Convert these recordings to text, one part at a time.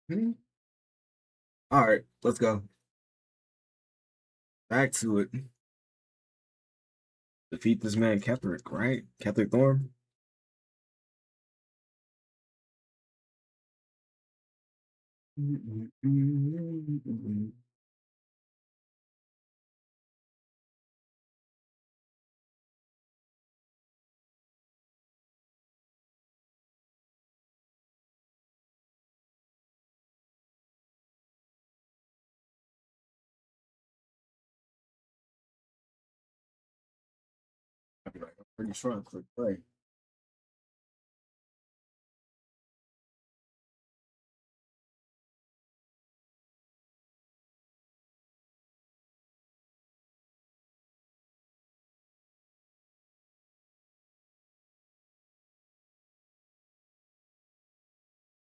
Mhm. All right, let's go. Back to it. Defeat this man, Ketherick, right? Ketherick Thorn. I'm pretty sure I clicked play.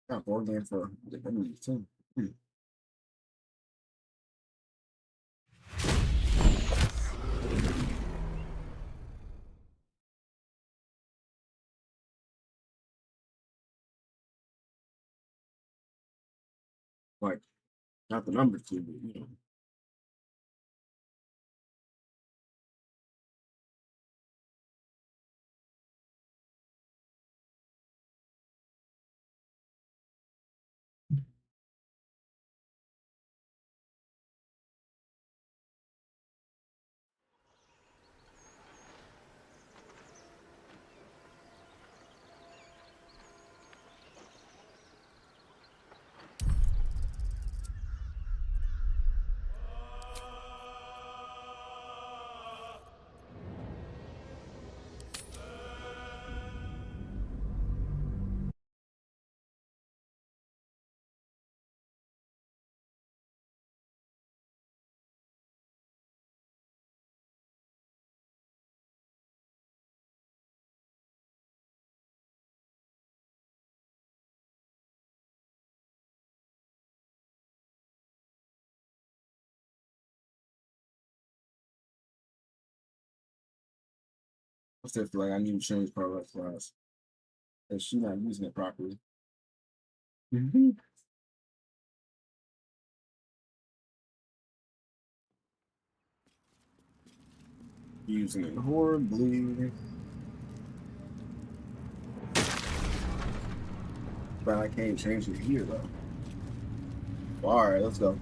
Got board game for the enemies too. Hmm. Like not the numbers too, but I still feel like I need to change product class. And she's not using it properly. Using it horribly. But I can't change it here though. All right, let's go.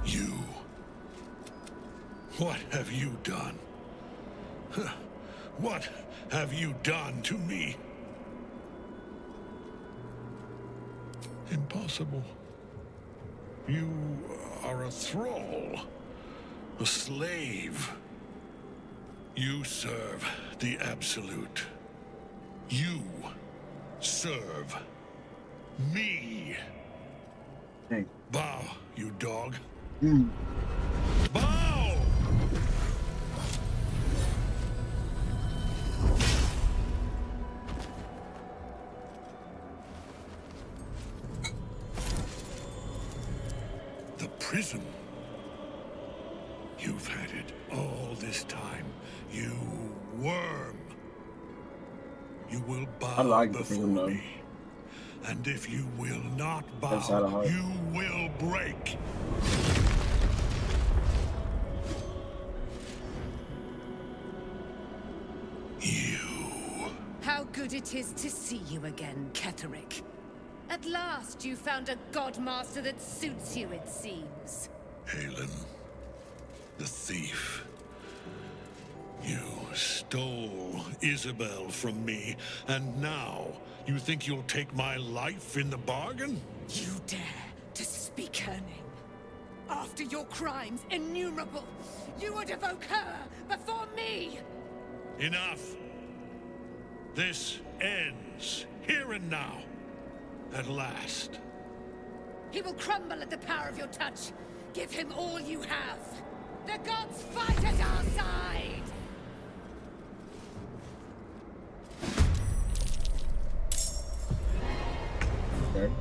You. What have you done? Huh. What have you done to me? Impossible. You are a thrall, a slave. You serve the Absolute. You serve me. Hey. Bow, you dog. Mm. Bow! The prison. You've had it all this time, you worm. You will I bow like the before thing though. me. And if you will not That's out of bow, heart. you will break. You. How good it is to see you again, Ketherick. At last you found a godmaster that suits you, it seems. Halen, the thief. You stole Isabel from me, and now you think you'll take my life in the bargain? You dare to speak her name. After your crimes innumerable, you would evoke her before me! Enough! This ends here and now. At last. He will crumble at the power of your touch. Give him all you have. The gods fight at our side! Okay.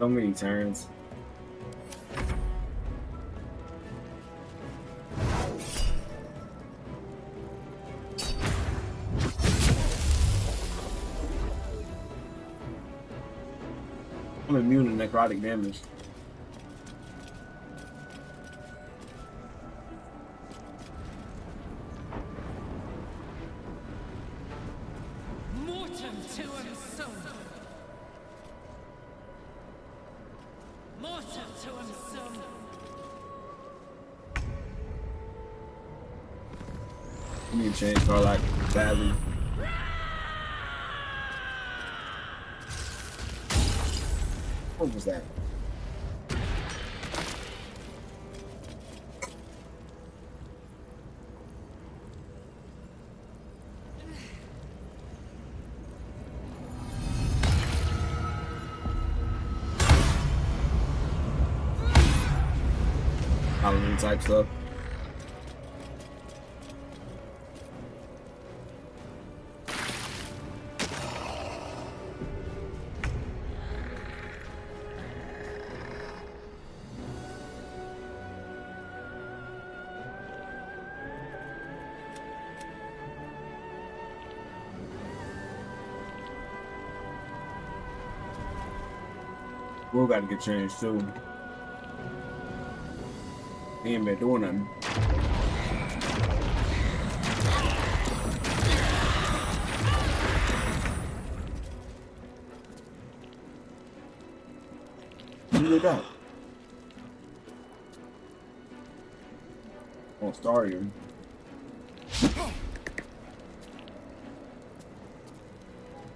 So many turns. I'm immune to necrotic damage. Mortem tuum sum. Mortem tuum sum. I need to change Carlock badly. What was that? Halloween type stuff. We'll got to get changed too. He ain't been doing nothing. Who did that? Oh, Starion.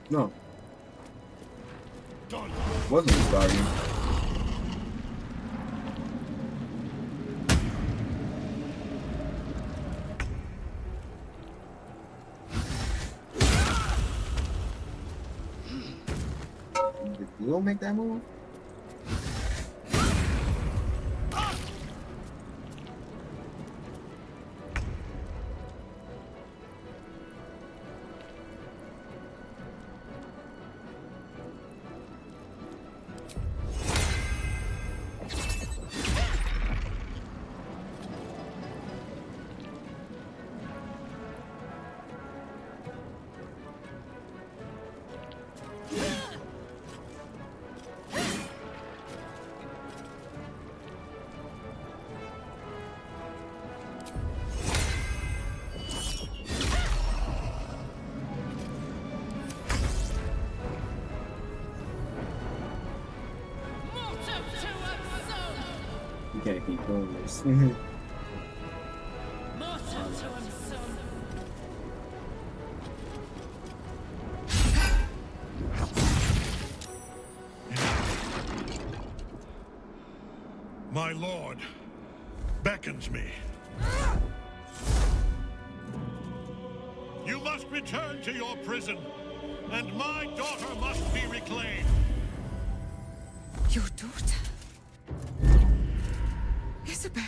No. Wasn't Starion. Did Leo make that move? You can't keep doing this. My lord beckons me. You must return to your prison, and my daughter must be reclaimed. Your daughter? Isabel.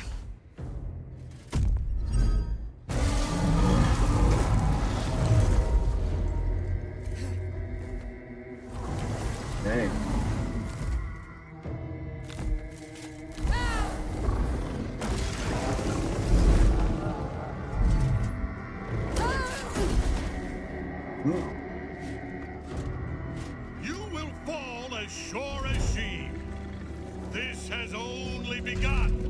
Dang. You will fall as sure as she. This has only begun.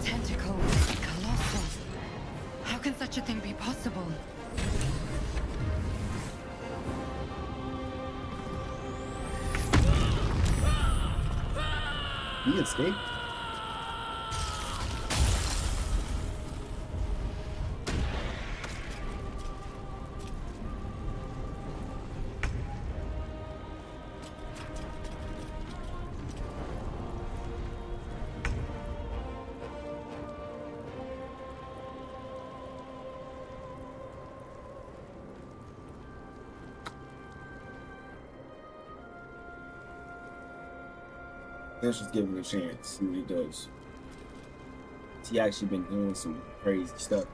Tentacle, colossal. How can such a thing be possible? He escaped? Let's just give him a chance, see what he does. He actually been doing some crazy stuff.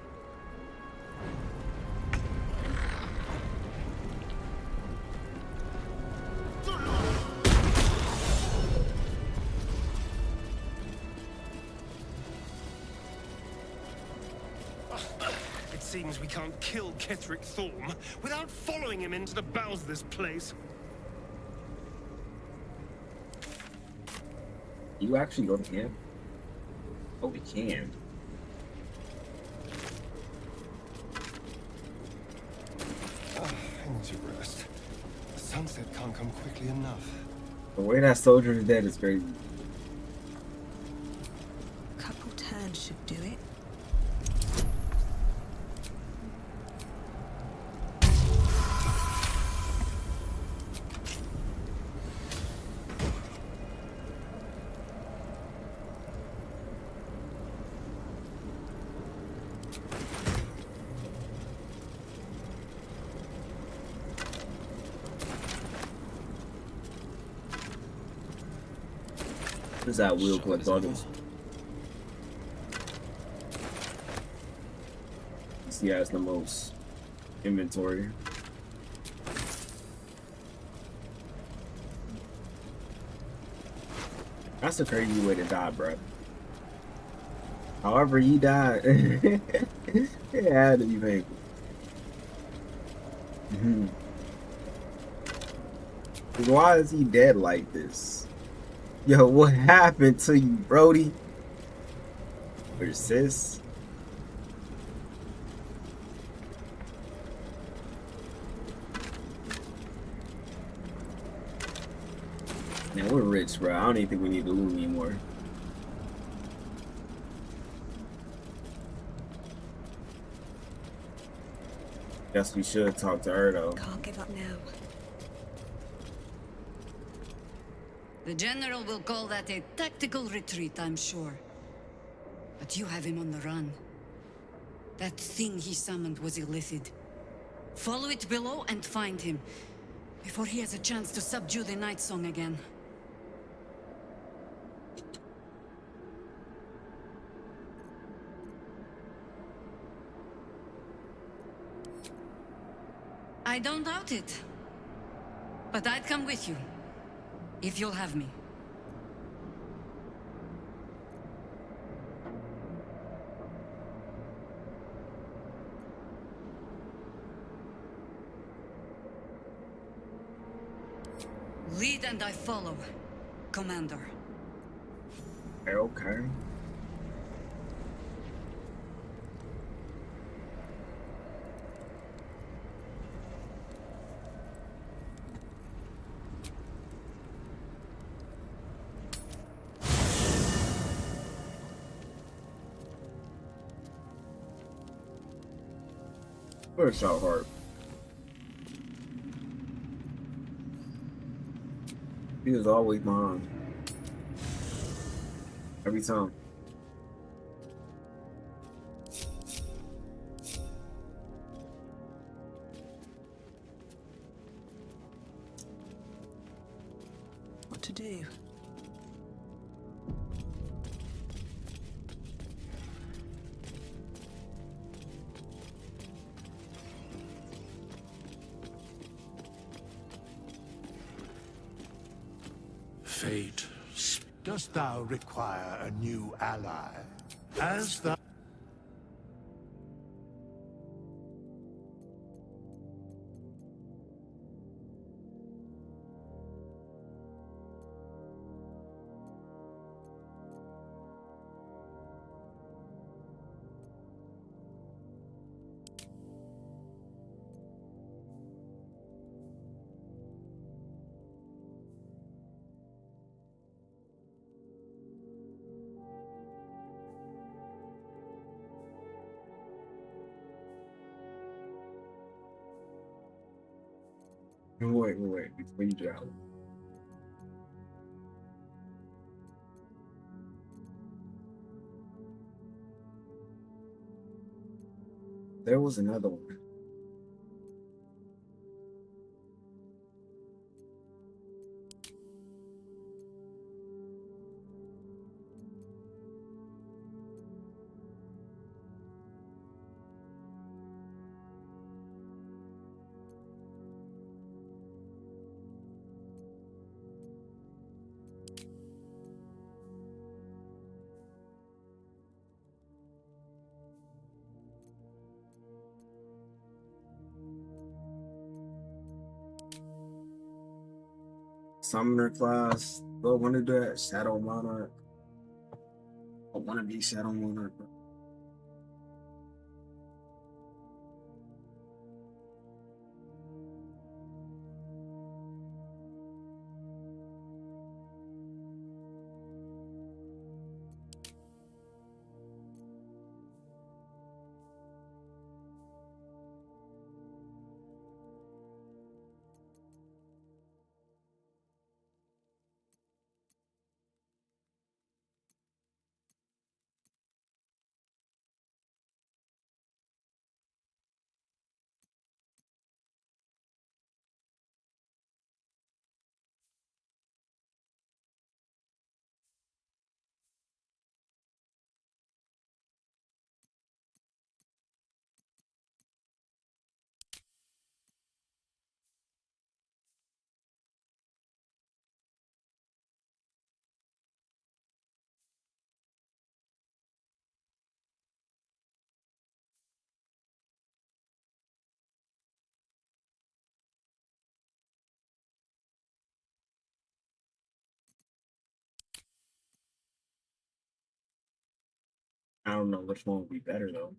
Seems we can't kill Ketheric Thorm without following him into the bowels of this place. You actually go to camp? Oh, we can. I need to rest. The sunset can't come quickly enough. The way that soldier is dead is crazy. Couple turns should do it. What is that wheel collect others? He has the most inventory. That's a crazy way to die, bro. However he died, it had to be painful. Why is he dead like this? Yo, what happened to you, Brody? Or sis? Man, we're rich, bro. I don't even think we need to loot anymore. Guess we should talk to her, though. Can't give up now. The General will call that a tactical retreat, I'm sure. But you have him on the run. That thing he summoned was illicit. Follow it below and find him, before he has a chance to subdue the Night Song again. I don't doubt it. But I'd come with you, if you'll have me. Lead and I follow, Commander. Okay. Where's Shot Heart? He was always behind. Every time. What to do? Fate, dost thou require a new ally? As thou... Wait, before you drown. There was another one. summoner class. Do I want to do that? Shadow Monarch. I want to be Shadow Monarch. I don't know which one would be better though.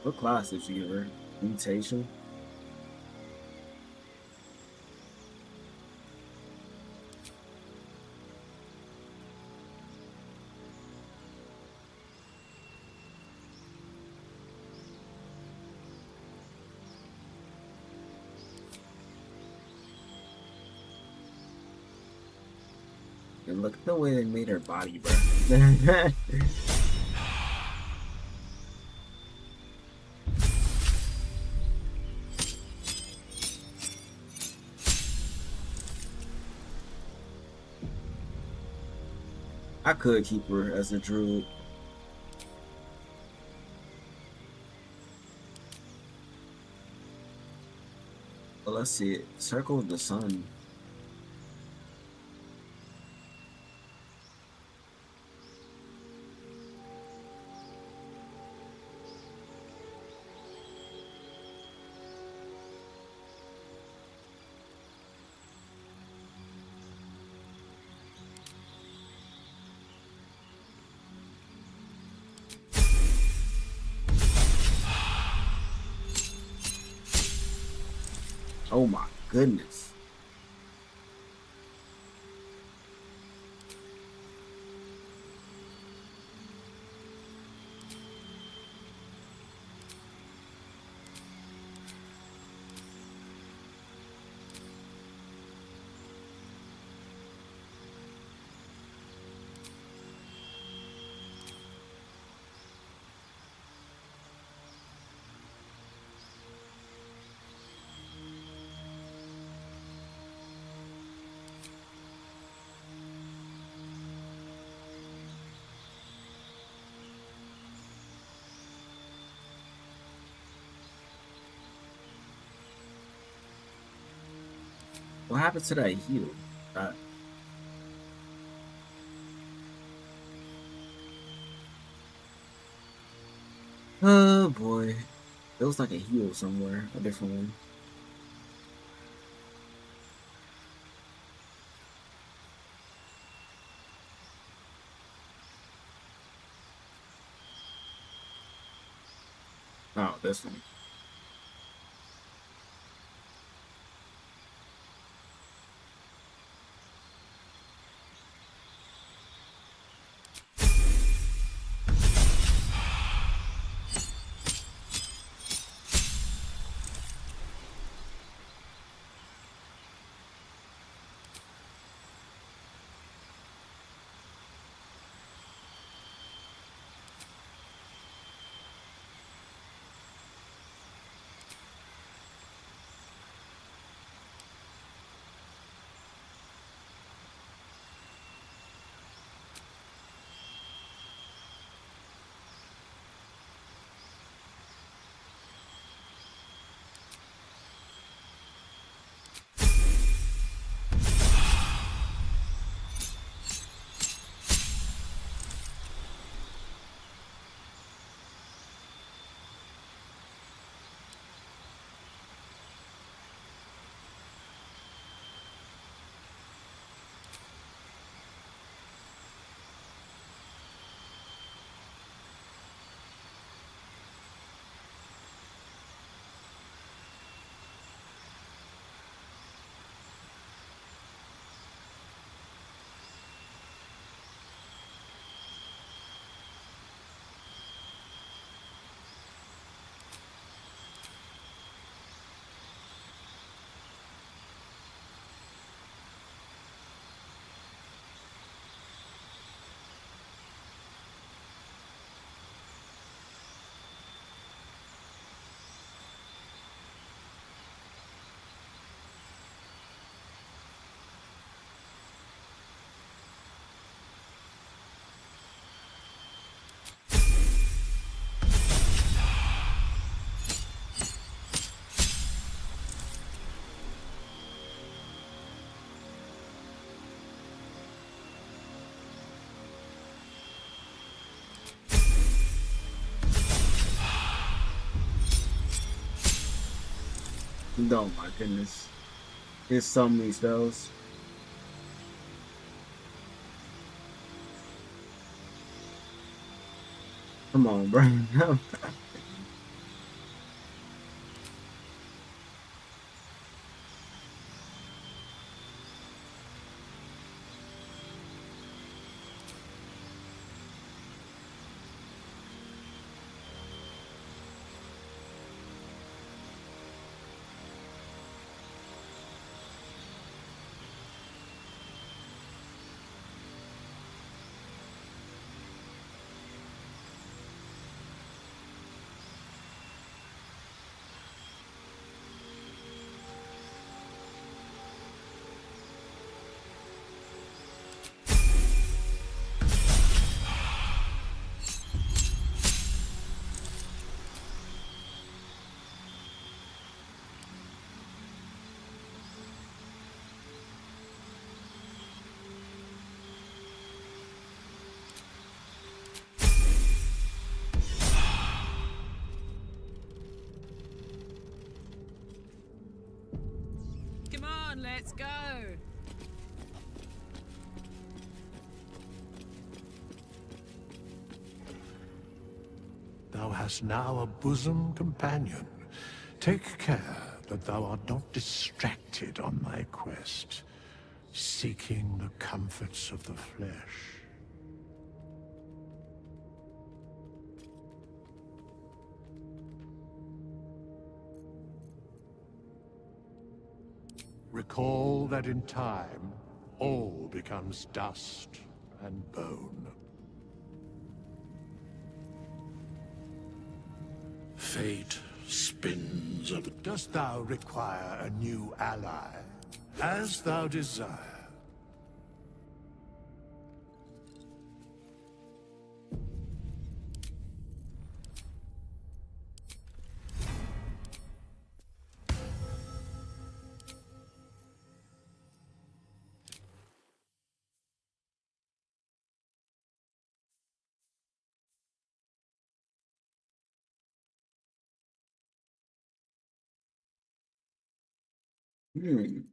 What class did you give her? Mutation? And look at the way they made her body, bro. I could keep her as a druid. But let's see it. Circle of the sun. Oh my goodness. What happened to that heal? Uh, oh boy. There was like a heal somewhere. A different one. Oh, this one. Oh my goodness. There's so many spells. Come on, bro. on, let's go. Thou hast now a bosom companion. Take care that thou art not distracted on thy quest, seeking the comforts of the flesh. Recall that in time, all becomes dust and bone. Fate spins of... Dost thou require a new ally? As thou desire. Hmm.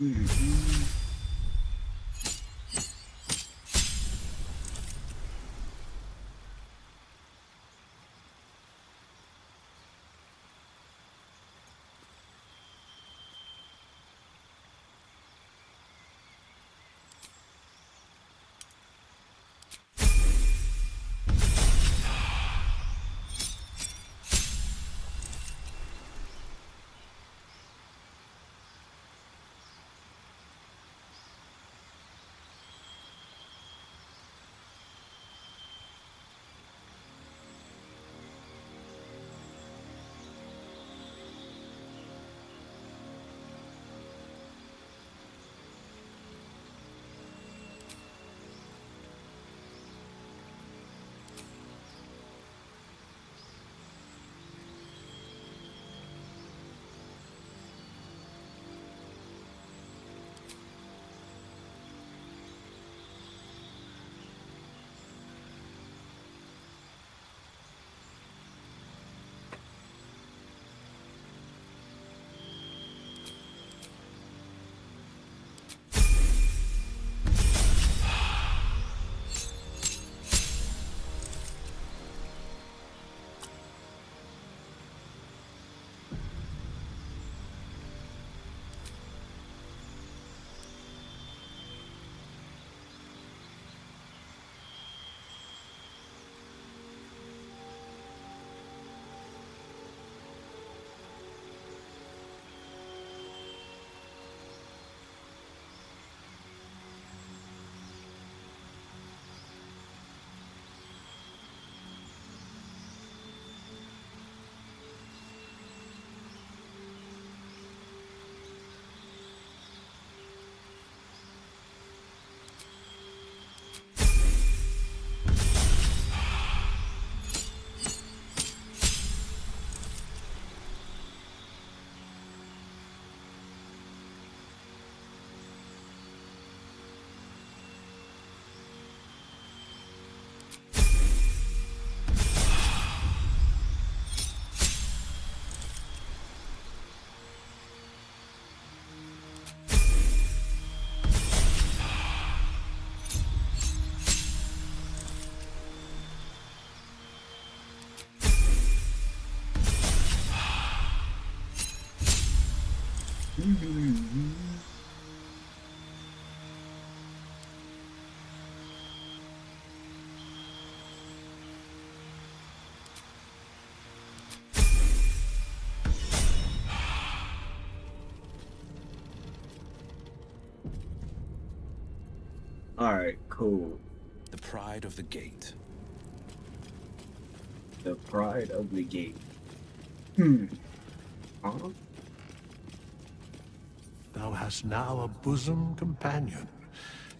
Mhm. All right, cool. The pride of the gate. The pride of the gate. Hmm. Huh? Thou hast now a bosom companion.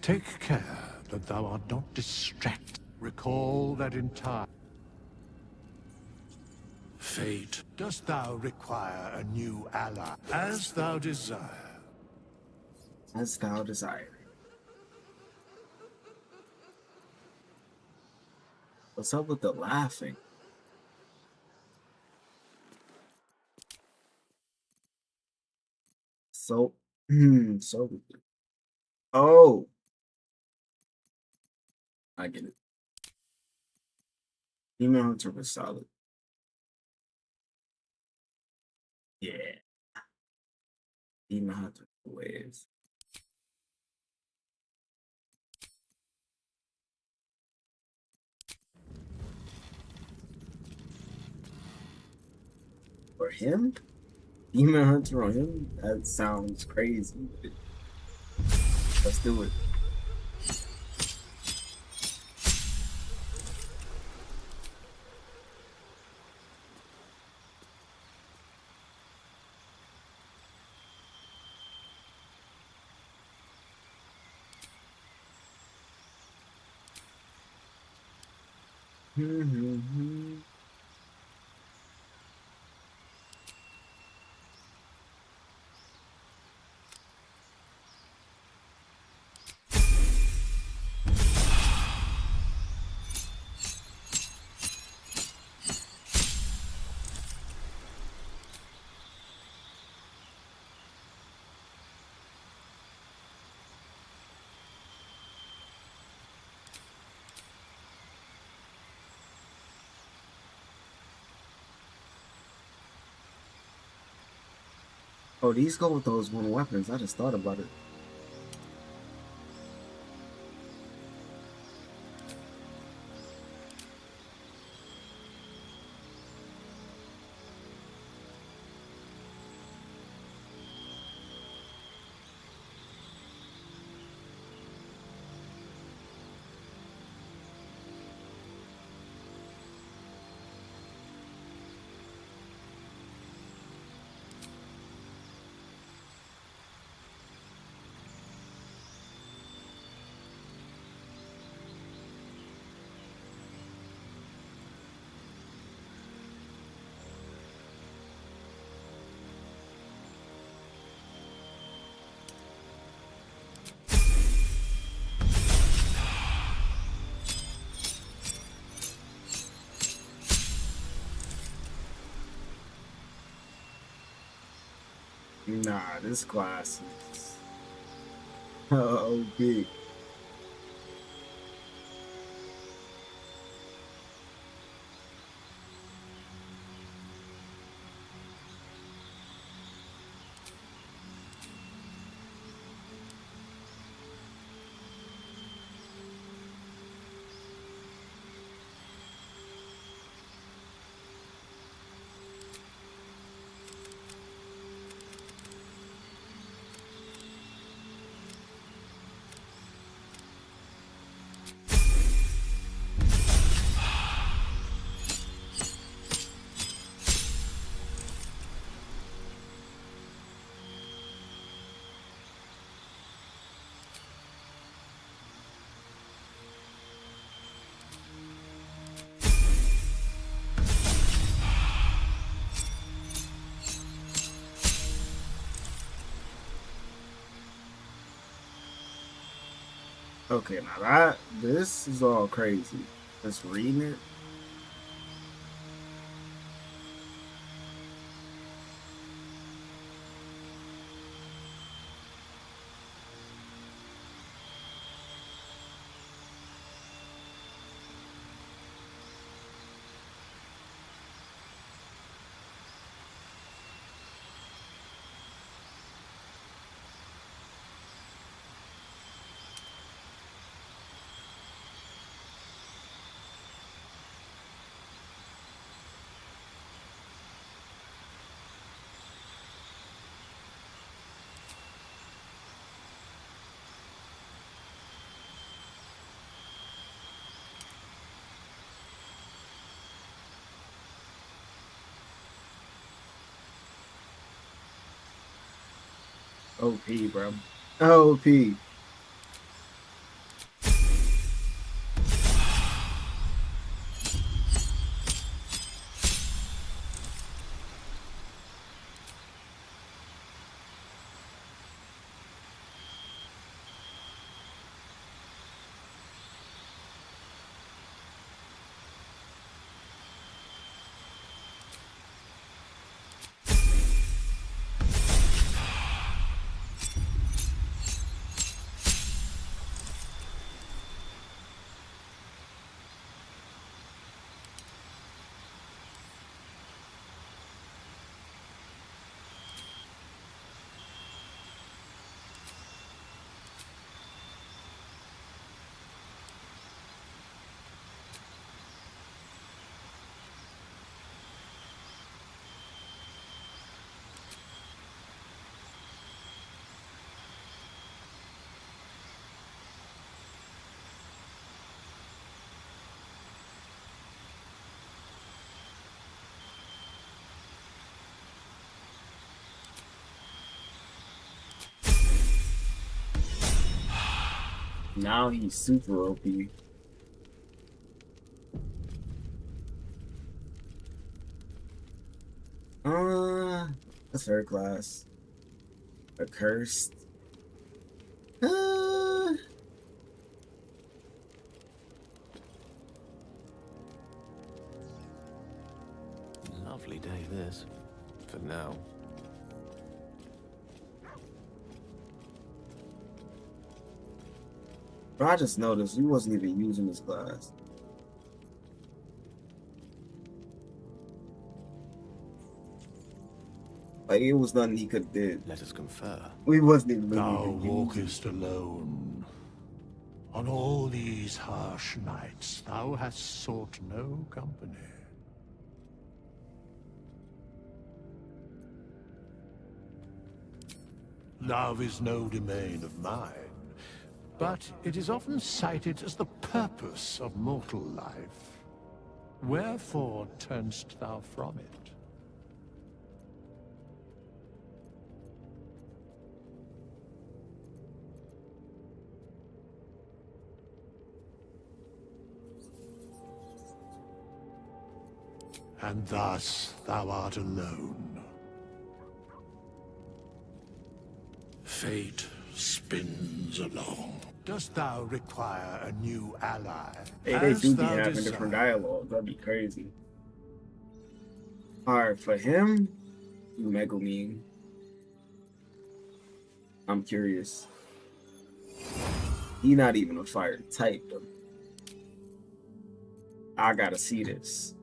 Take care that thou art not distracted. Recall that in time. Fate, dost thou require a new ally? As thou desire. As thou desire. What's up with the laughing? So, so. Oh, I get it. Demon Hunter was solid. Yeah, Demon Hunter waves. For him, Demon Hunter on him, that sounds crazy. But let's do it. Oh, these go with those one weapons. I just thought about it. Nah, this class is oh big. Okay, now this is all crazy. Just reading it. OP, bro. OP. Now he's super OP. A third class. Accursed. Lovely day, this. For now. But I just noticed he wasn't even using his class. Like, it was nothing he could have did. Let us confer. We wasn't even really Thou even using. walkest alone. On all these harsh nights, thou hast sought no company. Love is no domain of mine, but it is often cited as the purpose of mortal life. Wherefore turnst thou from it? And thus thou art alone. Fate spins along. Dost thou require a new ally? Hey, they As do be thou having desire. different dialogues. That'd be crazy. Alright, for him, Megumin. I'm curious. He not even a fire type, though. I gotta see this.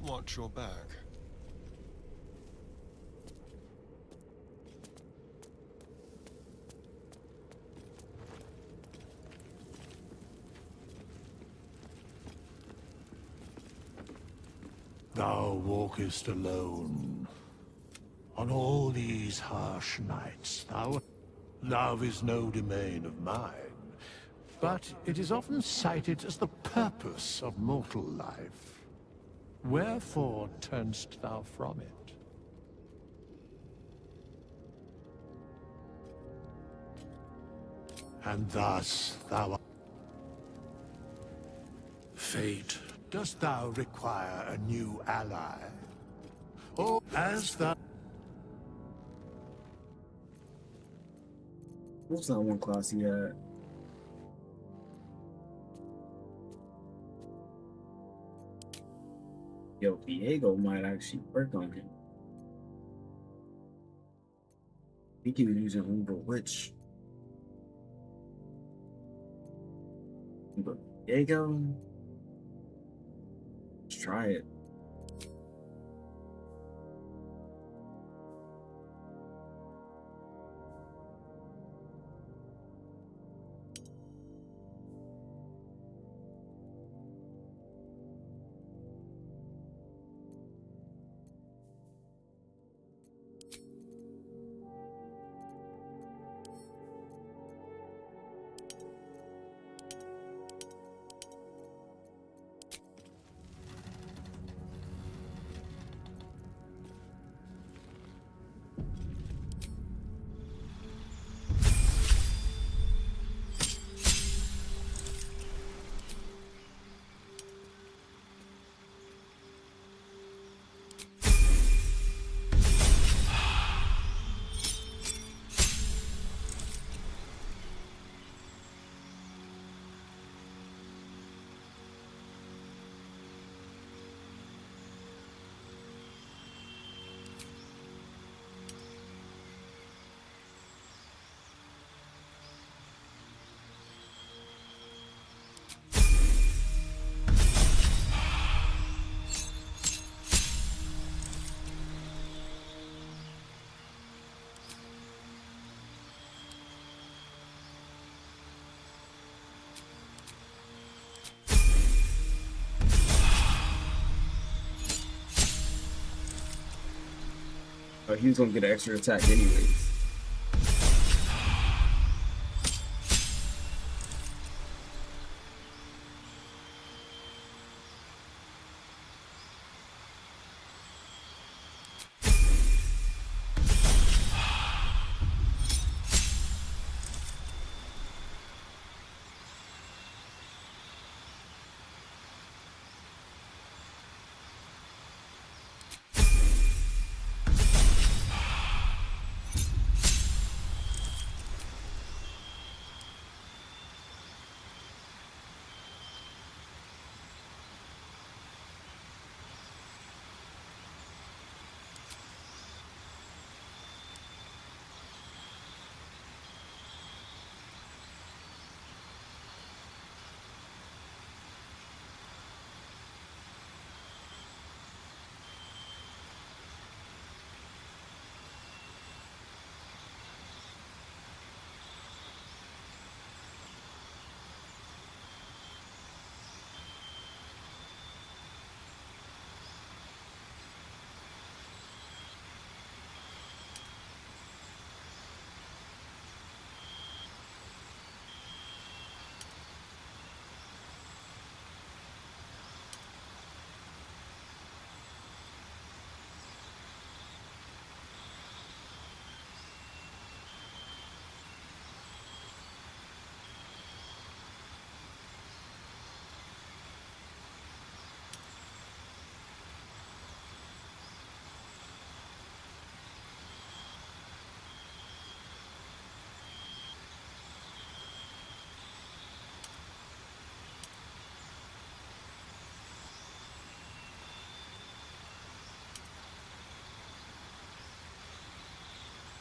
Watch your back. Thou walkest alone. On all these harsh nights, love is no domain of mine, but it is often cited as the purpose of mortal life. Wherefore turnst thou from it? And thus thou... Fate, dost thou require a new ally? Or as thou... What's that one class he had? Yo, Diego might actually work on him. He can use an Uber Witch. But Diego, let's try it. He was gonna get an extra attack anyways.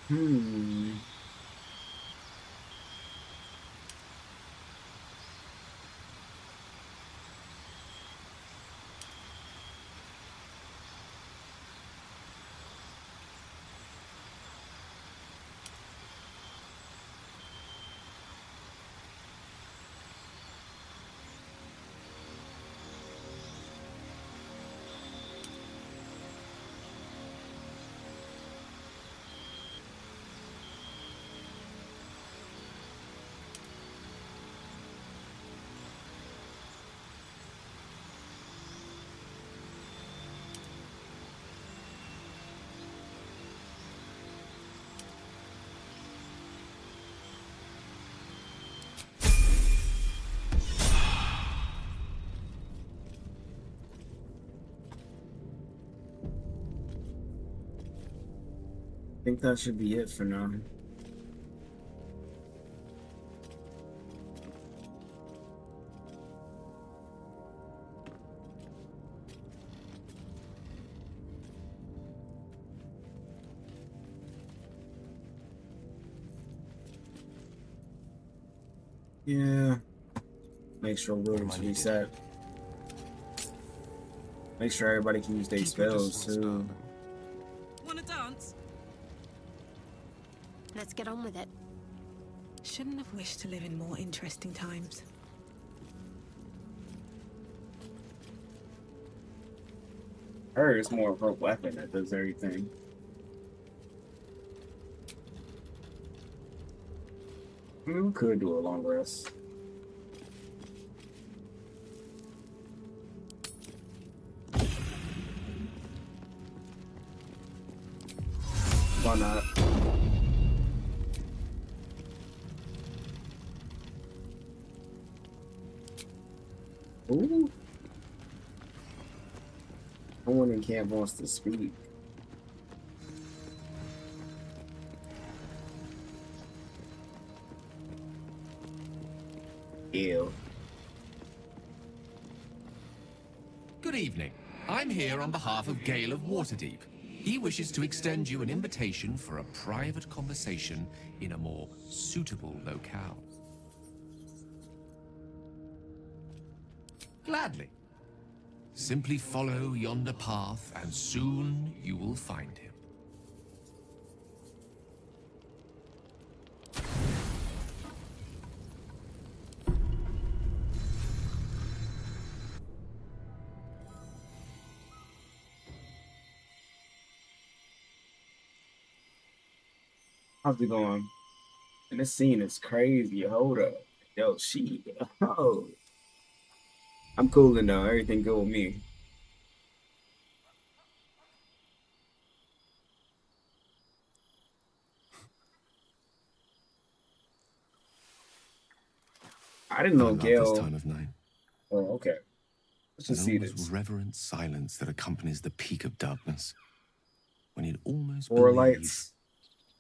Hmm. I think that should be it for now. Yeah. Make sure rooms reset. Make sure everybody can use their Keep your spells distance, too. darling. Wanna dance? Let's get on with it. Shouldn't have wished to live in more interesting times. I heard it's more of a weapon that does everything. I mean, we could do a long rest. Why not? Ooh. Someone in camp wants to speak. Ew. Good evening. I'm here on behalf of Gale of Waterdeep. He wishes to extend you an invitation for a private conversation in a more suitable locale. Gladly. Simply follow yonder path, and soon you will find him. How's it going? And this scene is crazy. Hold up. Yo, oh. I'm coolin' though. Everything good with me. I didn't I know love this Gale. time of night. Oh, okay. Let's just see An almost this. reverent silence that accompanies the peak of darkness. When you'd almost Four believe lights.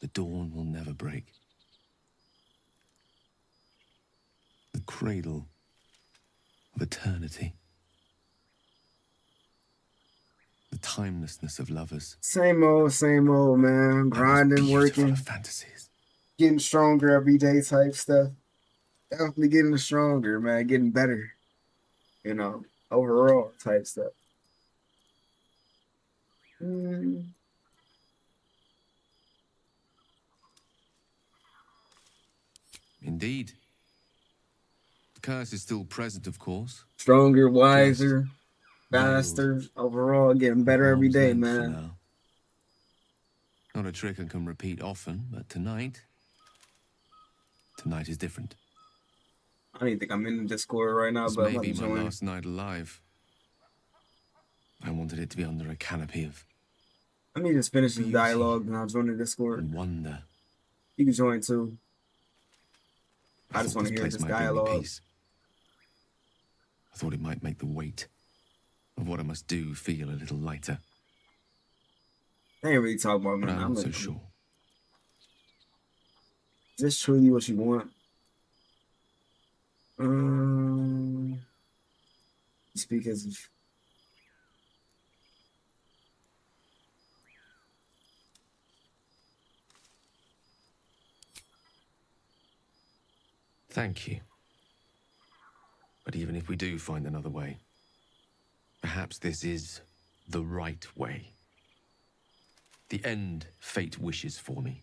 the dawn will never break. The cradle of eternity. The timelessness of lovers. Same old, man. And most Grinding, beautiful working, of fantasies. getting stronger every day type stuff. Definitely getting stronger, man. Getting better. You know, overall type stuff. Indeed. The curse is still present, of course. Stronger, Just wiser, veiled. faster. Overall, getting better every Arm's day, length for man. now. Not a trick I can repeat often, but tonight is different. I don't even think I'm in the Discord right now, This but I'm may about be to my join. last night alive. I wanted it to be under a canopy of Let me just finish this beauty dialogue and I'll join the Discord. and wonder. You can join too. I just thought want to hear place this might bring me dialogue. peace. I thought it might make the weight of what I must do feel a little lighter. They ain't really talking about But nothing. I'm I'm not so like, sure. is this truly what you want? Speak as if. Thank you. But even if we do find another way, perhaps this is the right way. The end fate wishes for me.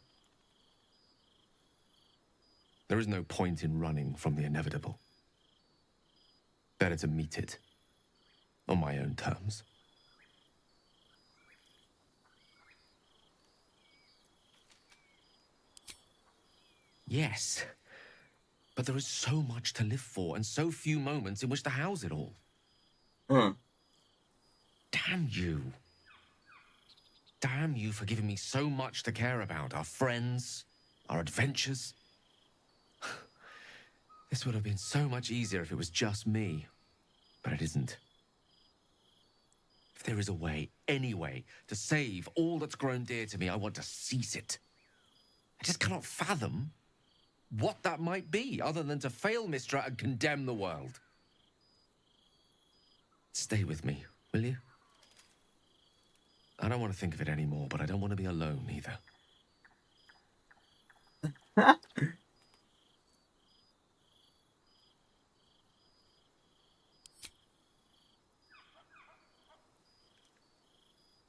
There is no point in running from the inevitable. Better to meet it on my own terms. Yes, but there is so much to live for and so few moments in which to house it all. Damn you. Damn you for giving me so much to care about. Our friends, our adventures. This would have been so much easier if it was just me. But it isn't. If there is a way, any way, to save all that's grown dear to me, I want to seize it. I just cannot fathom what that might be, other than to fail Mistra and condemn the world. Stay with me, will you? I don't want to think of it anymore, but I don't want to be alone either.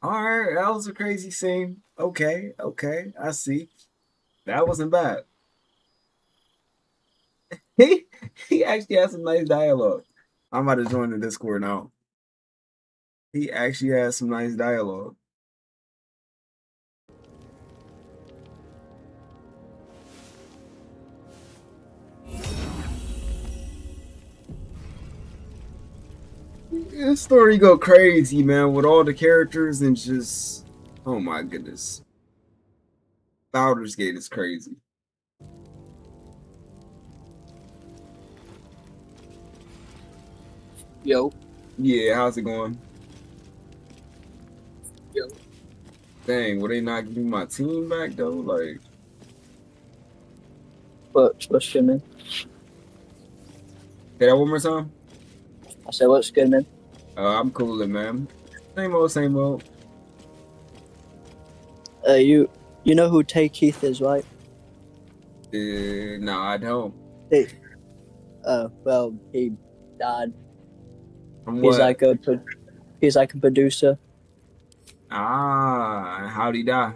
All right, that was a crazy scene. Okay, okay, I see. That wasn't bad. He he actually has some nice dialogue. I'm about to join the Discord now. He actually has some nice dialogue. This story go crazy, man, with all the characters and just, oh my goodness. Baldur's Gate is crazy. Yo. Yeah, how's it going? Yo. Dang, will they not give me my team back though? Like, What's good, man? say that one more time. I said, what's good, man? I'm cooling, man. Same old, same old. You know who Tay Keith is, right? No, I don't. Hey. Well, he died. From He's what? He's like a producer. Ah, how'd he die?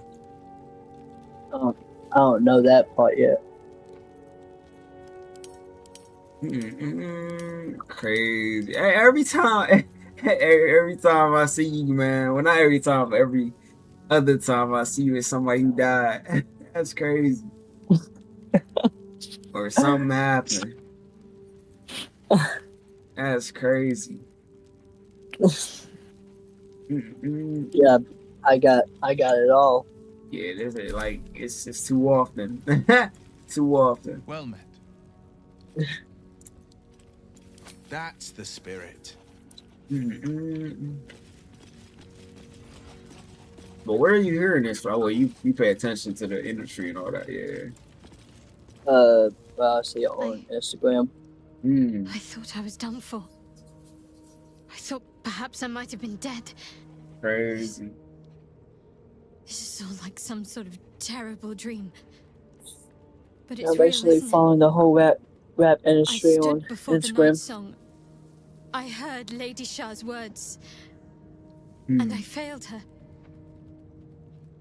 I don't know that part yet. Crazy. Every time, every time I see you, man. Well, not every time, every other time I see you with somebody who died. That's crazy. Or something happened. That's crazy. Yeah, I got it all. Yeah, there's like it's just too often. Too often. Well met. That's the spirit. But where are you hearing this from? Well, you pay attention to the industry and all that, yeah. Well, I see it on Instagram. I thought I was done for. I thought perhaps I might have been dead. Crazy. This is all like some sort of terrible dream. But I'm it's real, basically isn't it? following the whole rap industry I stood on before the night Instagram. song. I heard Lady Shah's words, and I failed her.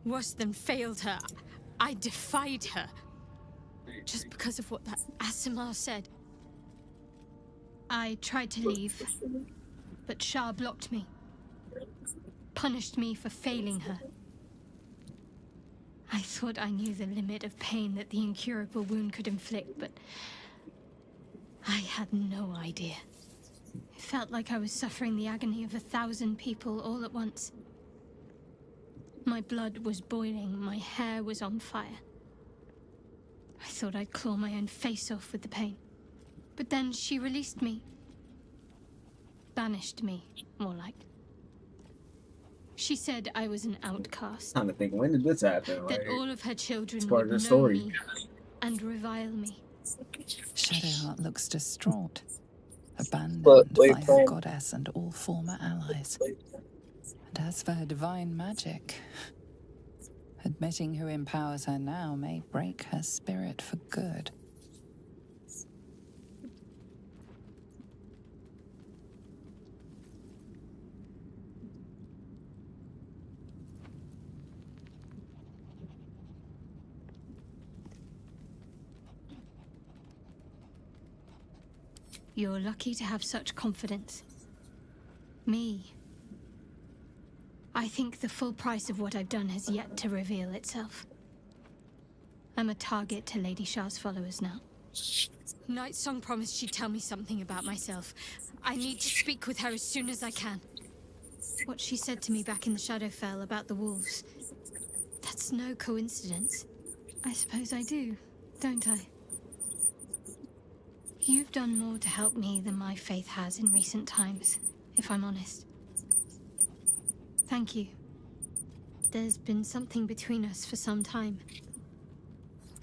Worse than failed her, I defied her. Just because of what that Asimar said. I tried to leave, but Shah blocked me. Punished me for failing her. I thought I knew the limit of pain that the incurable wound could inflict, but I had no idea. It felt like I was suffering the agony of 1,000 people all at once. My blood was boiling, my hair was on fire. I thought I'd claw my own face off with the pain. But then she released me. Banished me, more like. She said I was an outcast. I'm trying to think, when did this happen? That Like, all of her children part would of the know story. me and revile me. Shadowheart looks distraught, abandoned What by you her playing? goddess and all former allies. And as for her divine magic, admitting who empowers her now may break her spirit for good. You're lucky to have such confidence. Me. I think the full price of what I've done has yet to reveal itself. I'm a target to Lady Shah's followers now. Night Song promised she'd tell me something about myself. I need to speak with her as soon as I can. What she said to me back in the Shadowfell about the wolves. That's no coincidence. I suppose I do, don't I? You've done more to help me than my faith has in recent times, if I'm honest. Thank you. There's been something between us for some time.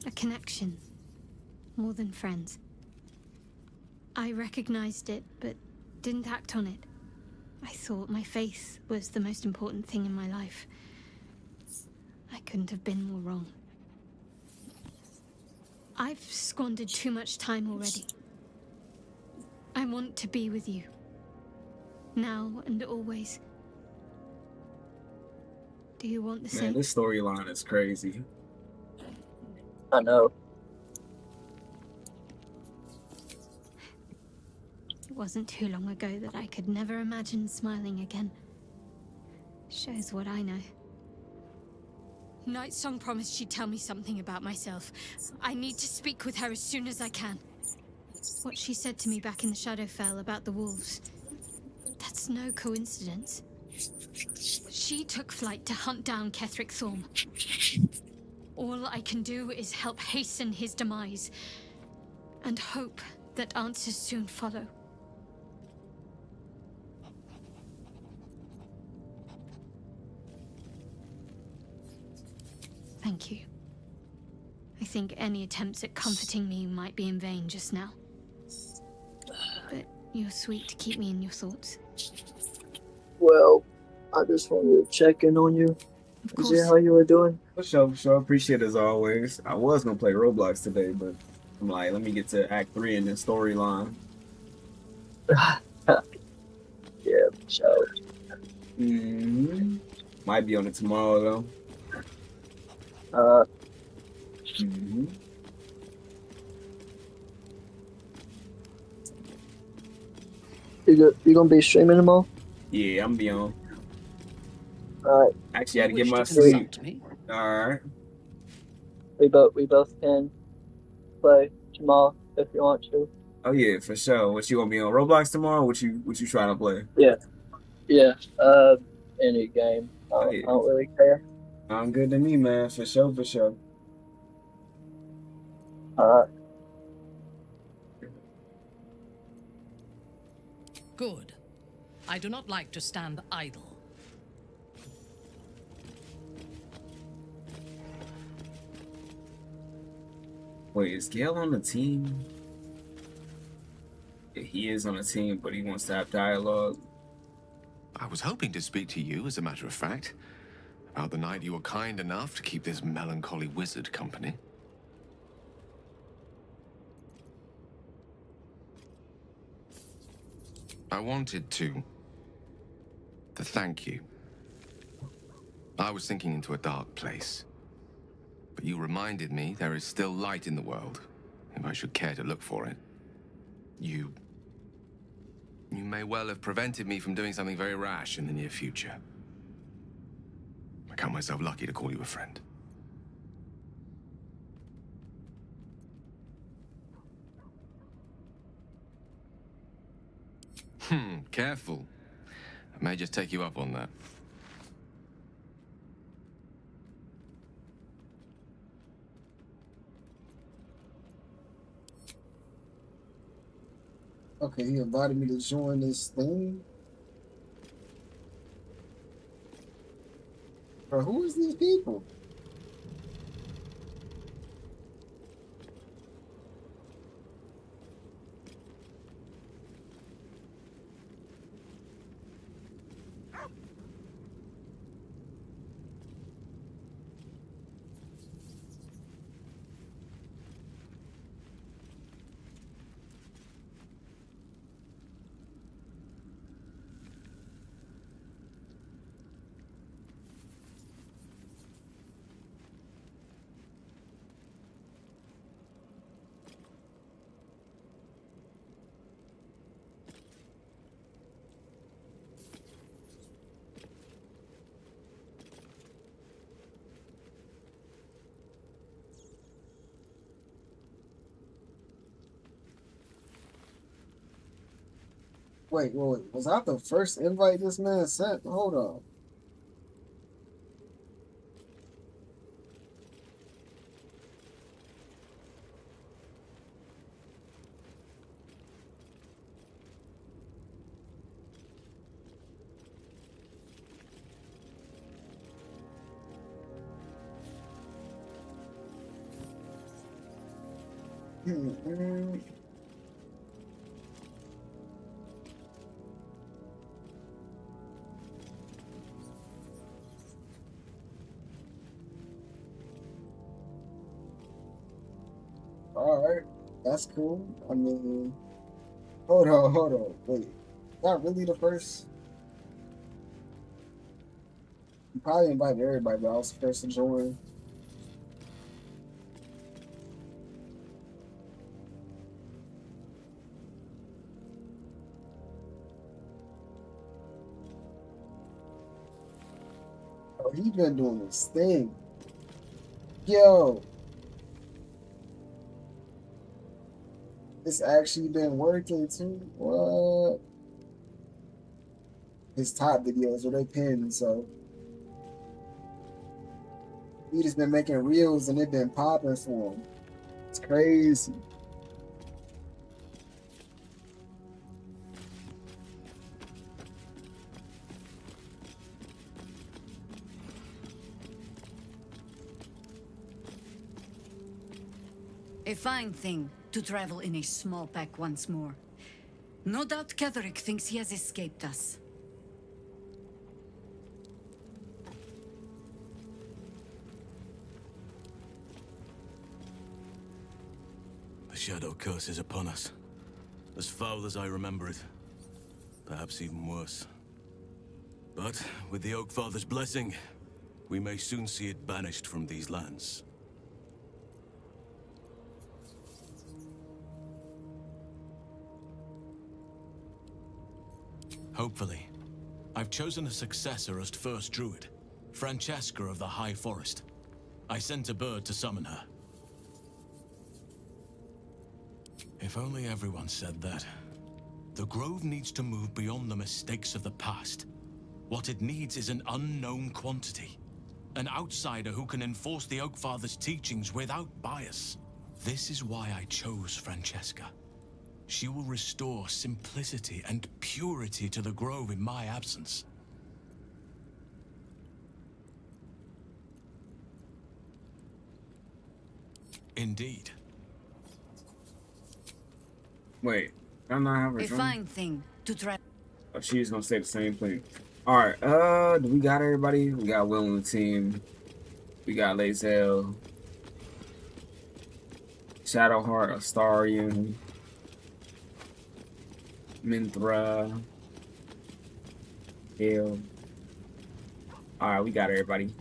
A connection. More than friends. I recognized it, but didn't act on it. I thought my faith was the most important thing in my life. I couldn't have been more wrong. I've squandered too much time already. I want to be with you. Now and always. Do you want the Man, same? this storyline is crazy. I know. It wasn't too long ago that I could never imagine smiling again. Shows what I know. Nightsong promised she'd tell me something about myself. I need to speak with her as soon as I can. What she said to me back in the Shadowfell about the wolves. That's no coincidence. She took flight to hunt down Ketheric Thorm. All I can do is help hasten his demise, and hope that answers soon follow. Thank you. I think any attempts at comforting me might be in vain just now. But you're sweet to keep me in your thoughts. Well, I just wanted to check in on you. Of And see course. how you were doing. For sure. Appreciate it as always. I was gonna play Roblox today, but I'm like, let me get to Act 3 in this storyline. Yeah, for sure. Might be on it tomorrow though. You gonna be streaming tomorrow? Yeah, I'm be on. Alright. Actually, I had to get my sleep. Alright. We both can play tomorrow if you want to. Oh yeah, for sure. What you gonna be on Roblox tomorrow? What you trying to play? Yeah. Any game. Oh I yeah. don't really care. Sound good to me, man. For sure. Alright. Good. I do not like to stand idle. Wait, is Gale on the team? Yeah, he is on the team, but he wants to have dialogue. I was hoping to speak to you, as a matter of fact, about the night you were kind enough to keep this melancholy wizard company. I wanted to thank you. I was sinking into a dark place, but you reminded me there is still light in the world, if I should care to look for it. You may well have prevented me from doing something very rash in the near future. I count myself lucky to call you a friend. Careful. I may just take you up on that. Okay, he invited me to join this thing. Bro, who is these people? Wait, was I the first invite this man sent? Hold on. Mm-mm. All right, that's cool. I mean, hold on, wait. Not really the first. You probably invited everybody, but I was the first to join. Oh, he been doing this thing. Yo, it's actually been working too. What? His top videos are they pinned, so he just been making reels and it been popping for him. It's crazy. A fine thing to travel in a small pack once more. No doubt Ketherick thinks he has escaped us. The Shadow Curse is upon us. As foul as I remember it. Perhaps even worse. But with the Oak Father's blessing, we may soon see it banished from these lands. Hopefully. I've chosen a successor as first druid, Francesca of the High Forest. I sent a bird to summon her. If only everyone said that. The Grove needs to move beyond the mistakes of the past. What it needs is an unknown quantity. An outsider who can enforce the Oak Father's teachings without bias. This is why I chose Francesca. She will restore simplicity and purity to the Grove in my absence. Indeed. Wait, I'm not having A fine thing to try. Oh, she's gonna say the same thing. All right, do we got everybody? We got Will on the team. We got Lazel, Shadowheart, Astarion, Minthra, Gale. All right, we got everybody.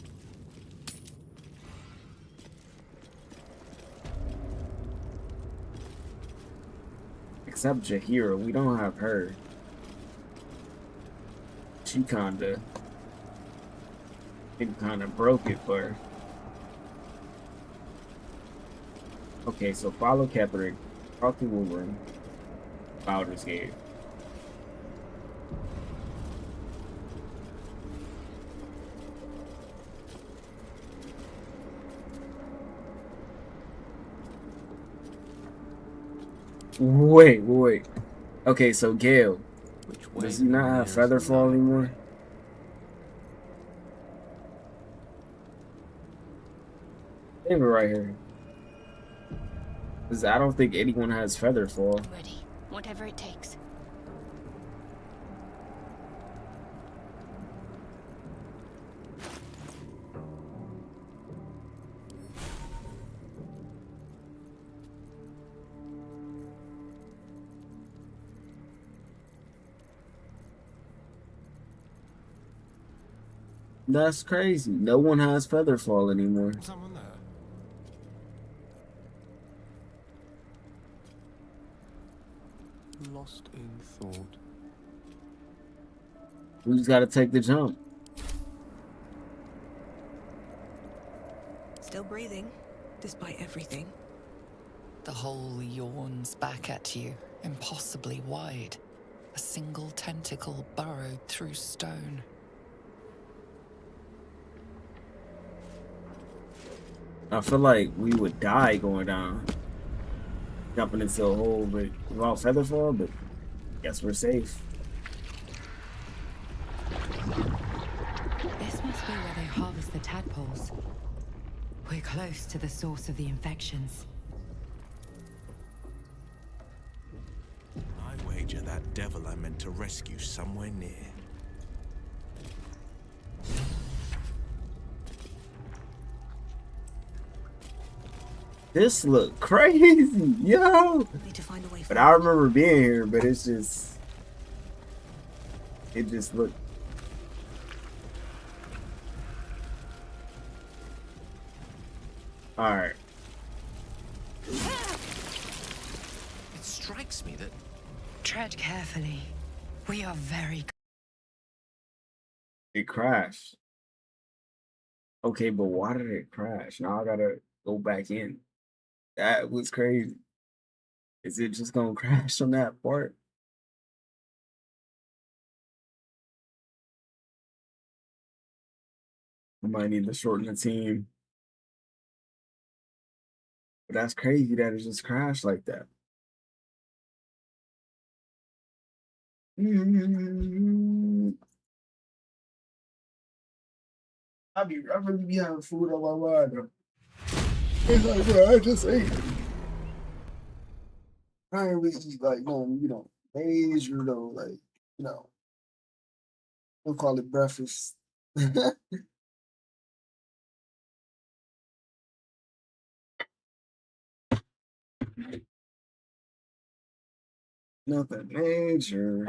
Except Jahira, we don't have her. She kinda broke it for her. Okay, so follow Ketherick, talk to Wolverine, Baldur's Gate. Wait. Okay, so Gale, does he not have Featherfall anymore? Leave it right here. Because I don't think anyone has Featherfall. Ready, whatever it takes. That's crazy. No one has Featherfall anymore. Someone there. Lost in thought. We just gotta take the jump. Still breathing, despite everything. The hole yawns back at you, impossibly wide. A single tentacle burrowed through stone. I feel like we would die going down, jumping into a hole, but without Featherfall, but guess we're safe. This must be where they harvest the tadpoles. We're close to the source of the infections. wager that devil I meant to rescue somewhere near. This look crazy, yo. Need to find a way But I remember being here, but it's just, it just looked. All right. It strikes me that... Tread carefully. We are very... It crashed. Okay, but why did it crash? Now I gotta go back in. That was crazy. Is it just gonna crash on that part? I might need to shorten the team. But that's crazy that it just crashed like that. I really be having food on my mind. It's like, bro, I just ate. I ain't really eat like no, major though, like, we'll call it breakfast. Nothing major.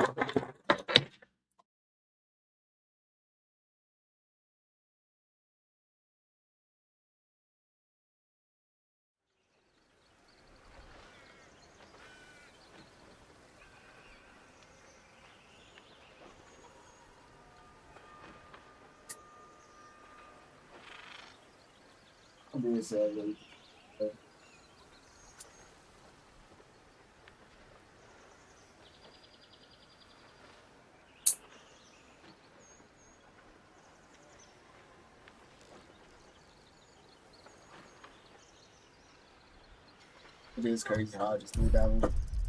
I'm being sad, really. It is crazy how I just threw that one. The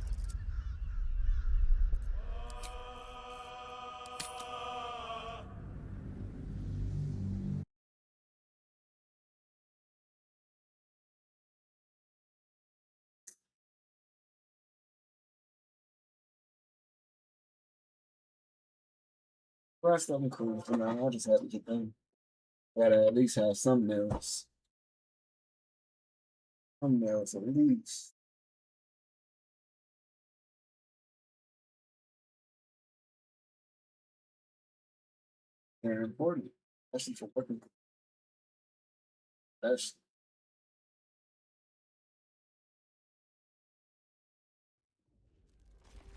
rest of them cool for now. I just had to get them. Gotta at least have some nails. Some nails at least. They're important, especially for working. That's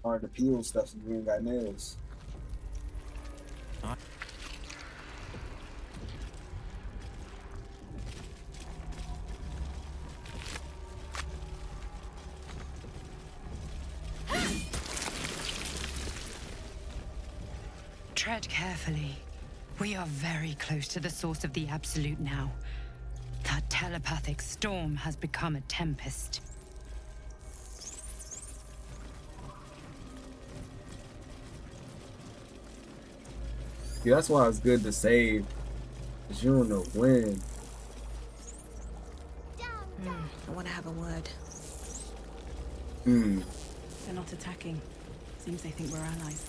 hard to peel stuff if you ain't got nails. Tread carefully. We are very close to the source of the Absolute now. That telepathic storm has become a tempest. Yeah, that's why it's good to save, because you don't know when. I want to have a word. They're not attacking. Seems they think we're allies.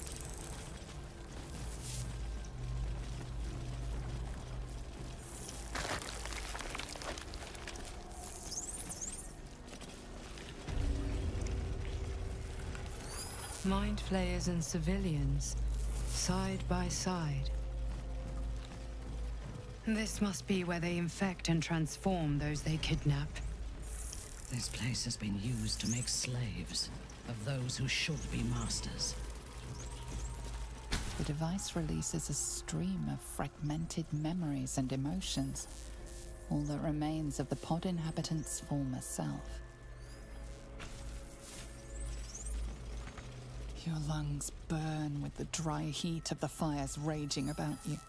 Mind flayers and civilians, side by side. This must be where they infect and transform those they kidnap. This place has been used to make slaves of those who should be masters. The device releases a stream of fragmented memories and emotions, all that remains of the pod inhabitant's former self. Your lungs burn with the dry heat of the fires raging about you.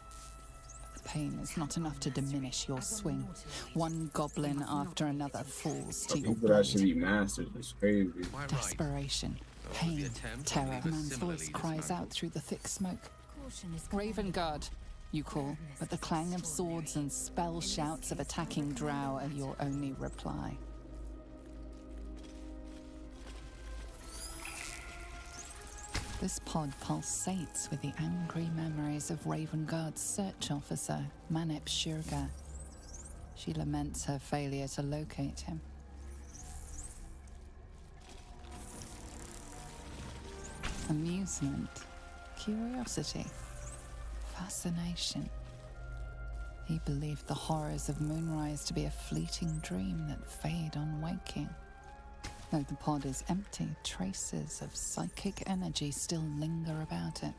The pain is not enough to diminish your swing. One goblin after another falls to your People that blade. should be masters is crazy. Desperation, pain, terror. A man's voice cries out through the thick smoke. Raven Guard, you call, but the clang of swords and spell shouts of attacking drow are your only reply. This pod pulsates with the angry memories of Ravengard's search officer, Manep Shurga. She laments her failure to locate him. Amusement, curiosity, fascination. He believed the horrors of Moonrise to be a fleeting dream that fade on waking. Though the pod is empty, traces of psychic energy still linger about it,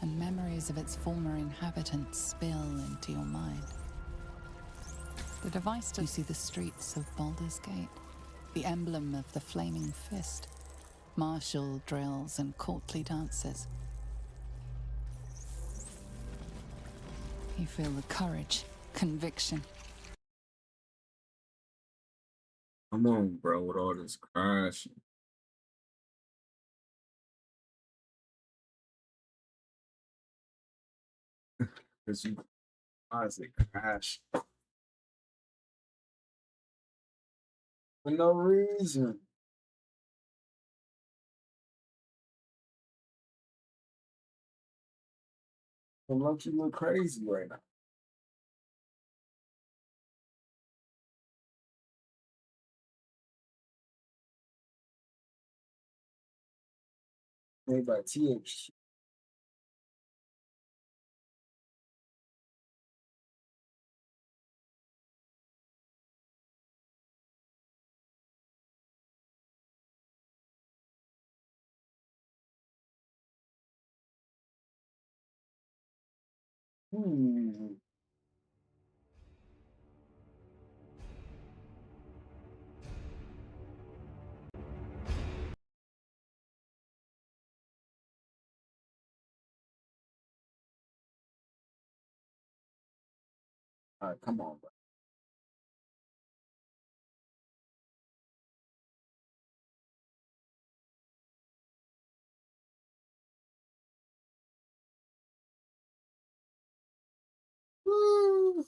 and memories of its former inhabitants spill into your mind. The device to see the streets of Baldur's Gate, the emblem of the Flaming Fist, martial drills and courtly dances. You feel the courage, conviction. Come on, bro, with all this crashing. Because you honestly crash for no reason. It looks you look crazy right now. Made by THQ. Hmm. All right, come on, bro. Woo.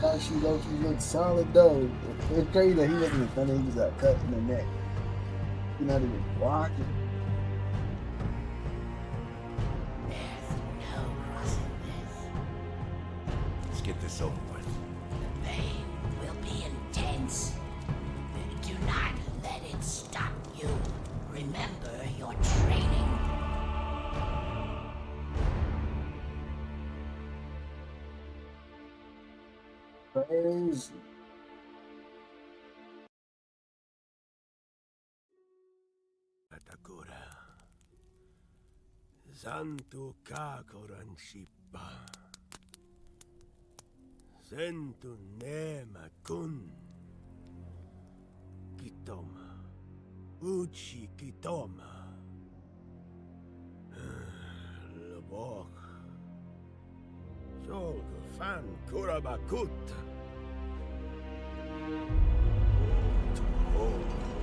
Actually, Loki looks solid though. It's crazy that he wasn't in front of him. He got cut in the neck. He's not even blocking. Let's get this over with. The pain will be intense. Do not let it stop you. Remember your training. Crazy. Katakura. Zantu kakoran shippa. Zentu nema kun. Kitoma. Uchi kitoma. Lobok. Jolgo fan kurabakut.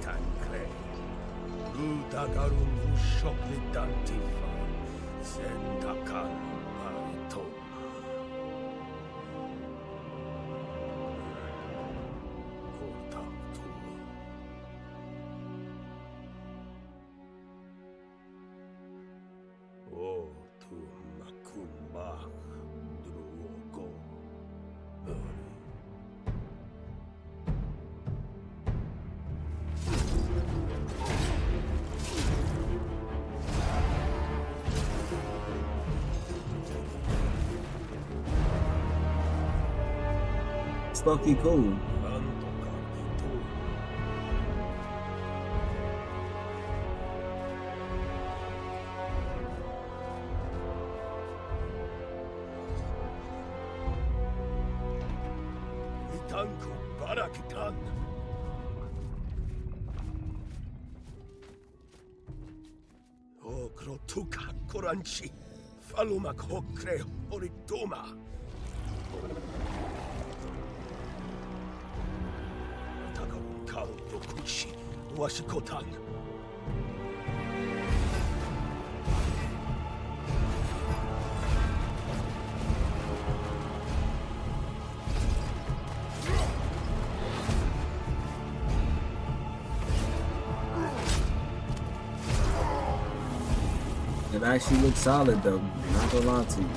Tankre. Utagarun vushokli dantifa. Zendakan maritoma. fucking cool. Itanku barakitan. O krotuka koranchi. Falumak hokre oritoma. Takarun kal dokuchi. Washikotan. It actually looks solid though, not gonna lie to you.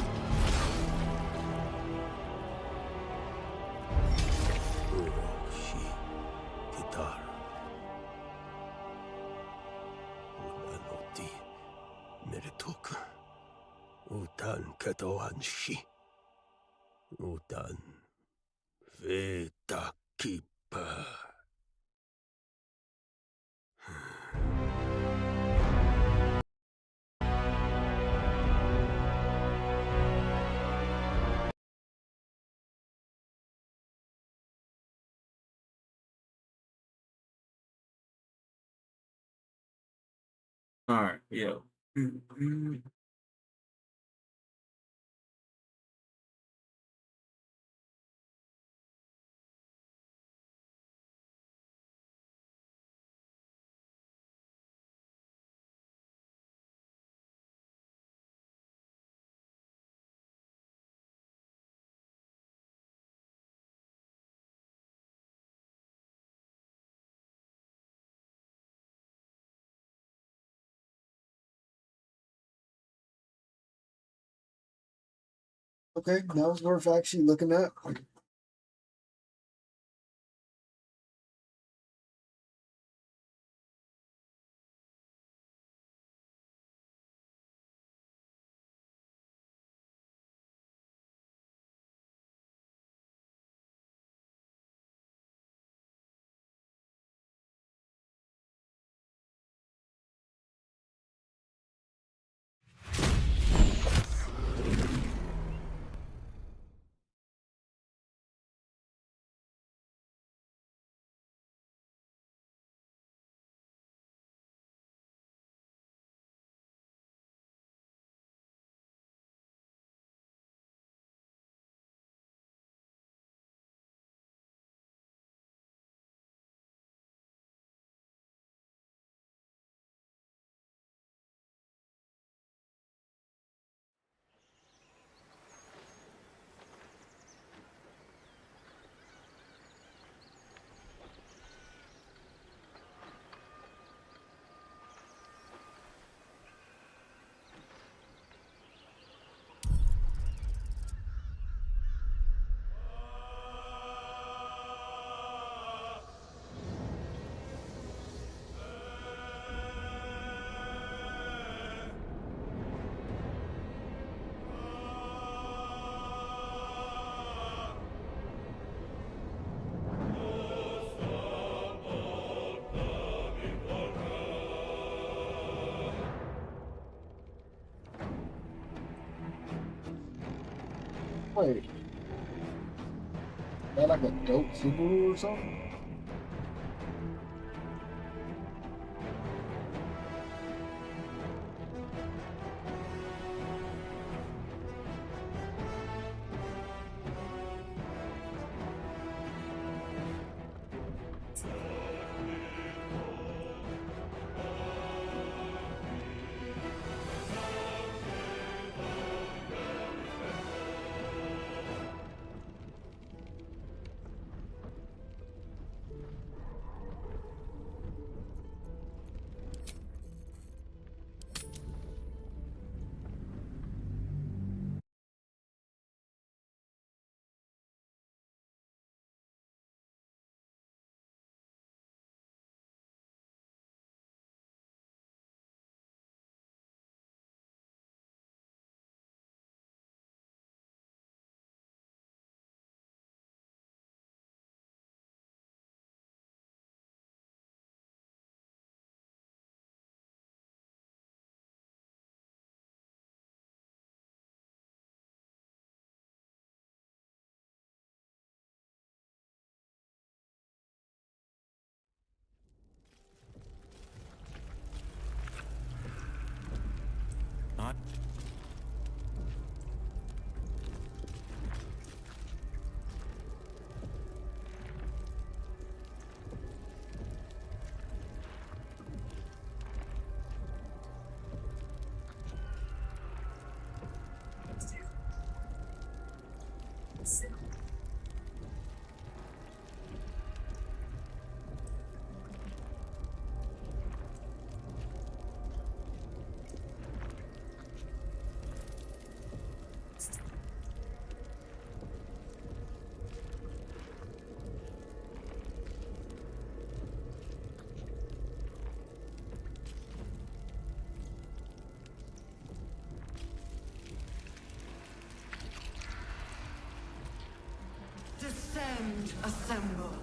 Guitar. Utanoti. Merituk. Utan ketoanshi. Utan. Veta kipa. All right, yeah. Okay, that was worth actually looking at. Wait, is that like a dope Subaru or something? Descend, assemble.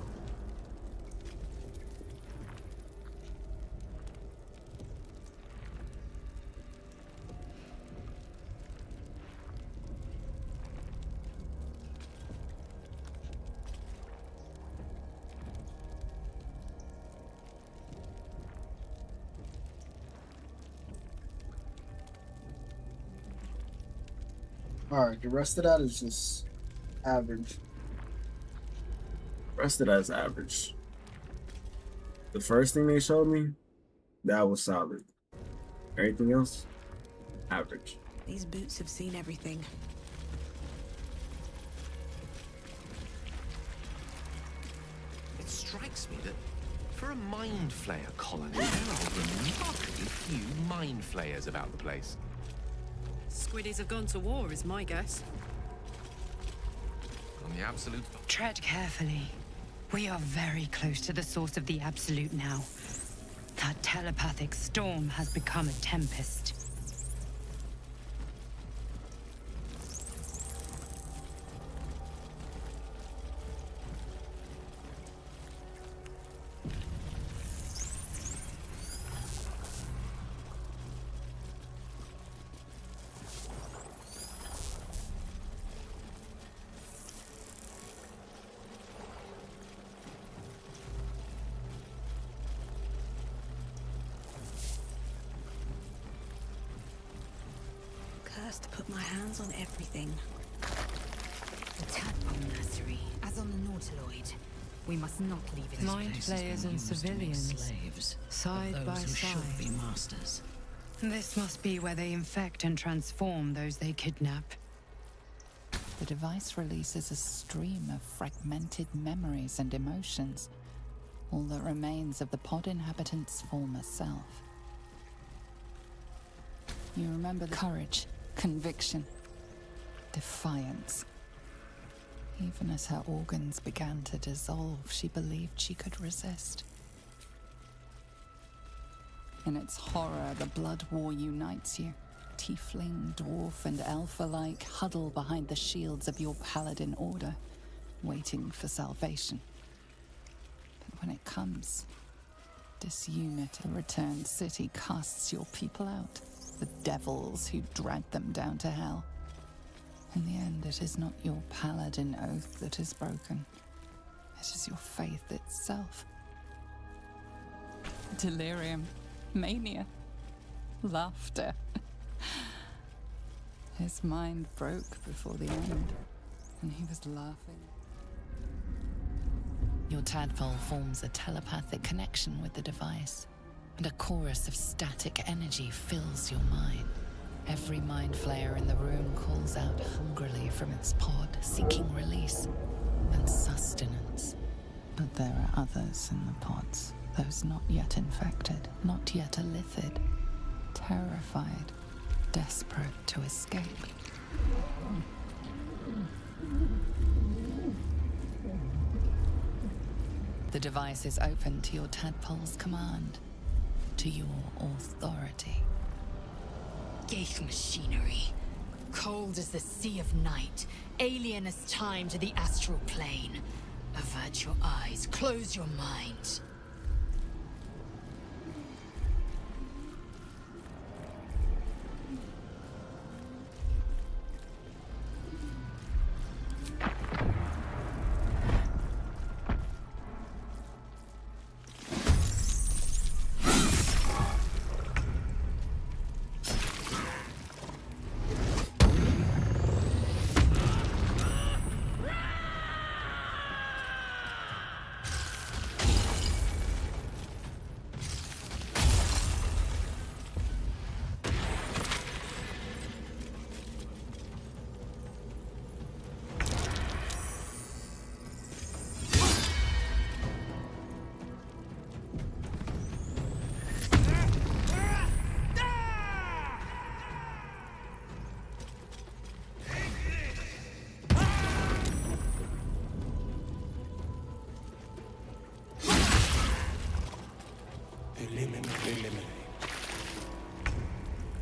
Alright, the rest of that is just average. Rest of that's average. The first thing they showed me, that was solid. Everything else, average. These boots have seen everything. It strikes me that for a mind flayer colony, there are remarkably few mind flayers about the place. Squiddies have gone to war, is my guess. On the absolute. Tread carefully. We are very close to the source of the Absolute now. That telepathic storm has become a tempest. Cursed to put my hands on everything. The tadpole nursery, as on the Nautiloid. We must not leave it. Mind flayers and civilians, slaves, side by those who side. should be masters. This must be where they infect and transform those they kidnap. The device releases a stream of fragmented memories and emotions, all that remains of the pod inhabitant's former self. You remember the courage, conviction, defiance. Even as her organs began to dissolve, she believed she could resist. In its horror, the blood war unites you. Tiefling, dwarf, and elf alike huddle behind the shields of your paladin order, waiting for salvation. But when it comes, disunity, the returned city casts your people out, the devils who dragged them down to hell. In the end, it is not your paladin oath that is broken. It is your faith itself. Delirium, mania, laughter. His mind broke before the end, and he was laughing. Your tadpole forms a telepathic connection with the device, and a chorus of static energy fills your mind. Every mind flayer in the room calls out hungrily from its pod, seeking release and sustenance. But there are others in the pods, those not yet infected, not yet elithid, terrified, desperate to escape. The device is open to your tadpole's command, to your authority. Ghaik machinery. Cold as the sea of night. Alien as time to the astral plane. Avert your eyes. Close your mind.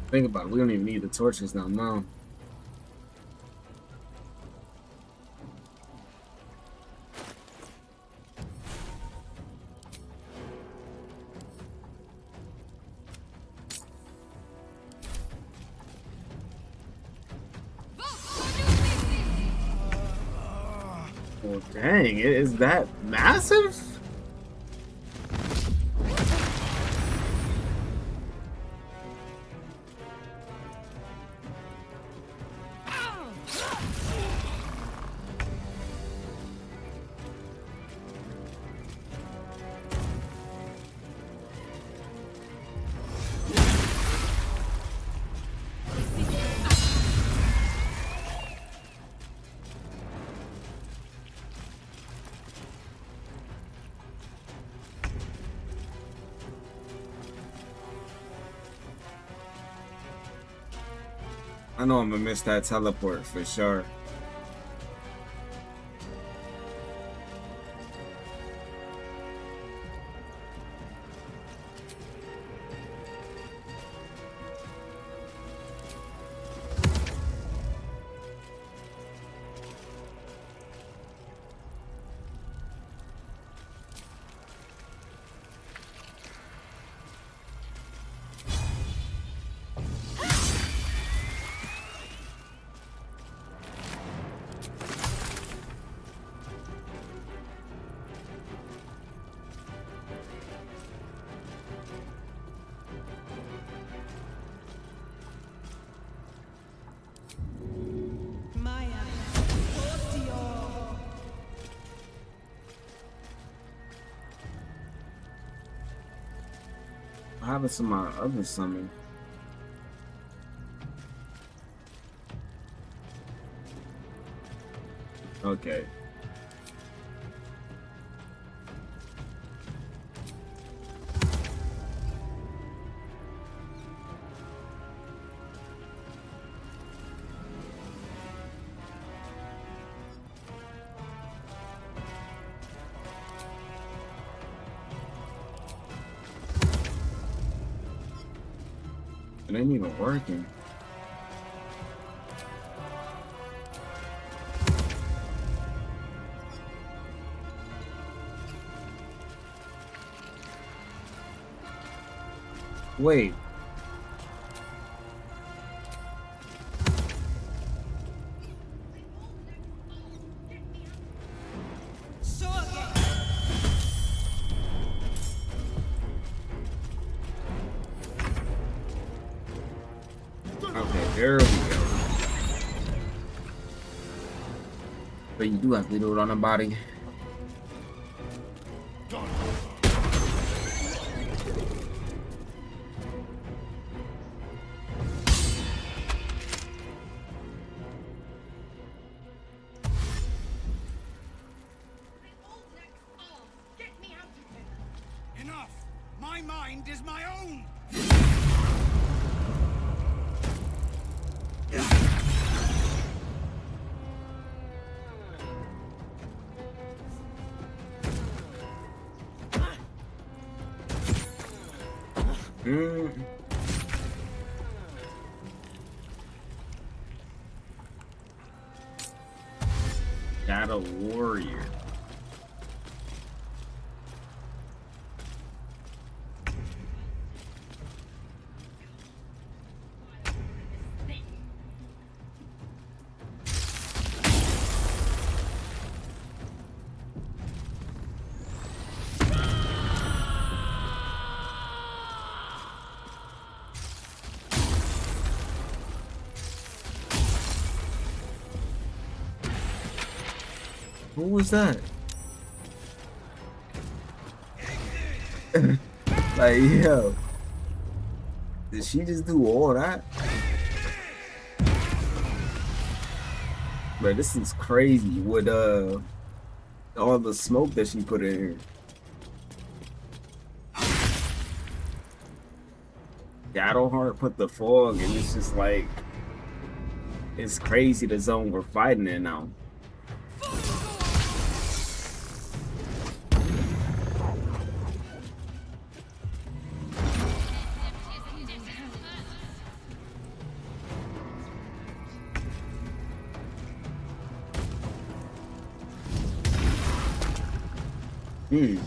Think about it. We don't even need the torches now. No. Well, dang, is that massive? I know I'm gonna miss that teleport for sure. What happens to my other summon? Okay. It ain't even working. Wait. Okay, there we go. But you do have to do it on the body. Enough! My mind is my own! Got a warrior. Who was that? Like, yo. Did she just do all that? Bro, this is crazy with all the smoke that she put in here. Shadowheart put the fog, and it's just like, it's crazy the zone we're fighting in now. Hmm.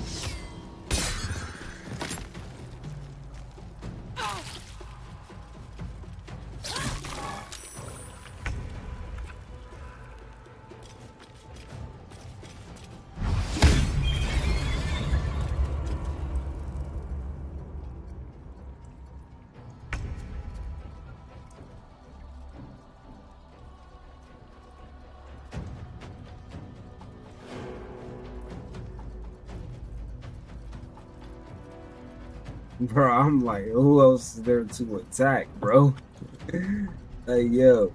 Bro, I'm like, who else is there to attack, bro? Hey, yo.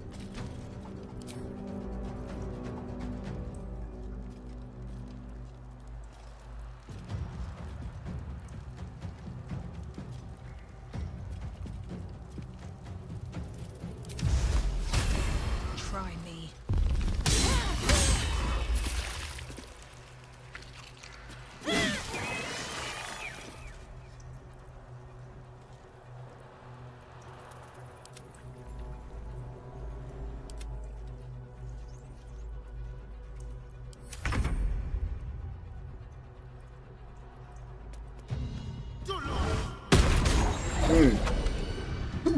Try me.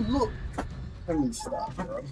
Look, let me stop, bro.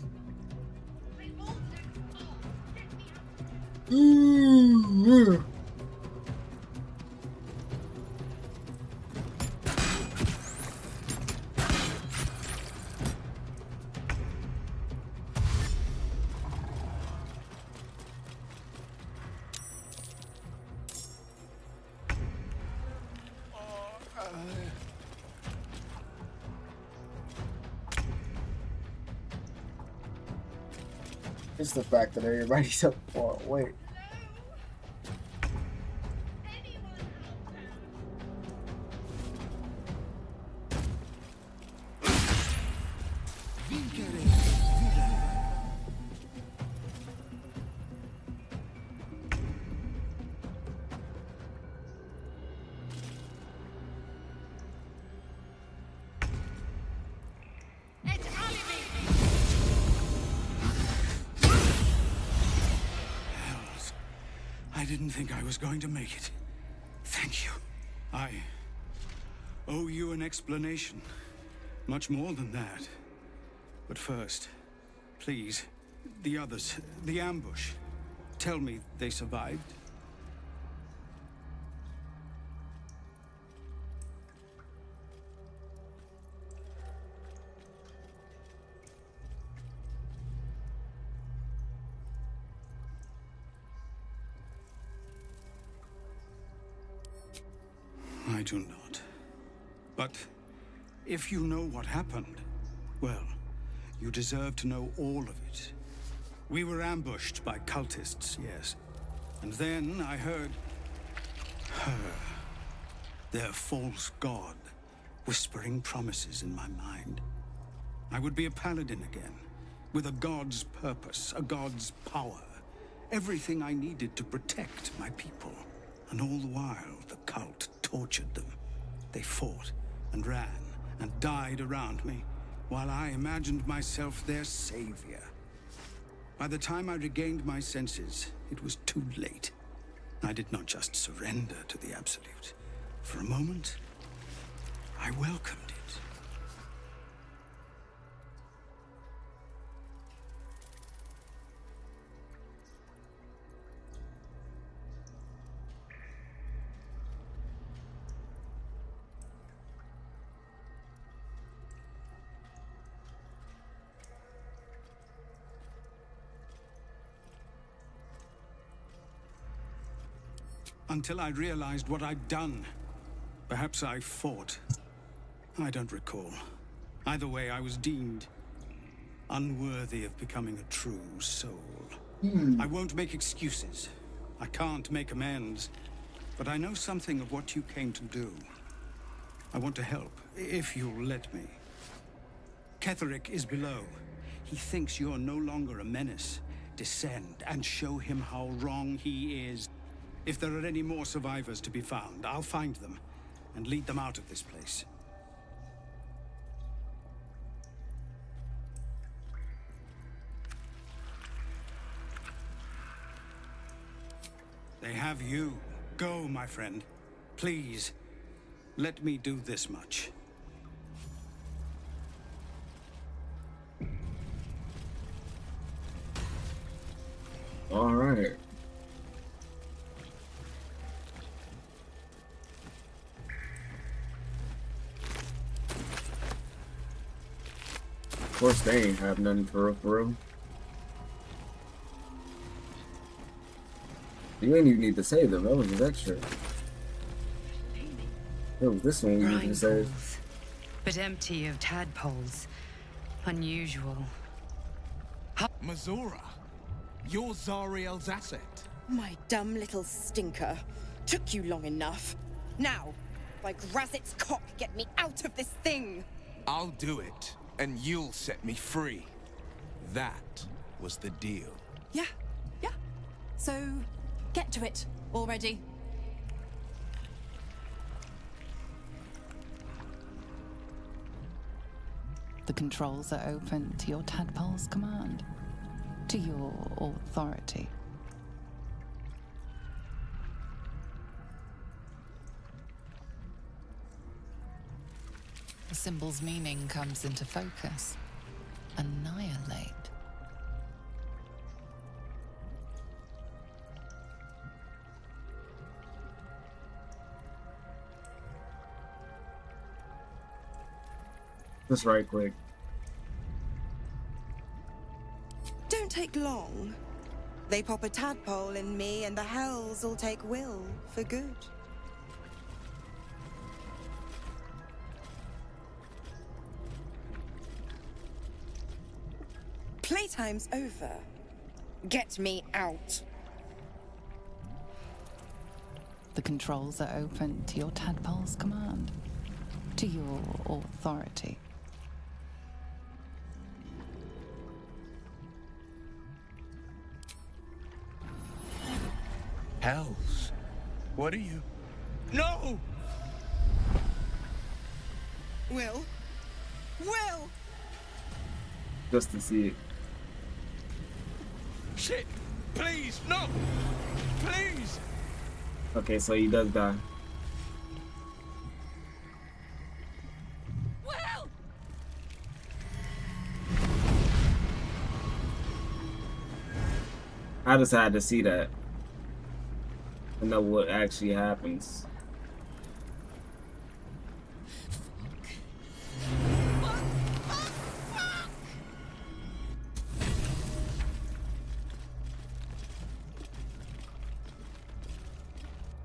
It's the fact that everybody's so far away. Hells. I didn't think I was going to make it. Thank you. I owe you an explanation. Much more than that. But first, please, the others, the ambush. Tell me they survived. I do not. But if you know what happened, well, you deserve to know all of it. We were ambushed by cultists, yes. And then I heard her, their false god, whispering promises in my mind. I would be a paladin again, with a god's purpose, a god's power. Everything I needed to protect my people. And all the while, the cult tortured them. They fought and ran and died around me, while I imagined myself their savior. By the time I regained my senses, it was too late. I did not just surrender to the Absolute. For a moment, I welcomed it. Until I realized what I'd done. Perhaps I fought. I don't recall. Either way, I was deemed unworthy of becoming a true soul. I won't make excuses. I can't make amends. But I know something of what you came to do. I want to help, if you'll let me. Ketherick is below. He thinks you're no longer a menace. Descend and show him how wrong he is. If there are any more survivors to be found, I'll find them and lead them out of this place. They have you. Go, my friend. Please, let me do this much. All right. Of course, they ain't have nothing for real, for real. You ain't even need to save them. That was just extra. It was this one we needed to save. Pools, but empty of tadpoles. Unusual. Mazora, you're Zariel's asset. My dumb little stinker. Took you long enough. Now, by Grazit's cock, get me out of this thing! I'll do it, and you'll set me free. That was the deal. Yeah. So, get to it already. The controls are open to your tadpole's command, to your authority. The symbol's meaning comes into focus. Annihilate. Just right click. Don't take long. They pop a tadpole in me and the hells will take Will for good. Playtime's over. Get me out. The controls are open to your tadpole's command, to your authority. Hells. What are you? No! Will? Will! Just to see it. Shit! Please, no! Please! Okay, so he does die. Will! I just had to see that to know what actually happens.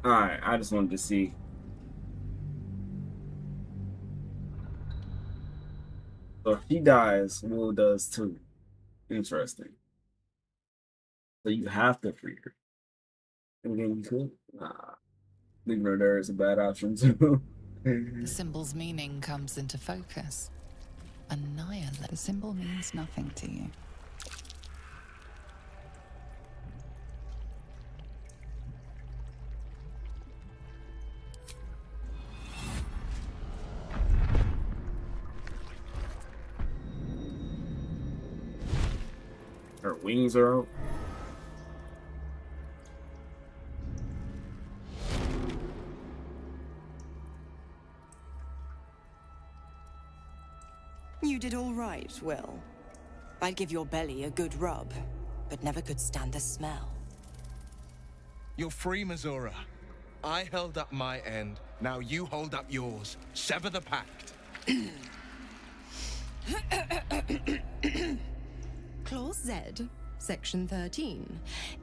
Alright, I just wanted to see. So if she dies, Will does too. Interesting. So you have to free her. And then you could? Nah. Leaving her there is a bad option too. The symbol's meaning comes into focus. Annihilate. The symbol means nothing to you. Her wings are out. You did all right, Will. I'd give your belly a good rub, but never could stand the smell. You're free, Mazora. I held up my end. Now you hold up yours. Sever the pact. Clause Z, Section 13.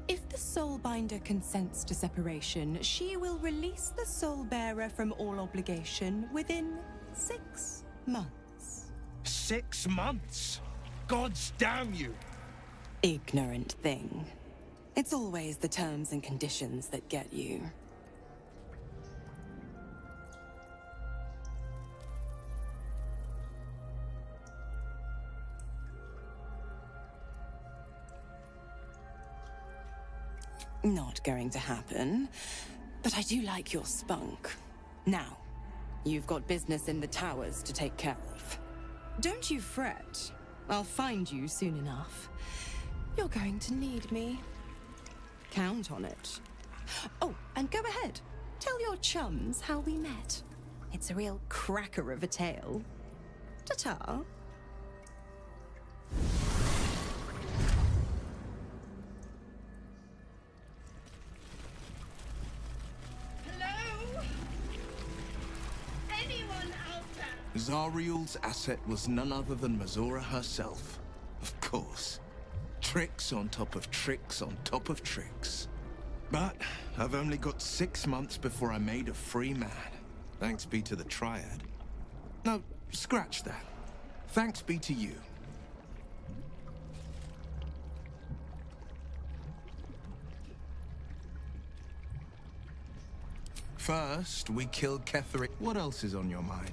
If the Soulbinder consents to separation, she will release the Soulbearer from all obligation within 6 months. 6 months? Gods damn you! Ignorant thing. It's always the terms and conditions that get you. Not going to happen, but I do like your spunk. Now, you've got business in the towers to take care of. Don't you fret. I'll find you soon enough. You're going to need me. Count on it. Oh, and go ahead. Tell your chums how we met. It's a real cracker of a tale. Ta-ta. Hello? Anyone out there? Zariel's asset was none other than Mazora herself. Of course. Tricks on top of tricks on top of tricks. But I've only got 6 months before I'm made a free man. Thanks be to the Triad. No, scratch that. Thanks be to you. First, we killed Ketheric. What else is on your mind?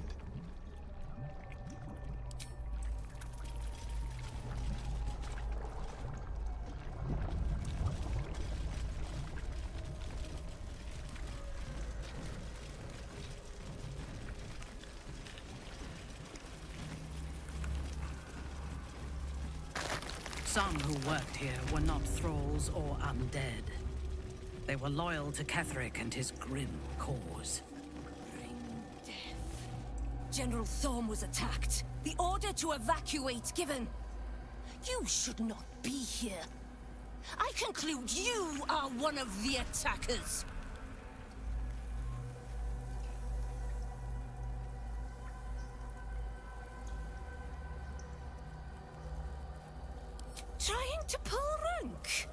Some who worked here were not thralls or undead. They were loyal to Ketheric and his grim cause. General Thorm was attacked. The order to evacuate given. You should not be here. I conclude you are one of the attackers. Trying to pull rank?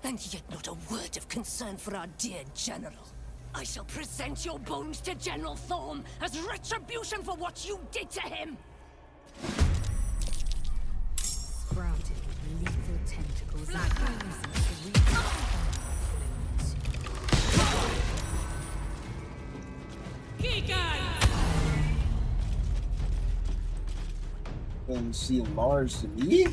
And yet not a word of concern for our dear General. I shall present your bones to General Thorm as retribution for what you did to him! Sprouted with lethal tentacles And she enlarged me?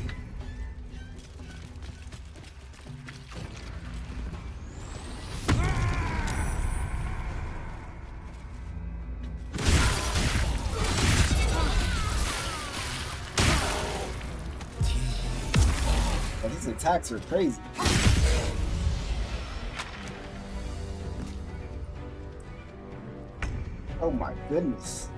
Oh, these attacks are crazy. Oh my goodness.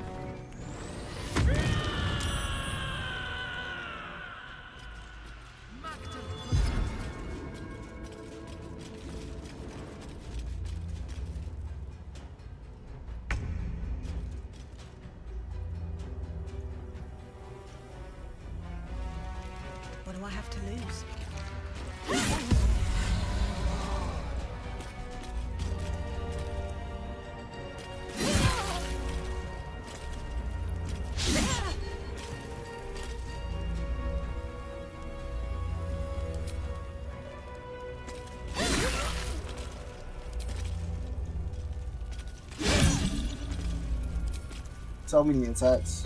What do I have to lose? So many attacks.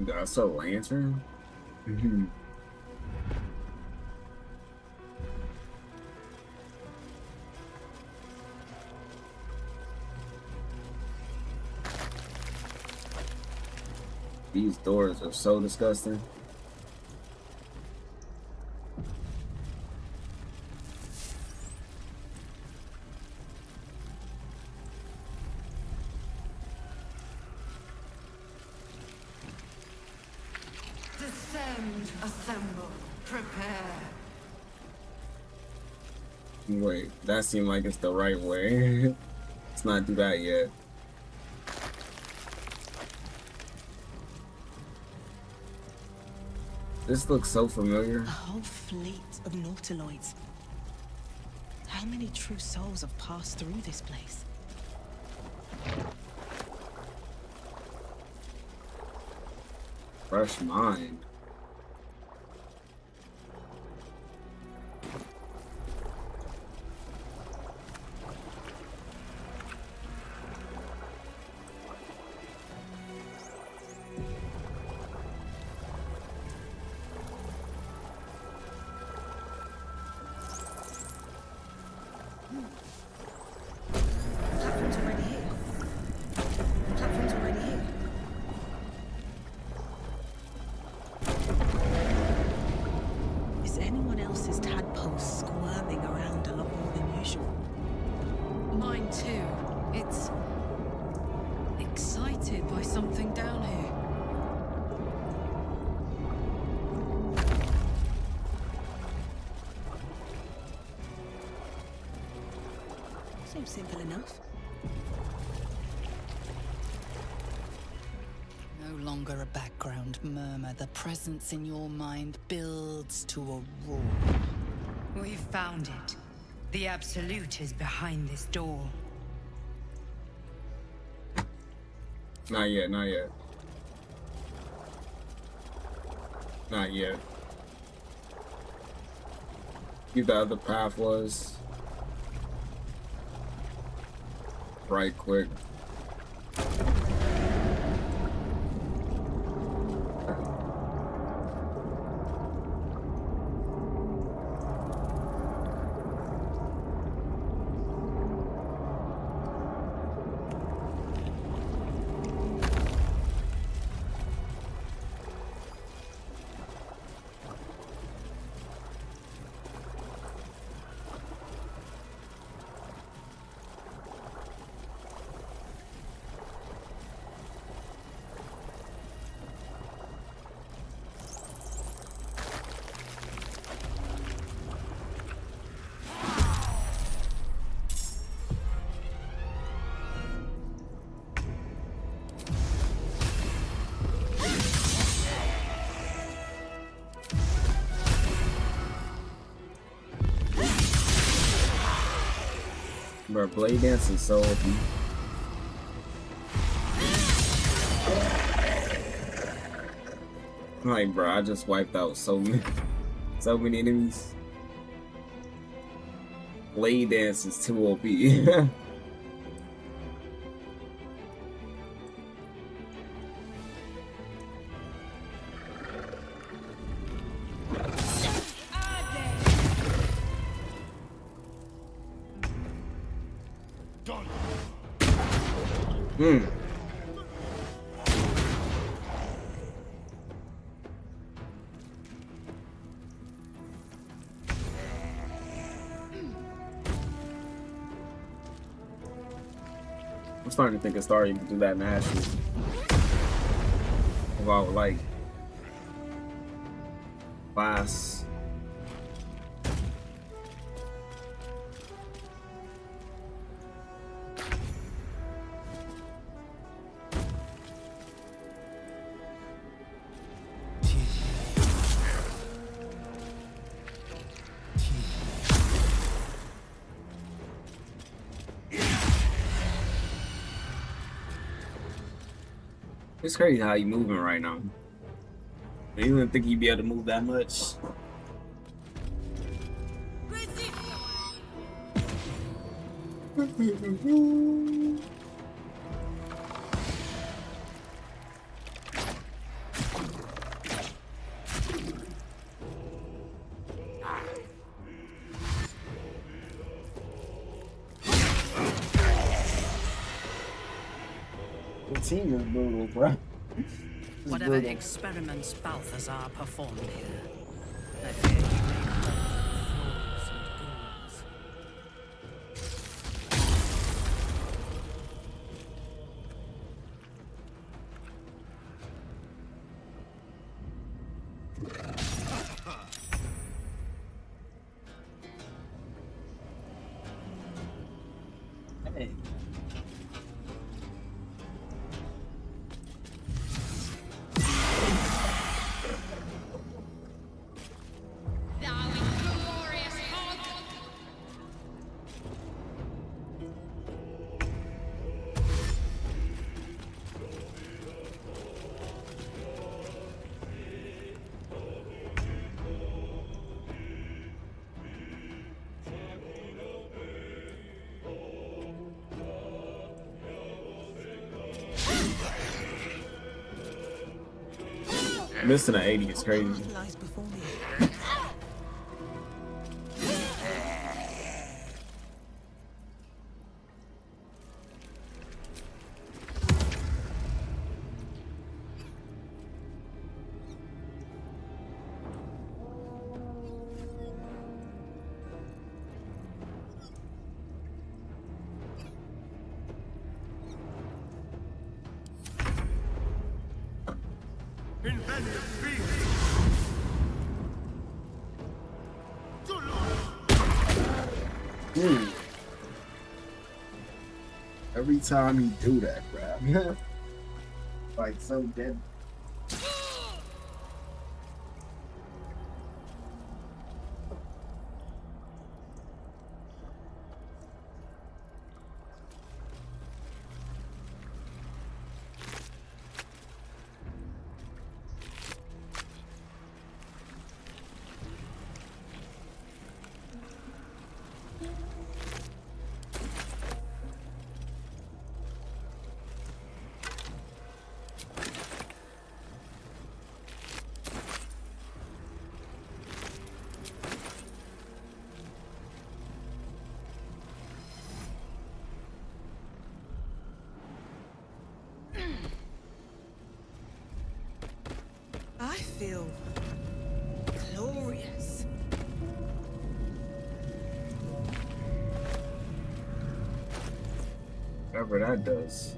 That's a lantern? Mm-hmm. These doors are so disgusting. Descend, assemble, prepare. Wait, that seemed like it's the right way. Let's not do that yet. This looks so familiar. A whole fleet of nautiloids. How many true souls have passed through this place? Fresh mind. Platform's already here. Platform's already here. Is anyone else's tadpole squirming around a lot more than usual? Mine too. It's excited by something down here. Seems simple enough. No longer a background murmur. The presence in your mind builds to a roar. We've found it. The Absolute is behind this door. Not yet, not yet. Not yet. See, the other path was right quick. Bro, blade dance is so OP. Like, bro, I just wiped out so many enemies. Blade dance is too OP. Hmm. I'm starting to think it's starting to do that naturally. About like class. It's crazy how you moving right now. You didn't think you'd be able to move that much. The team is brutal, bro. Whatever experiments Balthazar performed here, I fear he made fools and ghouls. Hey. Missing an 80 is crazy. What lies before me? Every time you do that, bruh. Like so dead. I feel glorious. Whatever that does.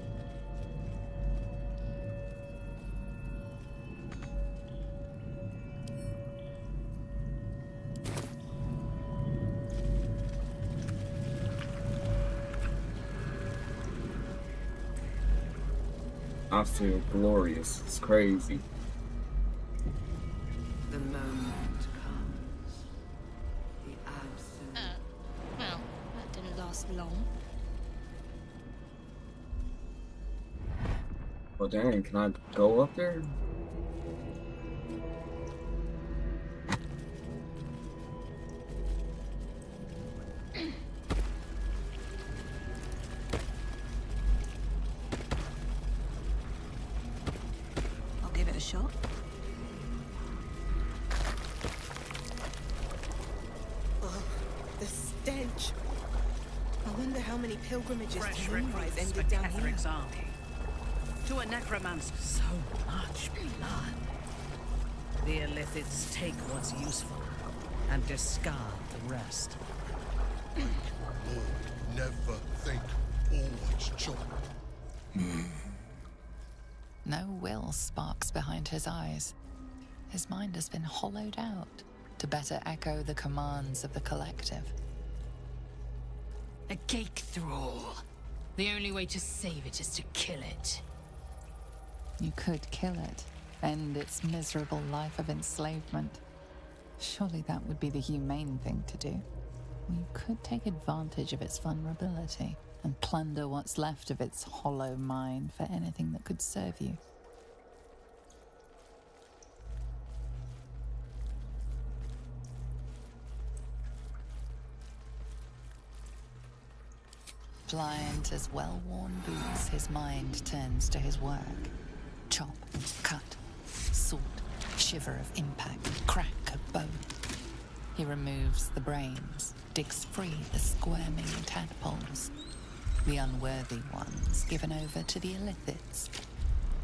I feel glorious. It's crazy. The moment comes. The absolute. Well, that didn't last long. Oh dang, can I go up there? I'll give it a shot. Oh, the stench. I wonder how many pilgrimages Fresh to Moonrise recruits for ended down here. Ketheric's army. To a necromancer, so much blood. The Illithids take what's useful and discard the rest. Lord, never think, always chop. No will sparks behind his eyes. His mind has been hollowed out to better echo the commands of the collective. A cake thrall. The only way to save it is to kill it. You could kill it, end its miserable life of enslavement. Surely that would be the humane thing to do. You could take advantage of its vulnerability and plunder what's left of its hollow mind for anything that could serve you. Pliant as well-worn boots, his mind turns to his work. Chop, cut, sort, shiver of impact, crack of bone. He removes the brains, digs free the squirming tadpoles, the unworthy ones given over to the Illithids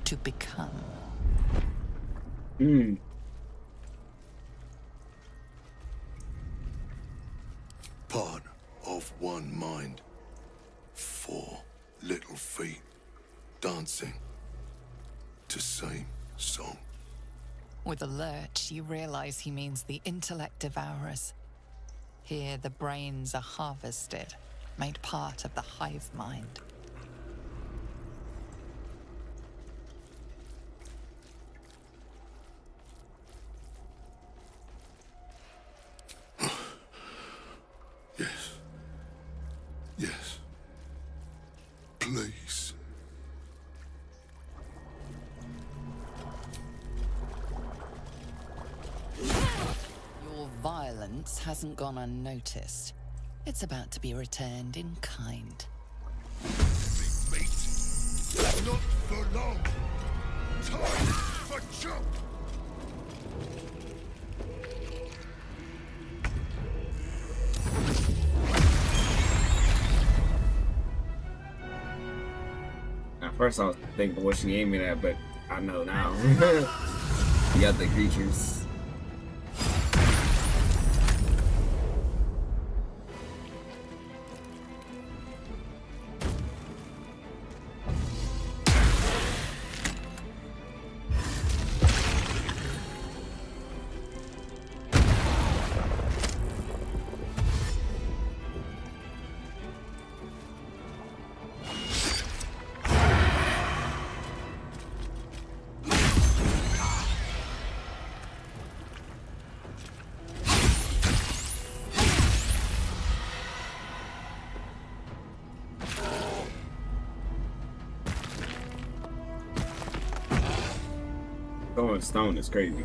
to become. Part of one mind. 4 little feet dancing to same song. With a lurch, you realize he means the intellect devourers. Here, the brains are harvested, made part of the hive mind. Yes. Yes. Please. Your violence hasn't gone unnoticed. It's about to be returned in kind. Mate, not for long. Time for jump. First, I was thinking what she aiming at, but I know now. The other creatures. Throwing stone is crazy.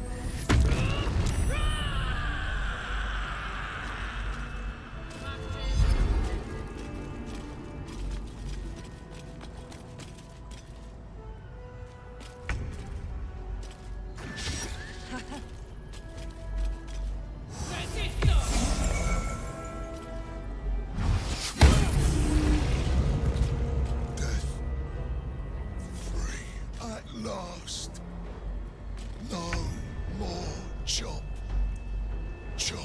At last. No more chop. Chop.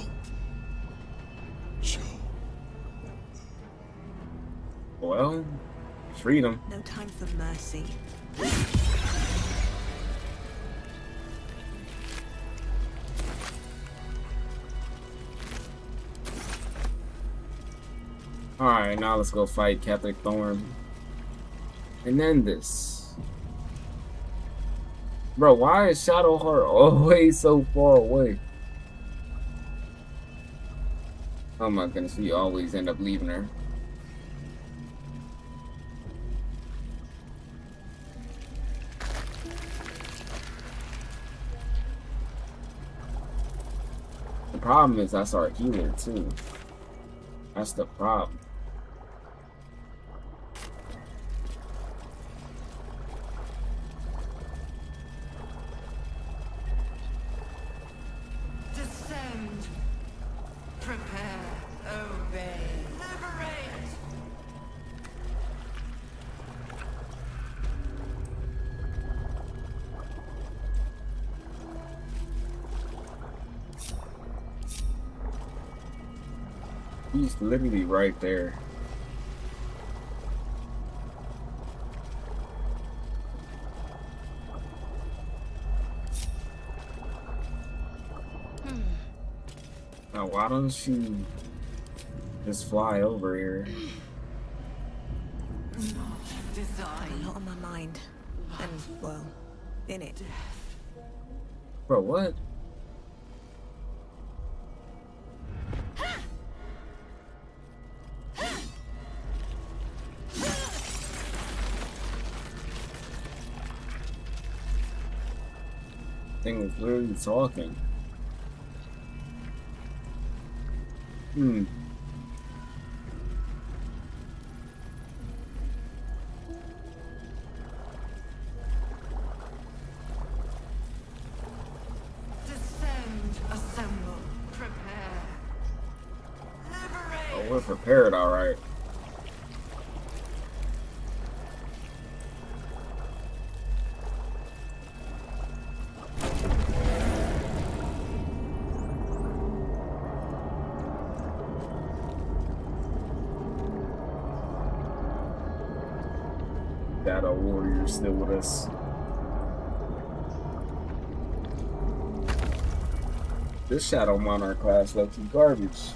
Chop. Well, freedom. No time for mercy. Alright, now let's go fight Catholic Thorn. And then this. Bro, why is Shadowheart always so far away? Oh my goodness, we always end up leaving her. The problem is that's our healer too. That's the problem. Descend. Prepare. Obey. Liberate. He's literally right there. Now, why doesn't she just fly over here? Design. A lot on my mind. And, well, in it. Bro, what? Thing was literally talking. Descend. Assemble. Prepare. Oh, we're prepared, all right. Shadow Warrior still with us. This Shadow Monarch class looks garbage.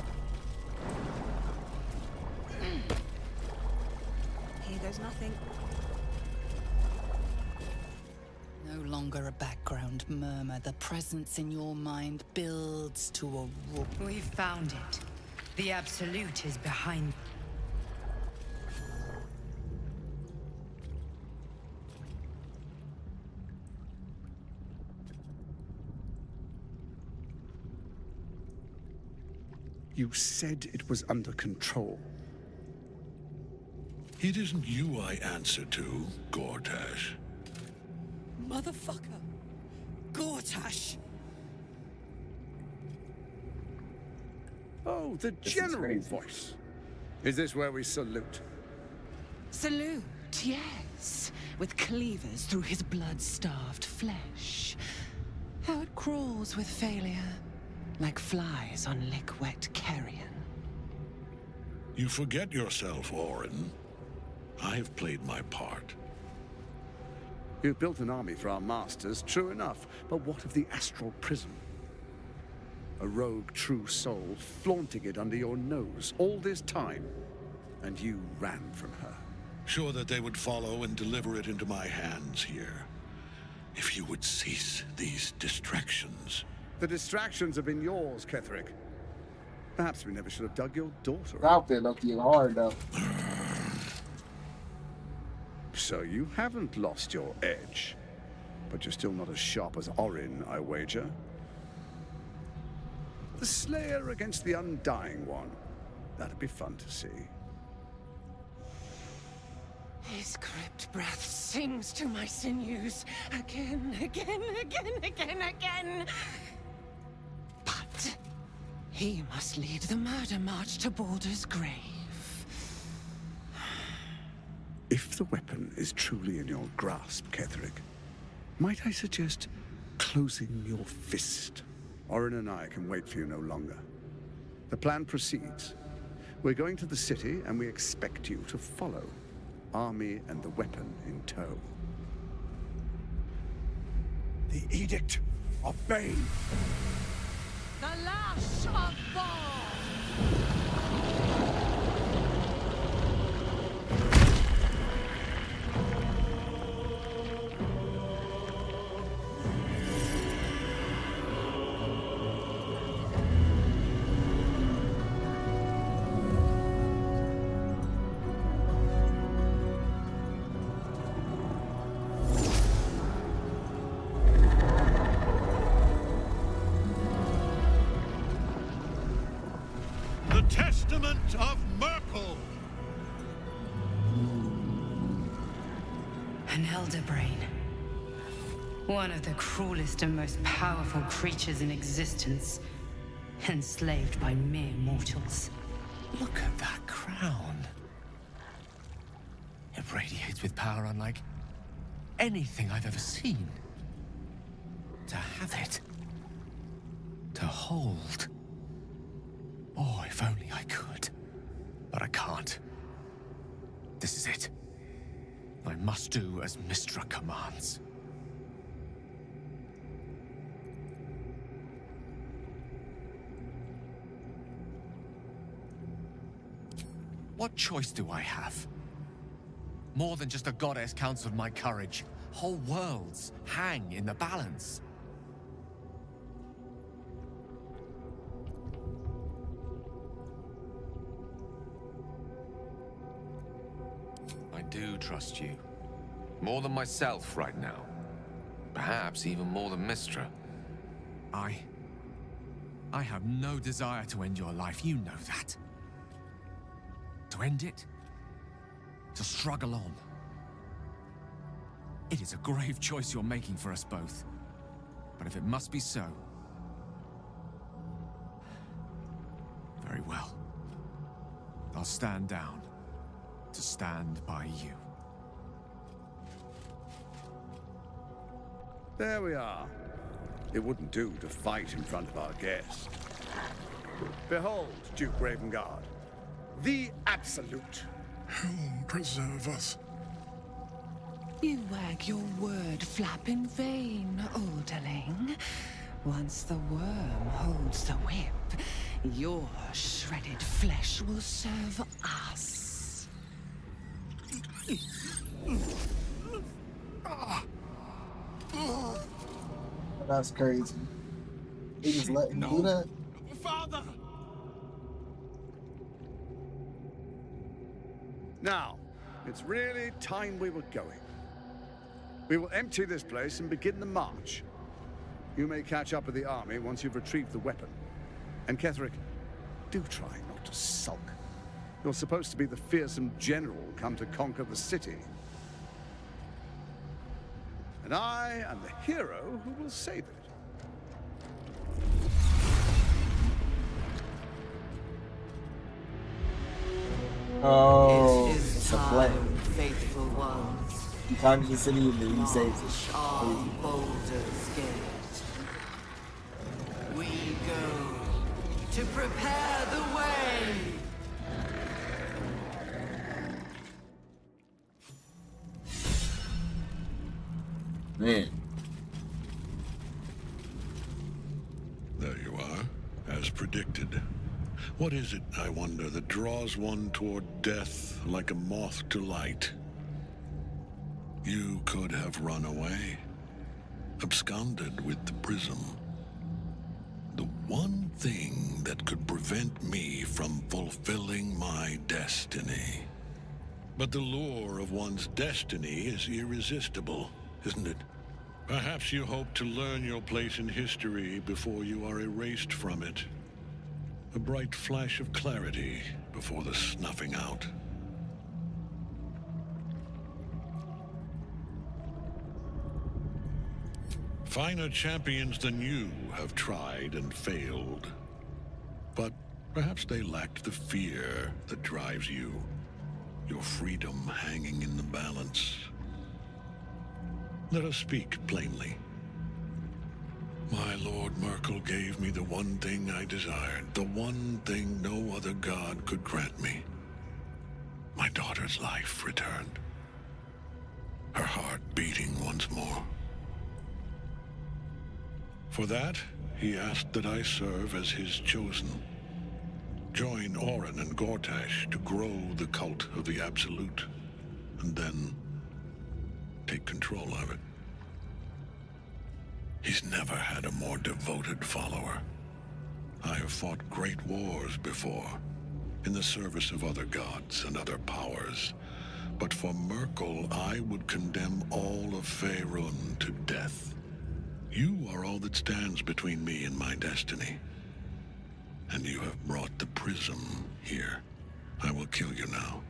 Here goes nothing. No longer a background murmur. The presence in your mind builds to a roar. We've found it. The Absolute is behind. You said it was under control. It isn't you I answer to, Gortash. Motherfucker! Gortash! Oh, the general voice. Is this where we salute? Salute. Right, yes. With cleavers through his blood-starved flesh. How it crawls with failure, like flies on lick-wet carrion. You forget yourself, Orin. I've played my part. You've built an army for our masters, true enough. But what of the astral prism? A rogue true soul flaunting it under your nose all this time. And you ran from her. Sure that they would follow and deliver it into my hands here. If you would cease these distractions. The distractions have been yours, Ketherick. Perhaps we never should have dug your daughter Out there looking hard though. So you haven't lost your edge. But you're still not as sharp as Orin, I wager. The Slayer against the Undying One. That'd be fun to see. His crypt breath sings to my sinews again, again, again, again, again. But he must lead the murder march to Baldur's grave. If the weapon is truly in your grasp, Ketherick, might I suggest closing your fist? Orin and I can wait for you no longer. The plan proceeds. We're going to the city, and we expect you to follow. Army and the weapon in tow. The Edict of Bane. The lash of Baldur! The Testament of Merkel! An elder brain. One of the cruelest and most powerful creatures in existence. Enslaved by mere mortals. Look at that crown. It radiates with power unlike anything I've ever seen. To have it. To hold. Oh, if only I could. But I can't. This is it. I must do as Mystra commands. What choice do I have? More than just a goddess counseled my courage. Whole worlds hang in the balance. I do trust you. More than myself right now. Perhaps even more than Mystra. I have no desire to end your life, you know that. To end it? To struggle on. It is a grave choice you're making for us both. But if it must be so... very well. I'll stand down to stand by you. There we are. It wouldn't do to fight in front of our guest. Behold, Duke Ravengard. The Absolute. Helm preserve us. You wag your word flap in vain, olderling. Once the worm holds the whip, your shredded flesh will serve us. That's crazy. They just let him do that? Father! Now, it's really time we were going. We will empty this place and begin the march. You may catch up with the army once you've retrieved the weapon. And Ketherick, do try not to sulk. You're supposed to be the fearsome general come to conquer the city. And I am the hero who will save it. Oh, it's a play. faithful ones. You conquered the city and then you saved it. March on Baldur's Gate. We go to prepare the way. Man. There you are, as predicted. What is it, I wonder, that draws one toward death like a moth to light? You could have run away, absconded with the prism. The one thing that could prevent me from fulfilling my destiny. But the lure of one's destiny is irresistible, isn't it? Perhaps you hope to learn your place in history before you are erased from it. A bright flash of clarity before the snuffing out. Finer champions than you have tried and failed. But perhaps they lacked the fear that drives you. Your freedom hanging in the balance. Let us speak plainly. My Lord Merkel gave me the one thing I desired, the one thing no other god could grant me. My daughter's life returned. Her heart beating once more. For that, he asked that I serve as his chosen. Join Orin and Gortash to grow the cult of the Absolute, and then take control of it. He's never had a more devoted follower. I have fought great wars before, in the service of other gods and other powers. But for Merkel, I would condemn all of Faerun to death. You are all that stands between me and my destiny. And you have brought the prism here. I will kill you now.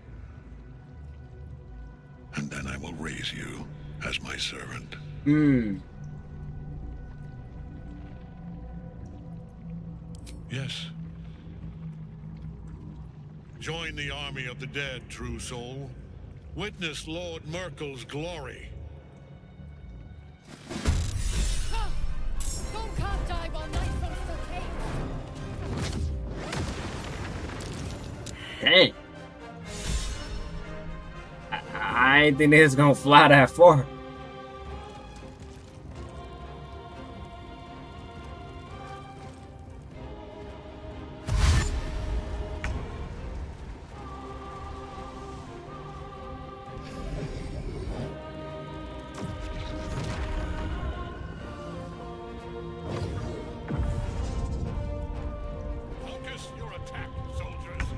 And then I will raise you as my servant. Yes. Join the army of the dead, true soul. Witness Lord Merkel's glory. Fool can't die while Nightfall still came. Hey. I ain't think they was gonna fly that far. Focus your attack, soldiers.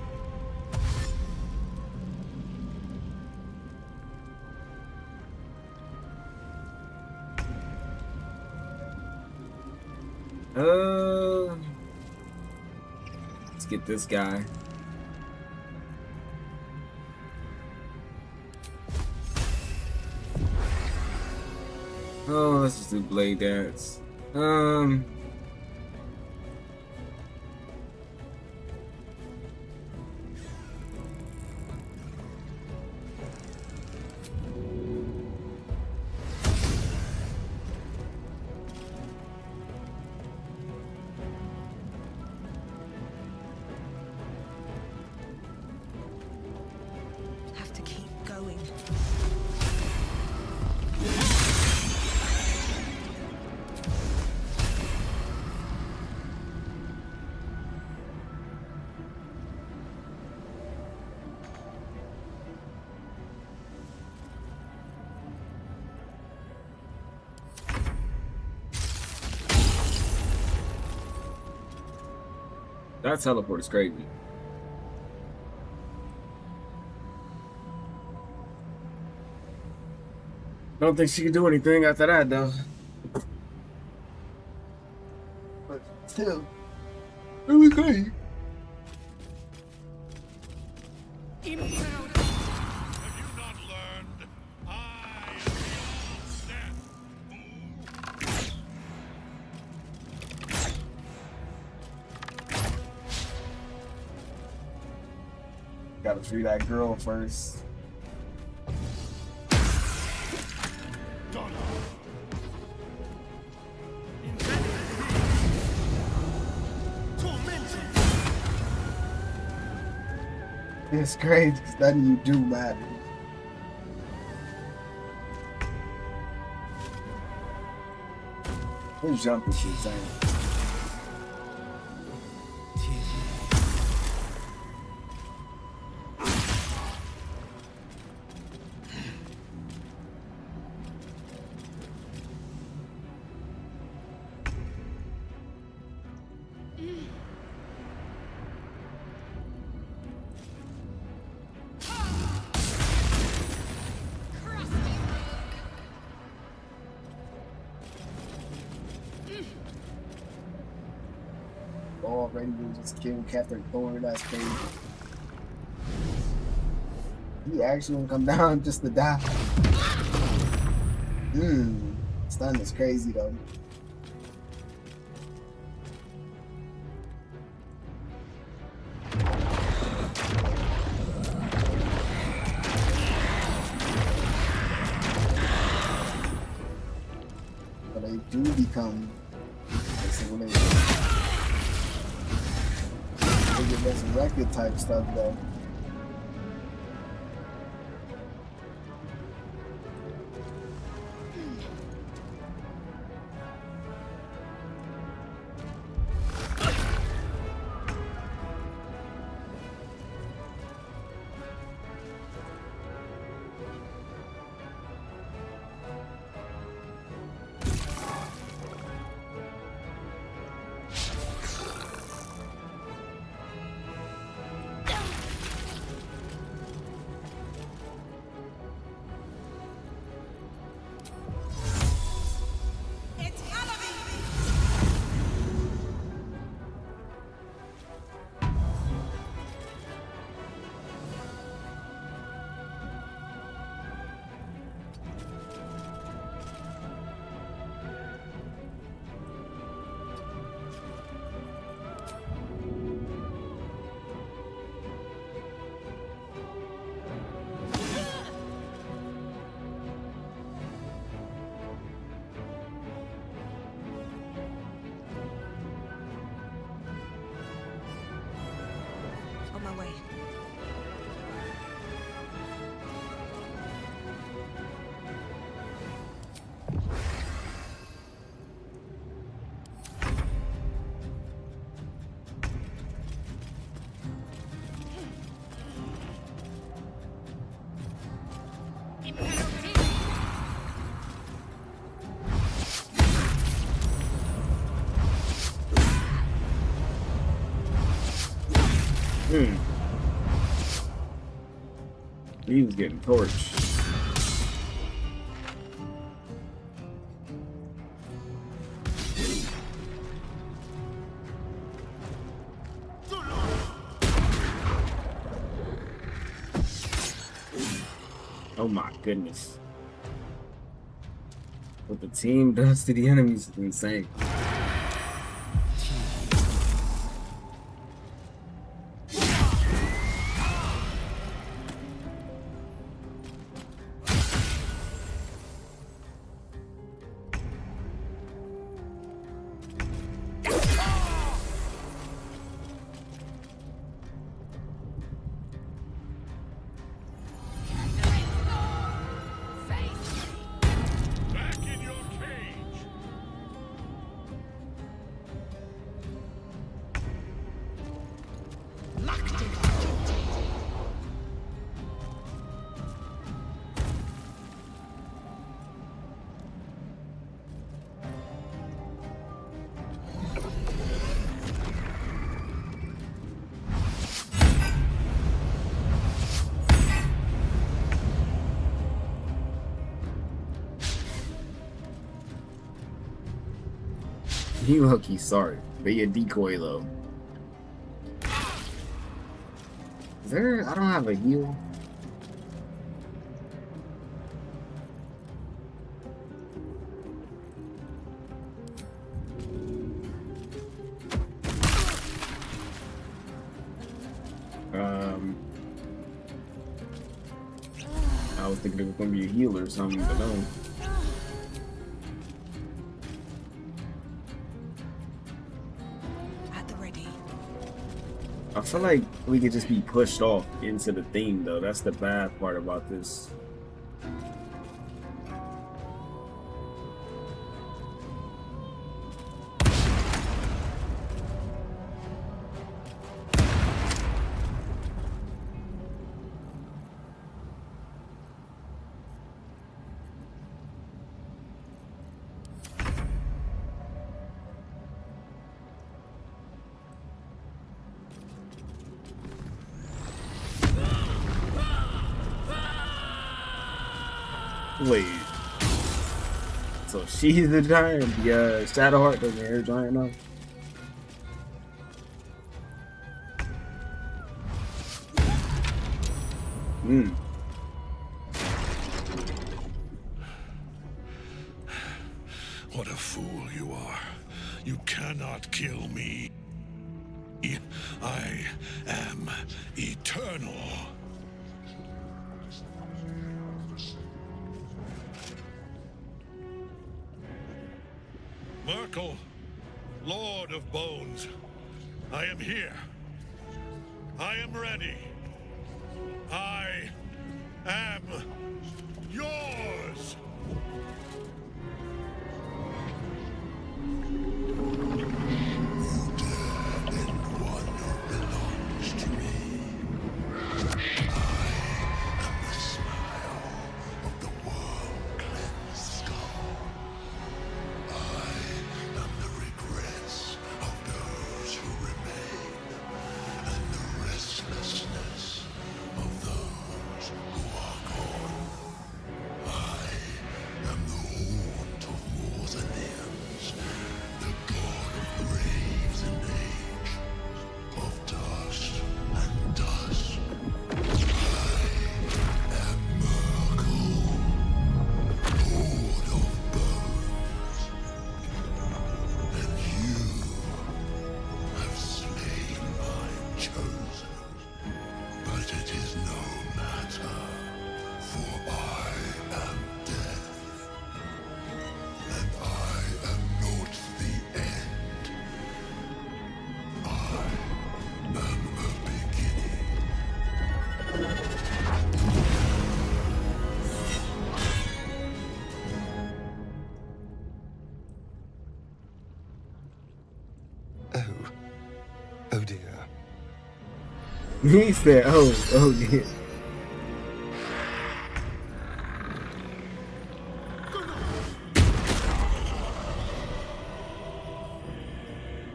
Let's get this guy. Oh, let's just do blade dance. Have to keep going. That teleport is crazy. Don't think she can do anything after that, though. But still, it was great. Gotta free that girl first. It's crazy because nothing you do matters. This jump is insane. Already we just killed Captain Thorn. That's crazy. He actually gonna come down just to die. Stun is crazy though. But they do become they get resurrected type stuff though. On my way. He was getting torched. Oh my goodness. What the team does to the enemies is insane. He lucky, sorry. Be a decoy though. Is there? I don't have a heal. I was thinking it was gonna be a heal or something, but no. I feel like we could just be pushed off into the theme, though. That's the bad part about this. Wait. So she's the giant, the Shadowheart doesn't air giant now? Hmm. What a fool you are. You cannot kill me. I am eternal. Merkel, Lord of Bones, I am here. I am ready. I am yours. Oh dear. He said, oh yeah.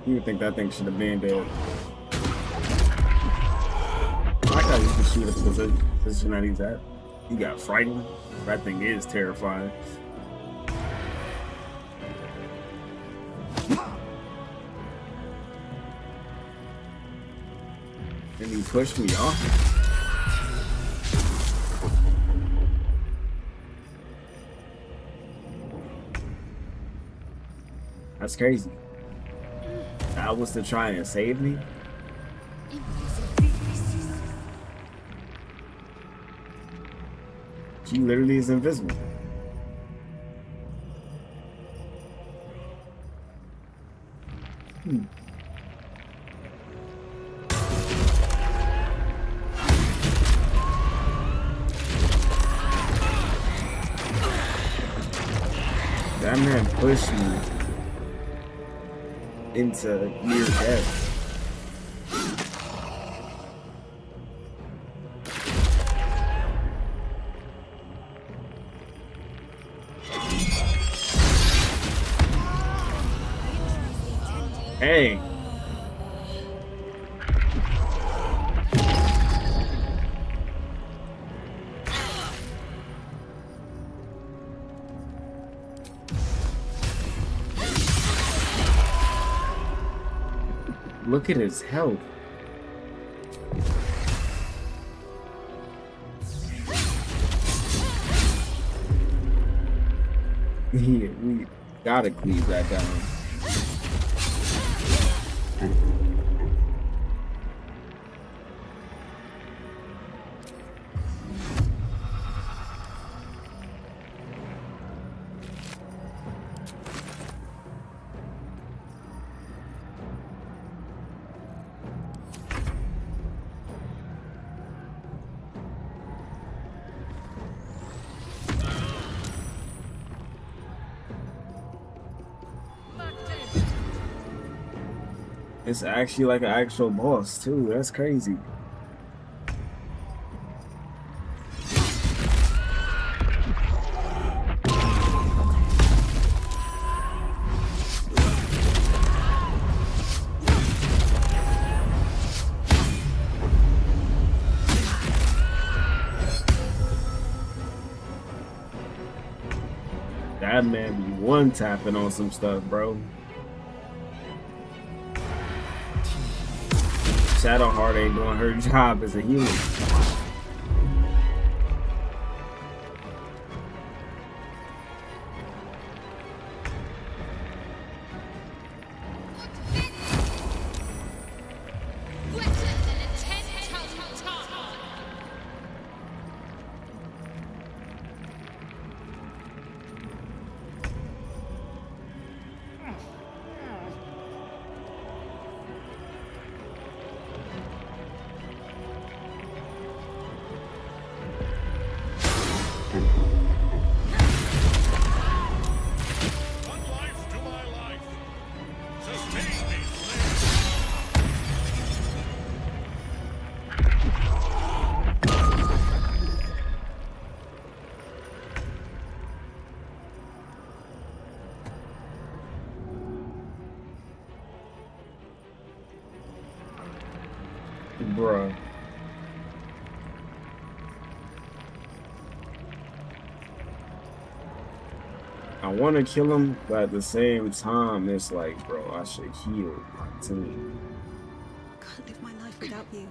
You would think that thing should have been dead. I like how you can shoot at the position that he's at. He got frightened. That thing is terrifying. And he pushed me off. That's crazy. That was to try and save me. She literally is invisible. That man pushed me into near death. Hey. Look at his health. Yeah, we gotta cleave that down. It's actually like an actual boss too. That's crazy. That man be one tapping on some stuff, bro. Shadowheart ain't doing her job as a healer. Bruh. I want to kill him, but at the same time, it's like, bro, I should heal my team. Can't live my life without you.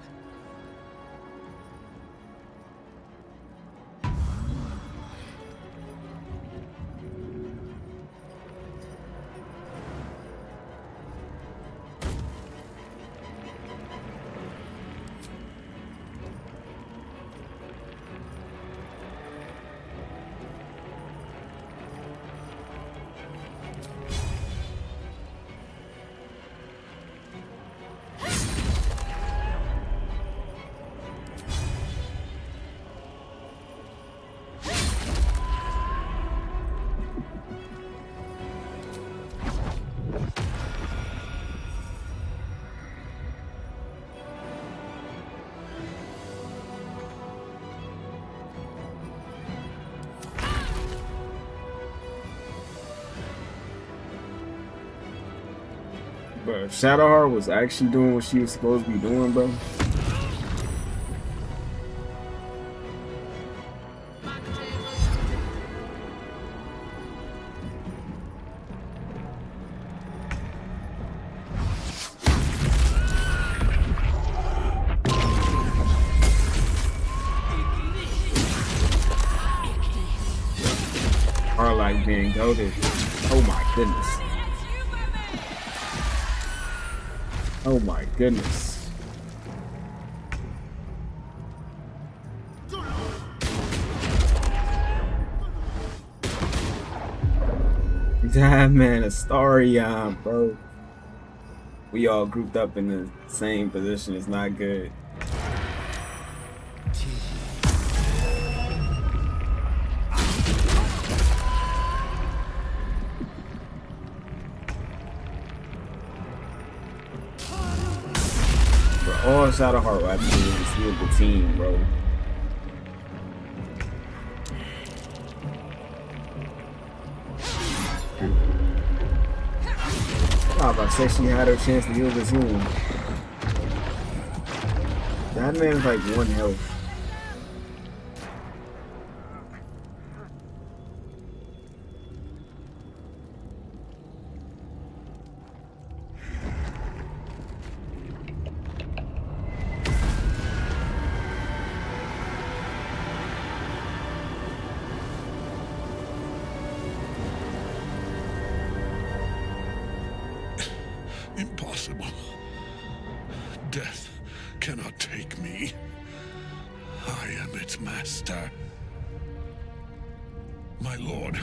But if Shadowheart was actually doing what she was supposed to be doing, bro. Or like being goated. Oh my goodness. Oh my goodness. That man, Astarion, bro. We all grouped up in the same position. It's not good. All Shadowheart will have to do is heal the team, bro. I was about to say she had her chance to heal the team. That man's like 1 health. Impossible. Death cannot take me. I am its master. My lord,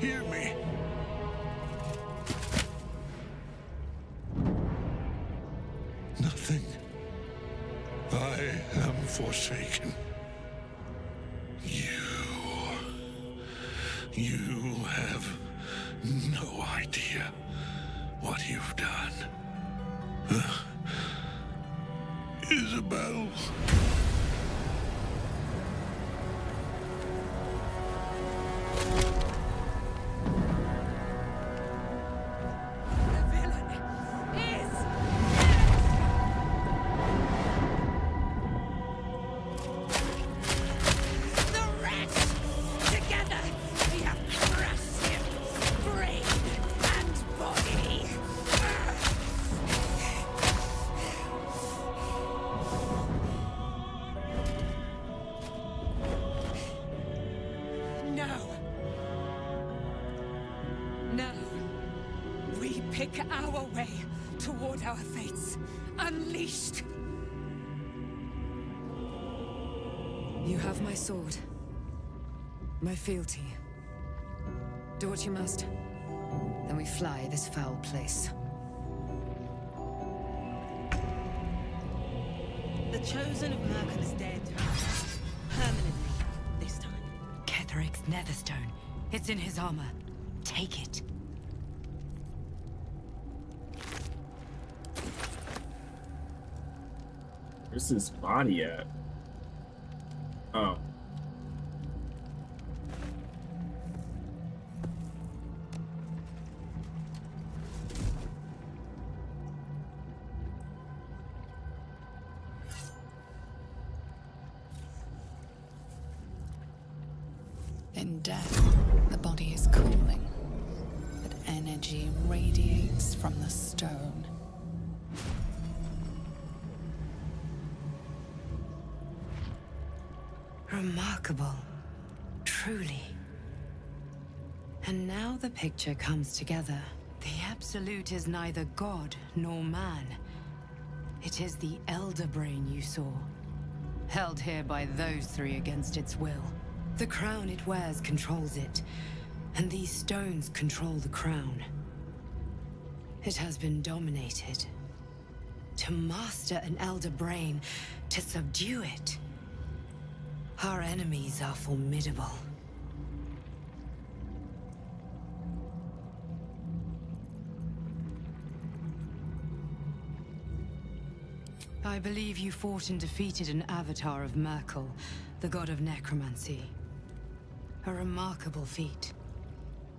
hear me. Nothing. I am forsaken. You have no idea what Isabel. Our way toward our fates. Unleashed. You have my sword. My fealty. Do what you must. Then we fly this foul place. The Chosen of Merkel is dead. Permanently, this time. Ketheric's Netherstone. It's in his armor. Take it. Where's his body at? Oh. In death, the body is cooling, but energy radiates from the stone. Remarkable. Truly. And now the picture comes together. The Absolute is neither god nor man. It is the Elder Brain you saw. Held here by those three against its will. The crown it wears controls it, and these stones control the crown. It has been dominated. To master an Elder Brain, to subdue it. Our enemies are formidable. I believe you fought and defeated an avatar of Merkel, the god of necromancy. A remarkable feat.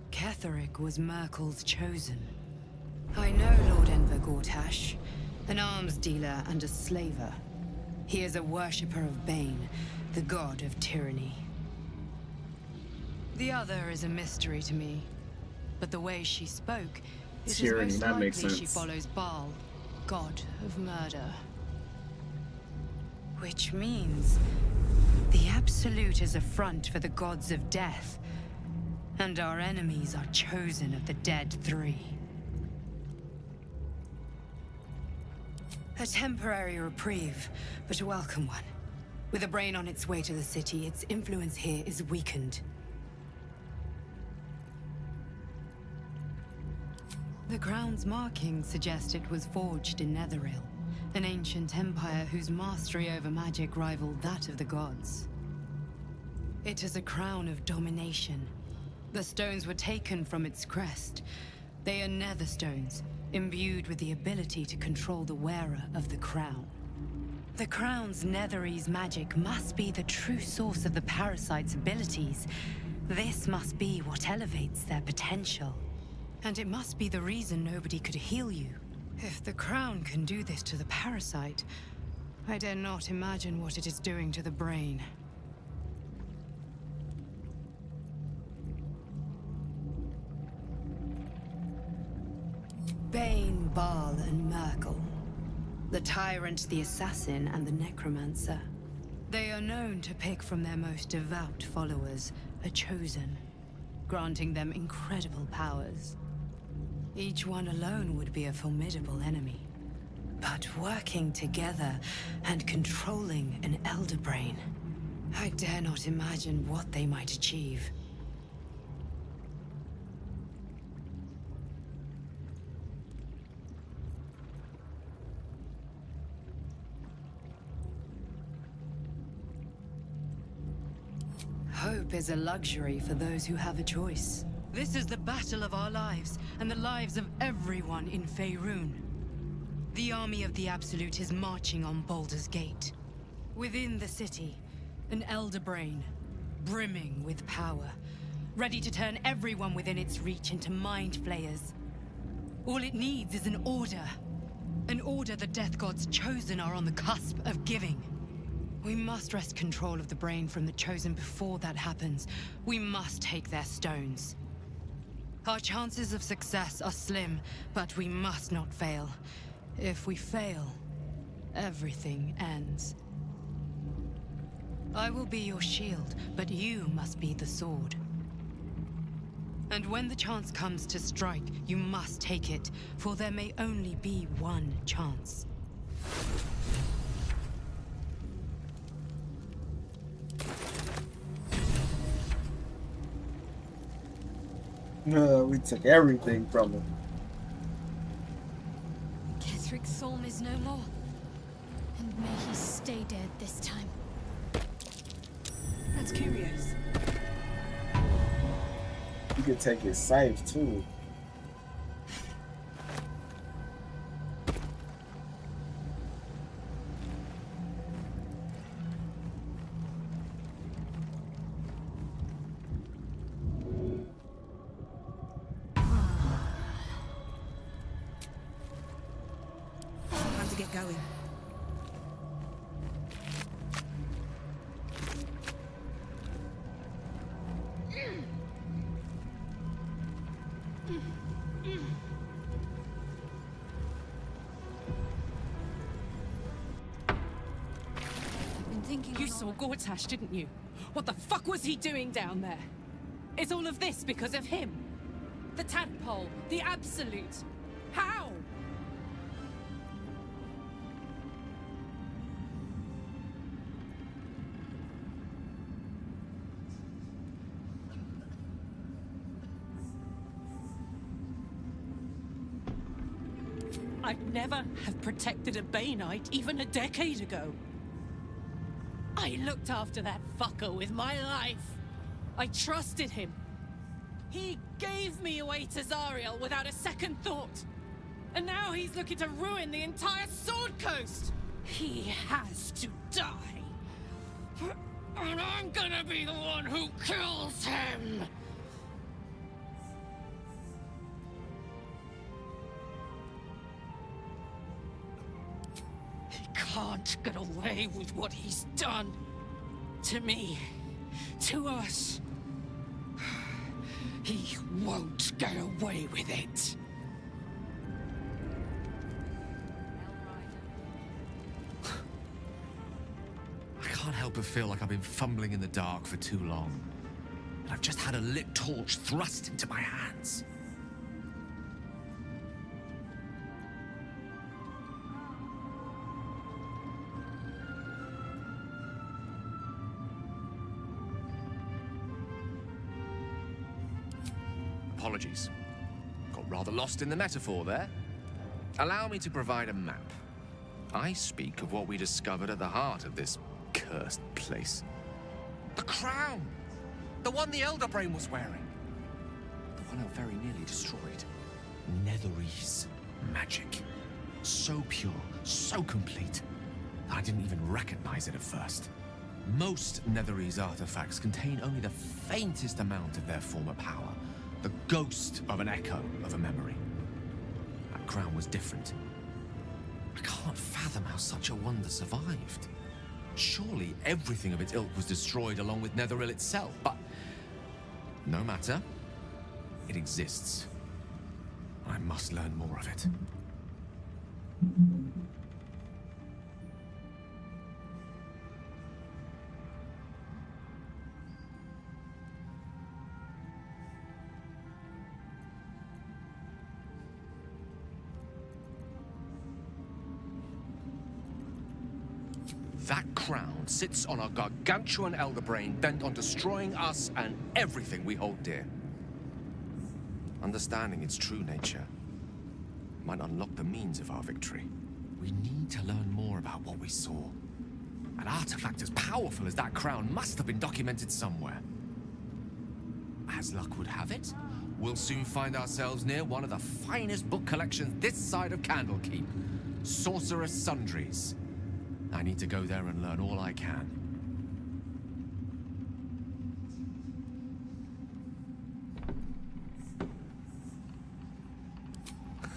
Ketheric was Merkel's chosen. I know Lord Enver Gortash, an arms dealer and a slaver. He is a worshipper of Bane, the god of tyranny. The other is a mystery to me, but the way she spoke, it is Tyranny, most that makes likely she sense. follows Baal, god of murder. Which means the Absolute is a front for the gods of death, and our enemies are chosen of the dead three. A temporary reprieve, but a welcome one. With a brain on its way to the city, its influence here is weakened. The crown's markings suggest it was forged in Netheril, an ancient empire whose mastery over magic rivaled that of the gods. It is a crown of domination. The stones were taken from its crest. They are nether stones, imbued with the ability to control the wearer of the crown. The crown's Netherese magic must be the true source of the parasite's abilities. This must be what elevates their potential. And it must be the reason nobody could heal you. If the crown can do this to the parasite, I dare not imagine what it is doing to the brain. Bane, Baal, and Merkel. The tyrant, the assassin, and the necromancer. They are known to pick from their most devout followers a chosen, granting them incredible powers. Each one alone would be a formidable enemy. But working together and controlling an Elder Brain, I dare not imagine what they might achieve. Hope is a luxury for those who have a choice. This is the battle of our lives, and the lives of everyone in Faerun. The army of the Absolute is marching on Baldur's Gate. Within the city, an elder brain, brimming with power, ready to turn everyone within its reach into mind flayers. All it needs is an order. An order the Death God's chosen are on the cusp of giving. We must wrest control of the brain from the chosen before that happens. We must take their stones. Our chances of success are slim, but we must not fail. If we fail, everything ends. I will be your shield, but you must be the sword. And when the chance comes to strike, you must take it, for there may only be one chance. We took everything from him. Kethric's Thorm is no more. And may he stay dead this time. That's curious. You could take his scythe too. Time to get going. You saw Gortash, didn't you? What the fuck was he doing down there? Is all of this because of him? The tadpole, the Absolute. How? I'd never have protected a Bainite even a decade ago. I looked after that fucker with my life. I trusted him. He gave me away to Zariel without a second thought. And now he's looking to ruin the entire Sword Coast. He has to die. And I'm gonna be the one who kills him. He can't get away with what he's done. To me. To us. He won't get away with it. I can't help but feel like I've been fumbling in the dark for too long. And I've just had a lit torch thrust into my hands. Apologies. Got rather lost in the metaphor there. Allow me to provide a map. I speak of what we discovered at the heart of this cursed place. The crown! The one the Elder Brain was wearing. The one I very nearly destroyed. Netherese magic. So pure, so complete, that I didn't even recognize it at first. Most Netherese artifacts contain only the faintest amount of their former power. The ghost of an echo of a memory. That crown was different. I can't fathom how such a wonder survived. Surely everything of its ilk was destroyed along with Netheril itself, but no matter. It exists. I must learn more of it. That crown sits on a gargantuan elder brain bent on destroying us and everything we hold dear. Understanding its true nature might unlock the means of our victory. We need to learn more about what we saw. An artifact as powerful as that crown must have been documented somewhere. As luck would have it, we'll soon find ourselves near one of the finest book collections this side of Candlekeep. Sorcerer's Sundries. I need to go there and learn all I can.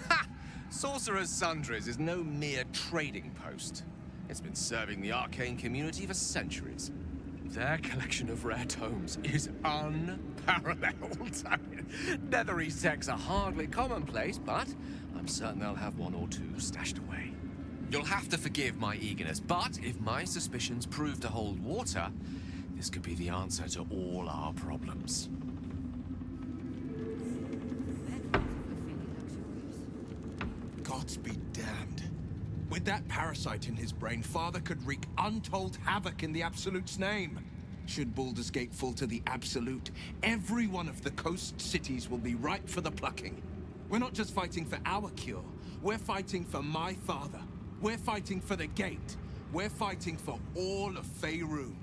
Ha! Sorcerer's Sundries is no mere trading post. It's been serving the arcane community for centuries. Their collection of rare tomes is unparalleled. I mean, Nethery texts are hardly commonplace, but I'm certain they'll have one or two stashed away. You'll have to forgive my eagerness, but if my suspicions prove to hold water, this could be the answer to all our problems. Gods be damned. With that parasite in his brain, Father could wreak untold havoc in the Absolute's name. Should Baldur's Gate fall to the Absolute, every one of the coast cities will be ripe for the plucking. We're not just fighting for our cure, we're fighting for my father. We're fighting for the Gate. We're fighting for all of Faerun.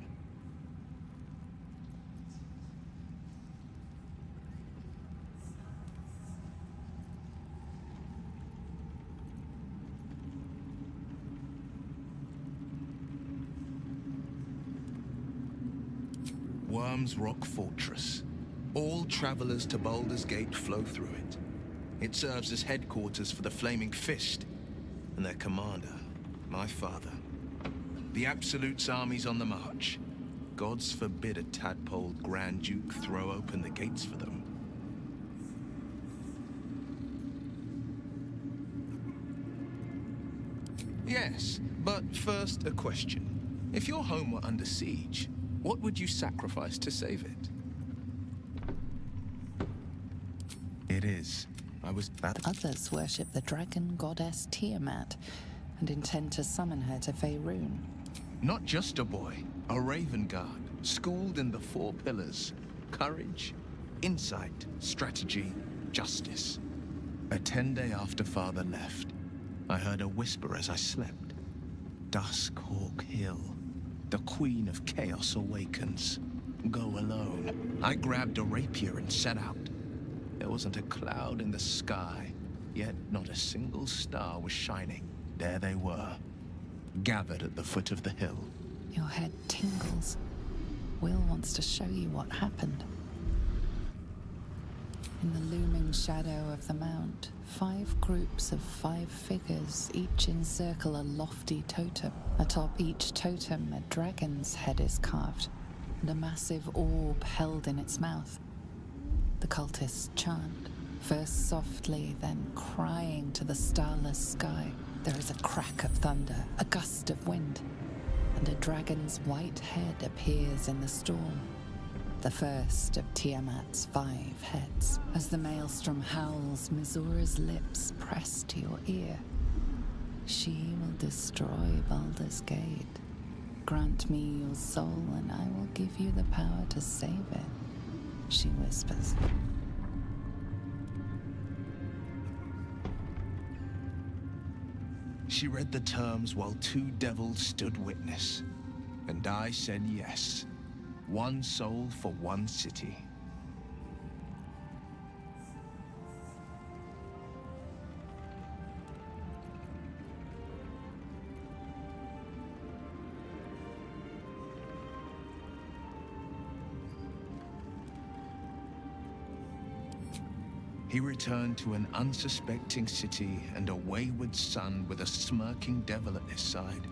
Worm's Rock Fortress. All travelers to Baldur's Gate flow through it. It serves as headquarters for the Flaming Fist and their commander, my father. The Absolute's army's on the march. Gods forbid a tadpole Grand Duke throw open the gates for them. Yes, but first a question. If your home were under siege, what would you sacrifice to save it? It is. Others worship the dragon goddess Tiamat and intend to summon her to Faerun. Not just a boy, a Raven Guard, schooled in the 4 pillars: courage, insight, strategy, justice. A 10-day after Father left, I heard a whisper as I slept. Duskhawk Hill. The Queen of Chaos awakens. Go alone. I grabbed a rapier and set out. There wasn't a cloud in the sky, yet not a single star was shining. There they were, gathered at the foot of the hill. Your head tingles. Will wants to show you what happened. In the looming shadow of the mount, 5 groups of 5 figures each encircle a lofty totem. Atop each totem, a dragon's head is carved, and a massive orb held in its mouth. The cultists chant, first softly, then crying to the starless sky. There is a crack of thunder, a gust of wind, and a dragon's white head appears in the storm. The first of Tiamat's 5 heads. As the maelstrom howls, Mizura's lips press to your ear. She will destroy Baldur's Gate. Grant me your soul, and I will give you the power to save it, she whispers. She read the terms while 2 devils stood witness, and I said yes. 1 soul for 1 city. He returned to an unsuspecting city and a wayward son with a smirking devil at his side.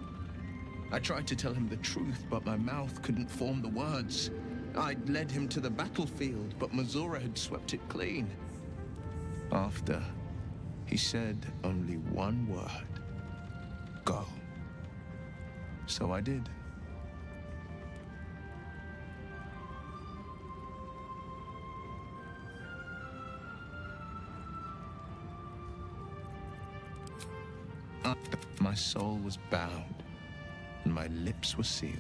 I tried to tell him the truth, but my mouth couldn't form the words. I'd led him to the battlefield, but Mizura had swept it clean. After, he said only 1 word. Go. So I did. My soul was bound, and my lips were sealed.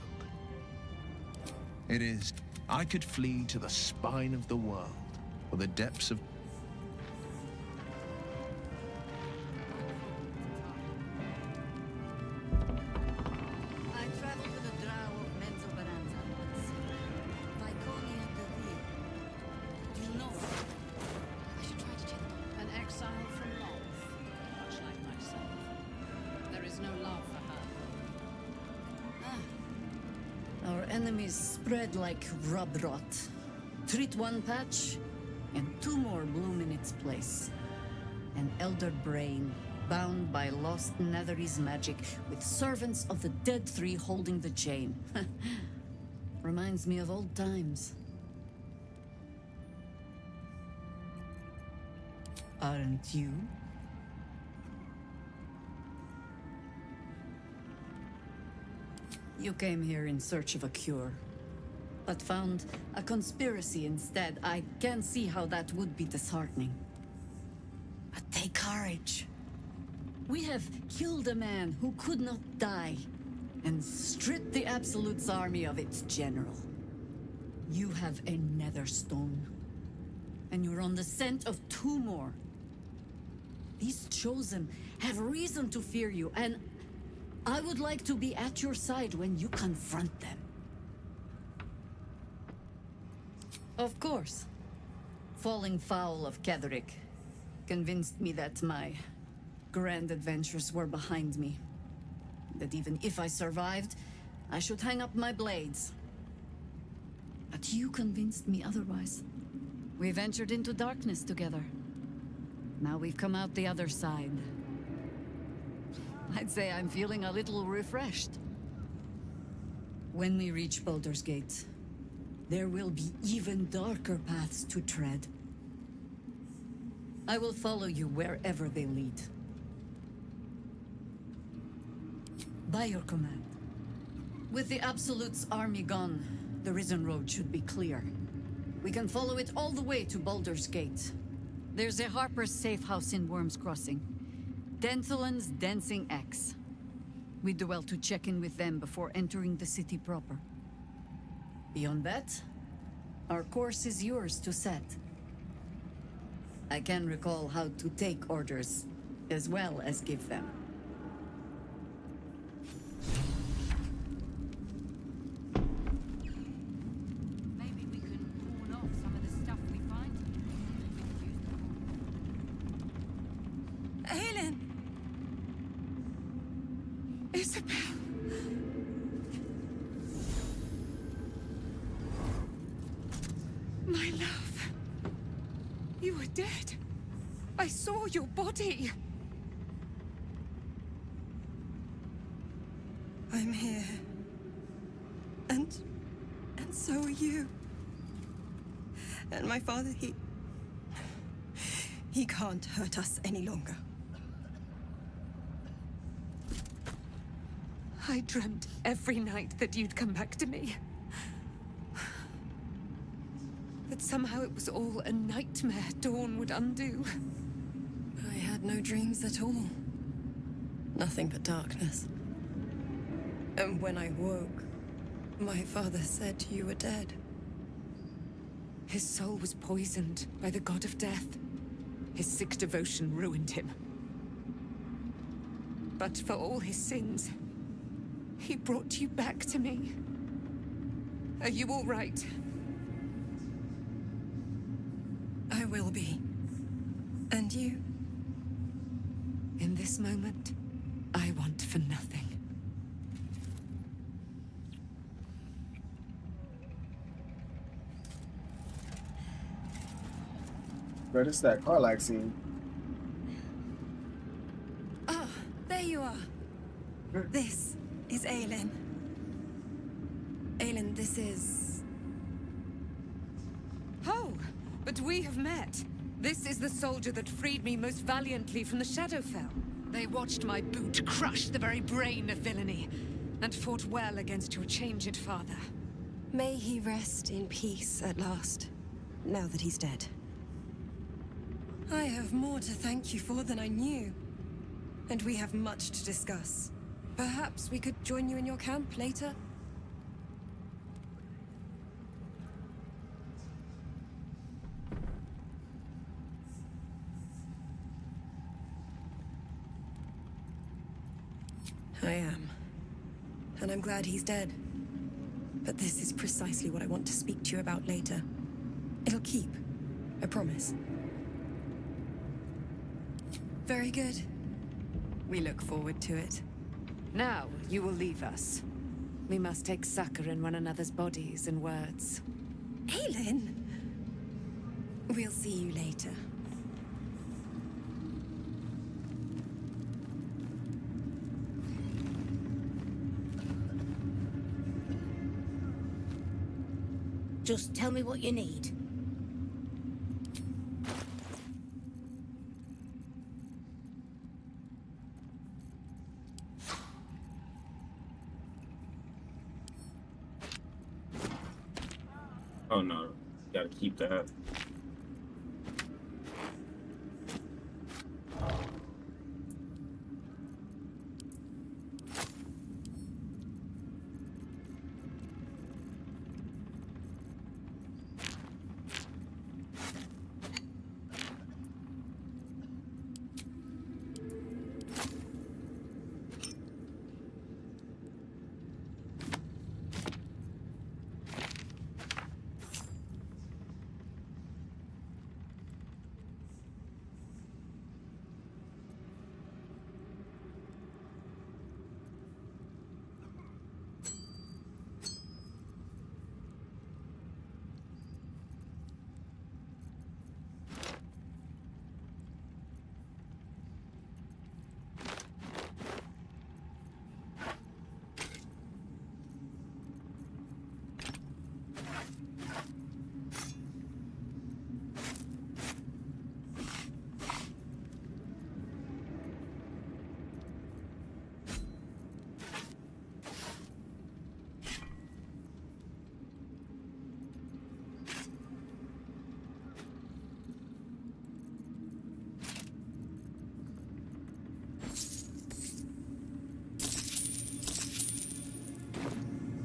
It is, I could flee to the spine of the world, or the depths of... I traveled with a drow of Menzoberranza once. Viconia de Ville. Do you know her? I should try to check them out. An exile from Lolth, much like myself. Our enemies spread like rub rot. Treat one patch, and two more bloom in its place. An elder brain, bound by lost Netherese magic, with servants of the Dead Three holding the chain. Reminds me of old times. Aren't you? You came here in search of a cure, but found a conspiracy instead. I can see how that would be disheartening. But take courage. We have killed a man who could not die, and stripped the Absolute's army of its general. You have a nether stone, and you're on the scent of two more. These Chosen have reason to fear you, and I would like to be at your side when you confront them. Of course. Falling foul of Ketheric convinced me that my grand adventures were behind me. That even if I survived, I should hang up my blades. But you convinced me otherwise. We ventured into darkness together. Now we've come out the other side. I'd say I'm feeling a little refreshed. When we reach Baldur's Gate, there will be even darker paths to tread. I will follow you wherever they lead. By your command. With the Absolute's army gone, the Risen Road should be clear. We can follow it all the way to Baldur's Gate. There's a Harper's safe house in Worm's Crossing. Denthalen's Dancing Axe. We'd do well to check in with them before entering the city proper. Beyond that, our course is yours to set. I can recall how to take orders, as well as give them. Maybe we can pawn off some of the stuff we find. Aelin! Isabel! My love. You were dead. I saw your body. I'm here. And so are you. And my father, he can't hurt us any longer. I dreamt every night that you'd come back to me. That somehow it was all a nightmare Dawn would undo. I had no dreams at all. Nothing but darkness. And when I woke, my father said you were dead. His soul was poisoned by the god of death. His sick devotion ruined him. But for all his sins, he brought you back to me. Are you all right? I will be. And you? In this moment, I want for nothing. Bro, this is that Carlac scene. Ah, there you are. This is Aelin. Aelin, this is... Oh, but we have met. This is the soldier that freed me most valiantly from the Shadowfell. They watched my boot crush the very brain of villainy, and fought well against your changed father. May he rest in peace at last, now that he's dead. I have more to thank you for than I knew. And we have much to discuss. Perhaps we could join you in your camp later? I am. And I'm glad he's dead. But this is precisely what I want to speak to you about later. It'll keep. I promise. Very good. We look forward to it. Now you will leave us. We must take succor in one another's bodies and words. Aelin! We'll see you later. Just tell me what you need. Oh no, gotta keep that.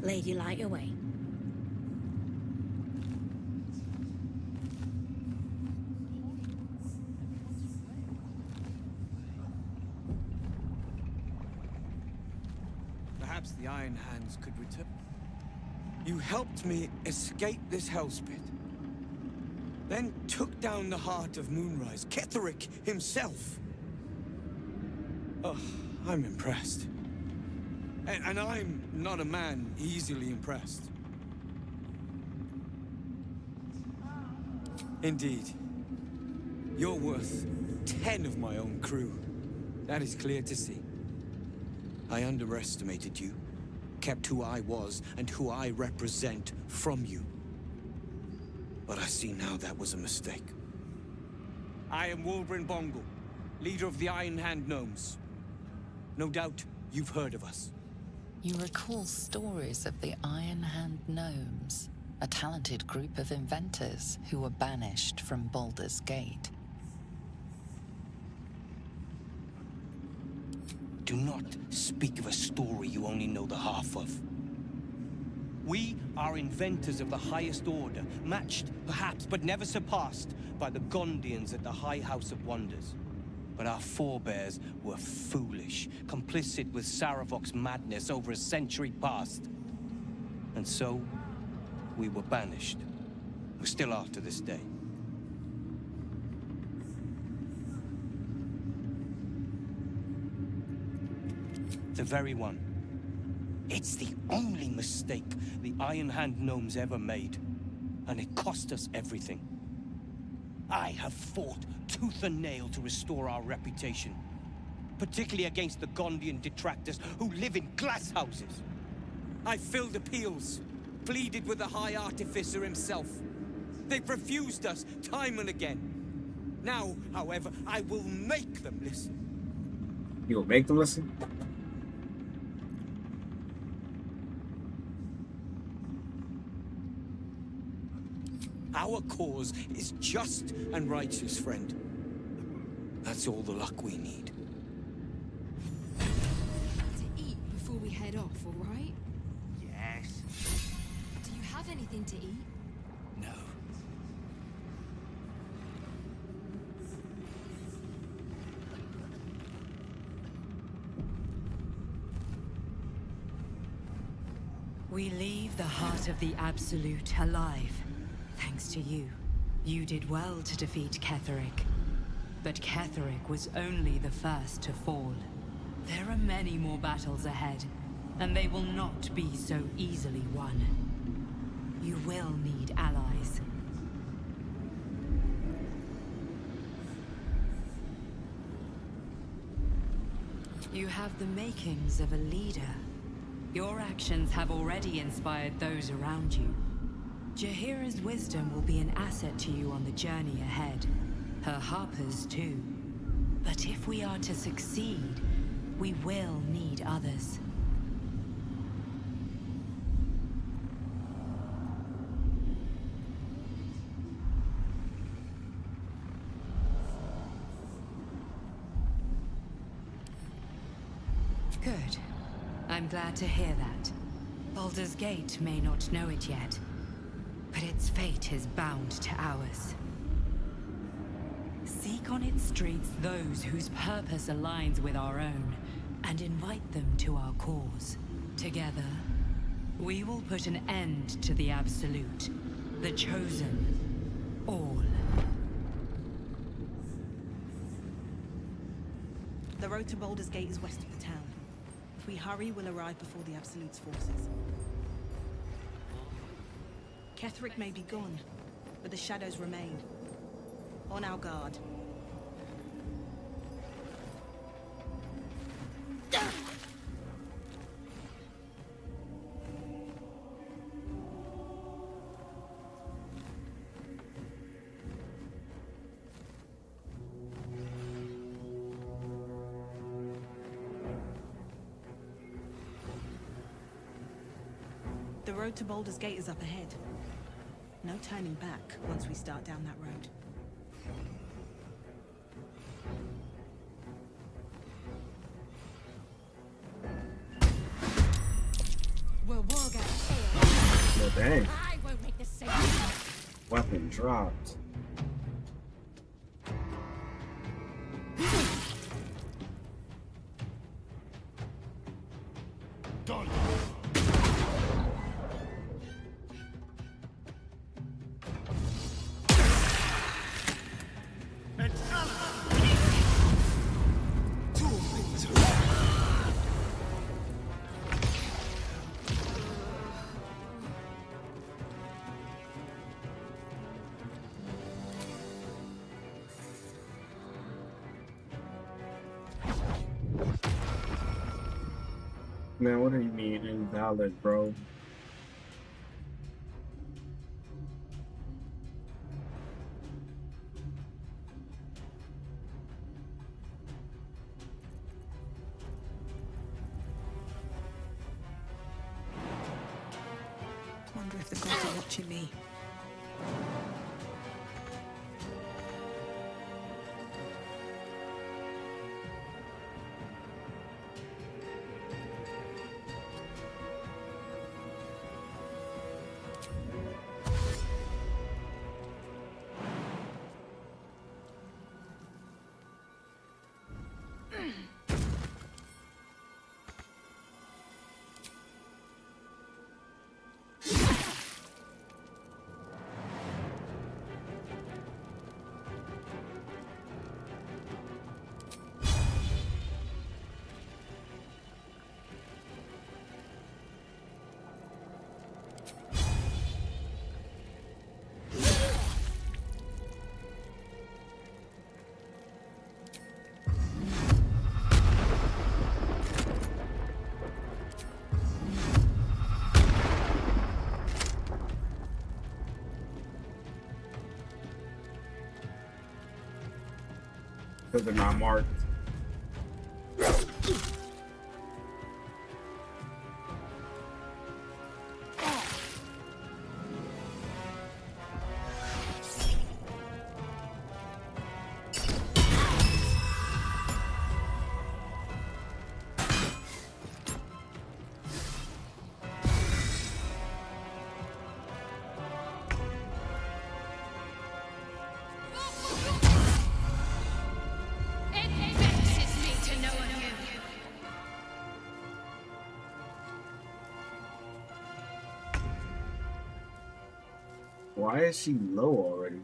Lady, light your way. Perhaps the Iron Hands could return. You helped me escape this hellspit. Then took down the heart of Moonrise, Ketheric himself. Oh, I'm impressed. And I'm not a man easily impressed. Indeed. You're worth 10 of my own crew. That is clear to see. I underestimated you, kept who I was and who I represent from you. But I see now that was a mistake. I am Wolverine Bongle, leader of the Iron Hand Gnomes. No doubt you've heard of us. You recall stories of the Iron Hand Gnomes, a talented group of inventors who were banished from Baldur's Gate. Do not speak of a story you only know the half of. We are inventors of the highest order, matched, perhaps, but never surpassed by the Gondians at the High House of Wonders. But our forebears were foolish, complicit with Saravok's madness over a century past. And so, we were banished. We still are to this day. The very one. It's the only mistake the Iron Hand Gnomes ever made. And it cost us everything. I have fought tooth and nail to restore our reputation. Particularly against the Gondian detractors who live in glass houses. I filled appeals, pleaded with the High Artificer himself. They've refused us time and again. Now, however, I will make them listen. You'll make them listen? Our cause is just and righteous, friend. That's all the luck we need. To eat before we head off, all right? Yes. Do you have anything to eat? No. We leave the heart of the Absolute alive. Thanks to you. You did well to defeat Ketheric. But Ketheric was only the first to fall. There are many more battles ahead. and they will not be so easily won. You will need allies. You have the makings of a leader. Your actions have already inspired those around you. Jaheira's wisdom will be an asset to you on the journey ahead. Her harpers too. But if we are to succeed, we will need others. Good. I'm glad to hear that. Baldur's Gate may not know it yet, but its fate is bound to ours. Seek on its streets those whose purpose aligns with our own, and invite them to our cause. Together, we will put an end to the Absolute, the Chosen, all. The road to Baldur's Gate is west of the town. If we hurry, we'll arrive before the Absolute's forces. Ketheric may be gone, but the shadows remain. On our guard. The road to Baldur's Gate is up ahead. No turning back once we start down that road. Well, Well, dang. I won't make the same. Weapon dropped. Man, what do you mean invalid, bro? Wonder if the gods are watching me. Because they're not marked. Why is she low already?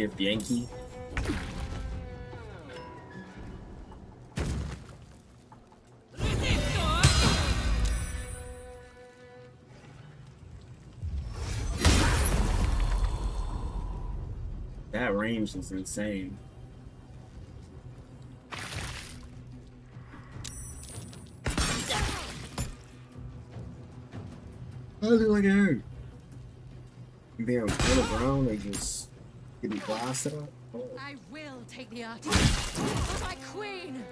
gift Yankee. That range is insane. How does it look at her? They're on the ground, they just getting blasted up. Oh. I will take the artist for my queen.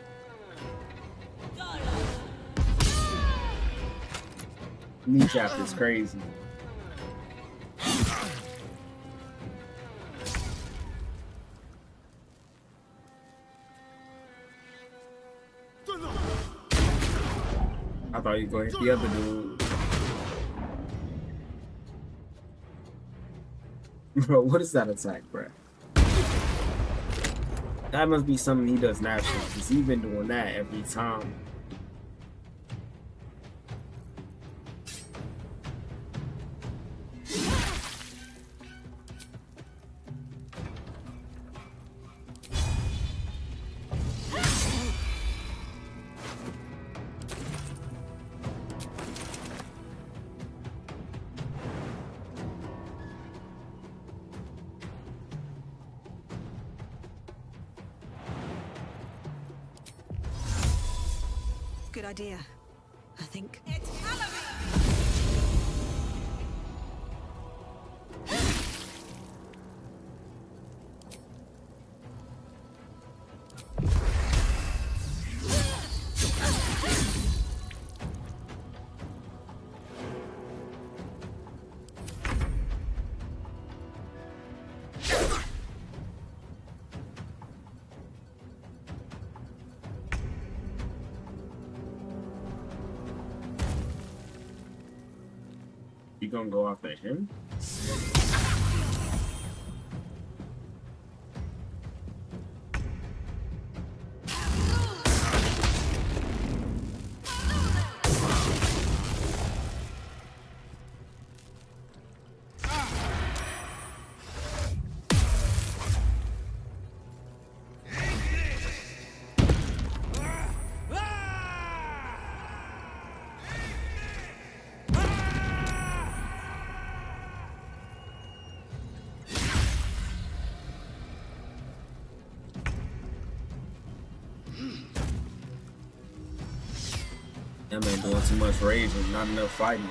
Kneecap is crazy. I thought you were going to hit the other dude. Bro, what is that attack, bro? That must be something he does naturally, because he's been doing that every time. Good idea, I think. You gonna go after him? That man doing too much raging, not enough fighting.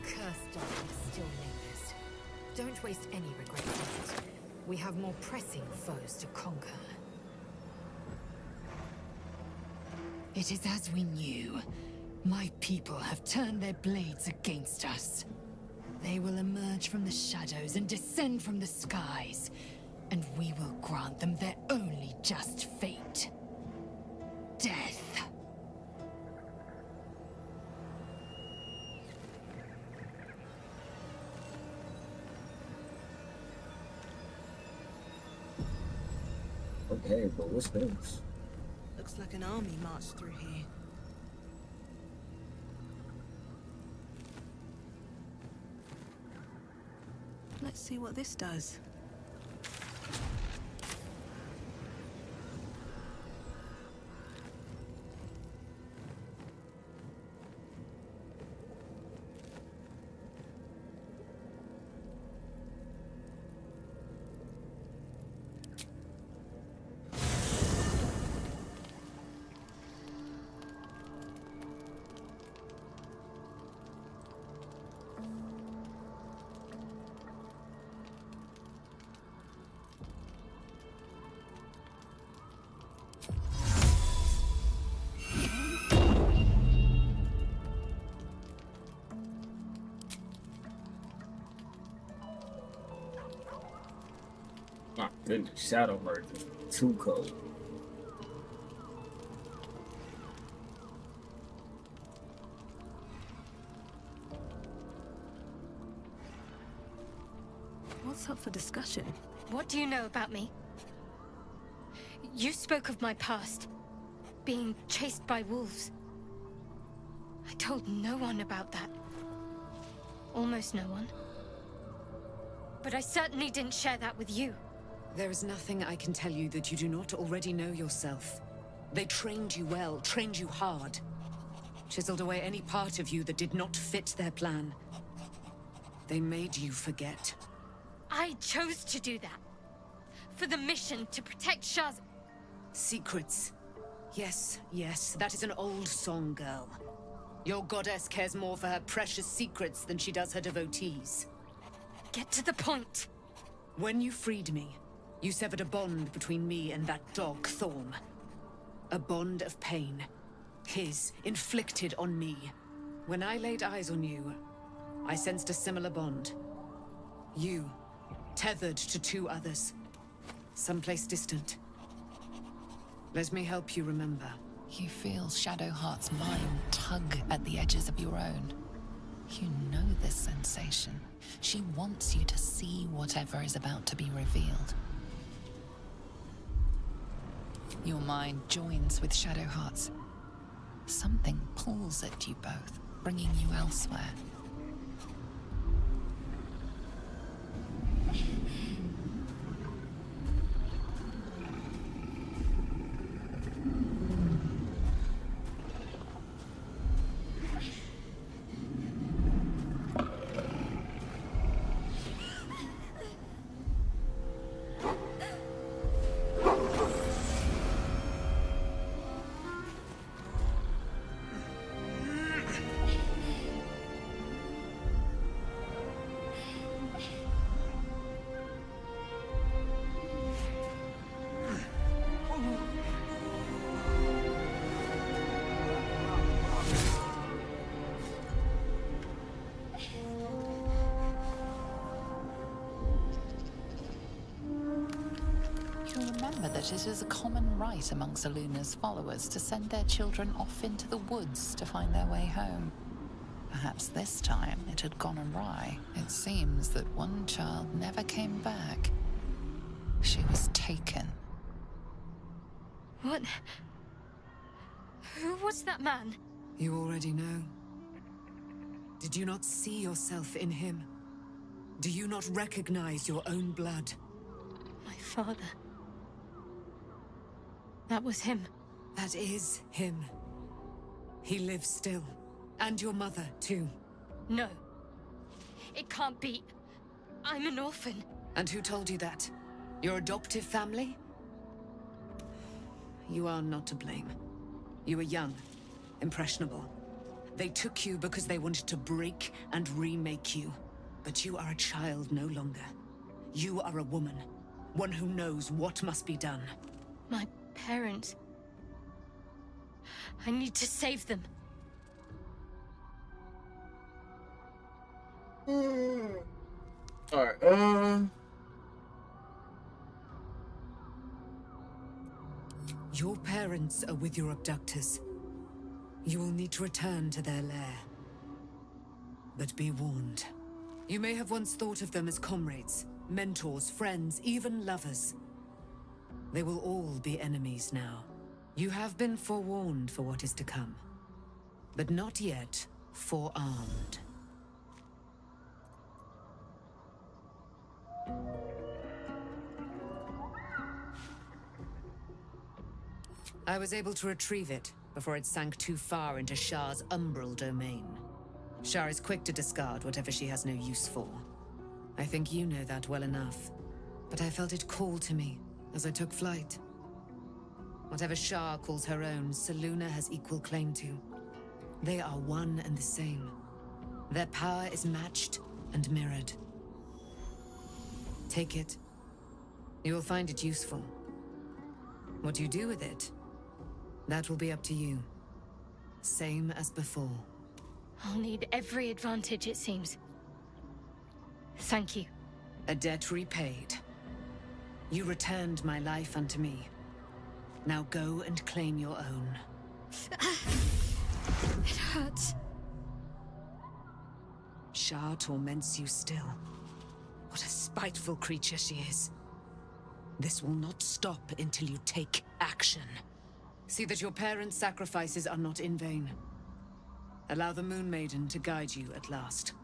Cursed darkness still lingers. Don't waste any regrets on it. We have more pressing foes to conquer. It is as we knew. My people have turned their blades against us. They will emerge from the shadows and descend from the skies, and we will grant them their only just fate. Death. Okay, but what's this? Looks like an army marched through here. Let's see what this does. My goodness, Shadow Heart is too cold. What's up for discussion? What do you know about me? You spoke of my past, being chased by wolves. I told no one about that. Almost no one. but I certainly didn't share that with you. There is nothing I can tell you that you do not already know yourself. They trained you well, trained you hard. Chiseled away any part of you that did not fit their plan. They made you forget. I chose to do that. For the mission to protect Shah's... Secrets. Yes, yes, that is an old song, girl. Your goddess cares more for her precious secrets than she does her devotees. Get to the point. When you freed me, you severed a bond between me and that dog, Thorm. A bond of pain. His, inflicted on me. When I laid eyes on you, I sensed a similar bond. You, tethered to two others. Someplace distant. Let me help you remember. You feel Shadowheart's mind tug at the edges of your own. You know this sensation. She wants you to see whatever is about to be revealed. Your mind joins with Shadowheart's. Something pulls at you both, bringing you elsewhere. It is a common right amongst Aluna's followers to send their children off into the woods to find their way home. Perhaps this time it had gone awry. It seems that one child never came back. She was taken. What? Who was that man? You already know. Did you not see yourself in him? Do you not recognize your own blood? My father. That was him. That is him. He lives still. And your mother, too. No. It can't be. I'm an orphan. And who told you that? Your adoptive family? You are not to blame. You were young, impressionable. They took you because they wanted to break and remake you. But you are a child no longer. You are a woman. One who knows what must be done. My parents. I need to save them. Alright, Your parents are with your abductors. You will need to return to their lair. But be warned. You may have once thought of them as comrades, mentors, friends, even lovers. They will all be enemies now. You have been forewarned for what is to come, but not yet forearmed. I was able to retrieve it before it sank too far into Shah's umbral domain. Shah is quick to discard whatever she has no use for. I think you know that well enough, but I felt it call to me as I took flight. Whatever Shah calls her own, Selûne has equal claim to. They are one and the same. Their power is matched and mirrored. Take it. You will find it useful. What you do with it, that will be up to you. Same as before. I'll need every advantage, it seems. Thank you. A debt repaid. You returned my life unto me. Now go and claim your own. It hurts. Shah torments you still. What a spiteful creature she is. This will not stop until you take action. See that your parents' sacrifices are not in vain. Allow the Moon Maiden to guide you at last.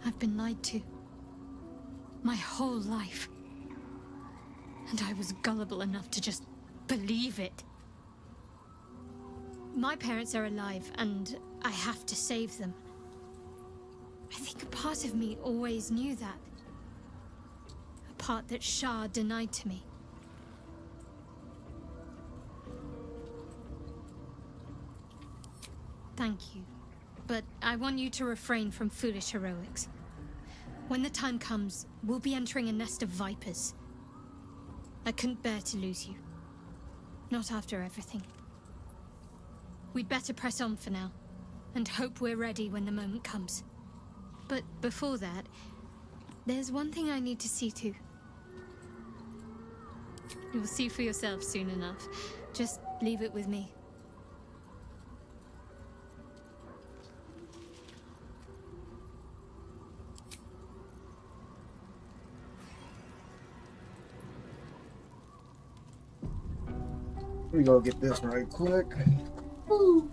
I've been lied to. My whole life. And I was gullible enough to just believe it. My parents are alive, and I have to save them. I think a part of me always knew that. A part that Shah denied to me. Thank you. But I want you to refrain from foolish heroics. When the time comes, we'll be entering a nest of vipers. I couldn't bear to lose you. Not after everything. We'd better press on for now, and hope we're ready when the moment comes. But before that, there's one thing I need to see to. You'll see for yourself soon enough. Just leave it with me. Let me go get this right quick. Woo.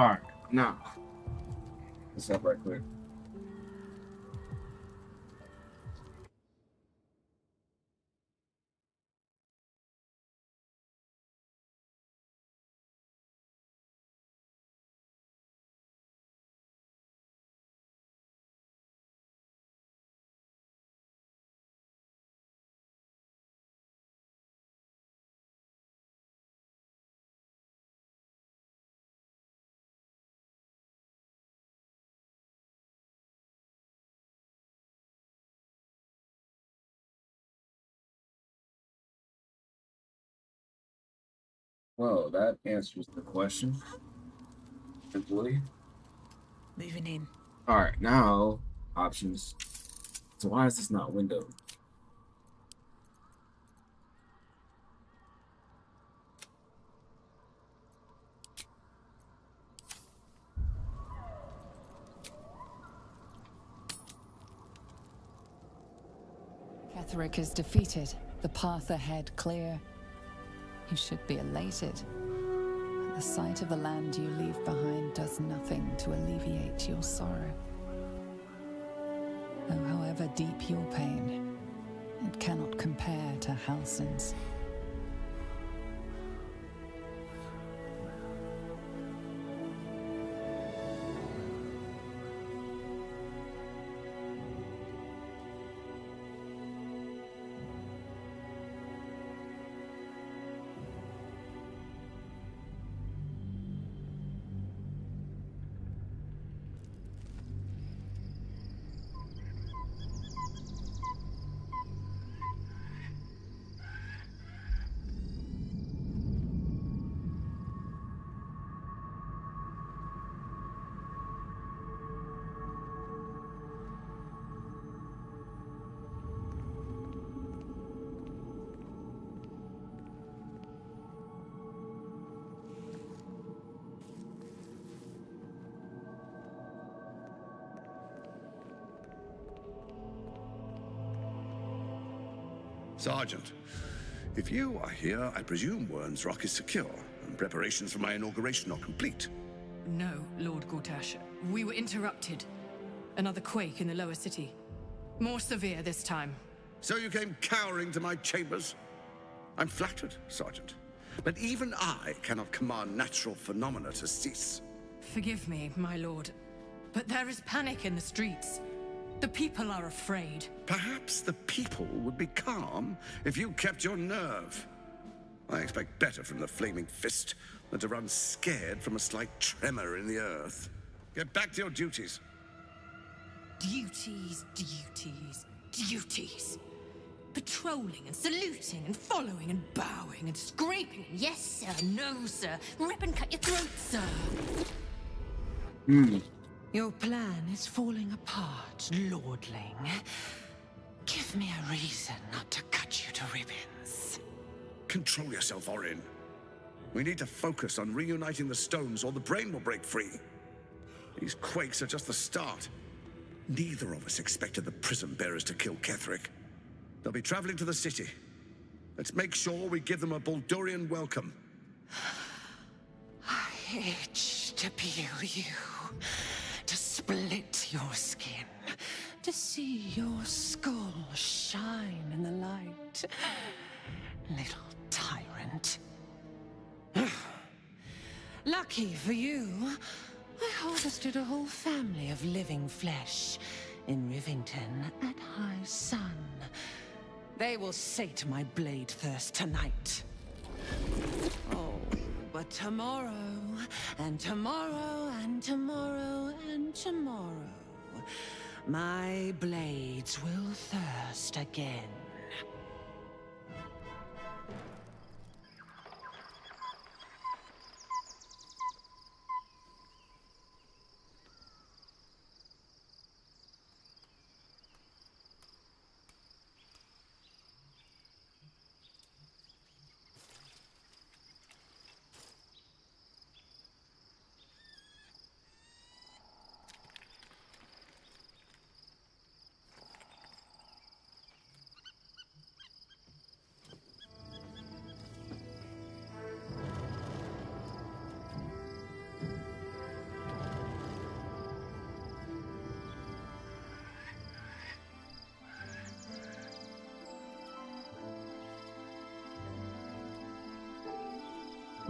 Alright, now. Let's up right quick. Well, that answers the question. Simply. Moving in. Alright, now options. So why is this not window? Ketheric is defeated, the path ahead clear. You should be elated. But the sight of the land you leave behind does nothing to alleviate your sorrow. Though however deep your pain, it cannot compare to Halsin's. Sergeant, if you are here, I presume Wern's Rock is secure, and preparations for my inauguration are complete. No, Lord Gortash. We were interrupted. Another quake in the lower city. More severe this time. So you came cowering to my chambers? I'm flattered, Sergeant. But even I cannot command natural phenomena to cease. Forgive me, my lord, but there is panic in the streets. The people are afraid. Perhaps the people would be calm if you kept your nerve. I expect better from the Flaming Fist than to run scared from a slight tremor in the earth. Get back to your duties. Duties, duties, duties. Patrolling and saluting and following and bowing and scraping. Yes, sir. No, sir. Rip and cut your throat, sir. Your plan is falling apart, lordling. Give me a reason not to cut you to ribbons. Control yourself, Orin. We need to focus on reuniting the stones or the brain will break free. These quakes are just the start. Neither of us expected the prison bearers to kill Ketheric. They'll be traveling to the city. Let's make sure we give them a Baldurian welcome. I itch to peel you, to split your skin, to see your skull shine in the light. Little tyrant. Lucky for you, I harvested a whole family of living flesh in Rivington at high sun. They will sate my blade thirst tonight. Oh, but tomorrow, and tomorrow, and tomorrow, and tomorrow, my blades will thirst again.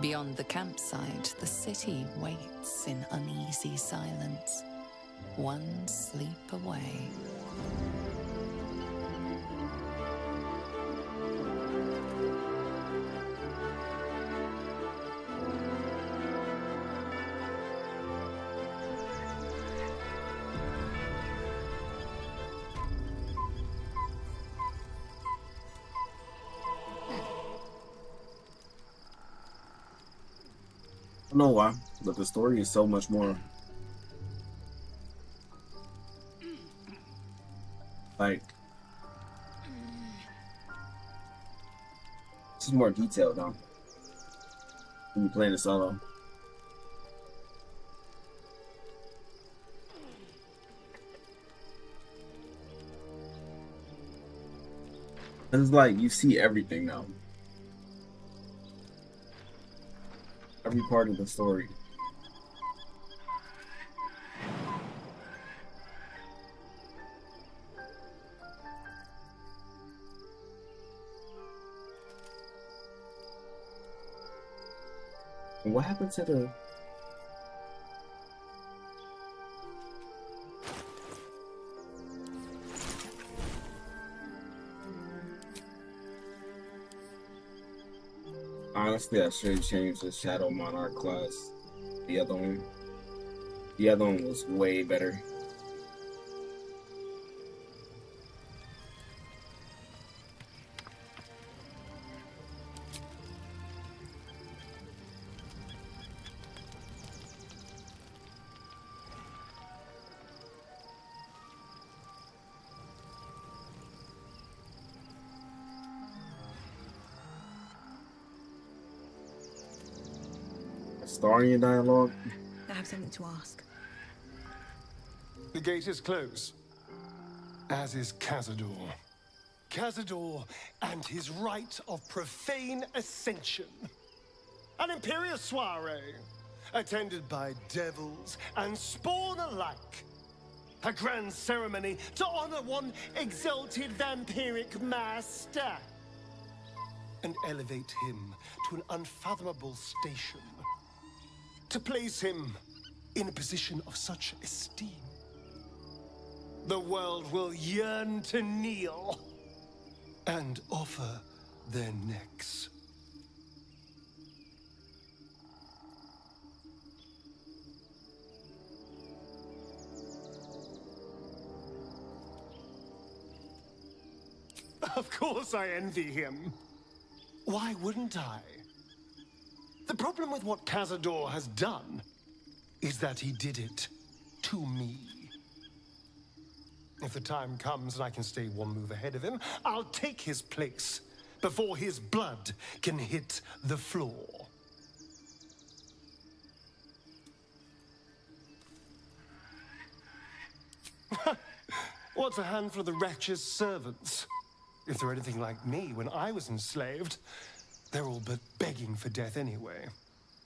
Beyond the campsite, the city waits in uneasy silence, one sleep away. I don't know why, but the story is so much more like this is more detailed though when you're playing it solo. It's like you see everything now. Every part of the story. And what happened to the honestly, I should change the Shadow Monarch class. The other one. The other one was way better. Starian dialogue. I have something to ask. The gate is closed, as is Cazador. Cazador and his rite of profane ascension. An imperious soiree, attended by devils and spawn alike. A grand ceremony to honor one exalted vampiric master. And elevate him to an unfathomable station. To place him in a position of such esteem. The world will yearn to kneel and offer their necks. Of course I envy him. Why wouldn't I? The problem with what Cazador has done is that he did it to me. If the time comes and I can stay one move ahead of him, I'll take his place before his blood can hit the floor. What's a handful of the wretch's servants? If they're anything like me when I was enslaved, they're all but begging for death anyway.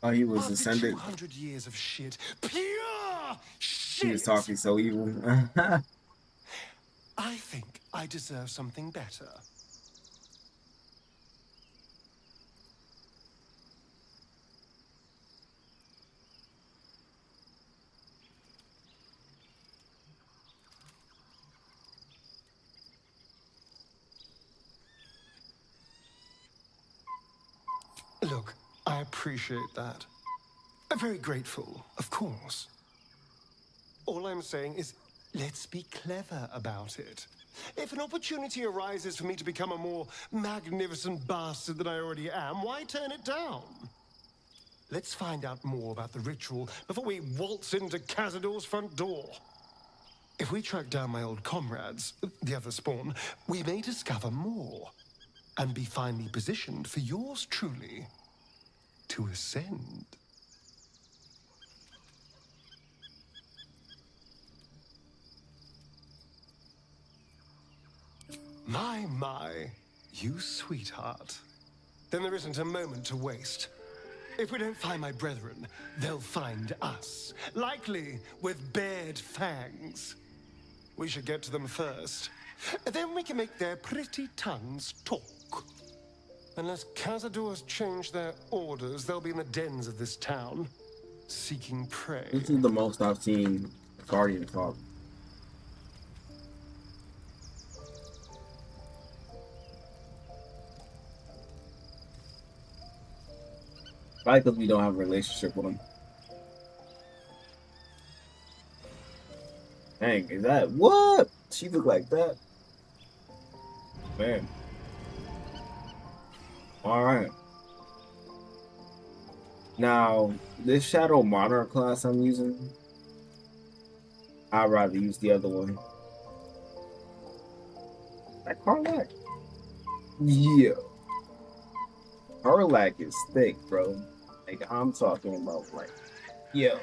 Oh, he was After ascended. 200 years of shit, pure shit. He was talking so evil. I think I deserve something better. Look, I appreciate that. I'm very grateful, of course. All I'm saying is, let's be clever about it. If an opportunity arises for me to become a more magnificent bastard than I already am, why turn it down? Let's find out more about the ritual before we waltz into Cazador's front door. If we track down my old comrades, the other spawn, we may discover more and be finally positioned for yours truly to ascend. My, you sweetheart. Then there isn't a moment to waste. If we don't find my brethren, they'll find us, likely with bared fangs. We should get to them first. Then we can make their pretty tongues talk. Unless Cazadors change their orders, they'll be in the dens of this town, seeking prey. This is the most I've seen Guardian talk. Probably because we don't have a relationship with him. Dang, is that what? She look like that? Man. Alright. Now, this Shadow Monarch class I'm using, I'd rather use the other one. That Karlak? Yeah. Karlak is thick, bro. Like, I'm talking about, like, yo.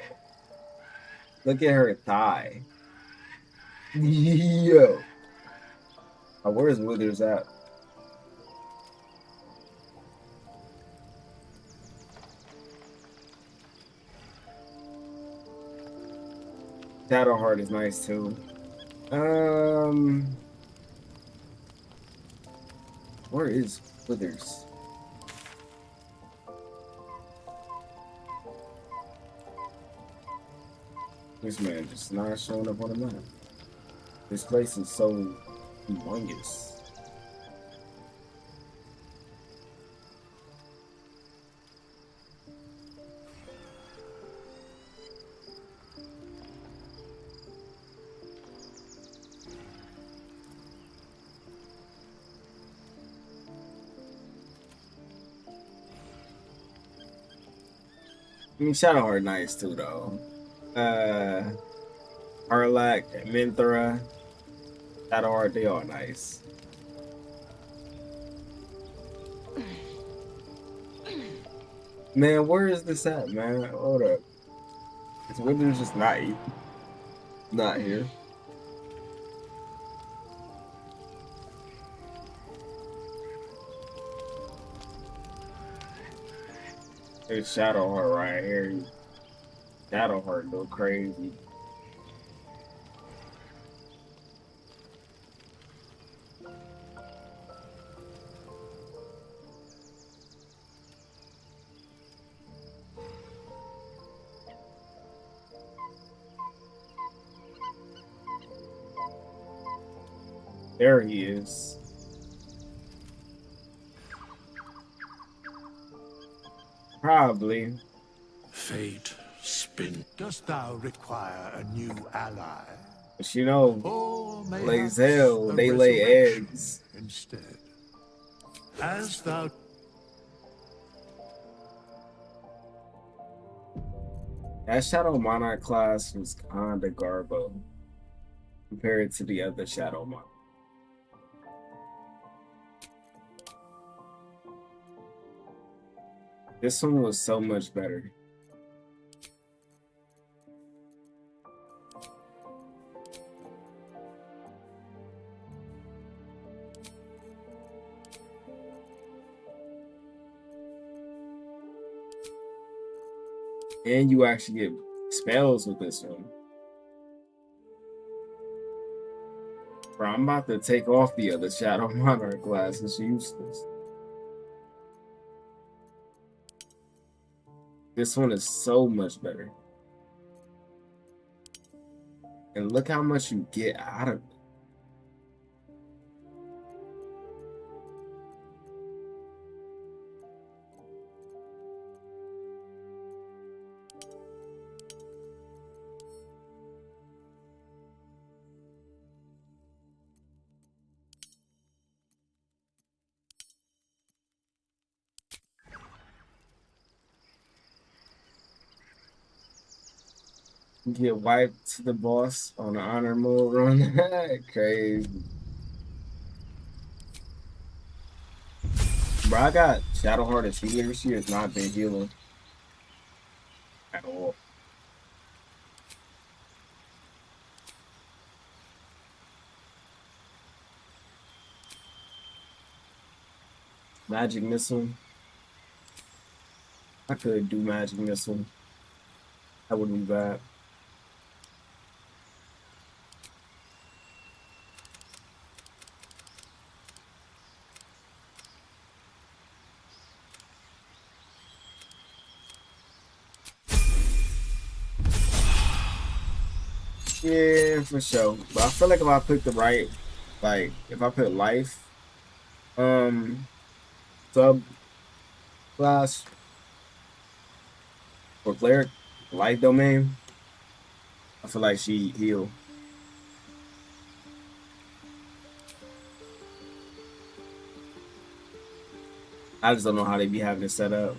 Look at her thigh. Yo. Oh, where's Withers at? Shadowheart is nice too. Where is Withers? This man just not showing up on the map. This place is so humongous. I mean, Shadowheart nice too, though. Harlack, Minthra, Shadowheart, they all nice. Man, where is this at, man? Hold up. It's Withers just not here. There's Shadowheart right here. Shadowheart go crazy. There he is. Probably. Fate spin. Dost thou require a new ally? But you know, Or Lae'zel, a they lay resurrection eggs. Instead. As thou That Shadow Monarch class was kinda garbo compared to the other Shadow Monarch. This one was so much better. And you actually get spells with this one. Bro, I'm about to take off the other Shadow Monarch class. It's useless. This one is so much better. And look how much you get out of it. Get wiped to the boss on an honor mode run. Crazy. Bro, I got Shadowheart as healer. She has not been healing at all. Magic Missile. I could do Magic Missile. That wouldn't be bad. Yeah, for sure. But I feel like if I pick the right, like if I put life, um, sub class for cleric, life domain, I feel like she heal. I just don't know how they be having it set up.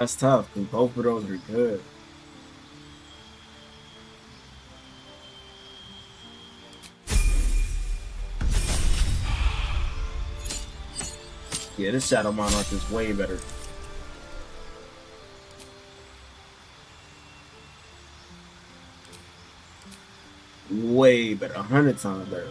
That's tough because both of those are good. Yeah, this Shadow Monarch is way better. Way better, 100 times better.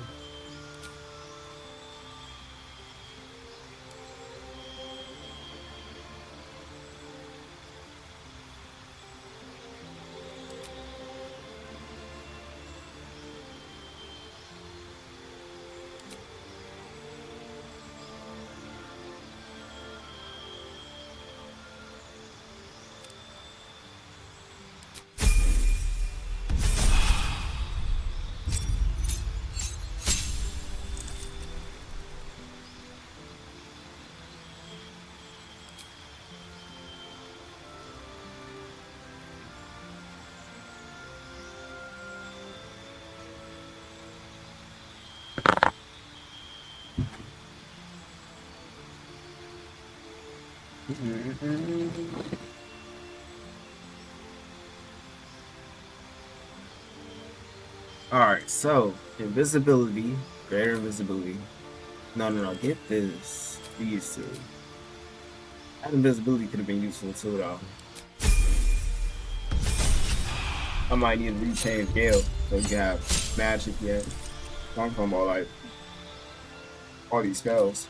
All right, so invisibility, greater invisibility. No, get this. These two. That invisibility could have been useful too, though. I might need to rechange Gale so you can have magic yet. I'm talking about like all these spells.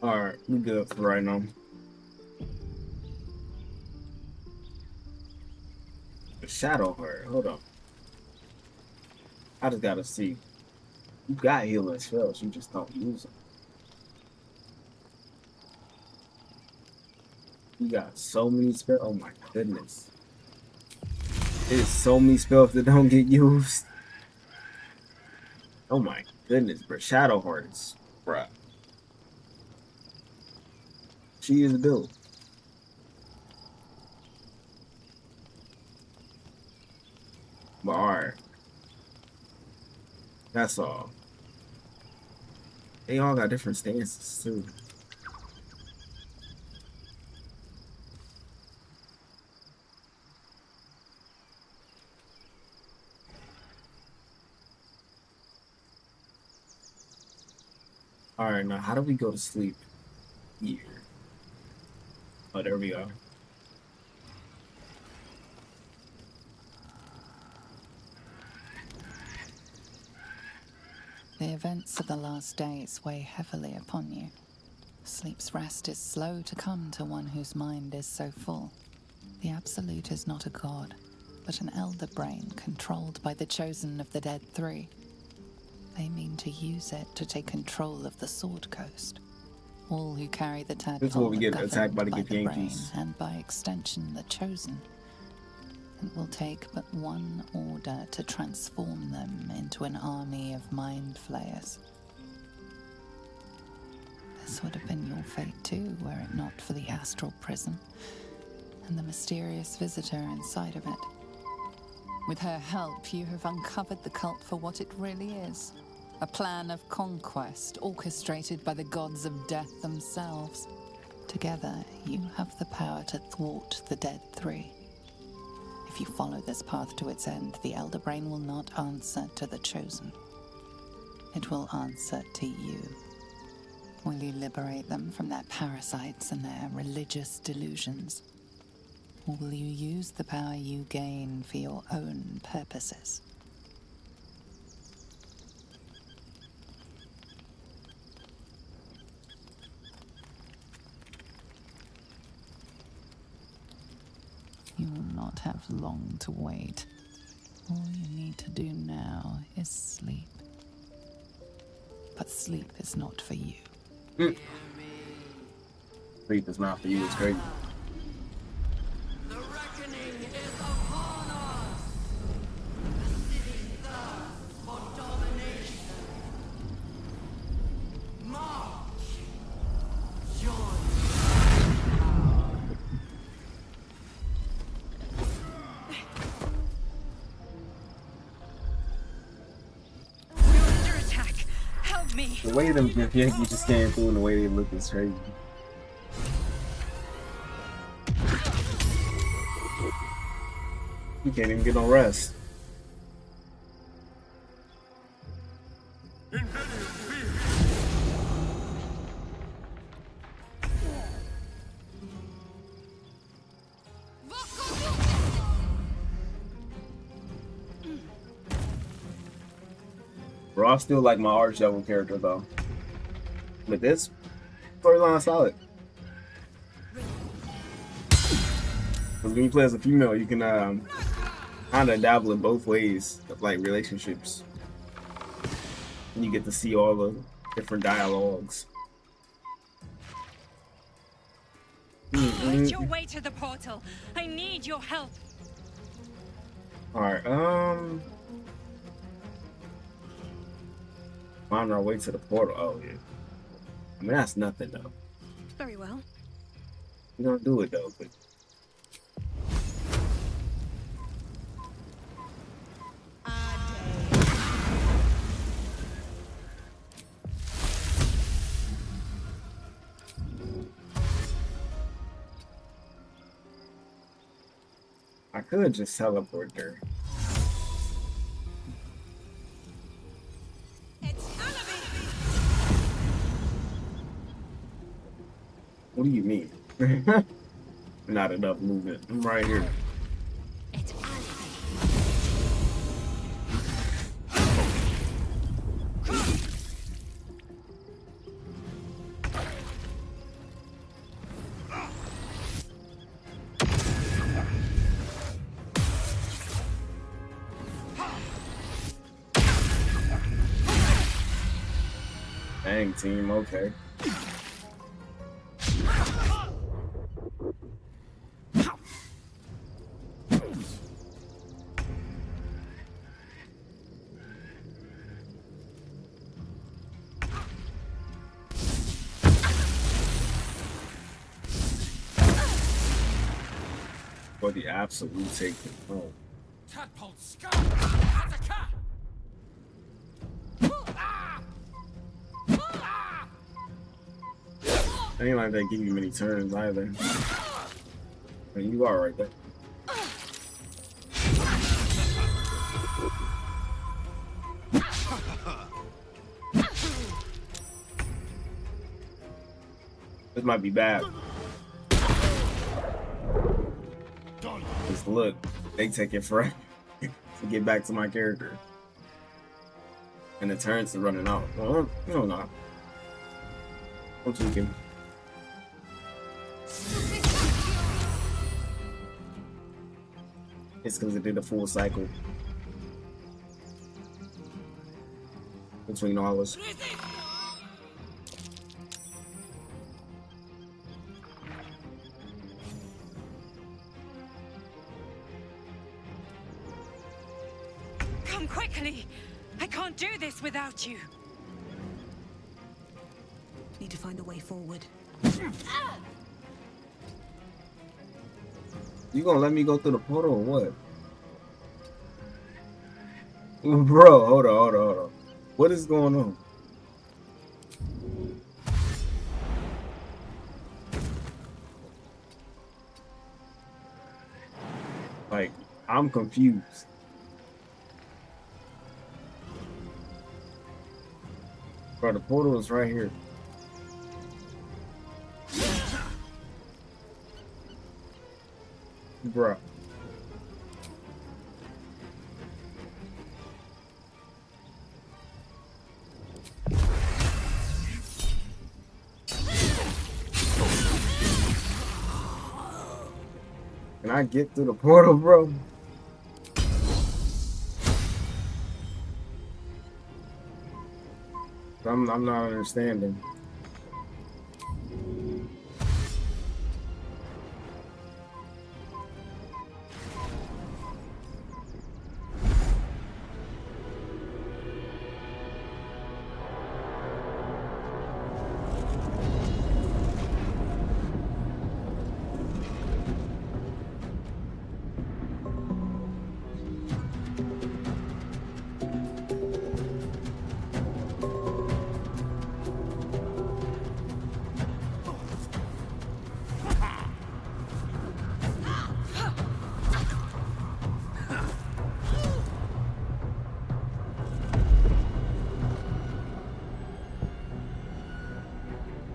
All right, we good for right now. The Shadow Heart. Hold on. I just gotta see. You got healing spells, you just don't use them. You got so many spells. Oh my goodness. There's so many spells that don't get used. Oh my goodness, bro. Shadow Heart is, bruh. She is a build. But alright. That's all. They all got different stances too. Alright, now how do we go to sleep here? Oh, there we go. events of the last days weigh heavily upon you. Sleep's rest is slow to come to one whose mind is so full. The Absolute is not a god, but an elder brain controlled by the chosen of the Dead Three. They mean to use it to take control of the Sword Coast. All who carry the This is what tadpole we are get governed attacked by the the brain, Yankees. and by extension the chosen. It will take but one order to transform them into an army of mind flayers. This would have been your fate too, were it not for the astral prison and the mysterious visitor inside of it. With her help, you have uncovered the cult for what it really is. A plan of conquest orchestrated by the gods of death themselves. Together, you have the power to thwart the Dead Three. If you follow this path to its end, the Elder Brain will not answer to the Chosen. It will answer to you. Will you liberate them from their parasites and their religious delusions? Or will you use the power you gain for your own purposes? You will not have long to wait. All you need to do now is sleep. But sleep is not for you. Sleep is not for you, it's crazy. The way them Yankees just came through and the way they look is crazy. You can't even get no rest. Bro, I still like my Archdevil character though. But this storyline solid. Because when you play as a female, you can kind of dabble in both ways of like relationships. And you get to see all the different dialogues. Find your way to the portal. I need your help. Alright, find our way to the portal. Oh yeah. I mean that's nothing though. Very well. We're gonna do it though, but I could just teleport there. What do you mean? Not enough movement. I'm right here. Dang team, okay. For the absolute take control. Tadpole scum! Attack! Ain't like they give you many turns either. And you are right there. This might be bad. Just look, they take it forever to get back to my character. And the turns are running out. Well, no, not. I'm tweaking. It's because it did a full cycle between hours. Come quickly! I can't do this without you! Need to find a way forward. You gonna let me go through the portal or what? Bro, hold on. What is going on? Like, I'm confused. Bro, the portal is right here. Bro. Can I get through the portal, bro? I'm not understanding.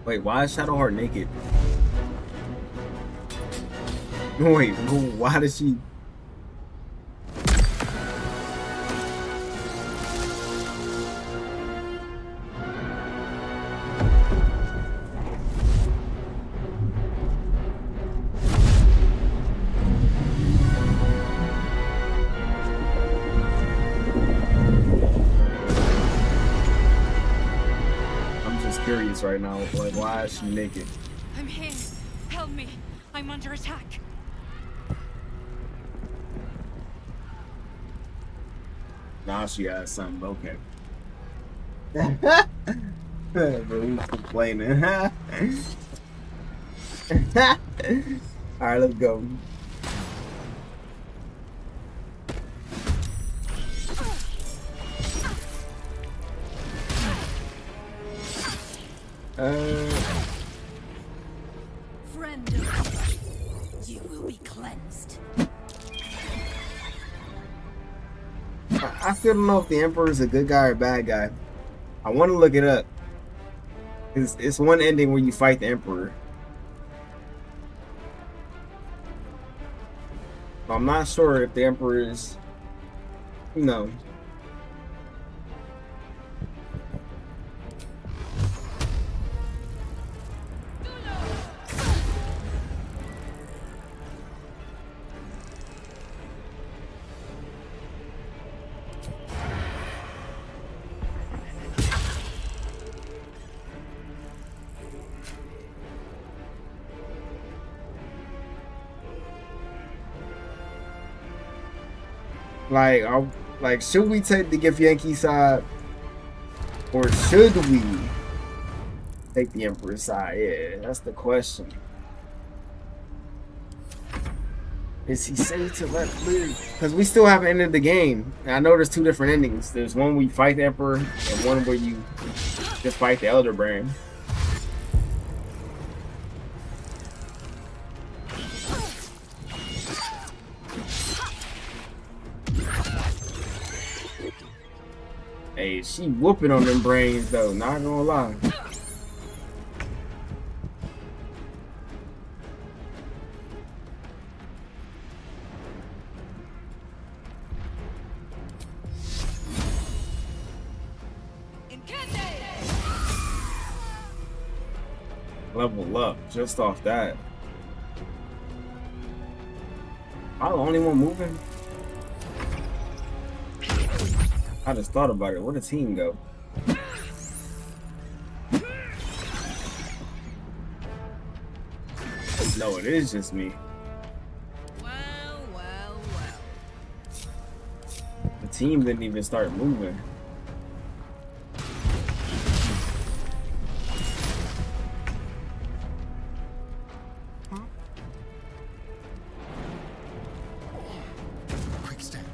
Wait, why is Shadowheart naked? Wait, why does she? Curious right now, like why is she naked? I'm here. Help me. I'm under attack. Now she has something. Okay. But who's complaining? All right, let's go. Friend, you will be cleansed. I still don't know if the Emperor is a good guy or a bad guy. I want to look it up. It's one ending where you fight the Emperor. I'm not sure if the Emperor is, you know. Like, should we take the Gift Yankee side, or should we take the Emperor side? Yeah, that's the question. Is he safe to let live? Because we still haven't ended the game. And I know there's two different endings. There's one where you fight the Emperor, and one where you just fight the Elder Brand. Hey, she whooping on them brains though, not gonna lie. level up just off that. I'm the only one moving. I just thought about it. Where'd the team go? No, it is just me. The team didn't even start moving. Quick step.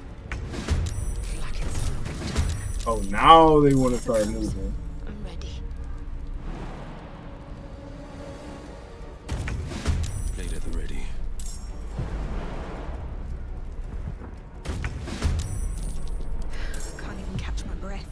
Oh, now they want to start moving. I'm ready. Blade at the ready. Can't even catch my breath.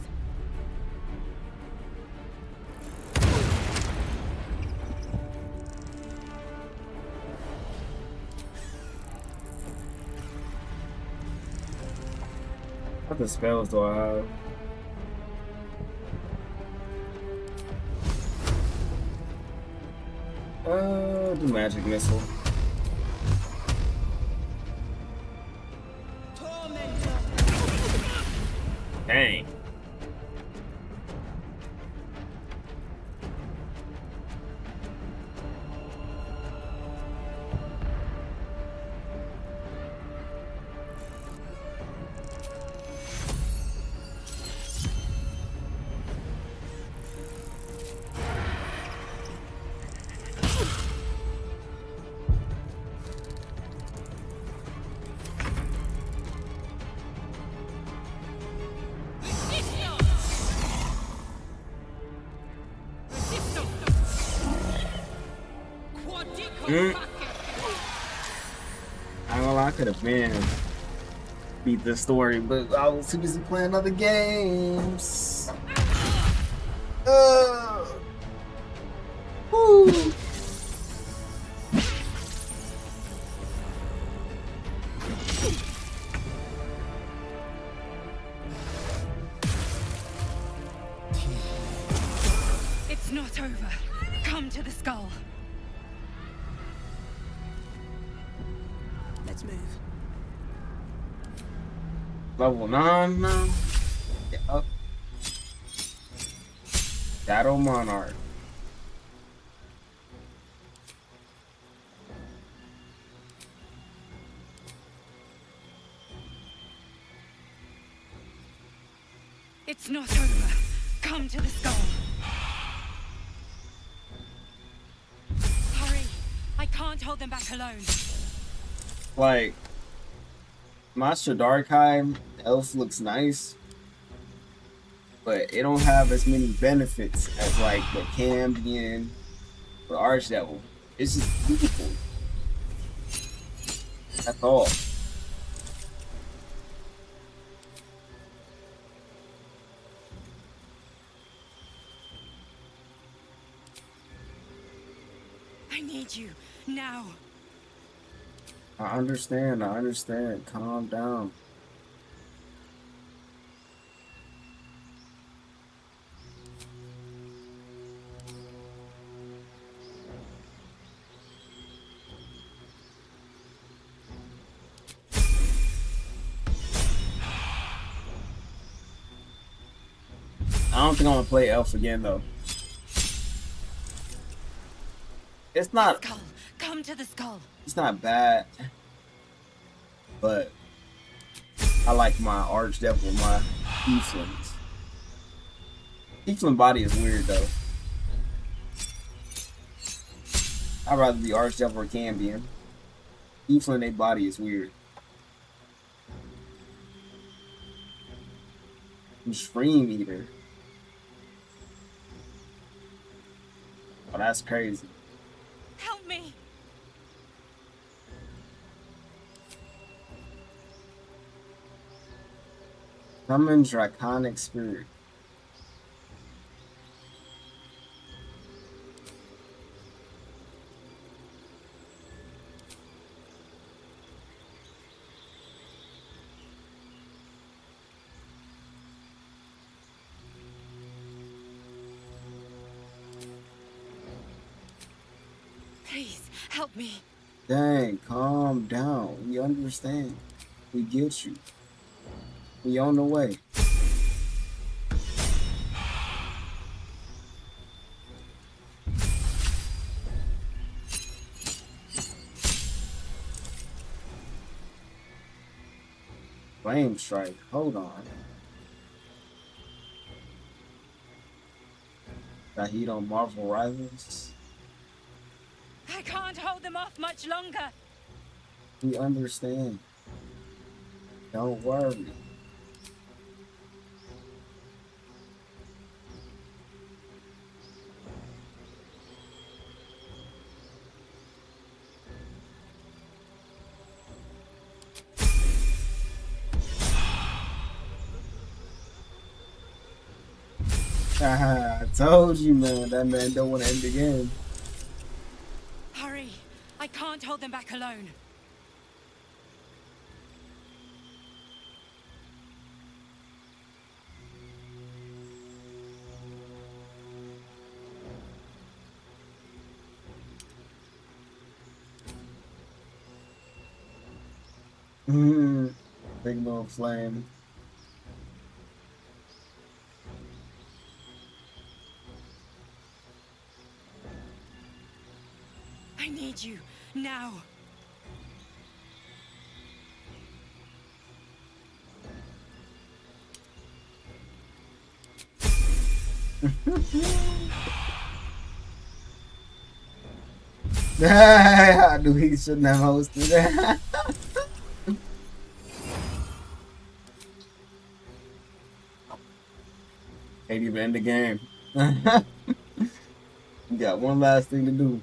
What the spells do I have? Do magic missile. Dang. I don't know, I could have been beat this story, but I was too busy playing other games. Woo. It's not over. Come to the skull. Let's move. Level 9 now? Yep. Shadow Monarch. It's not over. Come to the skull. Hurry. I can't hold them back alone. Like, Master Darkheim elf looks nice, but it don't have as many benefits as like the Cambion or Archdevil. It's just beautiful. That's all. I need you now. I understand. I understand. Calm down. I don't think I'm gonna play Elf again though. It's not. Skull. Come to the skull. It's not bad, but I like my Archdevil, my Tieflings. Tiefling body is weird though. I'd rather be Archdevil or Cambion. Tiefling, their body is weird. I'm Stream Eater. Oh, that's crazy. Help me. Summon Draconic Spirit. Please, help me. Dang, calm down. We understand. We get you. We on the way. Flame strike. Hold on. Got heat on Marvel Rivals. I can't hold them off much longer. We understand. Don't worry. I told you, man. That man don't want to end the game. Hurry. I can't hold them back alone. Big little flame. I need you now. I knew he shouldn't have hosted that. Ain't even end the game. We got one last thing to do.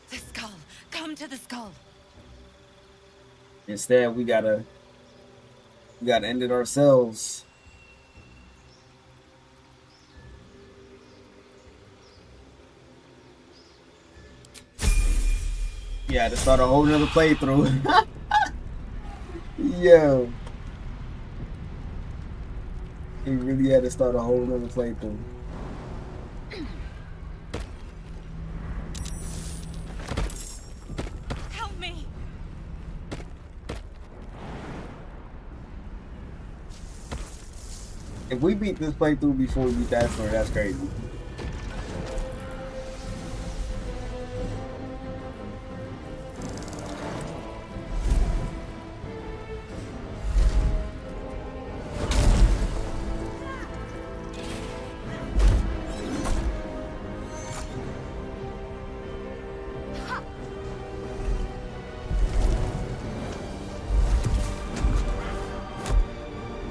The skull. Come to the skull. Instead, we gotta end it ourselves. Yeah, to start a whole nother playthrough. Yo. He really had to start a whole nother playthrough. Help me. If we beat this playthrough before we beat that story, that's crazy.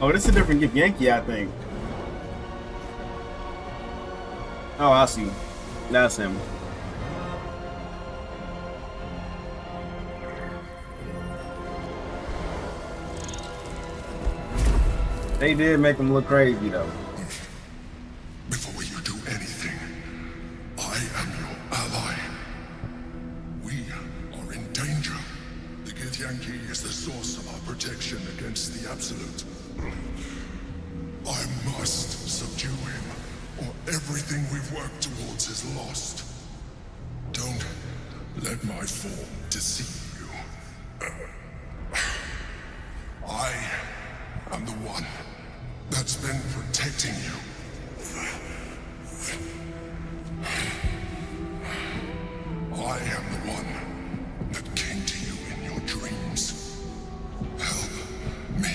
Oh, this is a different Gip Yankee, I think. Oh, I see. That's him. They did make him look crazy, though. Before you do anything, I am your ally. We are in danger. The Githyanki is the source of our protection against the Absolute. I must subdue him, or everything we've worked towards is lost. Don't let my form deceive you. I am the one that's been protecting you. I am the one that came to you in your dreams. Help me.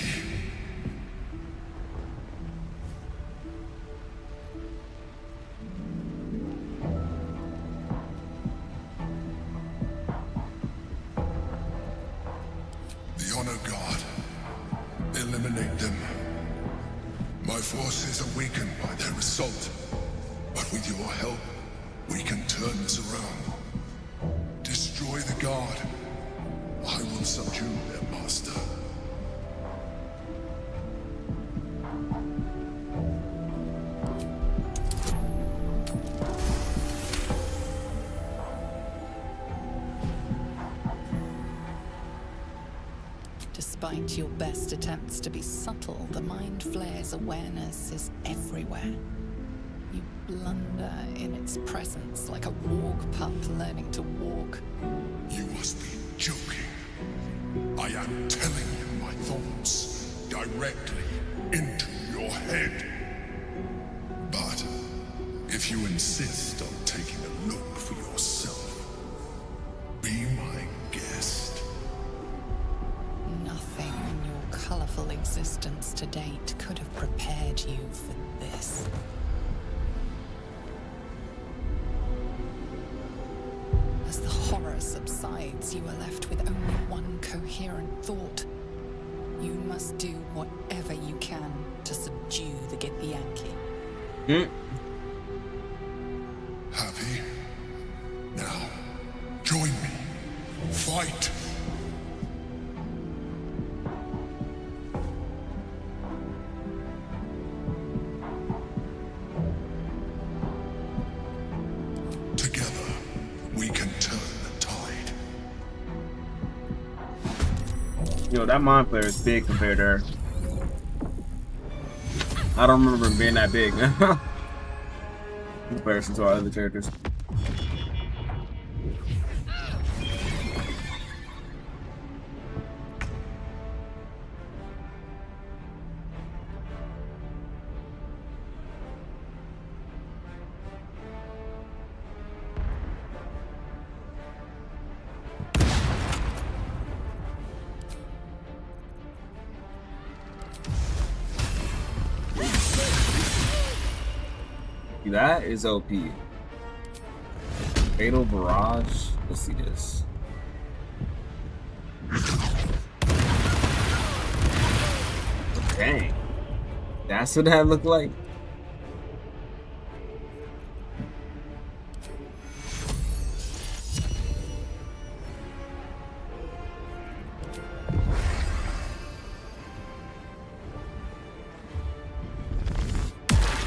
The Honor God. Eliminate them. My forces are weakened by their assault. But with your help, we can turn this around. Destroy the Guard. I will subdue their master. Despite your best attempts to be subtle, the Mind Flayer's awareness is everywhere. You blunder in its presence like a walk pup learning to walk. You must be joking. I am telling you my thoughts directly into your head. But if you insist on taking a look for yourself, be my guest. Nothing in your colorful existence to date could have prepared you for this. As the horror subsides, you are left with only one coherent thought. You must do whatever you can to subdue the Githyanki. Happy? Now, join me. Fight! Together, we can turn the tide. Yo, that mind player is big compared to her. I don't remember him being that big. In comparison to our other characters. That is OP. Fatal Barrage. Let's see this. Dang. That's what that looked like?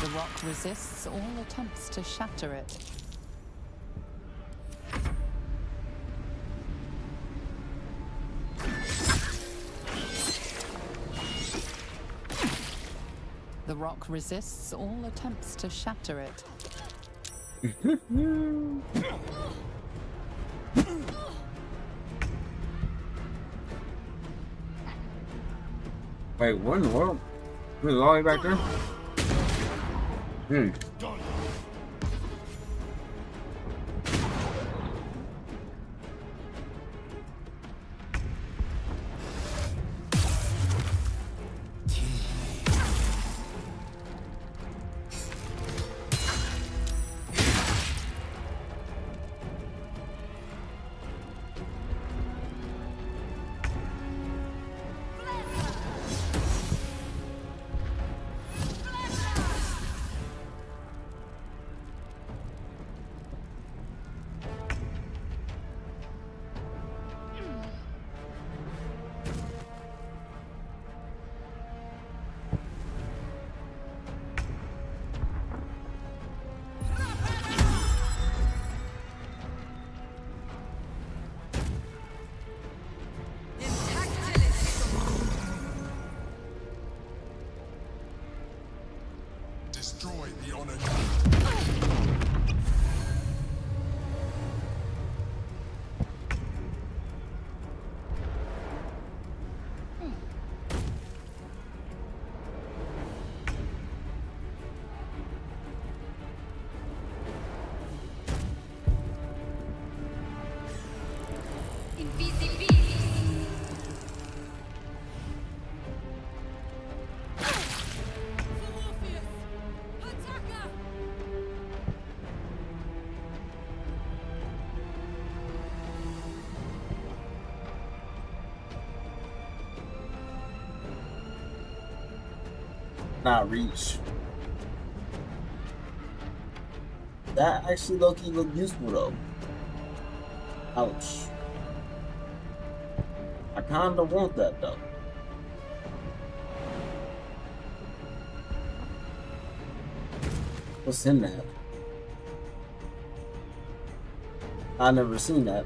The rock resists all attempts to shatter it. The rock resists all attempts to shatter it. Wait, what in the world? There's all the way back there? Destroy the honor. Not reach. That actually low-key looked useful though. Ouch. I kinda want that though. What's in that? I never seen that.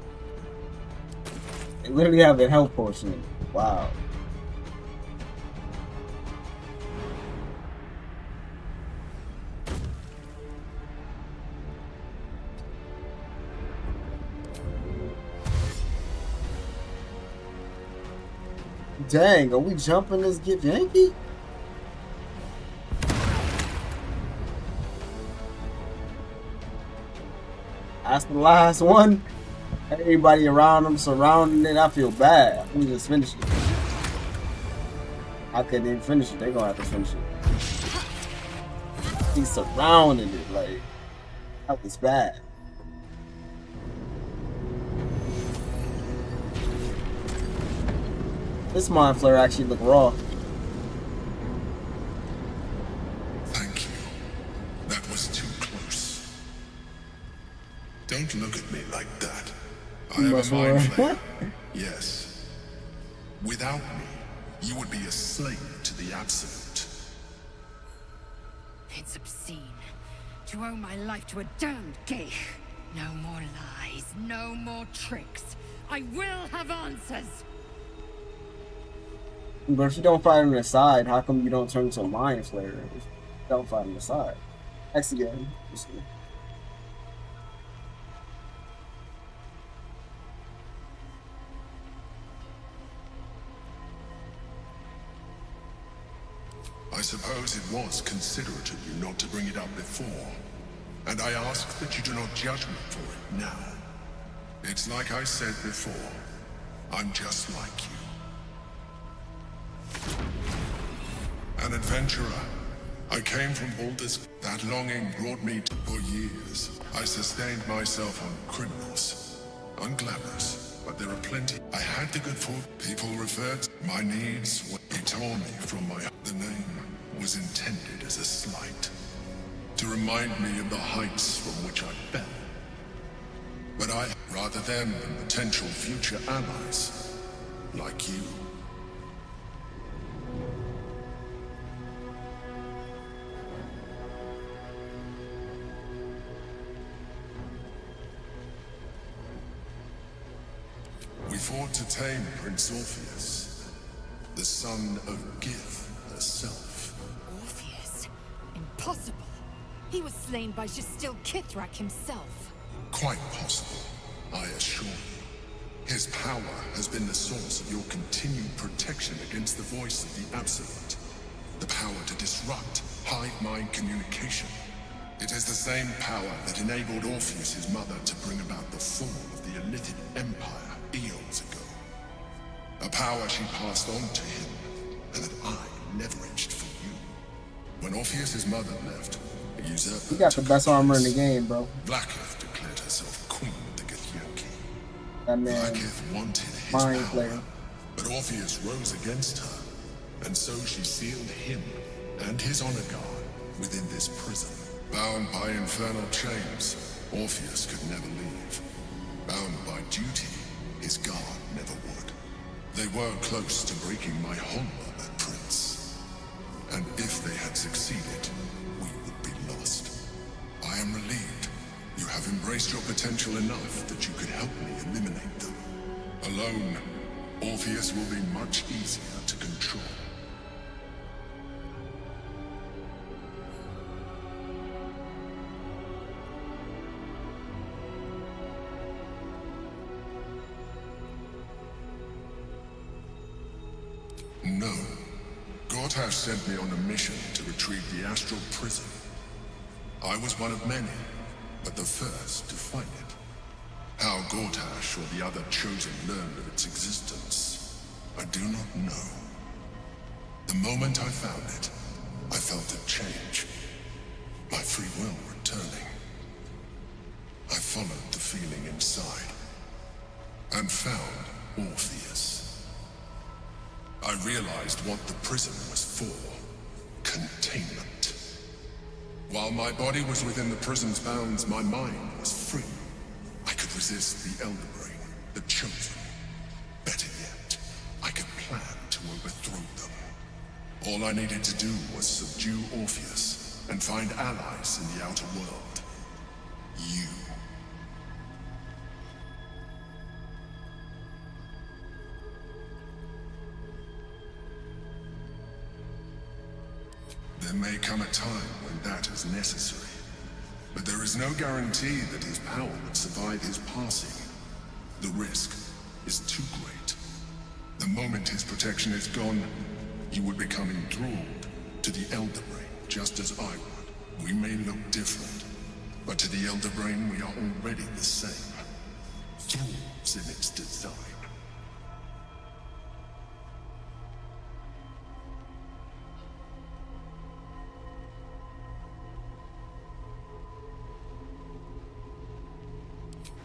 They literally have a health potion in it. Wow. Dang, are we jumping this Get Yankee? That's the last one. Everybody around him surrounding it. I feel bad. We just finished it. I couldn't even finish it. They're gonna have to finish it. He's surrounding it. Like, that was bad. This mind flare actually look raw. Thank you. That was too close. Don't look at me like that. I am a mind flayer. Yes. Without me, you would be a slave to the Absolute. It's obscene to owe my life to a damned geich. No more lies, no more tricks. I will have answers. But if you don't fight on the side, how come you don't turn to a mind flayer? If you don't fight on the side. X again. I suppose it was considerate of you not to bring it up before. And I ask that you do not judge me for it now. It's like I said before. I'm just like you. An adventurer. I came from Baldur's. That longing brought me for years. I sustained myself on criminals. Unglamorous, but there are plenty. I had the good fortune. People referred to my needs. He tore me from my... The name was intended as a slight. To remind me of the heights from which I fell. But I, rather than potential future allies, like you. We fought to tame Prince Orpheus, the son of Gith herself. Orpheus? Impossible. He was slain by Justil Kithrak himself. Quite possible, I assure you. His power has been the source of your continued protection against the voice of the Absolute. The power to disrupt hive mind communication. It is the same power that enabled Orpheus' mother to bring about the fall of the Illithid Empire eons ago. A power she passed on to him, and that I leveraged for you. When Orpheus' mother left, a usurper. You got the best armor in the game, bro. Blackith declared herself queen of the Githyanki. That man. Blackith wanted his mind power, flayer. but Orpheus rose against her, and so she sealed him and his honor guard within this prison. Bound by infernal chains, Orpheus could never leave. Bound by duty, his guard never would. They were close to breaking my honor, that prince. And if they had succeeded, we would be lost. I am relieved. You have embraced your potential enough that you could help me eliminate them. Alone, Orpheus will be much easier to control. No. Gortash sent me on a mission to retrieve the astral prison. I was one of many, but the first to find it. How Gortash or the other chosen learned of its existence, I do not know. The moment I found it, I felt a change. My free will returning. I followed the feeling inside, and found Orpheus. I realized what the prison was for. Containment. While my body was within the prison's bounds, my mind was free. I could resist the Elder Brain, the Chosen. Better yet, I could plan to overthrow them. All I needed to do was subdue Orpheus and find allies in the outer world. You. There may come a time when that is necessary, but there is no guarantee that his power would survive his passing. The risk is too great. The moment his protection is gone, he would become enthralled to the Elder Brain, just as I would. We may look different, but to the Elder Brain we are already the same. Tools in its design.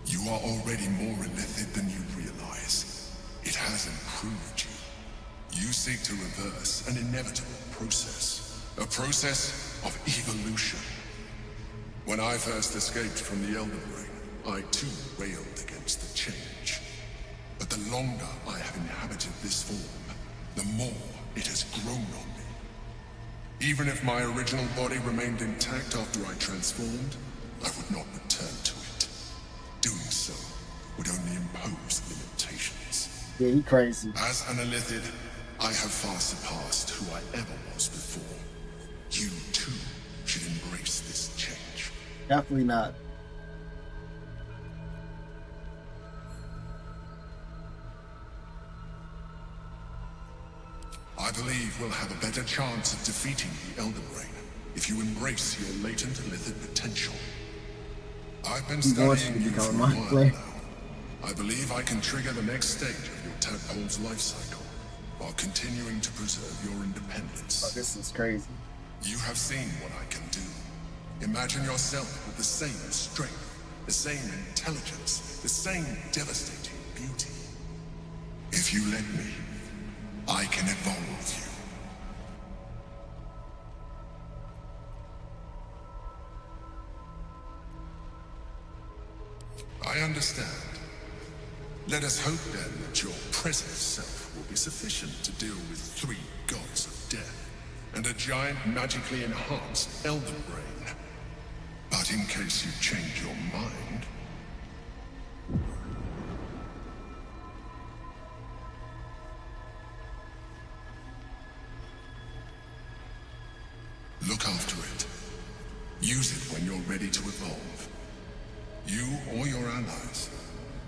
You are already more illithid than you realize. It has improved you. You seek to reverse an inevitable process. A process of evolution. When I first escaped from the Elder Brain, I too railed against the change. But the longer I have inhabited this form, the more it has grown on me. Even if my original body remained intact after I transformed, I would not return to it. Doing so would only impose limitations. Yeah, he crazy. As an illithid, I have far surpassed who I ever was before. You too should embrace this change. Definitely not. I believe we'll have a better chance of defeating the Elder Brain if you embrace your latent illithid potential. I've been studying you for a while now. I believe I can trigger the next stage of your tadpole's life cycle while continuing to preserve your independence. Oh, this is crazy. You have seen what I can do. Imagine yourself with the same strength, the same intelligence, the same devastating beauty. If you let me, I can evolve you. I understand. Let us hope then that your present self will be sufficient to deal with 3 gods of death and a giant magically enhanced Elder Brain. But in case you change your mind... look after it. Use it when you're ready to evolve. You or your allies.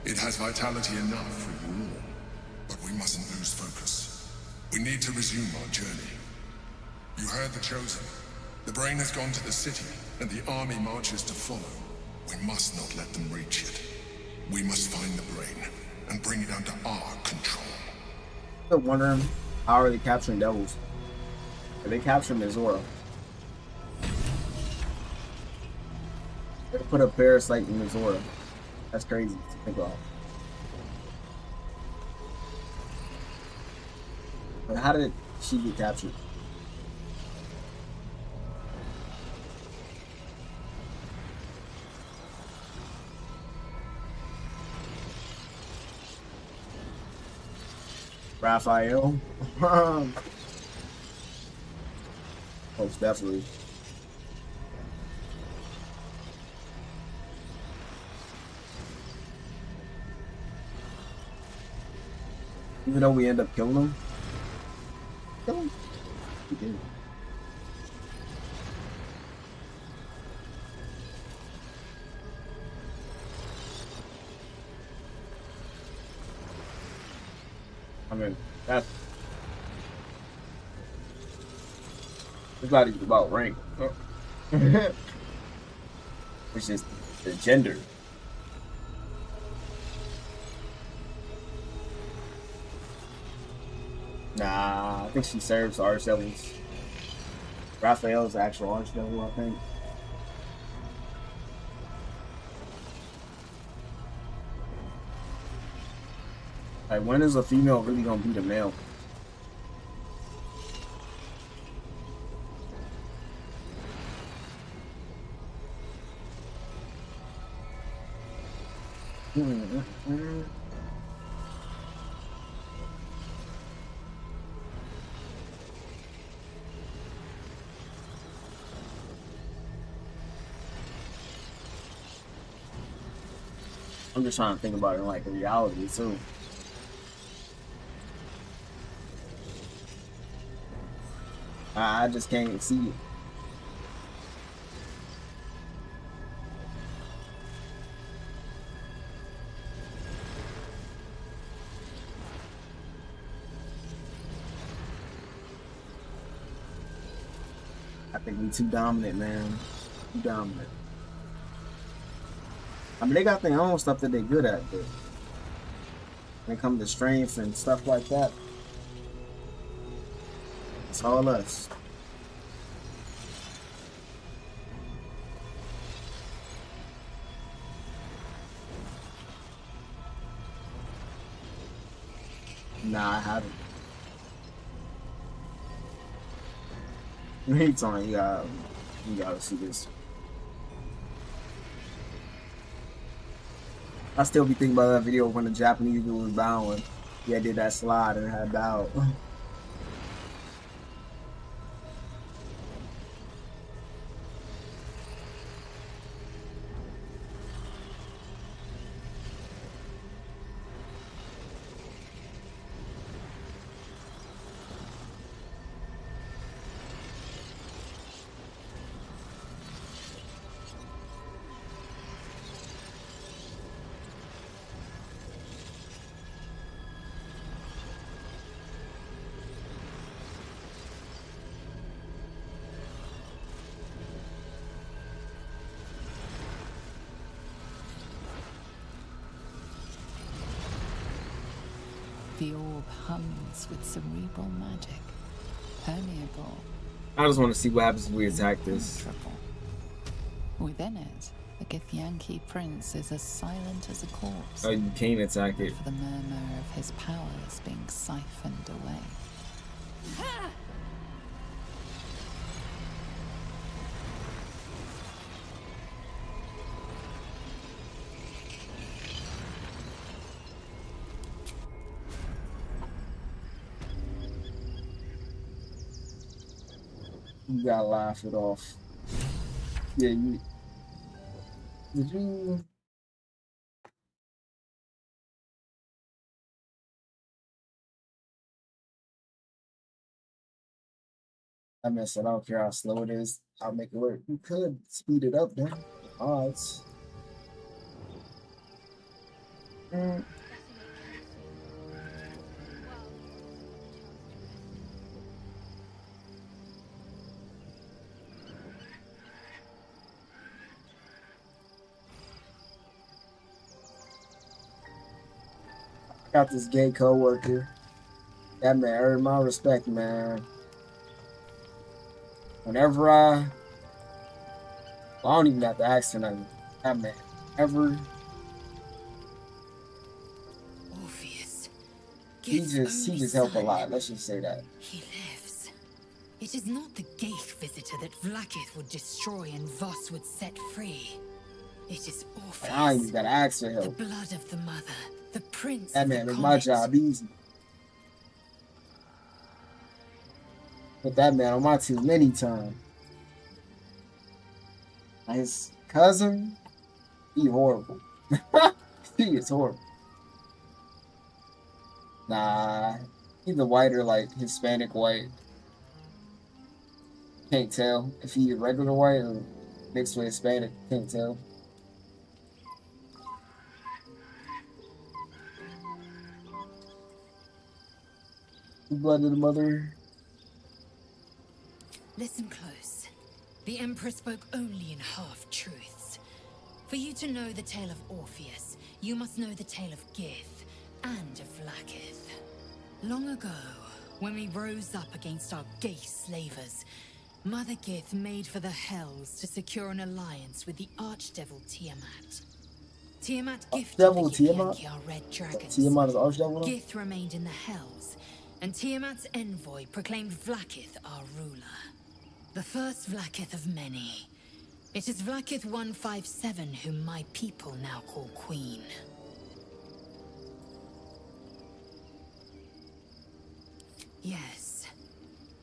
It has vitality enough for you all. But we mustn't lose focus. We need to resume our journey. You heard the Chosen. The Brain has gone to the city, and the army marches to follow. We must not let them reach it. We must find the Brain, and bring it under our control. I'm wondering, how are they capturing devils? Are they capturing Mizora? They put a parasite in Mizora. That's crazy to think about. But how did she get captured? Raphael? Most definitely. Even though we end up killing him. Kill him. We did. I mean, that's... it's not even about rank. It's just the gender. Nah, I think she serves Archdevils. Raphael's the actual Archdevil, I think. Like, when is a female really gonna beat a male? I'm just trying to think about it in like reality too. I just can't see it. I think we too dominant, man. Too dominant. I mean, they got their own stuff that they're good at, but when it comes to strength and stuff like that, it's all us. Nah, I haven't. Anytime you gotta see this. I still be thinking about that video when the Japanese dude was bowing. Yeah, did that slide and had bowed. The orb hums with cerebral magic, permeable. I just want to see what happens if we attack this. Within it, the Githyanki prince is as silent as a corpse. Oh, you can't attack it. For the murmur of his powers being siphoned away. You gotta laugh it off. Yeah, you. Did you? I messed it. I don't care how slow it is. I'll make it work. You could speed it up then. Odds. Got this gay coworker. That man earned my respect, man. Whenever I don't even have to ask for nothing. That man ever. Orpheus. He just helped a lot. Let's just say that. He lives. It is not the Geich visitor that Vlaakith would destroy and Voss would set free. It is Orpheus. I ain't even gotta ask for help. The blood of the mother. The prince That of man the made my job easy. Put that man on my team many times. His cousin, he horrible. He is horrible. Nah, he's a white or like Hispanic white. Can't tell if he regular white or mixed with Hispanic. Can't tell. The blood of the mother. Listen close. The Emperor spoke only in half-truths. For you to know the tale of Orpheus, you must know the tale of Gith and of Vlaakith. Long ago, when we rose up against our gay slavers, Mother Gith made for the Hells to secure an alliance with the Archdevil Tiamat. Tiamat gifted the Githyanki our red dragons. Tiamat is Archdevil? Gith remained in the Hells, and Tiamat's envoy proclaimed Vlaakith our ruler. The first Vlaakith of many. It is Vlaakith 157 whom my people now call Queen. Yes.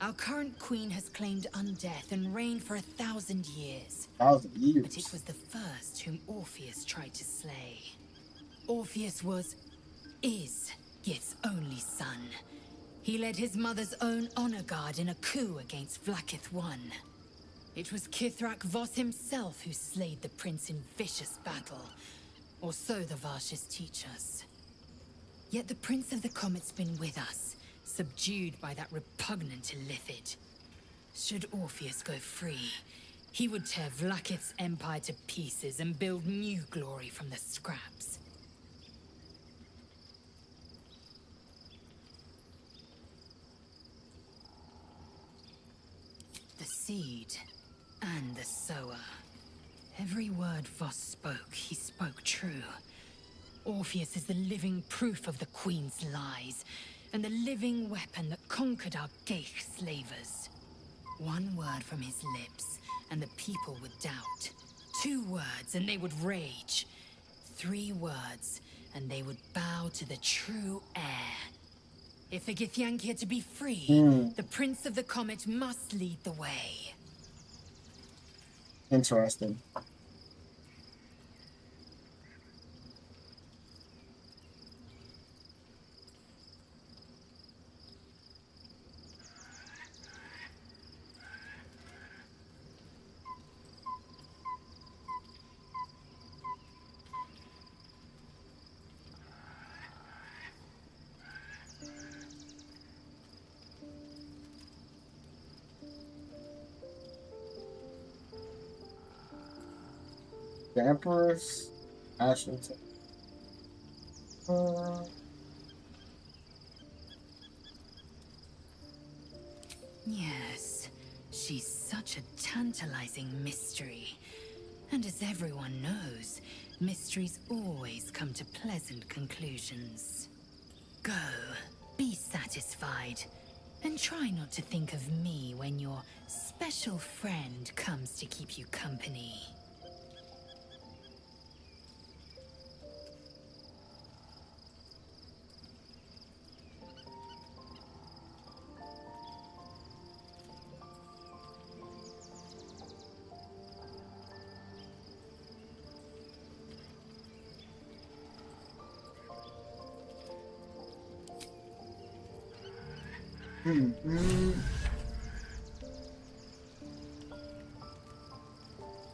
Our current queen has claimed undeath and reigned for 1,000 years. 1,000 years? But it was the first whom Orpheus tried to slay. Orpheus is Gith's only son. He led his mother's own honor guard in a coup against Vlaakith I. It was Kithrak Voss himself who slayed the prince in vicious battle, or so the Varshes teach us. Yet the Prince of the Comet's been with us, subdued by that repugnant Illithid. Should Orpheus go free, he would tear Vlaakith's empire to pieces and build new glory from the scraps. The seed and the sower. Every word Voss spoke, he spoke true. Orpheus is the living proof of the Queen's lies, and the living weapon that conquered our Geich slavers. One word from his lips, and the people would doubt. 2 words, and they would rage. 3 words, and they would bow to the true heir. If the Githyanki are to be free, the Prince of the Comet must lead the way. Interesting. The Emperor's Ashington. Yes, she's such a tantalizing mystery. And as everyone knows, mysteries always come to pleasant conclusions. Go, be satisfied, and try not to think of me when your special friend comes to keep you company.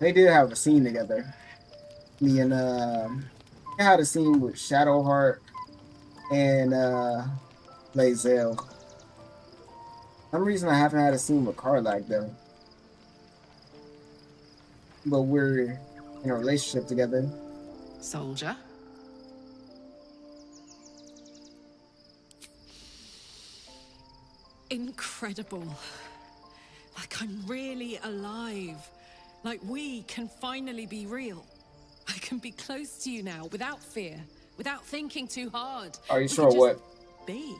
They did have a scene together. Me and they had a scene with Shadowheart and Lae'zel. For some reason I haven't had a scene with Karlach though. But we're in a relationship together. Soldier? Incredible. Like I'm really alive. Like we can finally be real. I can be close to you now without fear, without thinking too hard. Are you We sure can what? just be.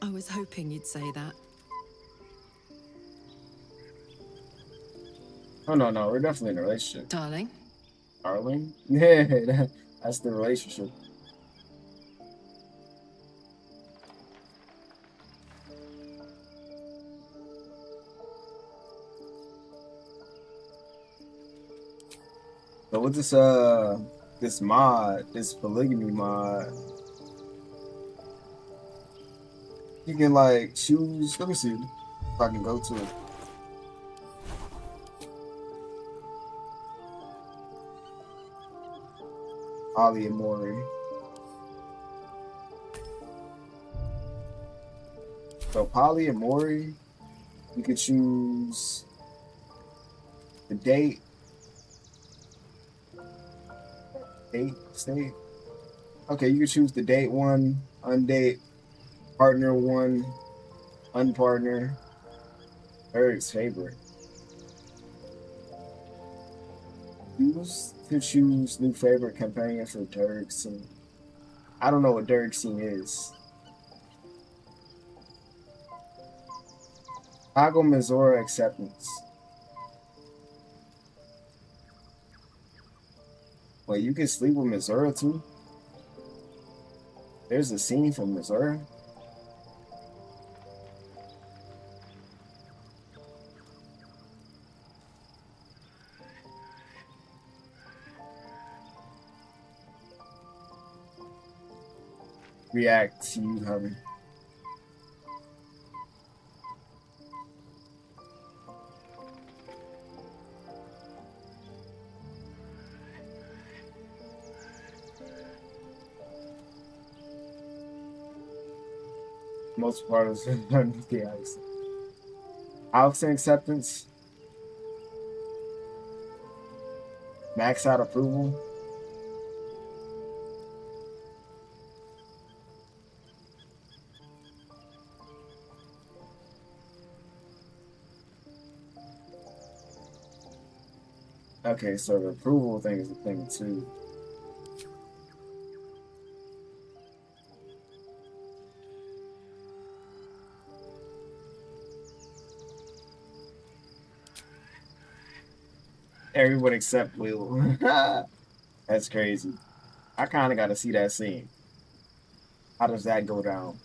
I was hoping you'd say that. Oh no, we're definitely in a relationship. Darling? Darling? Yeah, that's the relationship. So with this mod, this polygamy mod, you can like choose. Let me see if I can go to it. Polyamory. So polyamory, you could choose the date, state. Okay, you can choose the date 1, undate, partner 1, unpartner, Eric's favorite. Use to choose new favorite companion for Dirk scene. I don't know what Dirk scene is. Toggle Mizora acceptance. Wait, you can sleep with Mizora too? There's a scene from Mizora? React to you having. Most part of the ice. Outside acceptance. Max out approval. Okay, so the approval thing is a thing too. Everyone except Will. That's crazy. I kind of got to see that scene. How does that go down?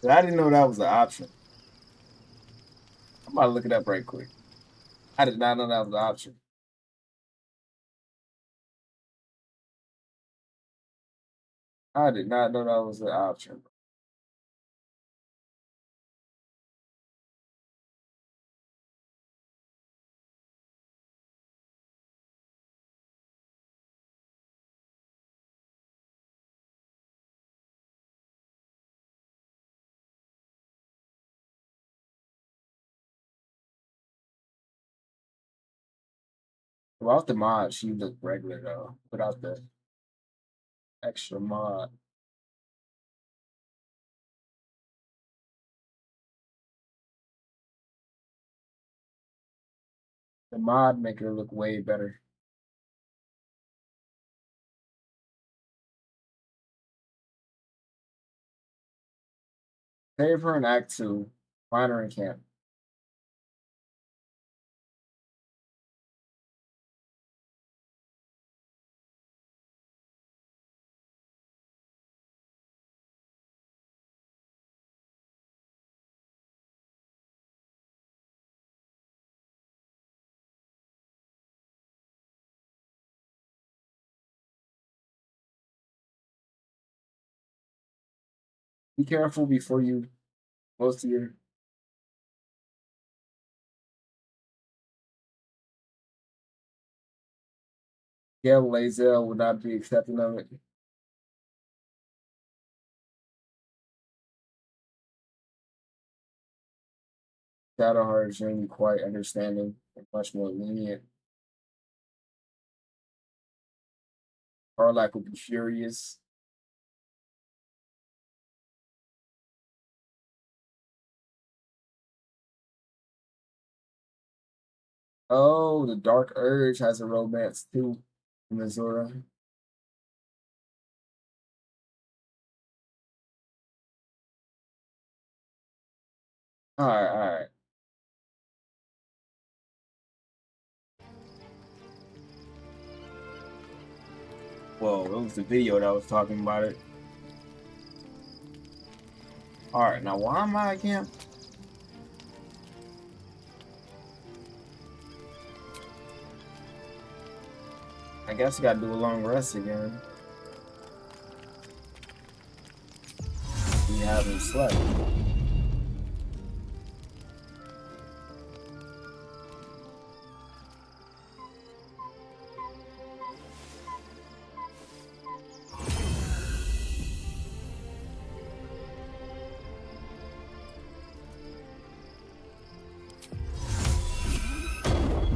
'Cause I didn't know that was an option. I'm about to look it up right quick. I did not know that was an option. I did not know that was an option. Without the mod, she looked regular though. Without the extra mod. The mod make her look way better. Save her in Act 2. Find her in camp. Be careful before you post your. Gail Lazel would not be accepting of it. Shadowheart is generally quite understanding and much more lenient. Harlack would be furious. Oh, the Dark Urge has a romance too, Missouri. All right, all right. Whoa, it was the video that was talking about it. All right, now why am I again? I guess I gotta do a long rest again. We haven't slept.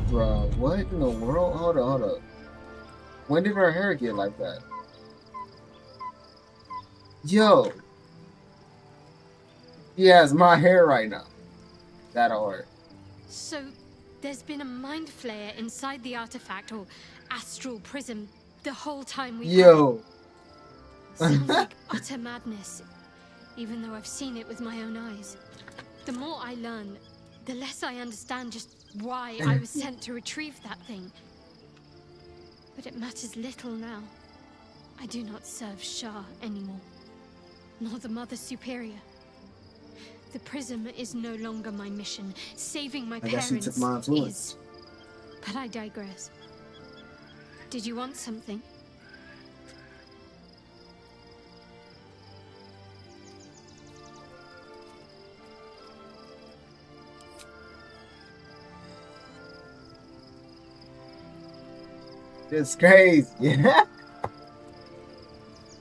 Bruh, what in the world? Hold up, hold up. When did her hair get like that? Yo! He has my hair right now. That hard. So, there's been a mind flayer inside the artifact or astral prism the whole time we've Yo! Sounds like utter madness, even though I've seen it with my own eyes. The more I learn, the less I understand just why I was sent to retrieve that thing. But it matters little now. I do not serve Shah anymore, nor the Mother Superior. The prism is no longer my mission. Saving my parents took my influence. is. But I digress. Did you want something? It's crazy. Yeah.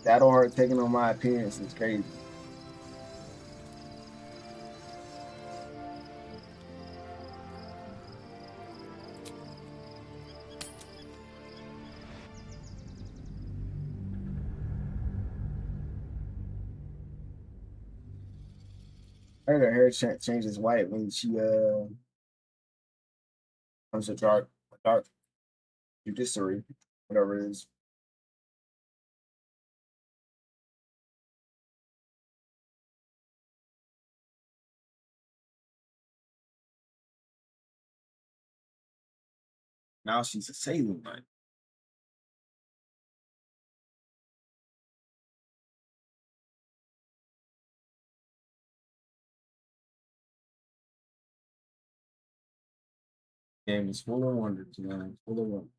That hard taking on my appearance is crazy. Her hair changes white when she comes to dark judiciary, whatever it is. Now she's a Sailor Knight. Game is full of wonders, man. Full of wonders.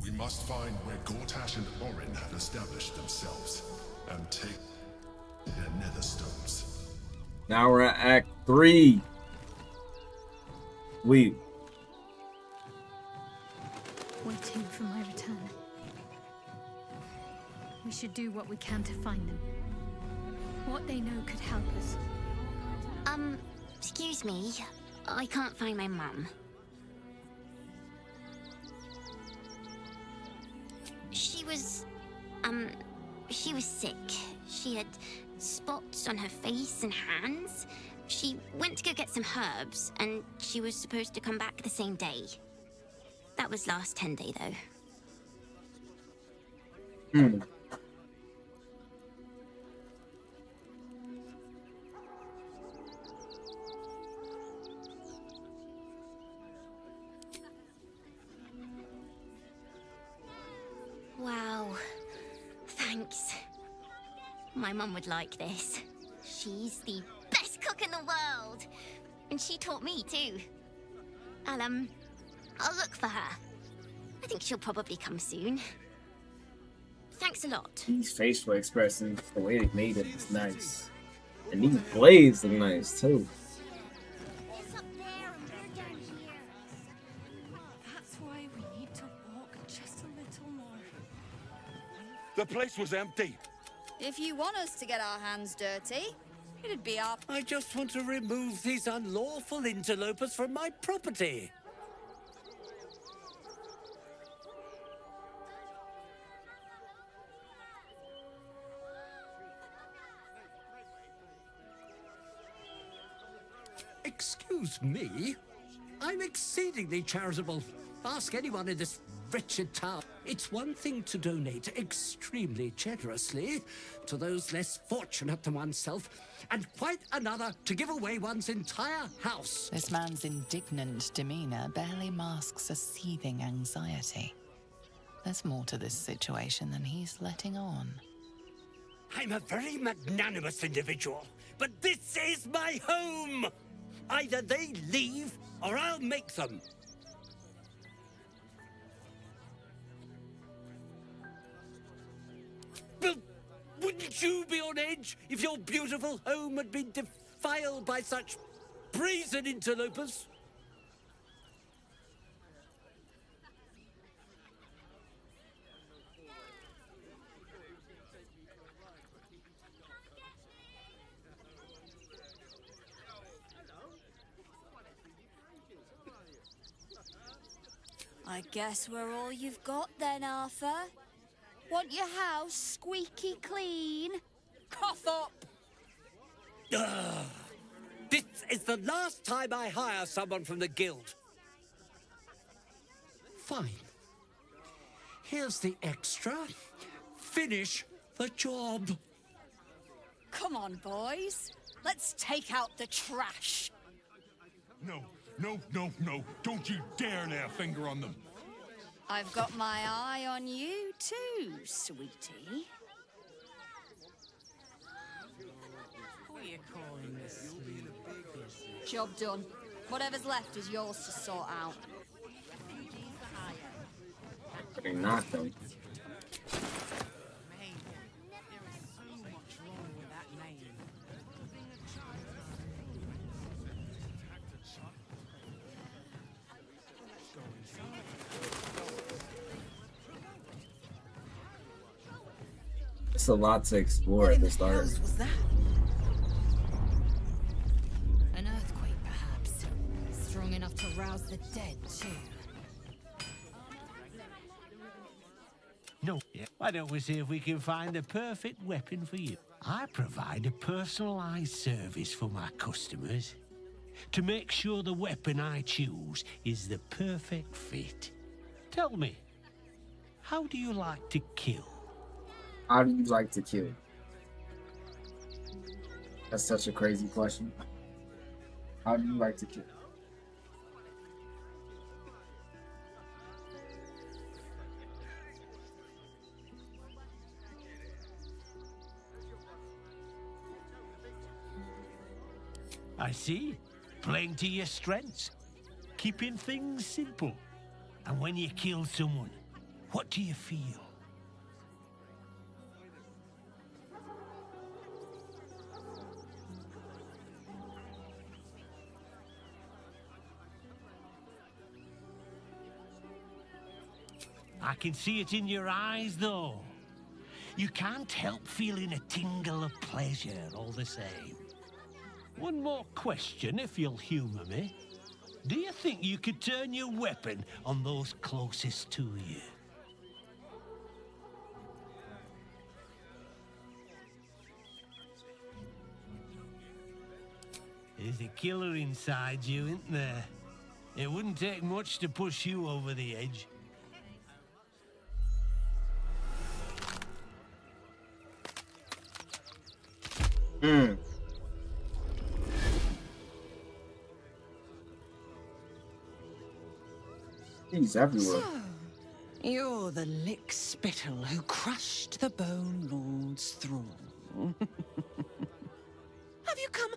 We must find where Gortash and Orin have established themselves and take their nether stones. Now we're at Act 3. Waiting for my return. We should do what we can to find them. What they know could help us. Excuse me. I can't find my mum. She was sick. She had spots on her face and hands. She went to go get some herbs, and she was supposed to come back the same day. That was last 10 day, though. Wow. Thanks. My mum would like this. She's the best cook in the world. And she taught me too. I'll look for her. I think she'll probably come soon. Thanks a lot. These facial expressions, the way they made it is nice. And these blades look nice too. That's why we need to walk just a little more. The place was empty. If you want us to get our hands dirty, it'd be our... I just want to remove these unlawful interlopers from my property. Excuse me? I'm exceedingly charitable. Ask anyone in this wretched town. It's one thing to donate extremely generously to those less fortunate than oneself, and quite another to give away one's entire house. This man's indignant demeanor barely masks a seething anxiety. There's more to this situation than he's letting on. I'm a very magnanimous individual, but this is my home! Either they leave, or I'll make them. But wouldn't you be on edge if your beautiful home had been defiled by such brazen interlopers? I guess we're all you've got then, Arthur. Want your house squeaky clean? Cough up! Ugh. This is the last time I hire someone from the guild. Fine. Here's the extra. Finish the job. Come on, boys. Let's take out the trash. No, no, no, no. Don't you dare lay a finger on them. I've got my eye on you too, sweetie. Who are you calling this? Job done. Whatever's left is yours to sort out. They're not though. It's a lot to explore at the start. Was that? dead too. No, yeah. Why don't we see if we can find the perfect weapon for you? I provide a personalized service for my customers to make sure the weapon I choose is the perfect fit. Tell me, how do you like to kill? How do you like to kill? That's such a crazy question. How do you like to kill? I see. Playing to your strengths. Keeping things simple. And when you kill someone, what do you feel? I can see it in your eyes, though. You can't help feeling a tingle of pleasure all the same. One more question, if you'll humor me. Do you think you could turn your weapon on those closest to you? There's a killer inside you, isn't there? It wouldn't take much to push you over the edge. Hmm. He's everywhere. So, you're the lick spittle who crushed the Bone Lord's thrall. Have you come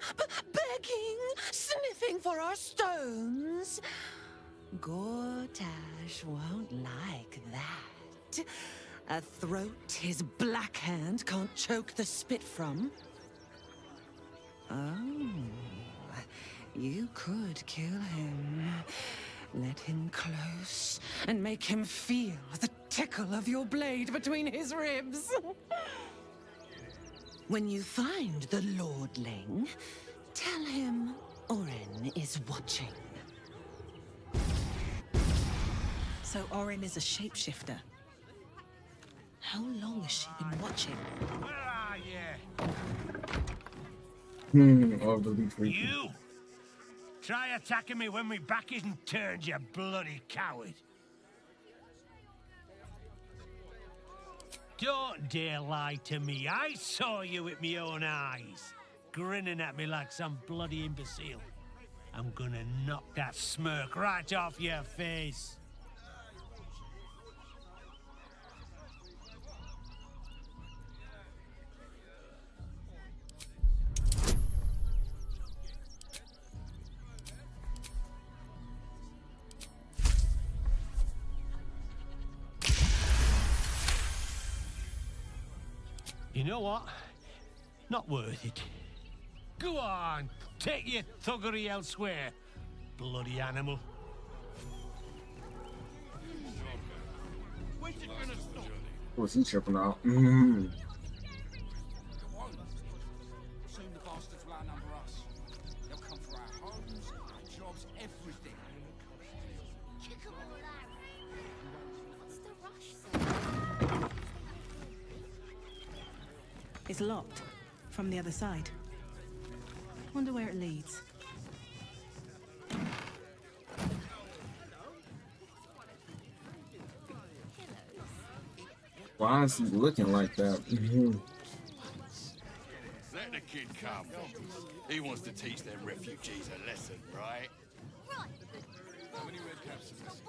begging, sniffing for our stones? Gortash won't like that. A throat his black hand can't choke the spit from. Oh, you could kill him. Let him close and make him feel the tickle of your blade between his ribs. When you find the Lordling, tell him Orin is watching. So Orin is a shapeshifter. How long has she been watching? Where are you? Overly creepy. You! Try attacking me when my back isn't turned, you bloody coward. Don't dare lie to me. I saw you with my own eyes, grinning at me like some bloody imbecile. I'm gonna knock that smirk right off your face. You know what? Not worth it. Go on, take your thuggery elsewhere, bloody animal. What's he tripping out? Soon the bastards will outnumber us. They'll come for our homes, our jobs, everything. Kick 'em all out. What's the rush, sir? It's locked from the other side. Wonder where it leads. Why is he looking like that? Let the kid come. He wants to teach them refugees a lesson, right? Right. How many red caps is this?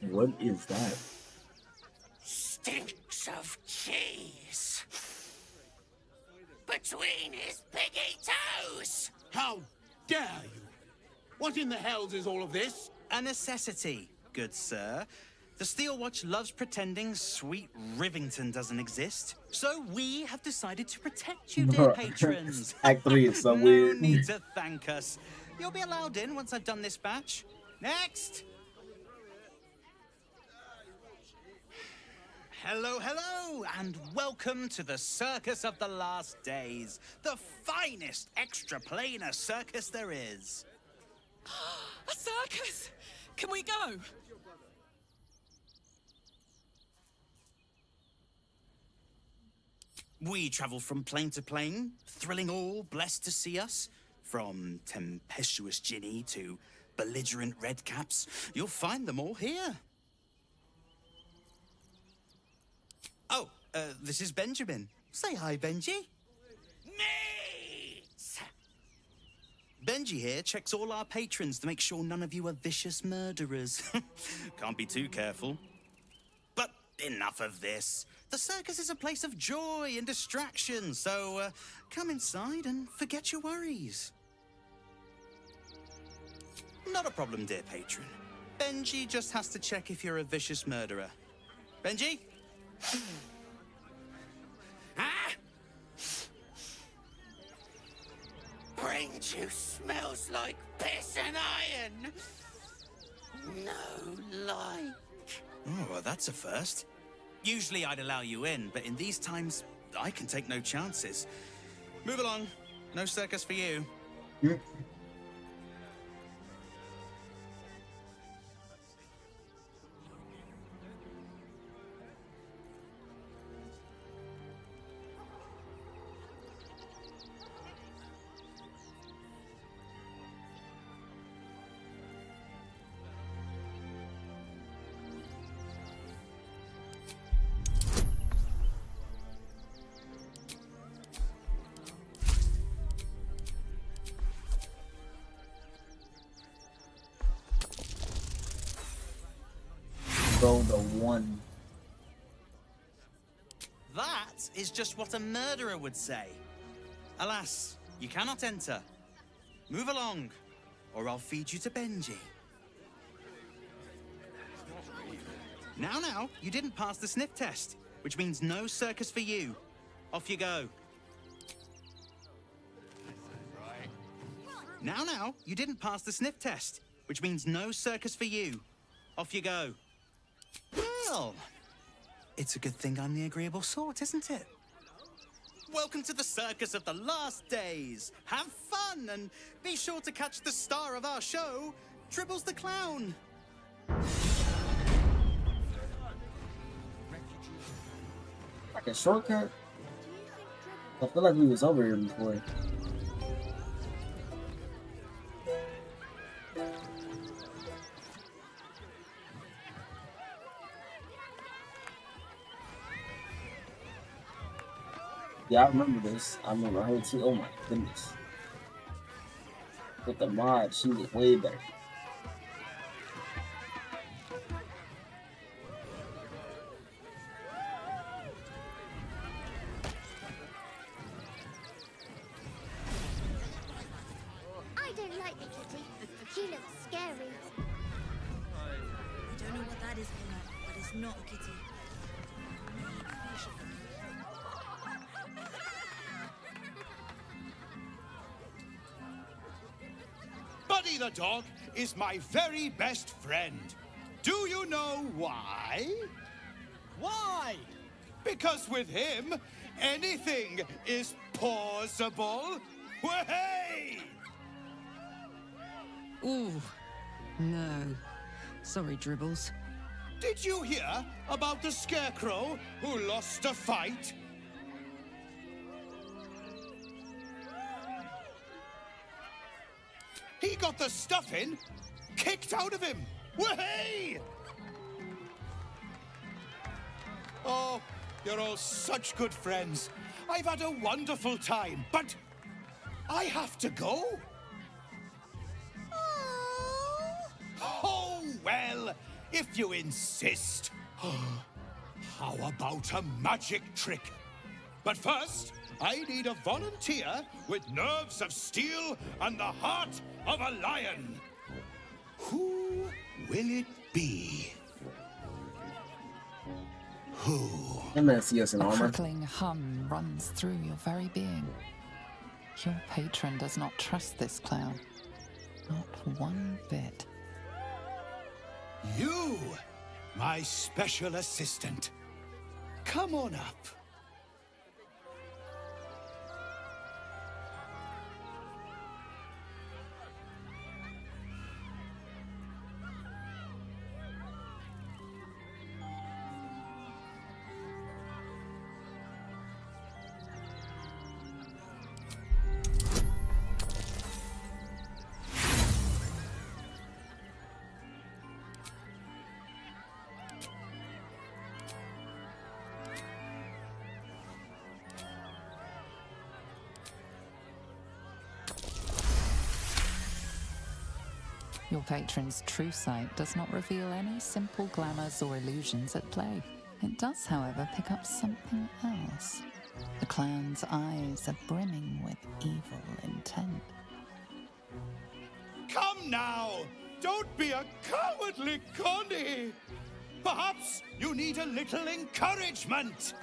What is that? Stinks of cheese between his piggy toes. How dare you? What in the hells is all of this? A necessity, good sir. The Steel Watch loves pretending sweet Rivington doesn't exist. So we have decided to protect you, dear patrons. Act 3 is so no weird. need to thank us. You'll be allowed in once I've done this batch. Next! Hello, hello, and welcome to the Circus of the Last Days, the finest extra-planar circus there is. A circus! Can we go? We travel from plane to plane, thrilling all blessed to see us. From tempestuous Ginny to belligerent redcaps, you'll find them all here. Oh, this is Benjamin. Say hi, Benji. Meat! Benji here checks all our patrons to make sure none of you are vicious murderers. Can't be too careful. But enough of this. The circus is a place of joy and distraction, so come inside and forget your worries. Not a problem, dear patron. Benji just has to check if you're a vicious murderer. Benji? Huh? Brain juice smells like piss and iron. No light. Oh, well, that's a first. Usually I'd allow you in, but in these times, I can take no chances. Move along. No circus for you. Go the one. That is just what a murderer would say. Alas, you cannot enter. Move along, or I'll feed you to Benji. Now, you didn't pass the sniff test, which means no circus for you. Off you go. Now, you didn't pass the sniff test, which means no circus for you. Off you go. Well, it's a good thing I'm the agreeable sort, isn't it? Welcome to the circus of the last days. Have fun, and be sure to catch the star of our show, Dribbles the Clown. Like a shortcut? I feel like we was over here before. Yeah, I remember this. I remember her too. Oh my goodness. With the mod, she was way better. I don't like the kitty. She looks scary. I don't know what that is, Mila, but it's not a kitty. Buddy the dog is my very best friend. Do you know why? Why? Because with him, anything is possible. Way! Ooh, no. Sorry, Dribbles. Did you hear about the scarecrow who lost a fight? He got the stuffing kicked out of him. Way! Oh, you're all such good friends. I've had a wonderful time, but I have to go. Oh, well, if you insist. How about a magic trick? But first, I need a volunteer with nerves of steel and the heart of a lion. Who will it be? Who? That man see us in A armor. crackling hum runs through your very being. Your patron does not trust this clown. Not one bit. You, my special assistant. Come on up. Your patron's true sight does not reveal any simple glamours or illusions at play. It does, however, pick up something else. The clown's eyes are brimming with evil intent. Come now! Don't be a cowardly Connie! Perhaps you need a little encouragement!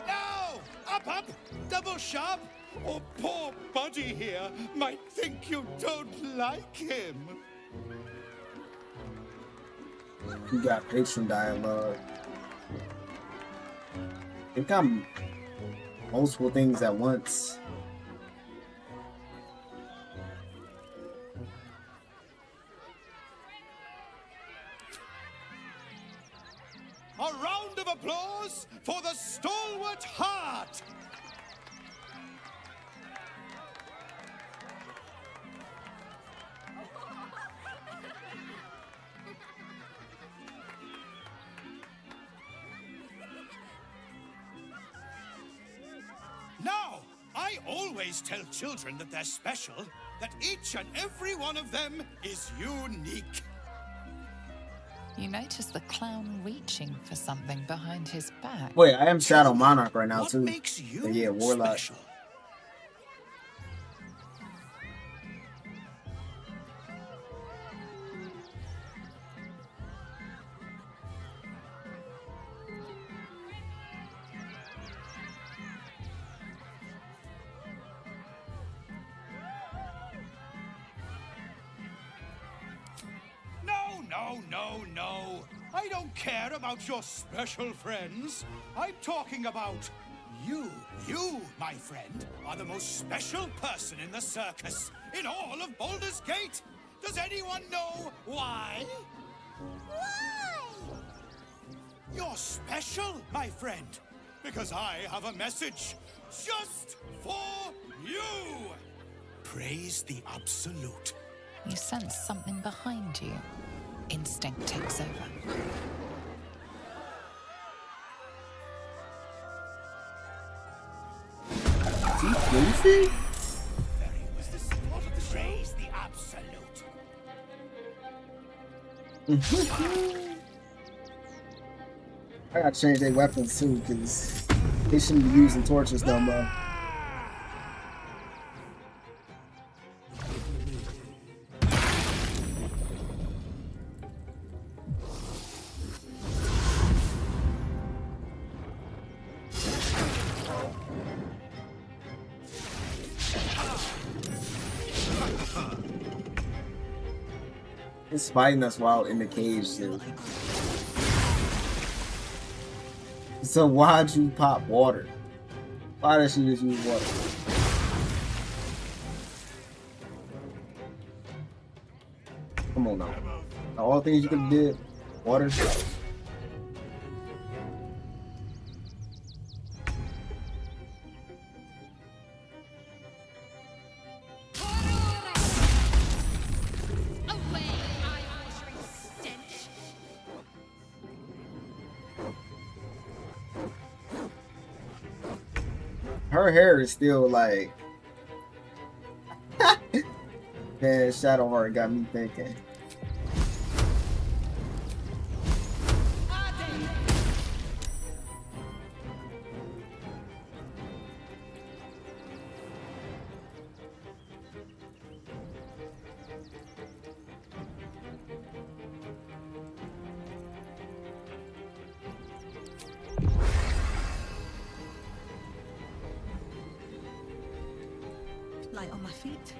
Now! Up! Double sharp! Or poor Buddy here might think you don't like him. You got patron dialogue. It got multiple things at once. A round of applause for the stalwart heart! Now, I always tell children that they're special, that each and every one of them is unique. You notice the clown reaching for something behind his back. Wait, I am Shadow Monarch right now too. Makes you But yeah, Warlock. special? No. I don't care about your special friends. I'm talking about you. You, my friend, are the most special person in the circus, in all of Baldur's Gate. Does anyone know why? Why? You're special, my friend, because I have a message just for you. Praise the Absolute. You sense something behind you. Instinct takes over. Is he goofy? Praise the Absolute. I gotta change their weapons too, because they shouldn't be using torches no more. It's fighting us while in the cage too. So why'd you pop water? Why does she just use water? Come on now. All things you could have did, water. Her hair is still like man, Shadowheart got me thinking. Light on my feet.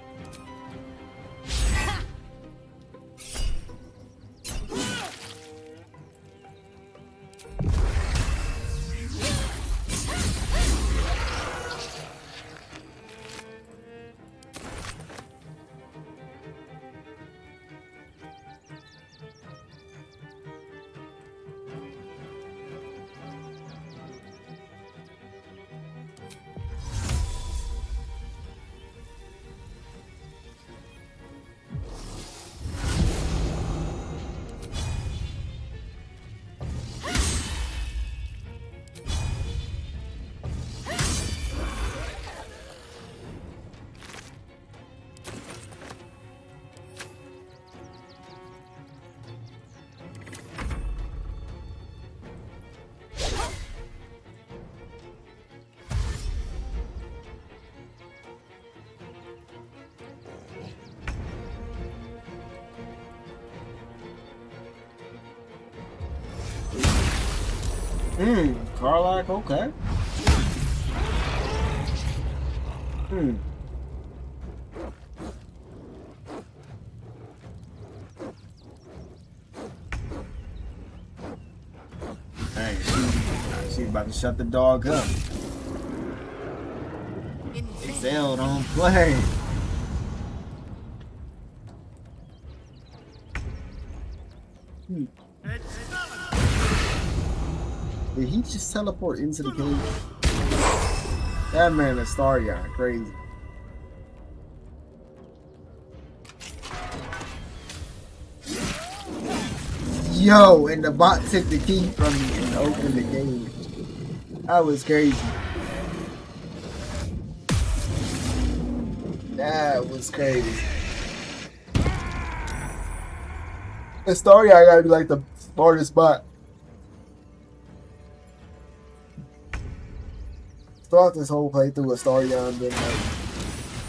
Karlach, okay. Dang, she's about to shut the dog up. Excel don't play. Did he just teleport into the cave? That man is Staryon, crazy. Yo, and the bot took the key from me and opened the game. That was crazy. That was crazy. The story, I gotta be like the smartest bot. Throughout this whole playthrough with Staryon, been like,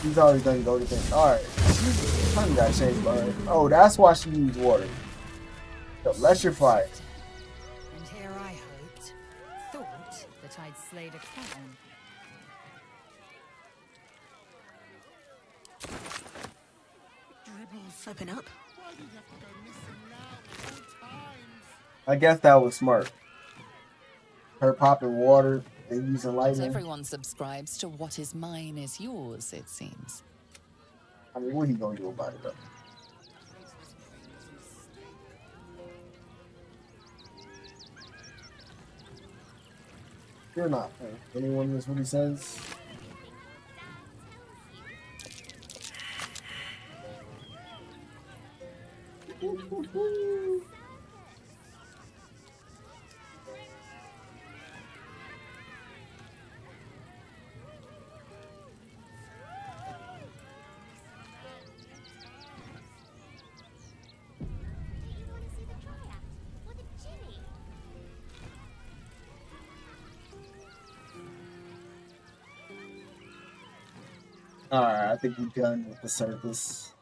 he's always done go to things. Alright, something got changed by her. Oh, that's why she used water. Electrify. And here I thought that I'd slayed a clown. Open up. I guess that was smart. Her popping water and using Not lightning. everyone subscribes to what is mine is yours, it seems. I mean, what are you gonna do about it though? You're not. Anyone knows what he says? Alright, I think we're done with the circus.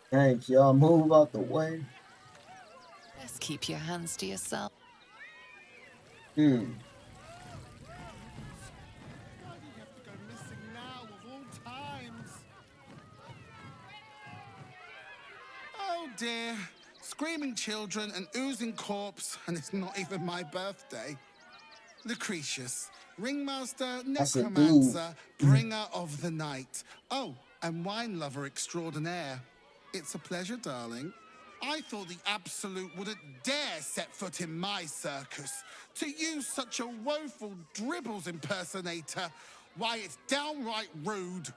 Thank y'all. Move out the way. Best keep your hands to yourself. Oh dear. Screaming children, an oozing corpse, and it's not even my birthday. Lucretius, ringmaster, That's a dude. necromancer, bringer of the night. Oh, and wine lover extraordinaire. It's a pleasure, darling. I thought the Absolute wouldn't dare set foot in my circus. To use such a woeful dribbles impersonator, why, it's downright rude.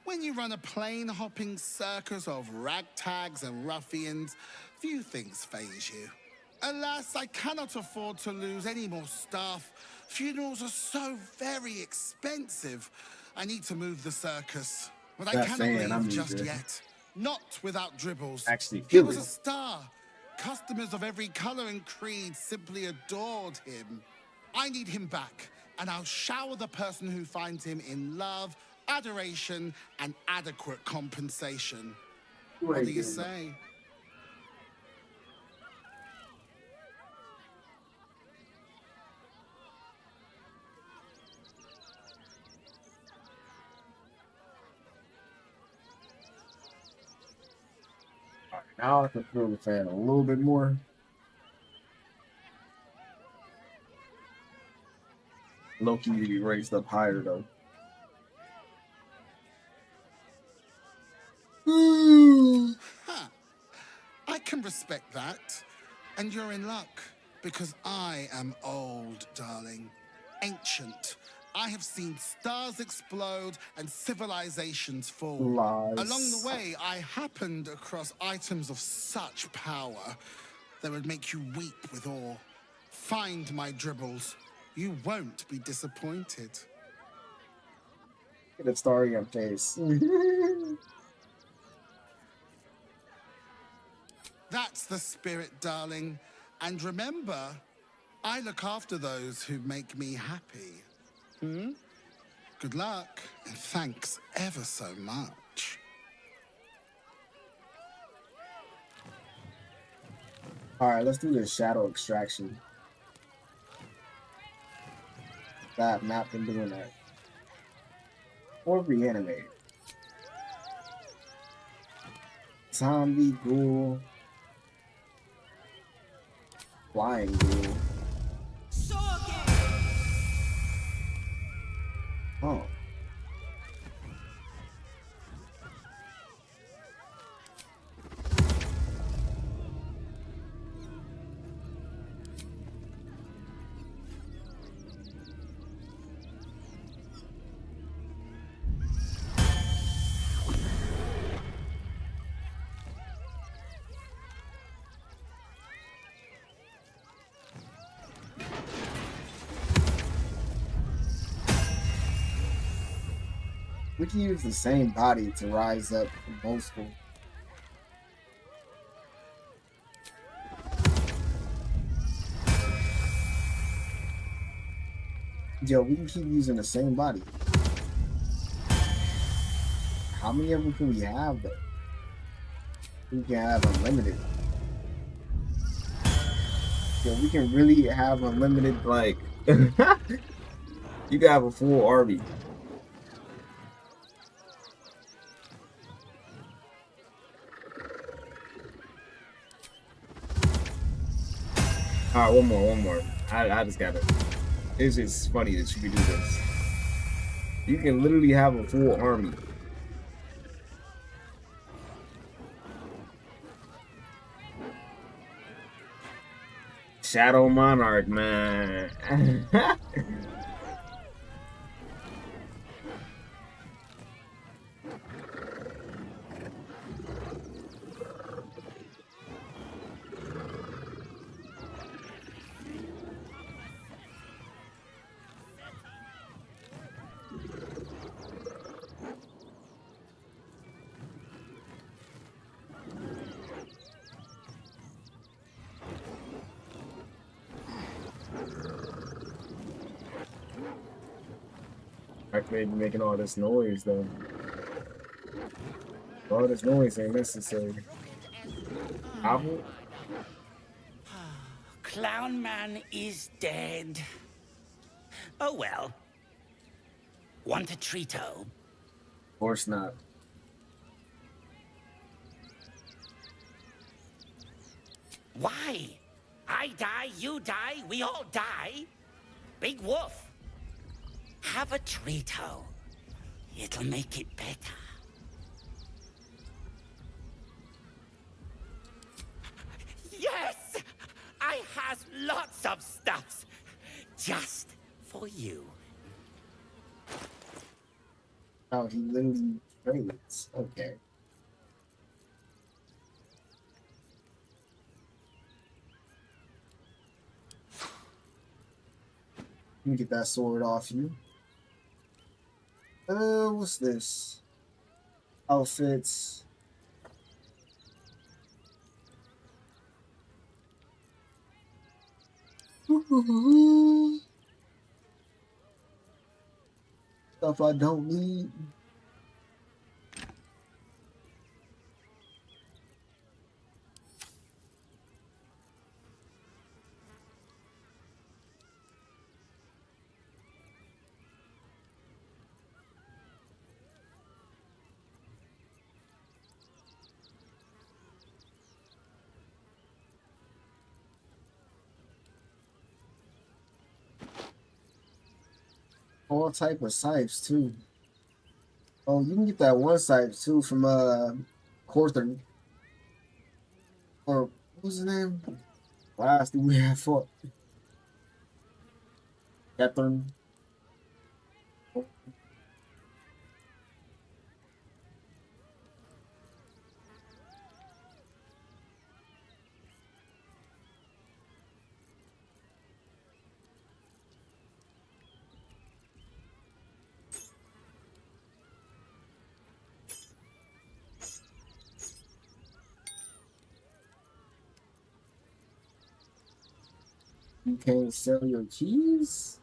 When you run a plane-hopping circus of ragtags and ruffians, few things faze you. Alas, I cannot afford to lose any more staff. Funerals are so very expensive. I need to move the circus, but I cannot leave just yet. Not without Dribbles. Actually, He was a star. Customers of every color and creed simply adored him. I need him back, and I'll shower the person who finds him in love, adoration, and adequate compensation. What do you say? Now I can feel the fan a little bit more. Loki need to be raised up higher though. Huh. I can respect that. And you're in luck, because I am old, darling. Ancient. I have seen stars explode and civilizations fall. Lies. Along the way, I happened across items of such power that would make you weep with awe. Find my Dribbles. You won't be disappointed. Get a story on face. That's the spirit, darling. And remember, I look after those who make me happy. Good luck, and thanks ever so much. Alright, let's do this shadow extraction. I've not been doing that. Or reanimate. Zombie ghoul. Flying ghoul. Oh. We can use the same body to rise up from boastful. Yo, we can keep using the same body. How many of them can we have though? We can have unlimited. Yo, we can really have unlimited, like you can have a full army. Alright, one more. I just got it. It's just funny that you can do this. You can literally have a full army. Shadow Monarch, man. I may be making all this noise though. All this noise ain't necessary. Apple? Clown Man is dead. Oh well. Want a treato? Of course not. Why? I die, you die, we all die. Big Wolf. Have a treato. It'll make it better. Yes! I has lots of stuffs. Just for you. Oh, he literally trades. Okay. Let me get that sword off you. What's this? Outfits. Stuff I don't need. All type of sipes too. Oh, you can get that one sipe too from Corthon. Or what was his name? Last thing we had fought. Catherine. You can't sell your keys?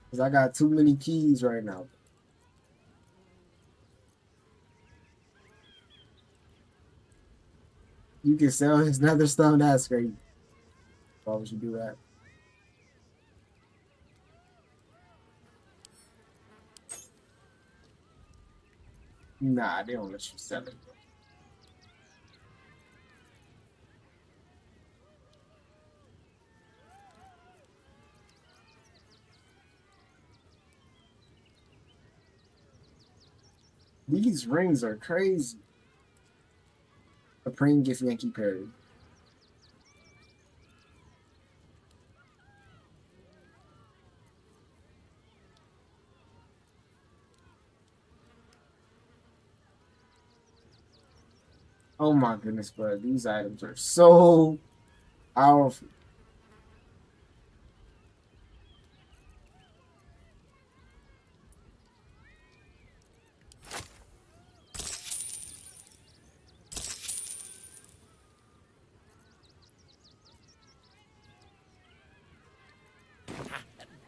Because I got too many keys right now. You can sell his nether stone. That's great. Why would you do that? Nah, they don't let you sell it. These rings are crazy. A praying gift Yankee Perry. Oh my goodness, bro. These items are so powerful.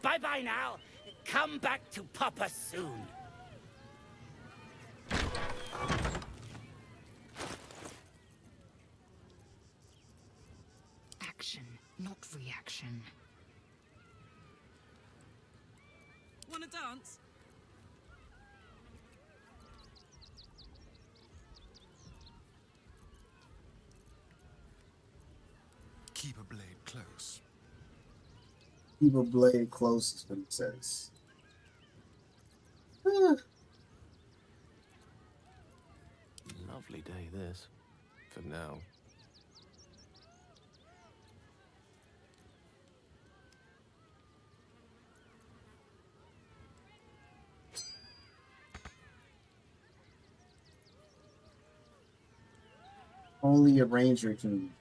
Bye-bye now. Come back to Papa soon. Action, not reaction. Wanna dance? Keep a blade close. Keep a blade close is what it says. Lovely day, this. For now. Only a ranger can.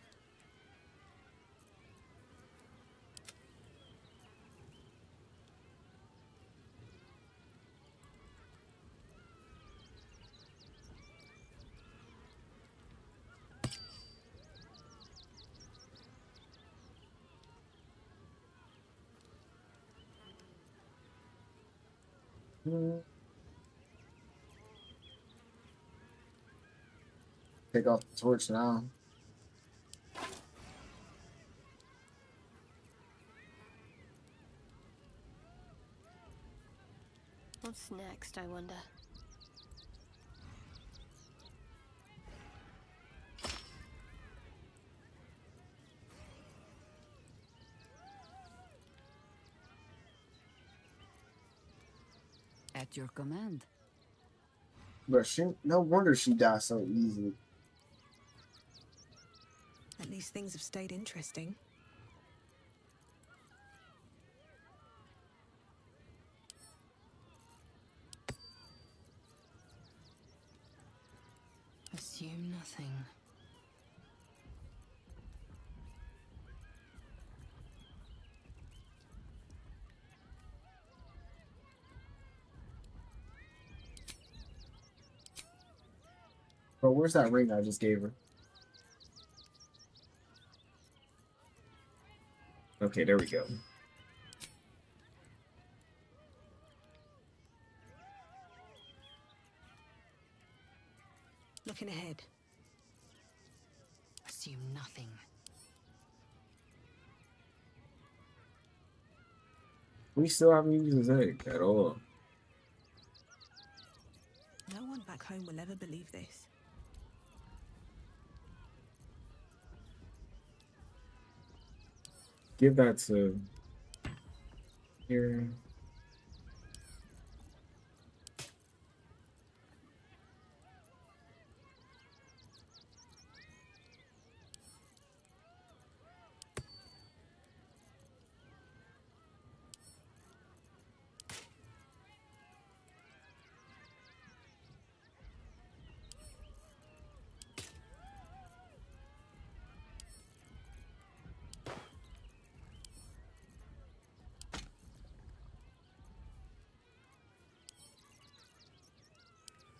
Take off the torch now. What's next, I wonder? At your command. But no wonder she died so easily. At least things have stayed interesting. Assume nothing. But where's that ring I just gave her? Okay, there we go. Looking ahead. Assume nothing. We still haven't used his egg at all. No one back home will ever believe this. Give that to here.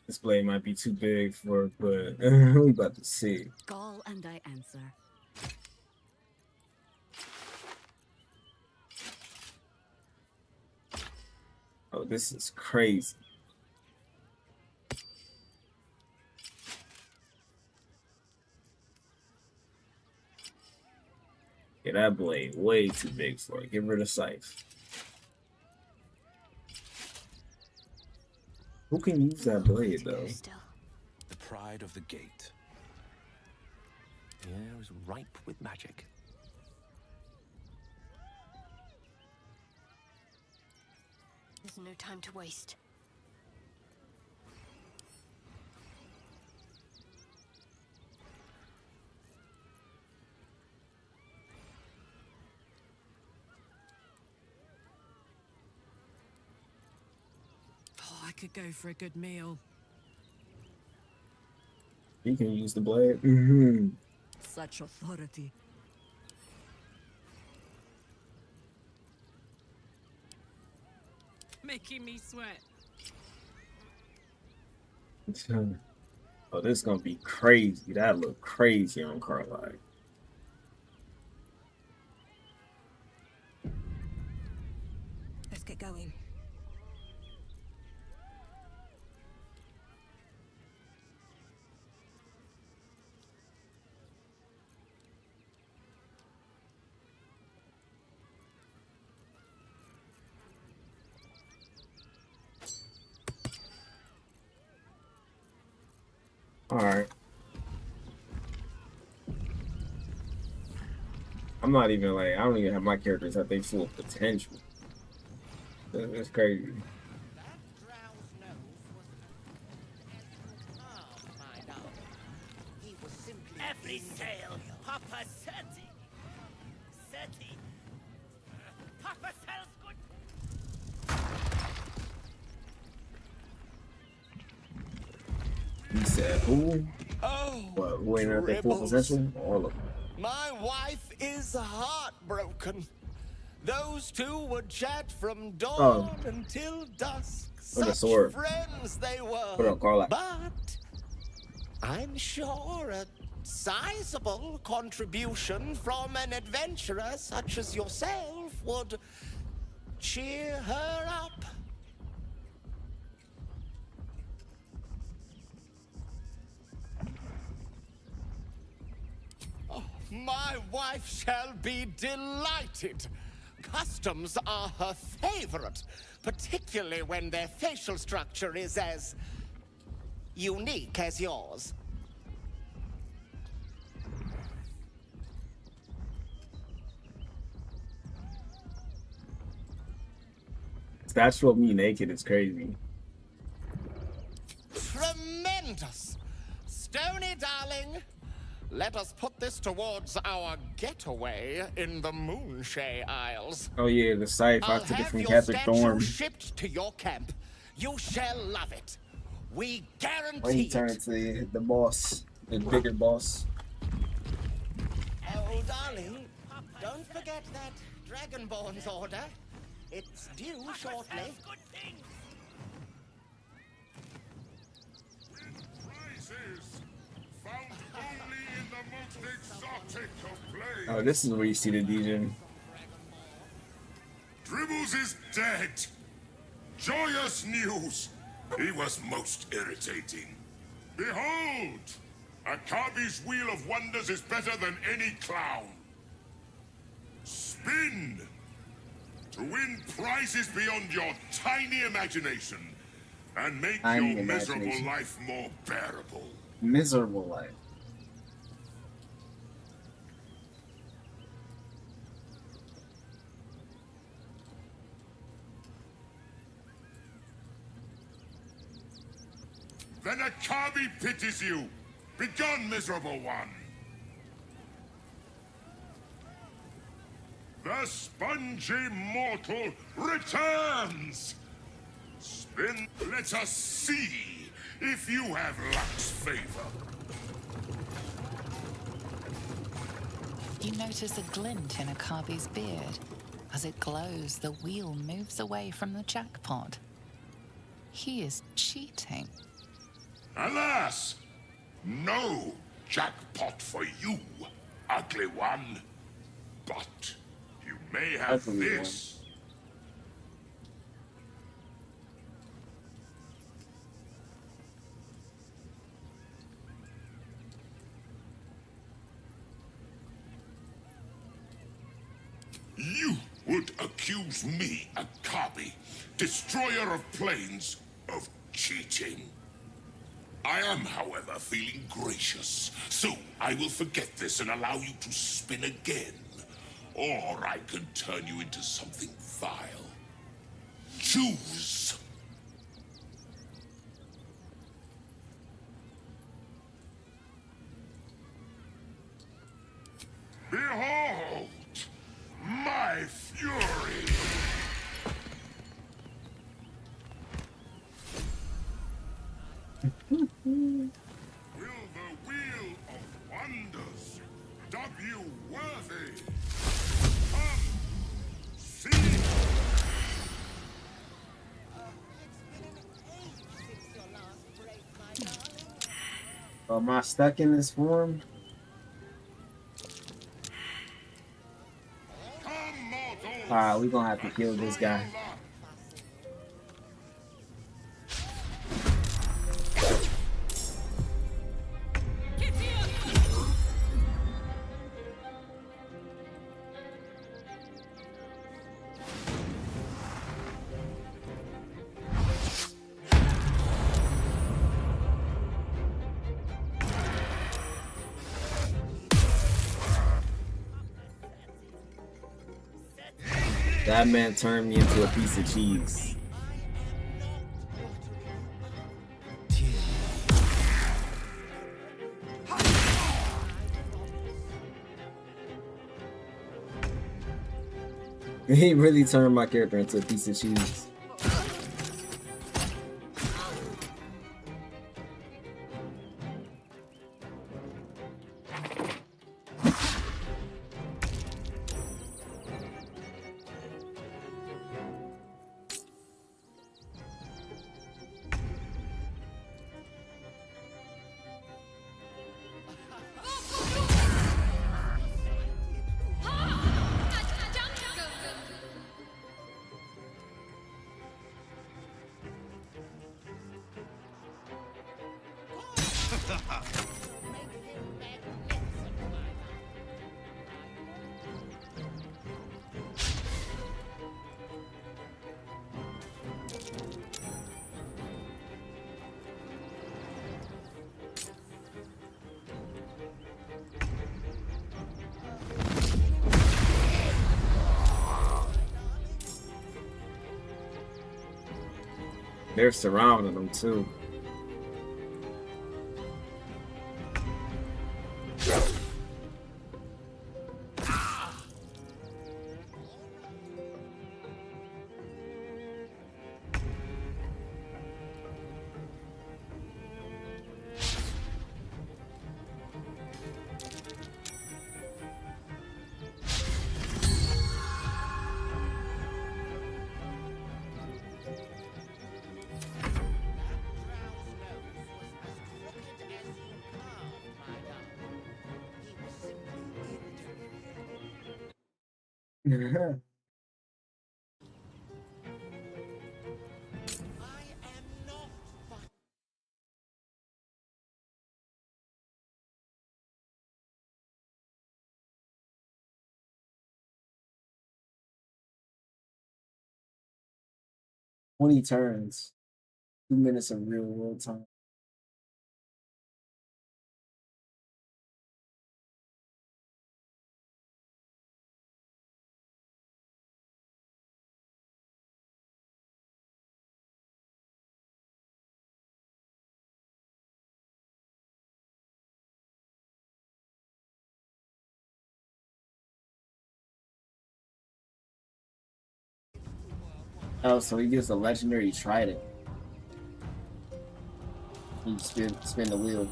This blade might be too big for, but we about to see. Call and I answer. Oh, this is crazy. Yeah, that blade way too big for it. Get rid of scythe. Who can use that blade though? The pride of the gate. The air is ripe with magic. There's no time to waste. Oh, I could go for a good meal. You can use the blade. Mm-hmm. Such authority. Making me sweat. Oh, this is gonna be crazy. That look crazy on Carlisle. Let's get going. All right. I'm not even like, I don't even have my characters at their full potential. That's crazy. Every sail, Papa Seti. Seti. Papa sells good. He said, who? Oh, What, who ain't at their full potential? All of them. my wife is heartbroken. Those two would chat from dawn until dusk. With a Such sword. friends they were. Put up, Carla. But I'm sure a sizable contribution from an adventurer such as yourself would cheer her up. Oh, my wife shall be delighted. Customs are her favorite, particularly when their facial structure is as unique as yours. Statue of me naked is crazy. Tremendous! Stony, darling, let us put this towards our getaway in the Moonshay Isles. Oh yeah, the scythe I I'll took it have from your Captain statue Thorn. shipped to your camp. You shall love it. We When guarantee he turned to the boss, the bigger boss. Oh, darling, don't forget that Dragonborn's order. It's due shortly. Prizes found only in the most exotic of plays. Oh, this is where you see the DJ. Dribbles is dead. Joyous news. He was most irritating. Behold! Akabi's Wheel of Wonders is better than any clown. Spin! To win prizes beyond your tiny imagination and make Tiny your miserable imagination. life more bearable. Miserable life. Then Akabi pities you. Begone, miserable one. The spongy mortal returns. Spin, let us see if you have luck's favor. You notice a glint in Akabi's beard. As it glows, the wheel moves away from the jackpot. He is cheating. Alas, no jackpot for you, ugly one. But you may have Ugly one. this. You would accuse me, a Kabi, destroyer of planes, of cheating. I am, however, feeling gracious, so I will forget this and allow you to spin again. Or I can turn you into something vile. Choose. Behold! My fury! Will the wheel of wonders dub you worthy? Come, see! Am I stuck in this form? Alright, we're gonna have to kill this guy. That man turned me into a piece of cheese. He really turned my character into a piece of cheese. They're surrounding them too. Yeah. 20 turns, 2 minutes of real world time. Oh, so he gets a legendary trident. You spin the wheel.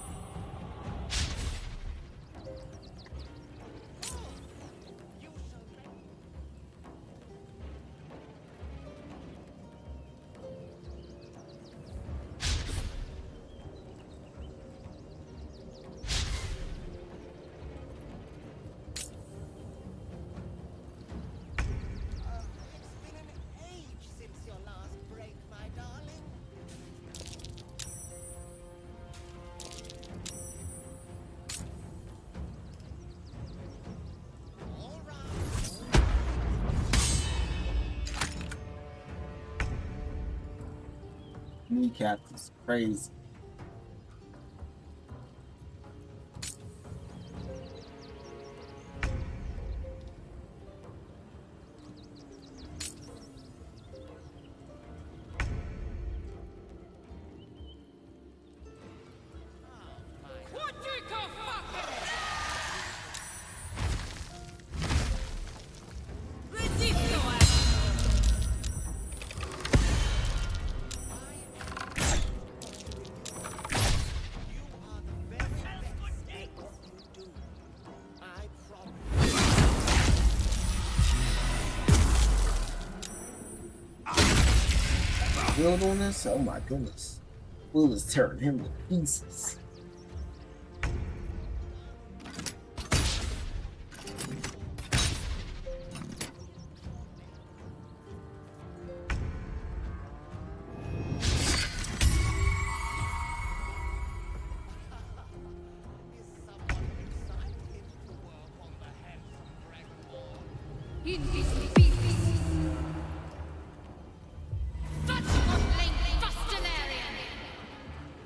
recap is crazy. Build on this? Oh my goodness. Will is tearing him to pieces.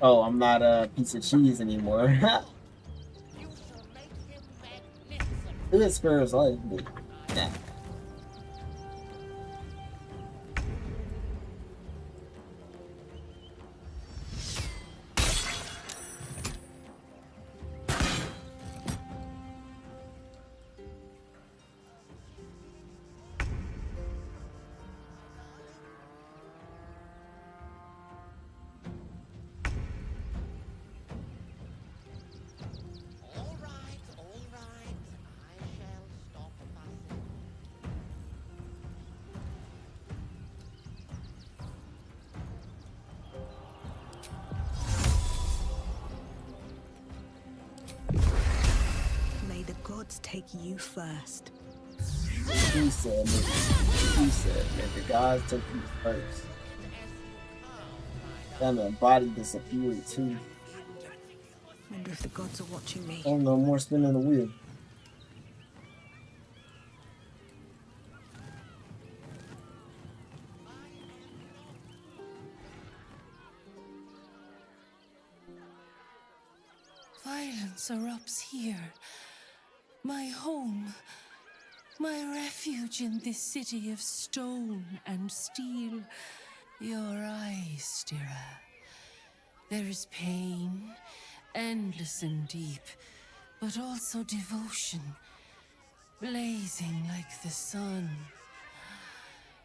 Oh, I'm not a piece of cheese anymore. It spare his life, but nah. May the gods take you first. He said, man, the gods took you first. And the body disappeared too. Wonder if the gods are watching me. Oh, no more spinning the wheel. Violence erupts here. My home. My refuge in this city of stone and steel. Your eyes, Stira. There is pain, endless and deep, but also devotion, blazing like the sun.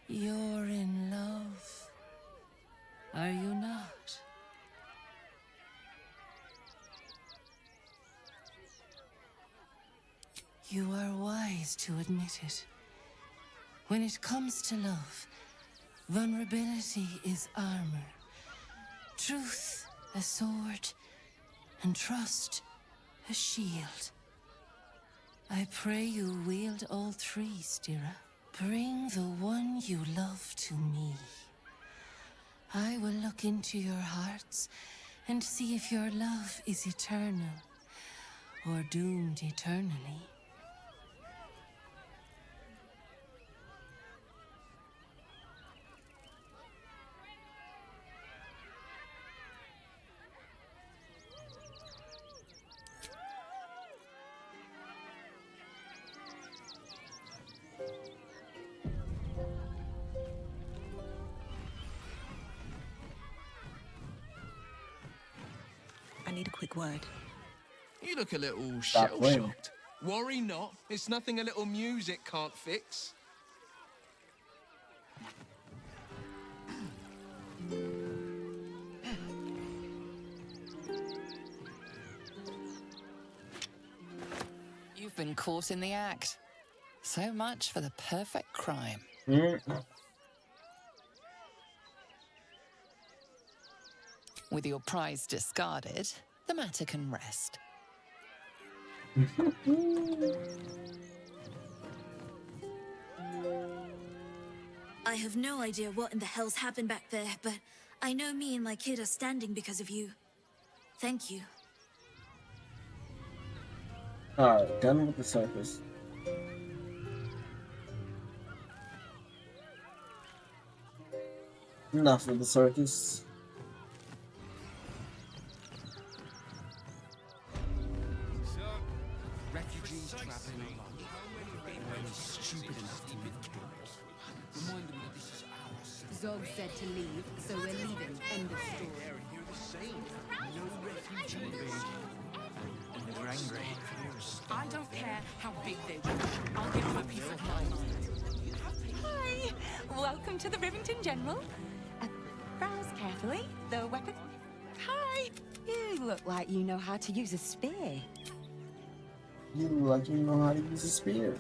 You're in love, are you not? You are wise to admit it. When it comes to love, vulnerability is armor, truth a sword, and trust a shield. I pray you wield all three, Stira. Bring the one you love to me. I will look into your hearts and see if your love is eternal or doomed eternally. I need a quick word. You look a little Stop playing. shell-shocked. Worry not. It's nothing a little music can't fix. You've been caught in the act. So much for the perfect crime. With your prize discarded, the matter can rest. I have no idea what in the hell's happened back there, but I know me and my kid are standing because of you. Thank you. Alright, done with the circus. Enough of the circus. refugees trapping along. They're only stupid enough to make camps. Remind them that this is ours. Zog said to leave, so we're leaving. End of story. You're the same. No refugee invasion. And they're angry. I don't care how big they were. I'll give them a piece of my mind. Hi! Welcome to the Rivington General. Browse carefully. The weapon. Hi! You look like you know how to use a spear. You look like you know how to use a spear.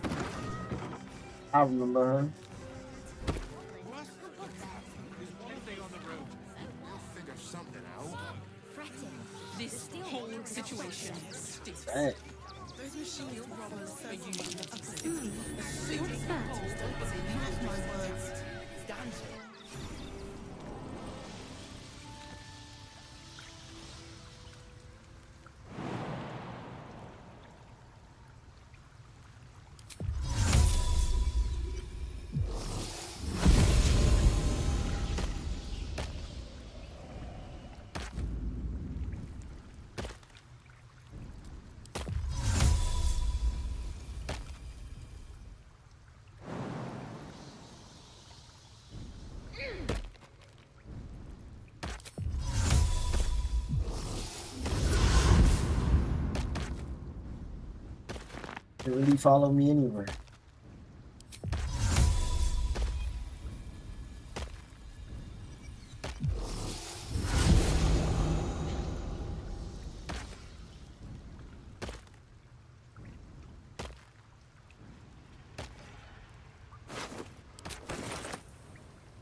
I remember her. This whole situation stinks. Dang. Those machine robbers are using the What's that? my words. Dancing. They really follow me anywhere.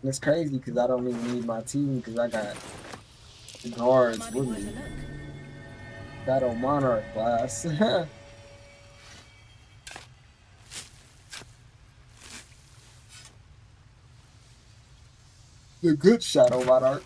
And it's crazy because I don't even need my team because I got the guards with me. Shadow Monarch class. The good Shadow Monarch.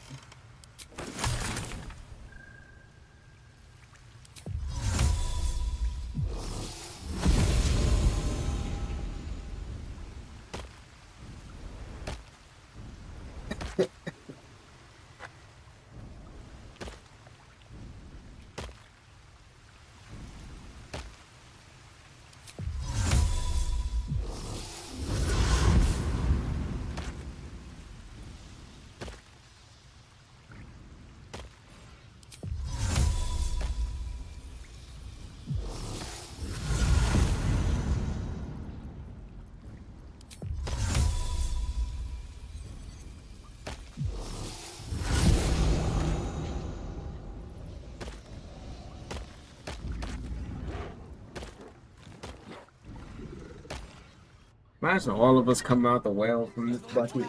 Imagine all of us come out the well from this bucket.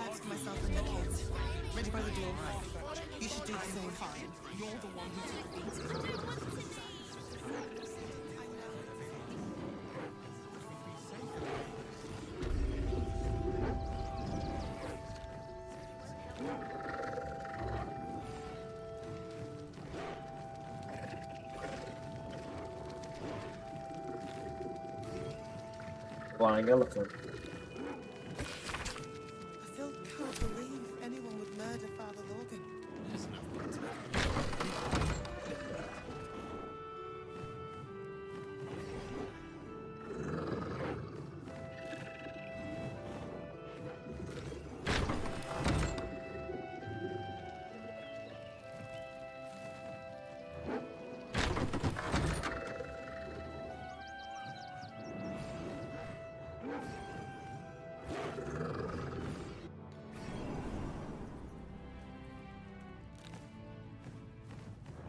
Ready by the door. You should do the same. Fine. You're the one who took the beating. Flying elephant. I still can't believe anyone would murder Father Logan.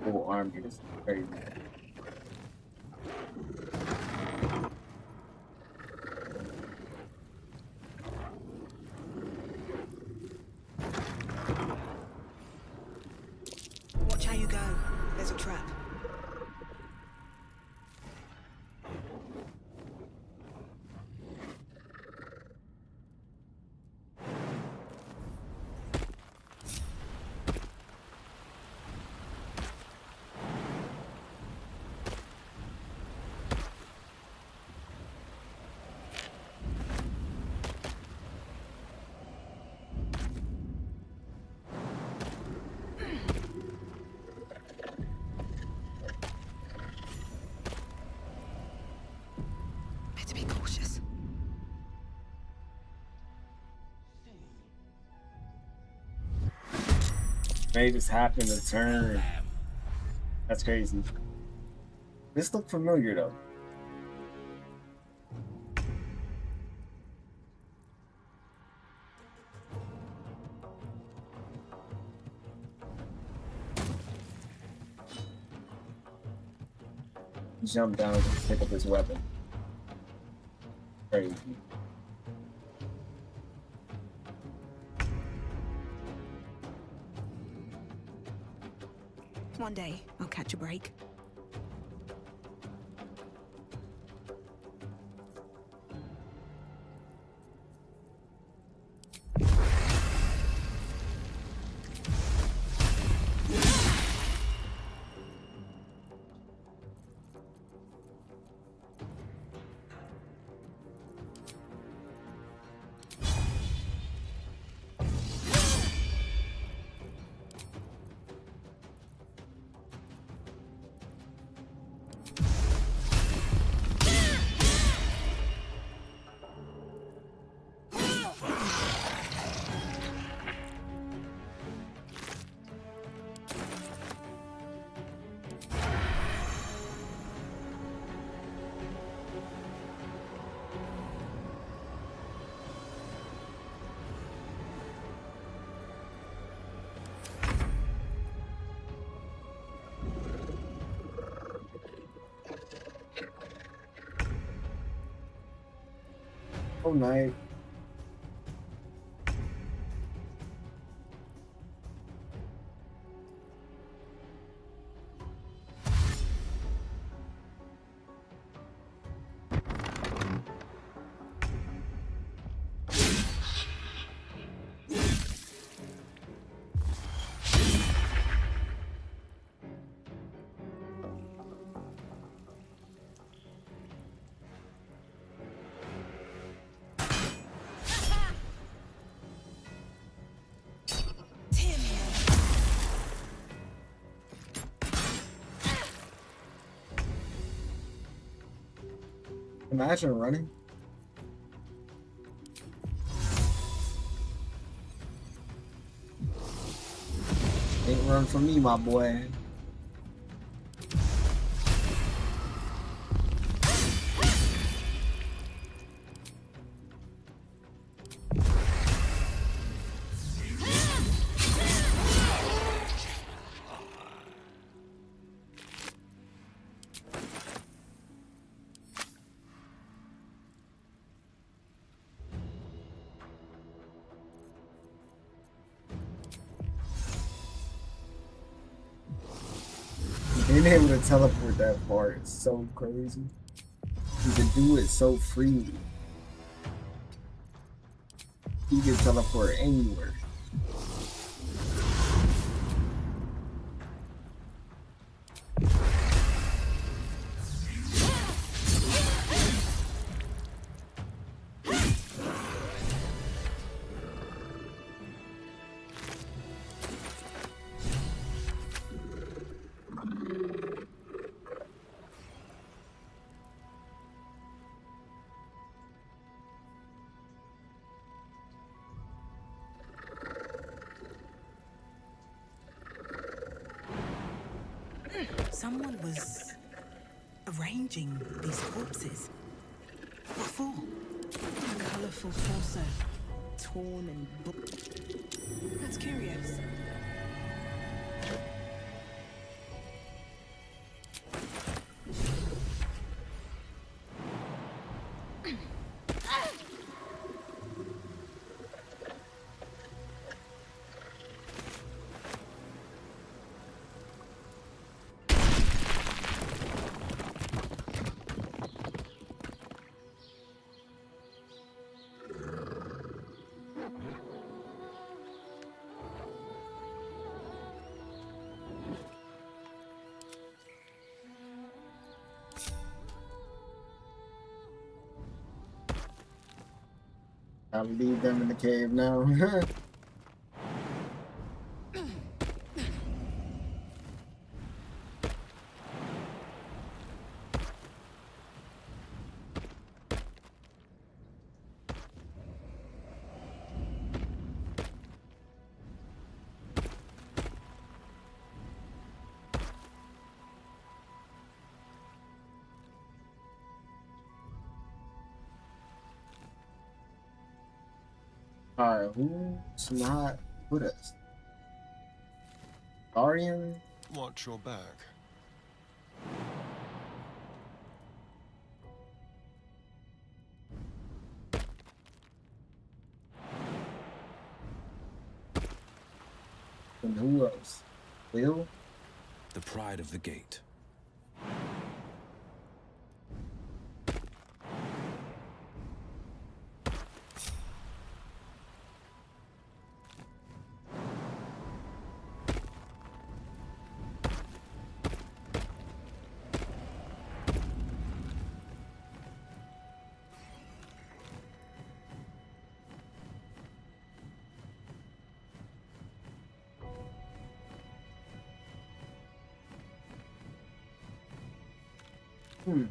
Full army is crazy. Watch how you go. There's a trap. They just happen to turn. That's crazy. This look familiar though. Jump down and pick up his weapon. Crazy. One day, I'll catch a break. Oh, night. Imagine running. Ain't run from me, my boy. Being able to teleport that far is so crazy. You can do it so freely. You can teleport anywhere. Someone was arranging these corpses. What for? A colourful torso, torn and that's curious. I'll leave them in the cave now. Alright, who's not with us? Arian? Watch your back. And who else? Will? The pride of the gate. Hmm.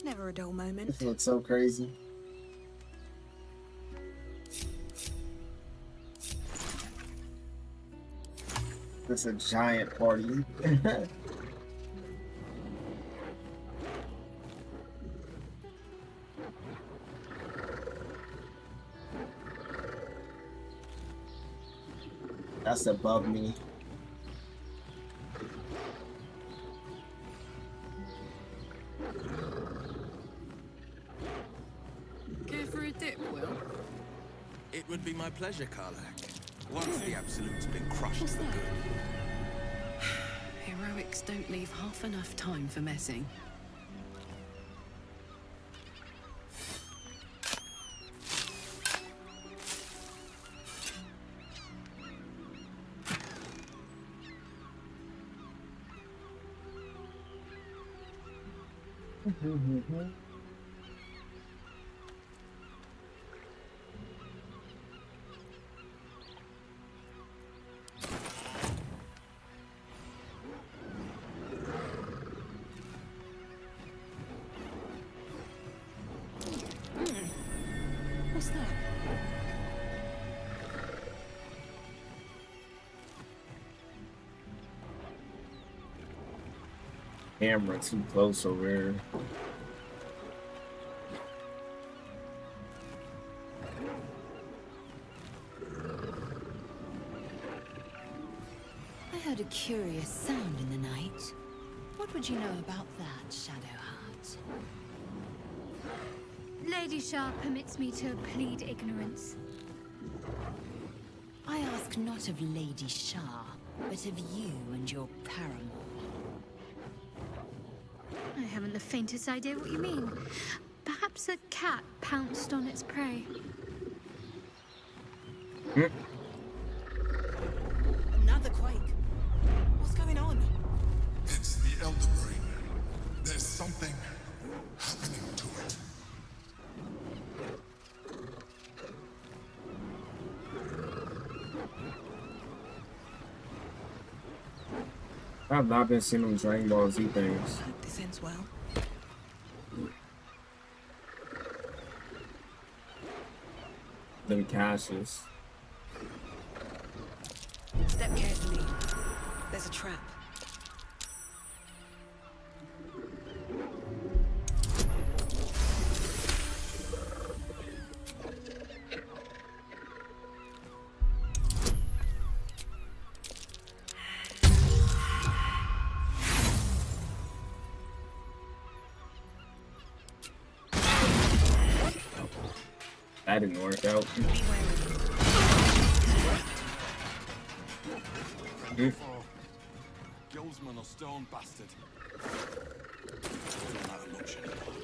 Never a dull moment. This looks so crazy. It's a giant party. That's above me. Care for a dip, Will? It would be my pleasure, Karlak. Once the Absolute's been crushed for good. Heroics don't leave half enough time for messing. What's that? Camera too close over here. I heard a curious sound in the night. What would you know about that, Shadowheart? Lady Shah permits me to plead ignorance. I ask not of Lady Shah, but of you and your paramour. I haven't the faintest idea what you mean. Perhaps a cat pounced on its prey. Another quake. What's going on? It's the Elder Brain. There's something happening to it. I've not been seeing them Dragon Ball Z things. Hope this ends well. Them caches. Step carefully. There's a trap. That didn't work out. Gilsman or stone bastard. Doesn't matter much anymore.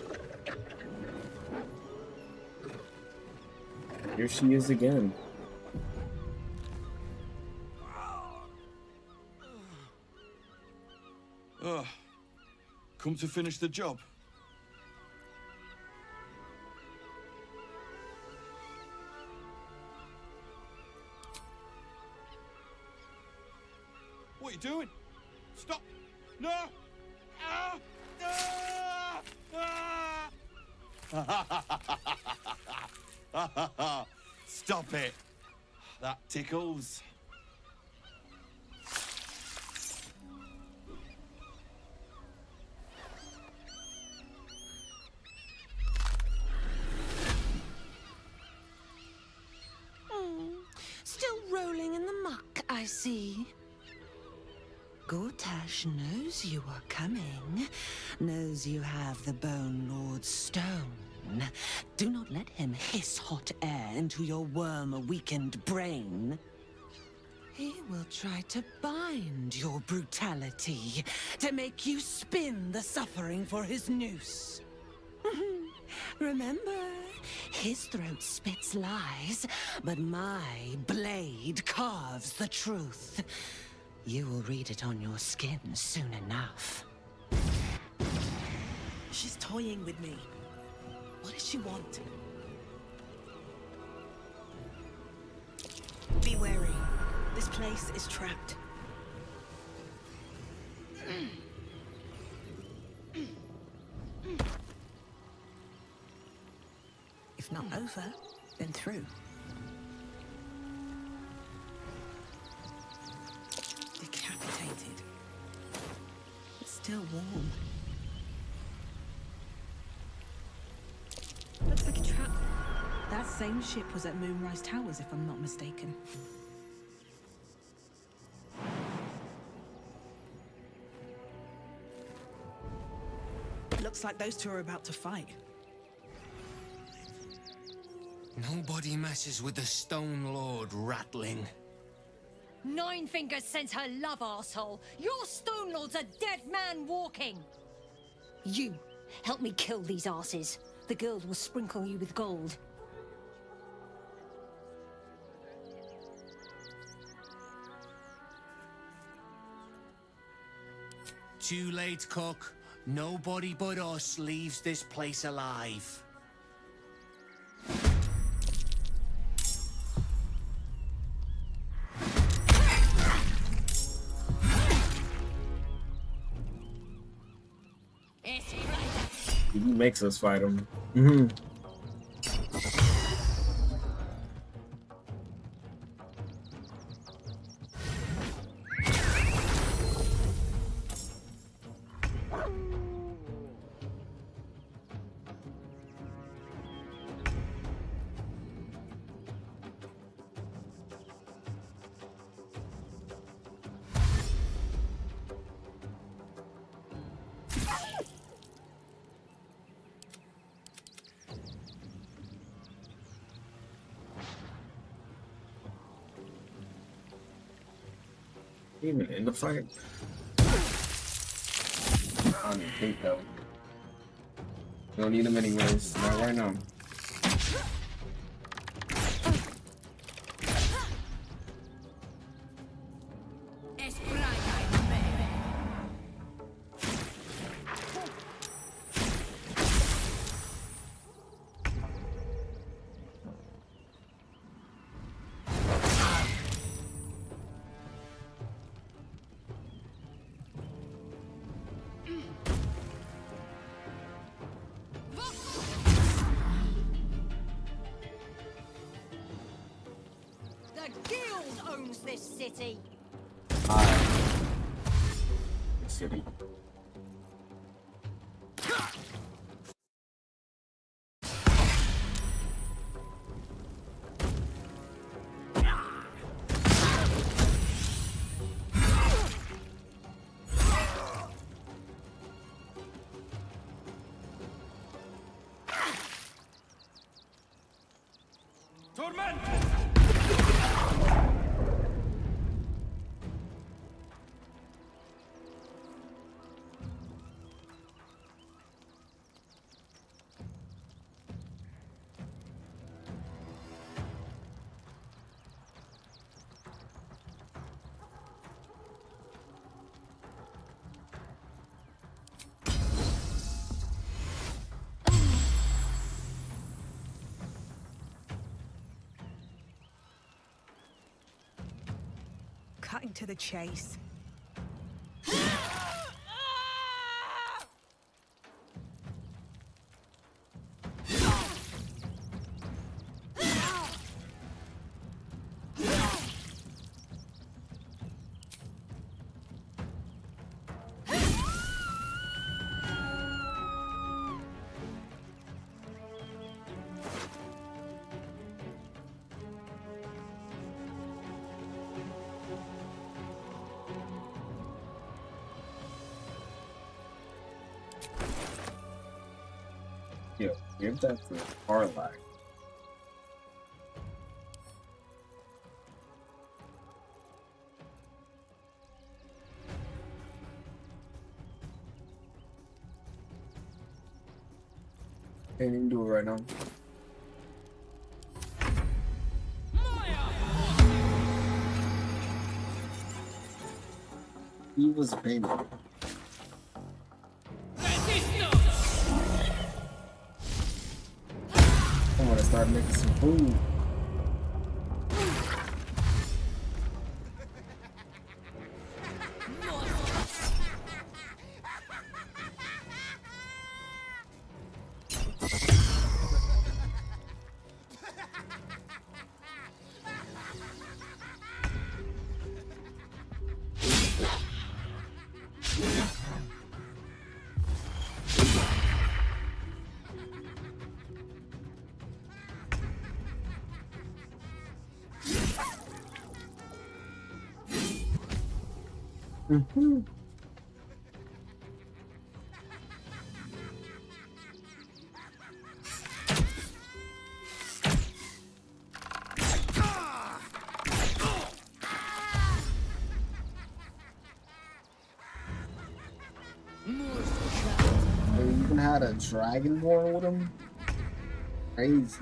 Here she is again. Come to finish the job? What are you doing? Stop! No! Ah! Ah! Stop it! That tickles. Still rolling in the muck, I see. Gortash knows you are coming, knows you have the Bone Lord's stone. Do not let him hiss hot air into your worm-weakened brain. He will try to bind your brutality, to make you spin the suffering for his noose. Remember, his throat spits lies, but my blade carves the truth. You will read it on your skin soon enough. She's toying with me. What does she want? Be wary. This place is trapped. If not over, then through. Decapitated. But still warm. Looks like a trap. That same ship was at Moonrise Towers, if I'm not mistaken. Looks like those two are about to fight. Nobody messes with the Stone Lord, Ratling. Nine Fingers sends her love, arsehole. Your Stone Lord's a dead man walking. You, help me kill these asses. The girls will sprinkle you with gold. Too late, Cook. Nobody but us leaves this place alive. He makes us fight him. Mm-hmm. Even in the fight. I don't even think though. Don't need him anyways. Not right now. The guild owns this city. City. Torment! Cutting to the chase. Yo, give that to Arlag. Can't even do it right now. He was baby. I want to start making some food. Mm-hmm. They even had a dragonborn with him. Crazy.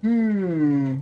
Hmm.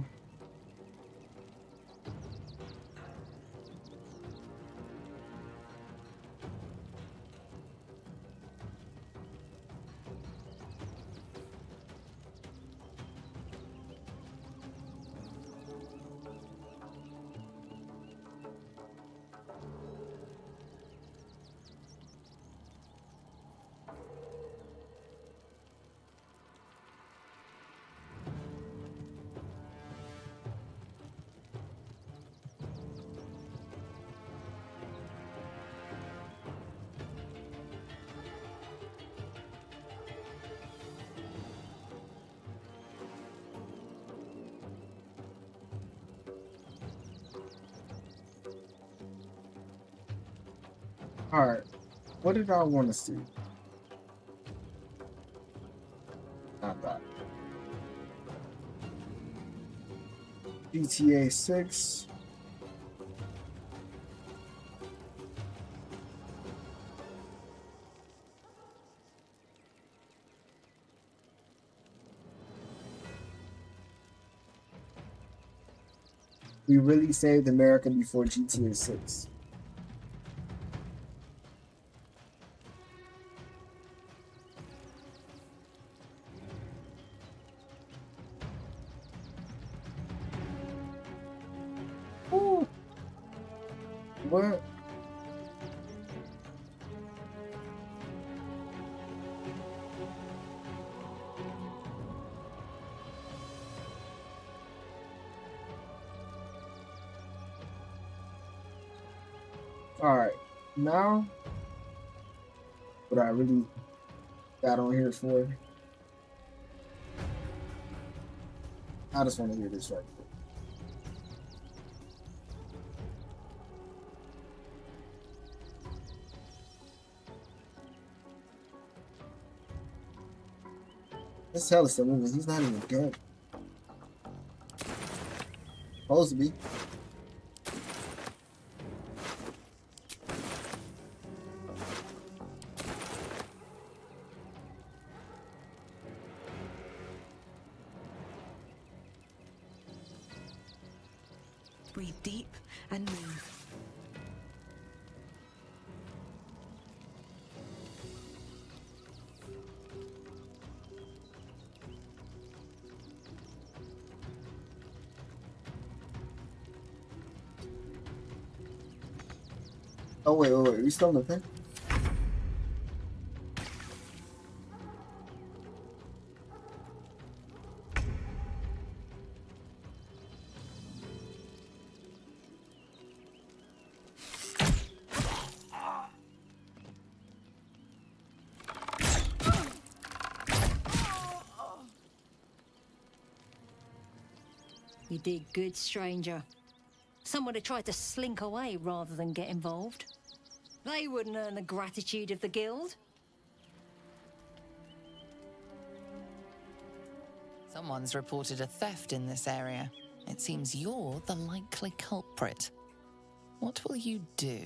All right. What did I want to see? Not that. GTA 6. We really saved America before GTA 6. Ooh. What? All right. Now, what I really got on here for, I just want to hear this right quick. This hell is still moving. He's not even dead. Supposed to be. Breathe deep and move. Oh, wait. We still nothing? You did good, stranger. Someone had tried to slink away rather than get involved. They wouldn't earn the gratitude of the guild. Someone's reported a theft in this area. It seems you're the likely culprit. What will you do?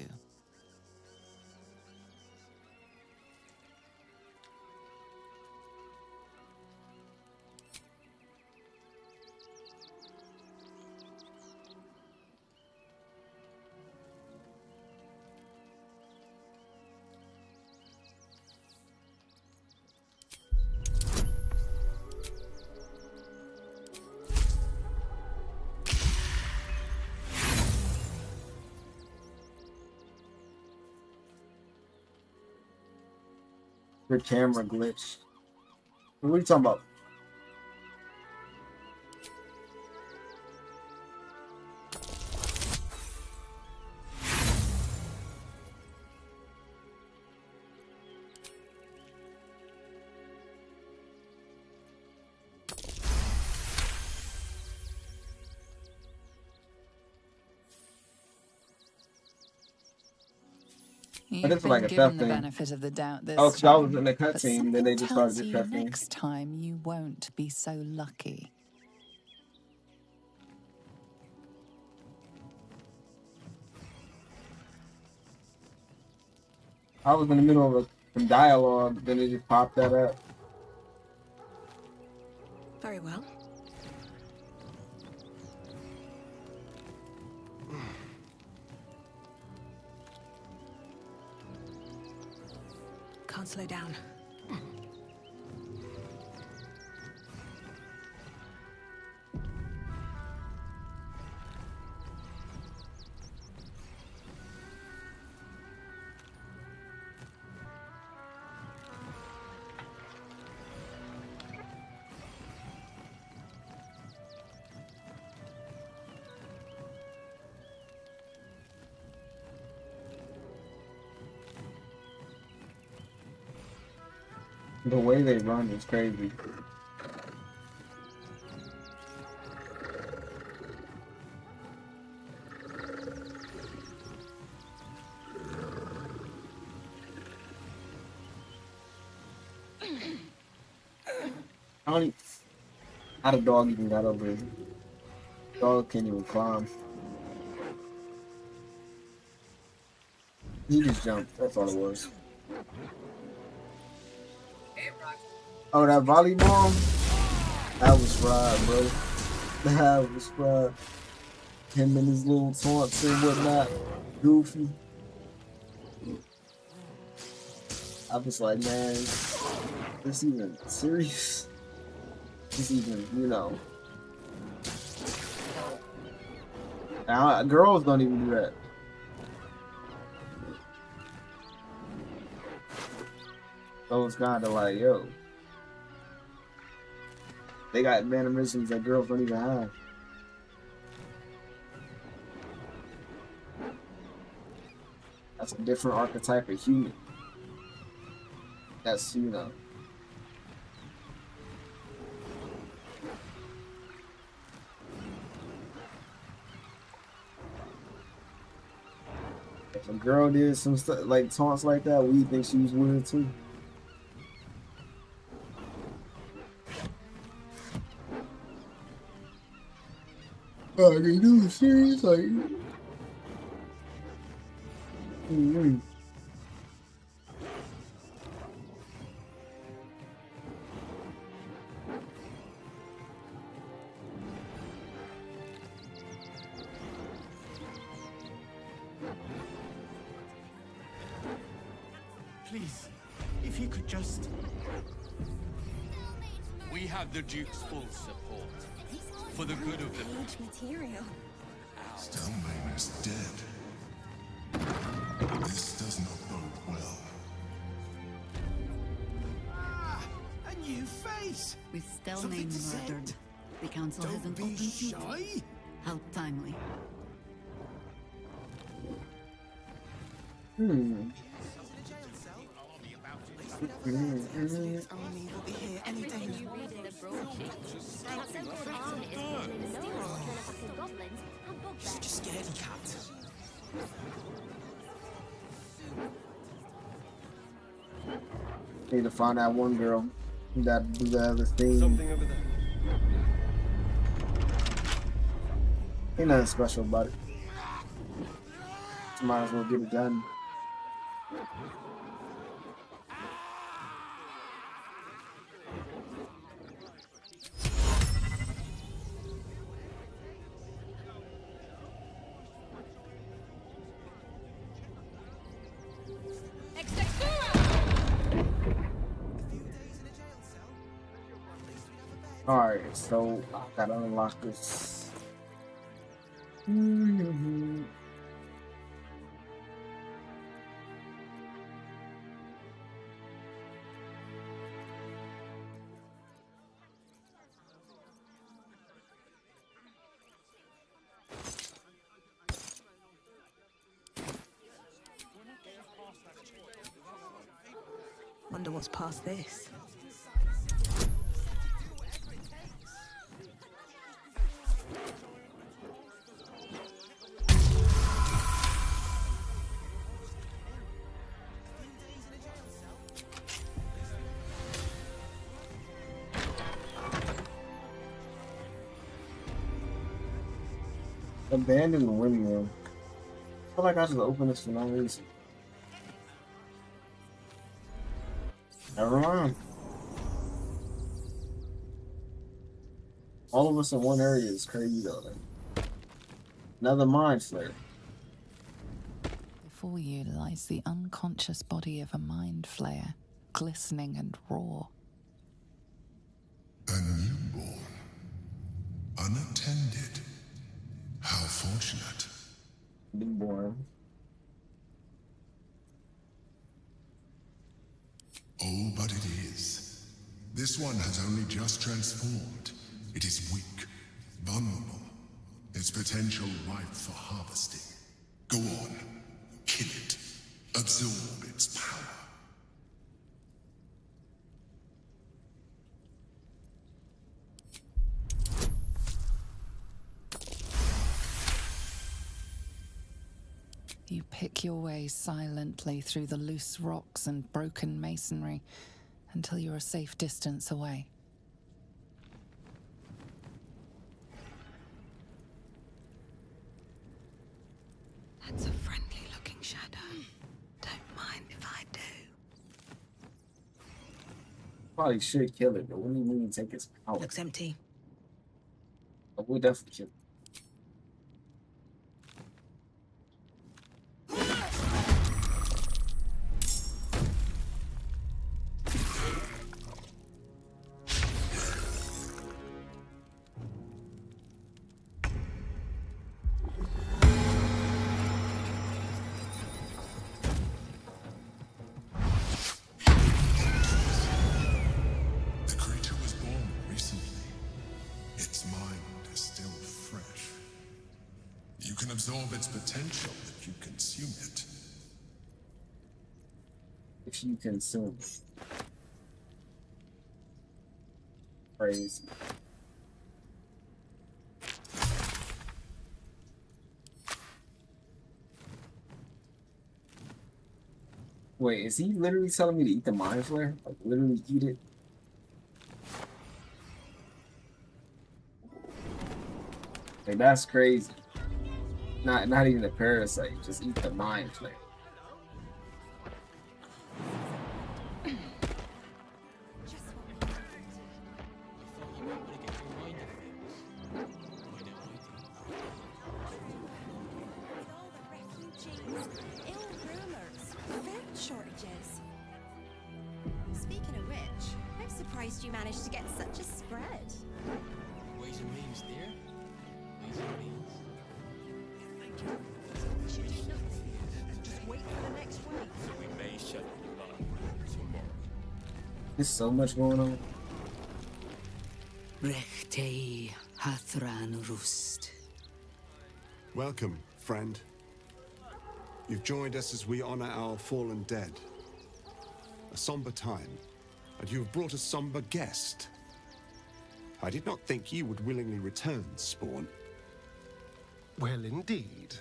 Your camera glitched. What are you talking about? You've This is been like a given theft the thing. benefit of the doubt this Oh, because I was time, in the but cutscene, then they something just tells started you thefting. next time you won't be so lucky. I was in the middle of some dialogue, then it just popped that up. Very well. can't slow down. The way they run is crazy. I don't even, how the dog even got over here. Dog can't even climb. He just jumped. That's all it was. Oh, that volleyball? That was fried, bro. That was fried. Him and his little taunts and whatnot. Goofy. I was like, man, is this even serious? This even, you know. Now, girls don't even do that. So it's kind of like, yo. They got mannerisms that girls don't even have. That's a different archetype of human. That's, you know. If a girl did some stuff like taunts like that, we think she was weird too. Oh, they do serious like. Please, if you could just... We have the Duke's full support. For the good of the... material. Stelmane is dead. This does not bode well. A new face! With Something Stelmane to say? murdered, the council has an Don't open be seat. shy. How timely. Just scaredy cat. Need to find that one girl that do the other thing. Something over there. Ain't nothing special about it. Might as well get it done. Alright, so I gotta unlock this. Wonder what's past this. Abandoned windmill. I feel like I should open this for no reason. Never mind. All of us in one area is crazy though. Another mind flayer. Before you lies the unconscious body of a mind flayer, glistening and raw. A newborn. Unattended. How fortunate. Newborn. Oh, but it is. This one has only just transformed. It is weak, vulnerable. Its potential ripe for harvesting. Go on. Kill it. Absorb its power. You pick your way silently through the loose rocks and broken masonry until you're a safe distance away. That's a friendly-looking shadow. Don't mind if I do. Probably should kill it, but what do you mean take its power? Looks empty. I would definitely kill it. The creature was born recently. Its mind is still fresh. You can absorb its potential if you consume it. If you consume it. Crazy. Wait, is he literally telling me to eat the mind flare? Like literally eat it? Like that's crazy. Not even a parasite, just eat the mind flare. Ill rumors, food shortages. Speaking of which, I'm surprised you managed to get such a spread. Ways and means, dear. Ways and means. Just wait for the next wave. So we may shut you up tomorrow. There's so much going on. Rechtei Hathran Rust. Welcome, friend. You've joined us as we honor our fallen dead. A somber time, and you have brought a somber guest. I did not think you would willingly return, Spawn. Well, indeed.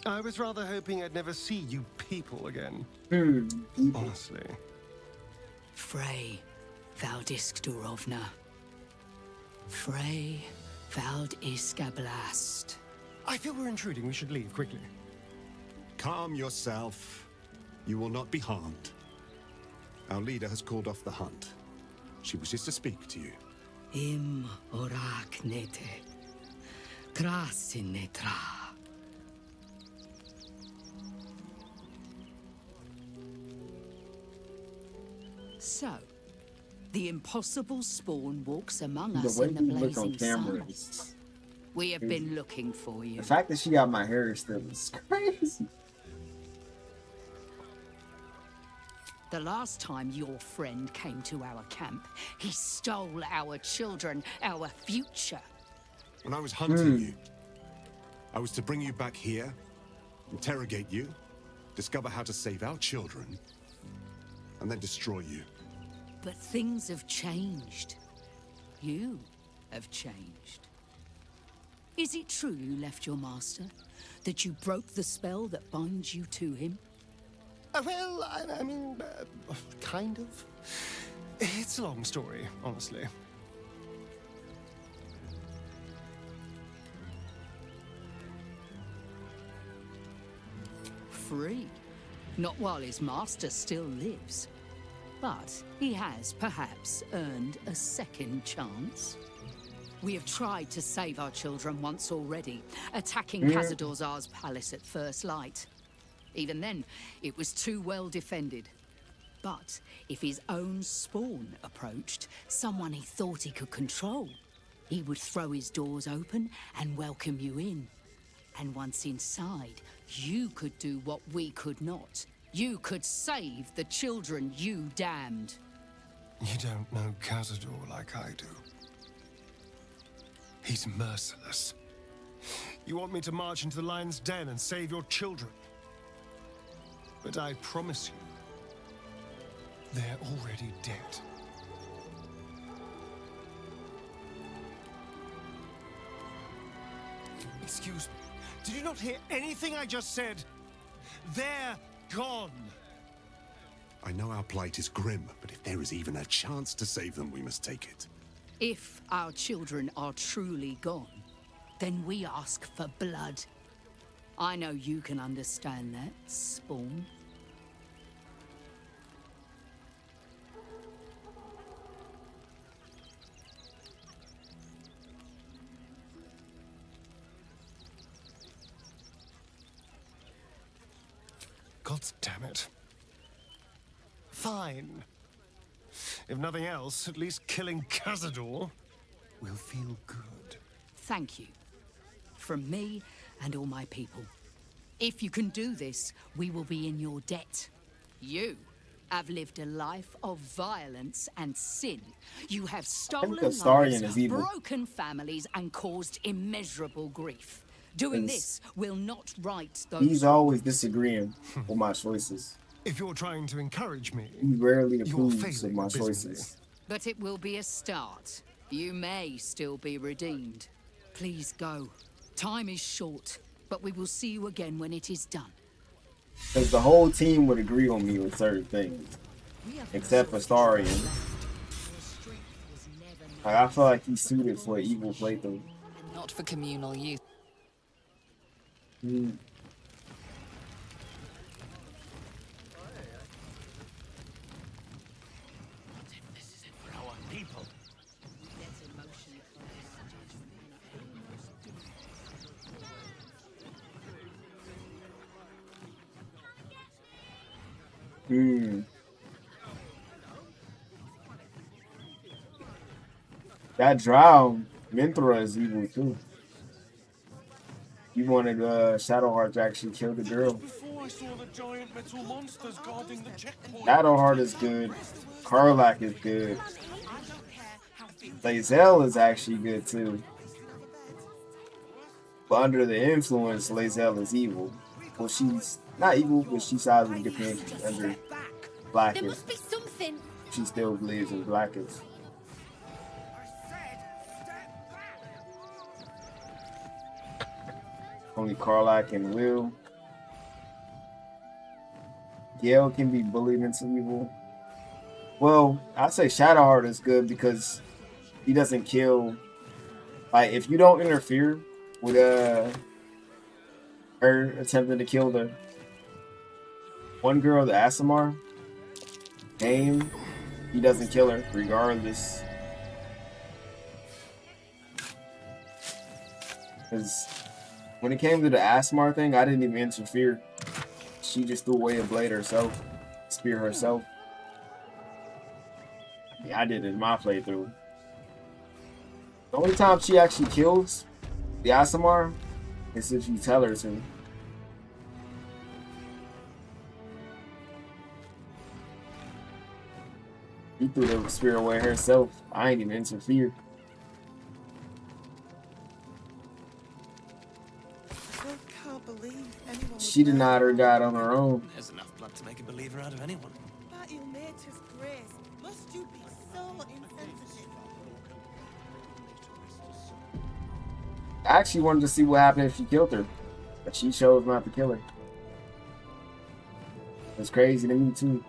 I was rather hoping I'd never see you people again. Honestly. Frey Valdiskdurovna. Frey Valdiskablast. I feel we're intruding. We should leave quickly. Calm yourself. You will not be harmed. Our leader has called off the hunt. She wishes to speak to you. Im oraknete. Krasinetra. So, the impossible Spawn walks among us The way in the you look on blazing camera sun. is We have been looking for you. the fact that she got my hair still is crazy. The last time your friend came to our camp, he stole our children, our future. When I was hunting you, I was to bring you back here, interrogate you, discover how to save our children, and then destroy you. But things have changed. You have changed. Is it true you left your master? That you broke the spell that binds you to him? Well, I mean, kind of. It's a long story, honestly. Free. Not while his master still lives. But he has perhaps earned a second chance. We have tried to save our children once already, attacking Khazad-dûr's palace at first light. Even then, it was too well defended. But if his own spawn approached, someone he thought he could control, he would throw his doors open and welcome you in. And once inside, you could do what we could not. You could save the children you damned. You don't know Cazador like I do. He's merciless. You want me to march into the lion's den and save your children? But I promise you, they're already dead. Excuse me. Did you not hear anything I just said? They're gone. I know our plight is grim, but if there is even a chance to save them, we must take it. If our children are truly gone, then we ask for blood. I know you can understand that, Spawn. God damn it. Fine. If nothing else, at least killing Cazador will feel good. Thank you. From me and all my people. If you can do this, we will be in your debt. You have lived a life of violence and sin. You have stolen Astarion lives, is evil. broken families, and caused immeasurable grief. Doing this will not right those. He's always disagreeing with my choices. If you're trying to encourage me, He rarely you're approves of failing my abysmally. choices. But it will be a start. You may still be redeemed. Please go. Time is short, but we will see you again when it is done. Because the whole team would agree on me with certain things. Except for Starion. Like, I feel like he's suited for an evil playthrough. Not for communal use. Our people. That drow, Minthra is evil too. You wanted Shadowheart to actually kill the girl. Before I saw the giant metal monsters guarding the checkpoint. Shadowheart is good. Karlak is good. Lae'zel is actually good too. But under the influence, Lae'zel is evil. Well, she's not evil, but she sides with Githyanki under There Blackest. must be something. She still believes in Blackest. Only Karlak and Will. Gale can be bullied into evil. Well, I'd say Shadowheart is good because he doesn't kill. Like, if you don't interfere with her attempting to kill the one girl, the Asimar, game, he doesn't kill her regardless. Because when it came to the Asimar thing, I didn't even interfere. She just threw away a blade herself, spear herself. Yeah, I did it in my playthrough. The only time she actually kills the Asimar is if you tell her to. He threw the spear away herself. I ain't even interfered. I can't believe anyone She denied her God on her own. There's enough blood to make a believer out of anyone. By Ilmater's grace, must you be so insensitive? I actually wanted to see what happened if she killed her, but she chose not to kill her. It's crazy to me too.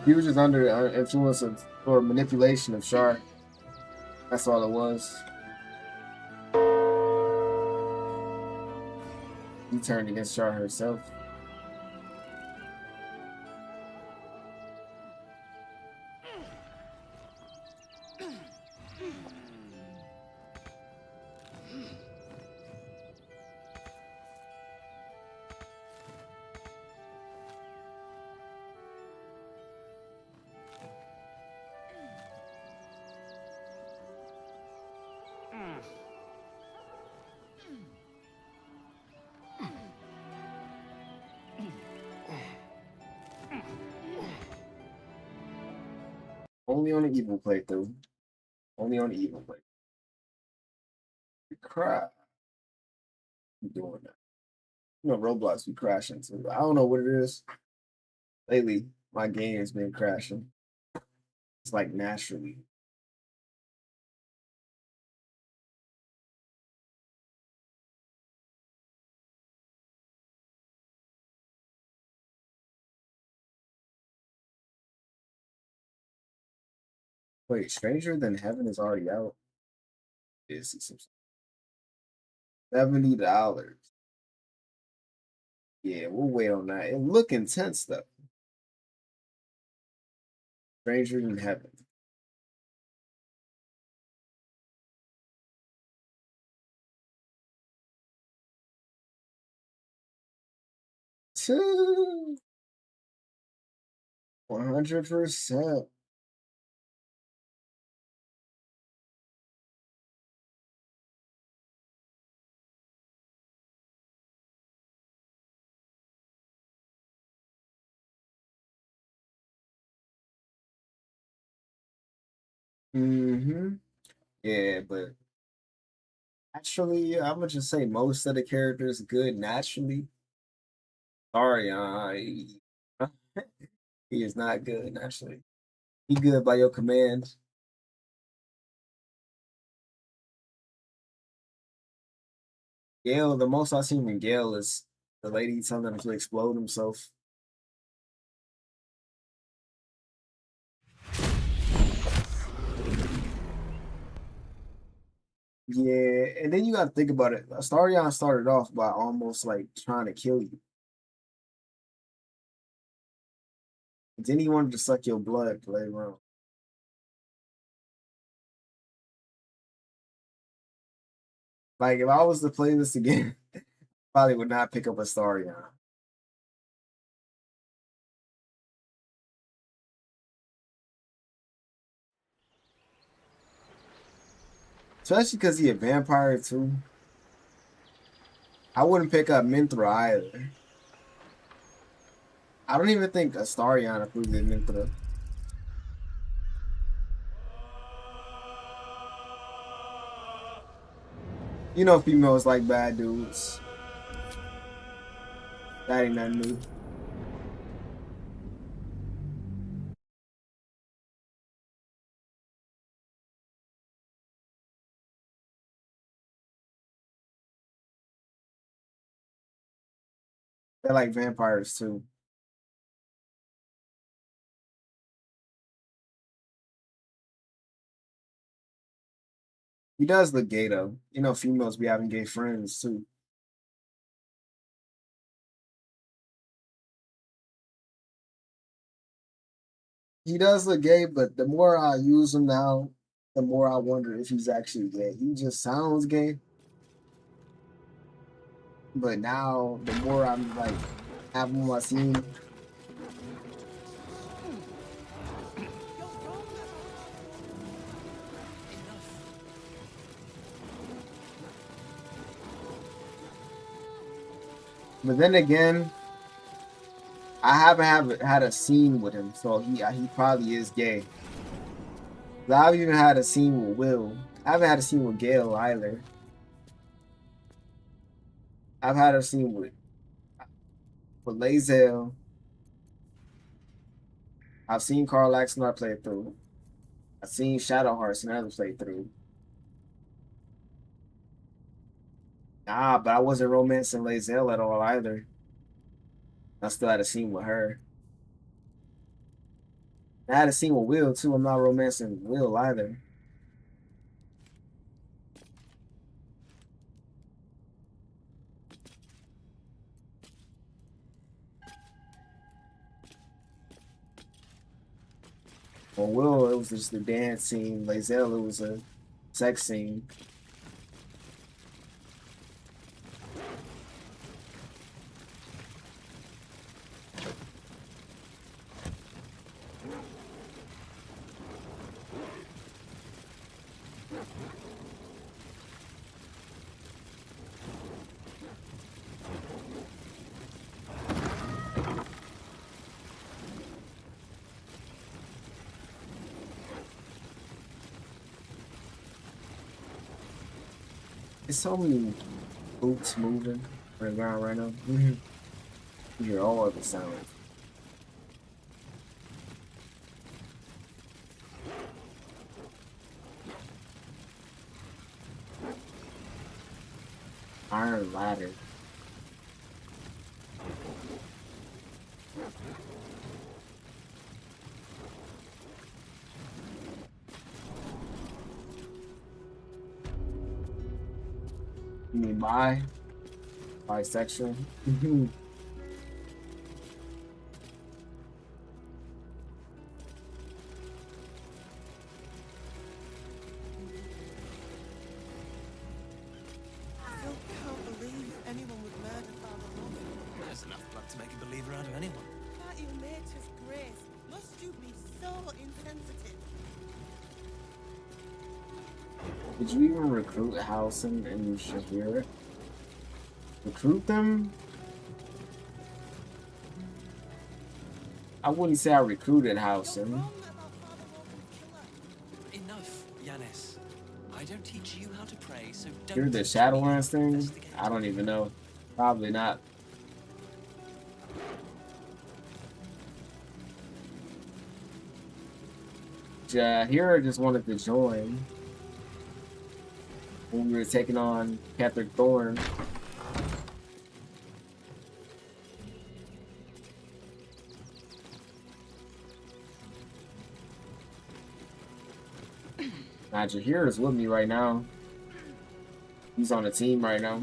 He was just under the influence of or manipulation of Shar. That's all it was. He turned against Shar herself. Only on the evil playthrough. Only on the evil playthrough. Crap. I'm doing that. You know, Roblox be crashing too. I don't know what it is. Lately, my game has been crashing. It's like naturally. Wait, Stranger Than Heaven is already out. Is $70. Yeah, we'll wait on that. It look intense though. Stranger Than Heaven. Two. 100%. Mm-hmm. Yeah, but actually, I would just say most of the characters good naturally. Sorry, he is not good naturally. He good by your commands. Gale, the most I've seen in Gale is the lady telling him to explode himself. Yeah, and then you got to think about it. Astarion started off by almost like trying to kill you. Then he wanted to suck your blood later on. Like if I was to play this again, probably would not pick up Astarion. Especially because he a vampire too. I wouldn't pick up Minthra either. I don't even think Astarion approved of Minthra. You know females like bad dudes. That ain't nothing new. They like vampires too. He does look gay though. You know females be having gay friends too. He does look gay, but the more I use him now, the more I wonder if he's actually gay. He just sounds gay. But now the more I'm like have him on my scene, but then again, I haven't had a scene with him, so he probably is gay. I've even had a scene with Will. I haven't had a scene with Gale either. I've had a scene with Lae'zel. I've seen Carl Axnar play through. I've seen Shadowhearts and others play through. Nah, but I wasn't romancing Lae'zel at all either. I still had a scene with her. I had a scene with Will too. I'm not romancing Will either. For Will, it was just a dance scene. Lae'zel, it was a sex scene. There's so many boots moving on the ground right now. You hear all of the sounds. Iron ladder. You mean bisexual? There's enough blood to make a believer out of anyone. By your nature's grace, must you be so insensitive? Did you even recruit Halson and Shahir? Recruit them? I wouldn't say I recruited Halson. Enough, Yanis. I don't teach you how to pray, so don't. You're the Shadowlands thing? I don't even know. Probably not. Jahira just wanted to join when we were taking on Catherine Thorne. Now Jahir is with me right now. He's on the team right now.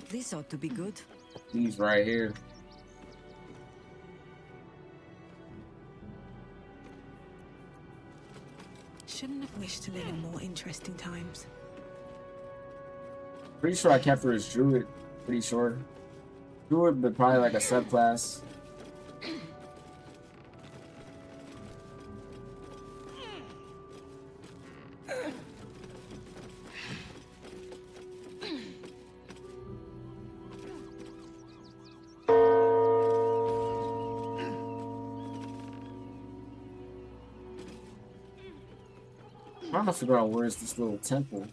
This ought to be good. He's right here. Shouldn't have wished to live in more interesting times. Pretty sure I kept her as Druid. Pretty sure. Druid, but probably like a subclass. I'm trying to figure out where's this little temple.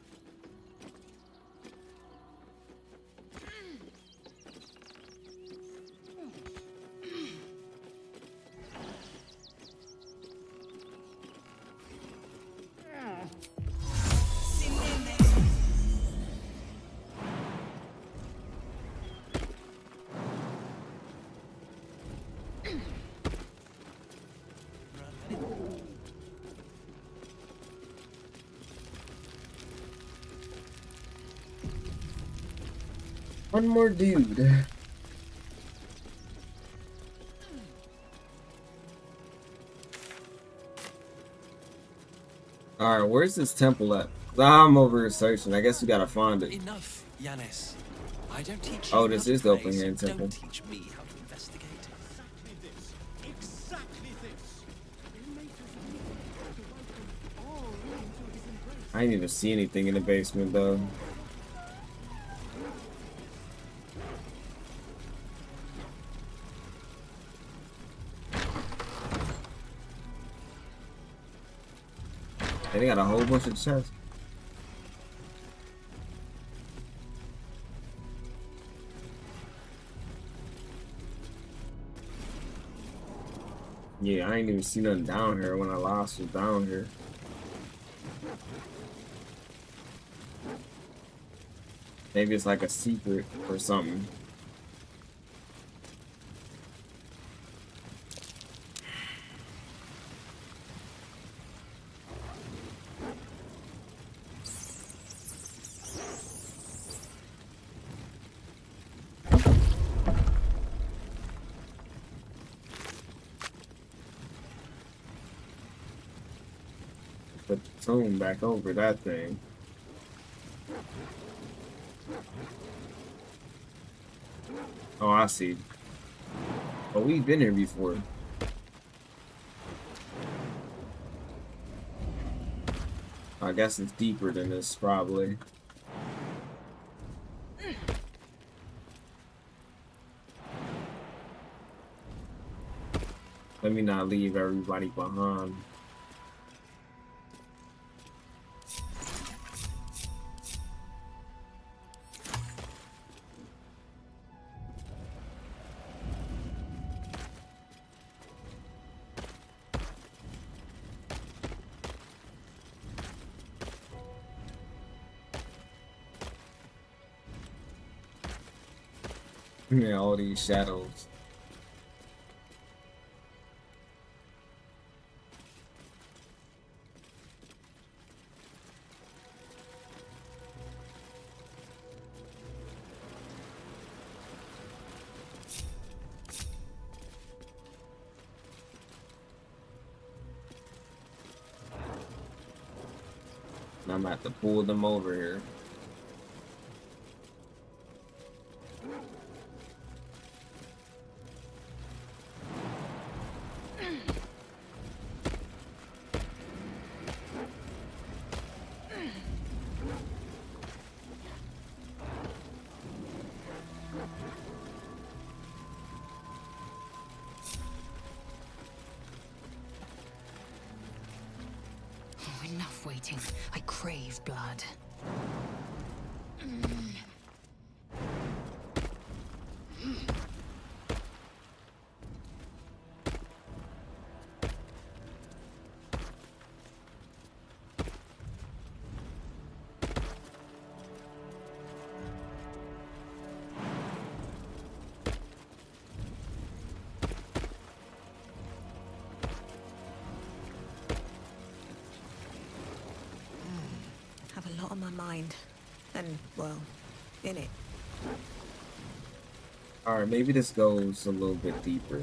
One more dude. Alright, where's this temple at? I'm over here searching. I guess we gotta find it. Enough, Yanis. I don't teach Oh, you this how to is the pray, open so hand temple. don't teach me how to investigate. Exactly this. I didn't even see anything in the basement though. They got a whole bunch of chests. Yeah, I ain't even seen nothing down here when I last was down here. Maybe it's like a secret or something. Put the tune back over that thing. Oh, I see. Oh, we've been here before. I guess it's deeper than this, probably. Let me not leave everybody behind. Yeah, all these shadows. And I'm gonna have to pull them over here. Oh, enough waiting. I crave blood. Have a lot on my mind. And, well, in it. All right, maybe this goes a little bit deeper.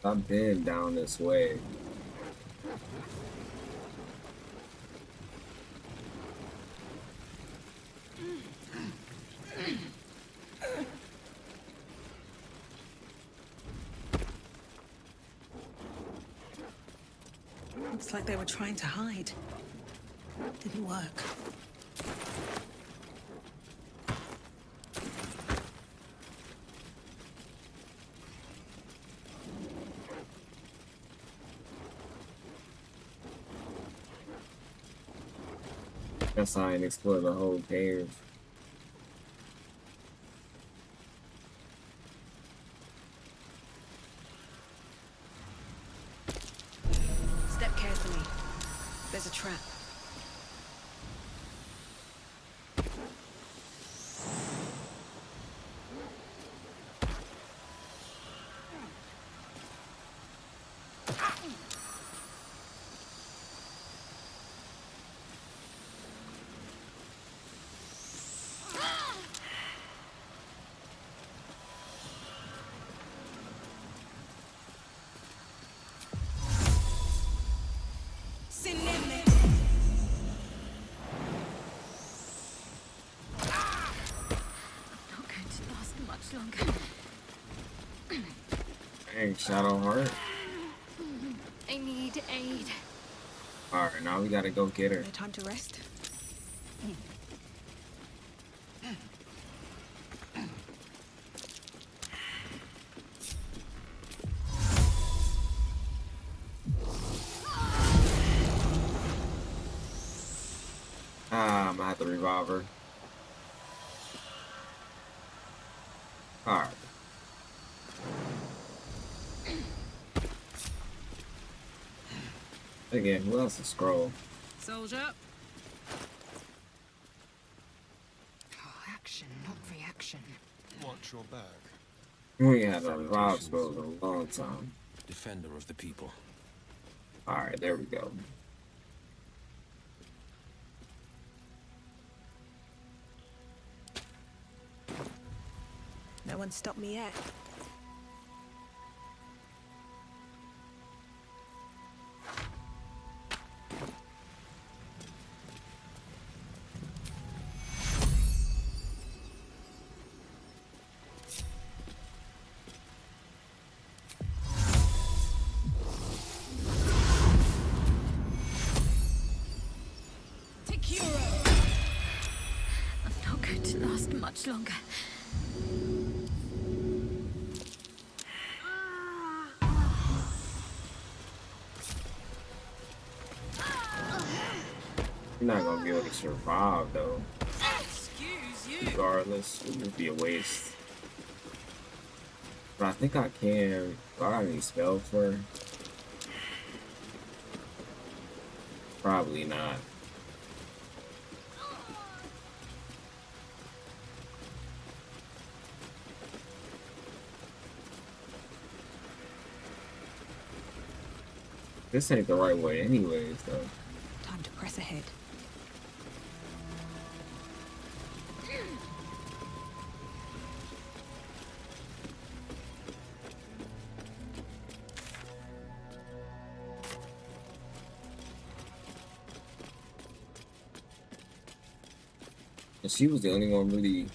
I've been down this way. Looks like they were trying to hide. Didn't work. Guess I ain't explored the whole cave. Step carefully. There's a trap. Dang, Shadowheart. I need aid. Alright, now we gotta go get her. No time to rest. Ah, I'm gonna have to revive her. Alright. Again, who else is scroll? Soldier. Oh, action, not reaction. Watch your back. We had a revive scroll in a long time. Defender of the people. Alright, there we go. No one stopped me yet. I'm not going to last much longer. You're not gonna be able to survive though. Excuse you. Regardless, it would be a waste. But I think I can. Do I got any spells for her? Probably not. this ain't the right way anyways, though. Time to press ahead. And she was the only one really,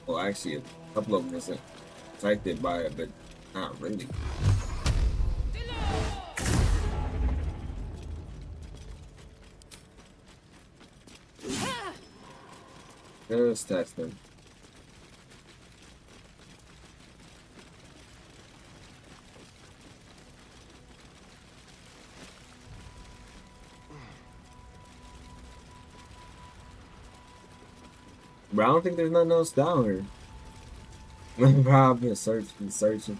well, actually, a couple of them wasn't affected by it, but not really. Just testing. But I don't think there's nothing else down here. I've been searching.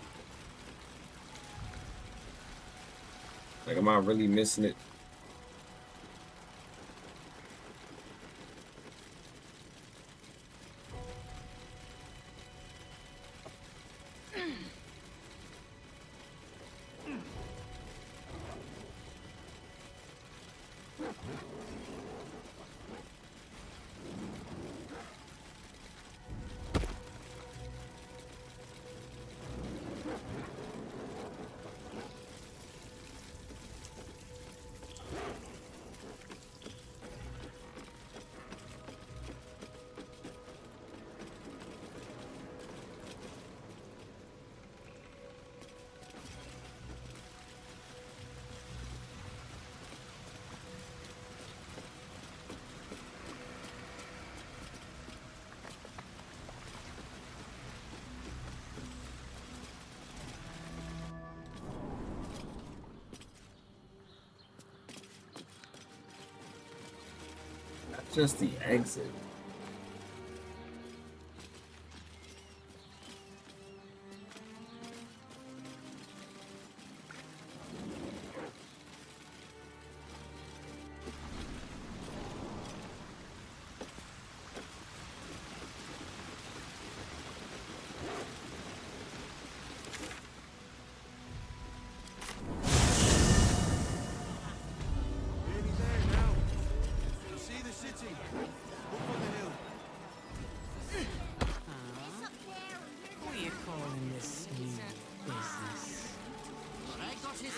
Like, am I really missing it? That's just the exit. Who are you calling this new business? I got his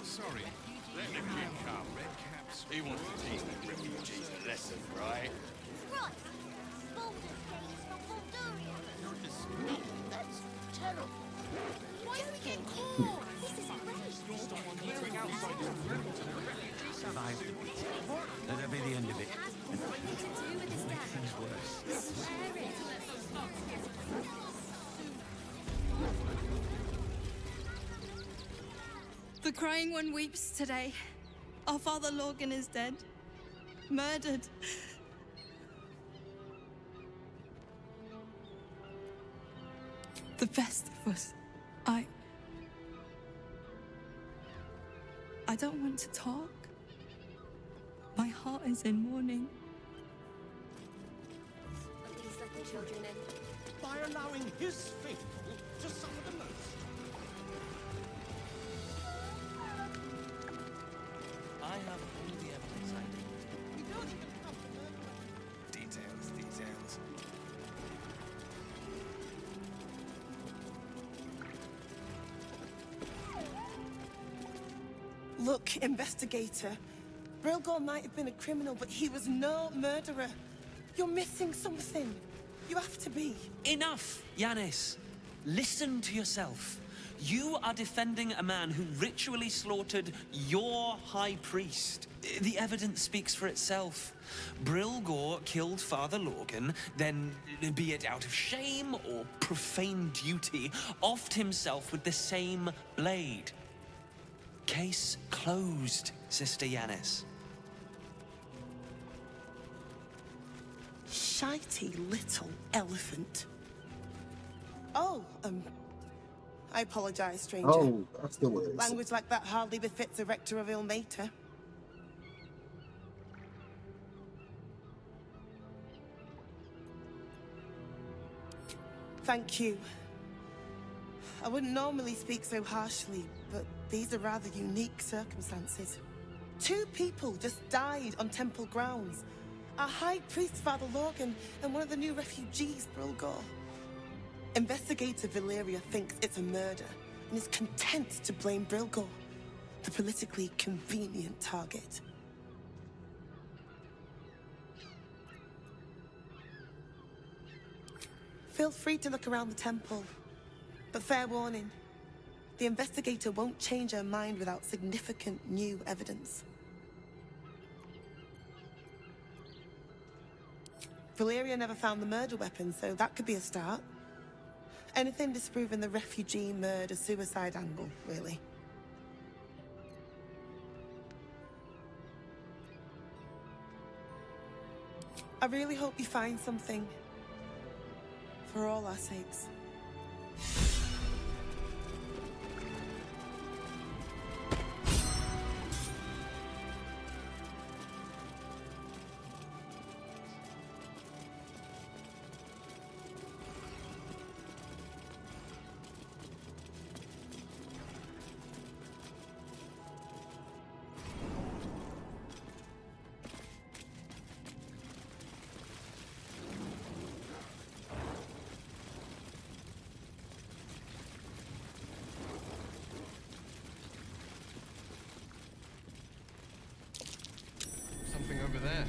Sorry, let the kid come. He wants to teach the refugees a lesson, right? Right. Baldur's Gate is from Balduria. That's terrible. Why do we get caught? This is That'll be the end of it. The crying one weeps today. Our father Lorgan is dead. Murdered. The best of us. I don't want to talk. My heart is in mourning. Please let the children in. By allowing his faithful to suffer the most. I have all the evidence I need. We don't even have to murder. Details. Look, investigator. Brilgor might have been a criminal, but he was no murderer. You're missing something. You have to be. Enough, Yanis. Listen to yourself. You are defending a man who ritually slaughtered your high priest. The evidence speaks for itself. Brilgor killed Father Lorgan, then, be it out of shame or profane duty, offed himself with the same blade. Case closed, Sister Yanis. Shitey little elephant. Oh, I apologize, stranger. Oh, that's the words. Language like that hardly befits a rector of Ilmater. Thank you. I wouldn't normally speak so harshly, but These are rather unique circumstances. 2 people just died on temple grounds. Our High Priest, Father Logan, and one of the new refugees, Brilgor. Investigator Valeria thinks it's a murder and is content to blame Brilgor, the politically convenient target. Feel free to look around the temple, but fair warning, the investigator won't change her mind without significant new evidence. Valeria never found the murder weapon, so that could be a start. Anything disproving the refugee murder-suicide angle, really. I really hope you find something. For all our sakes. Something over there.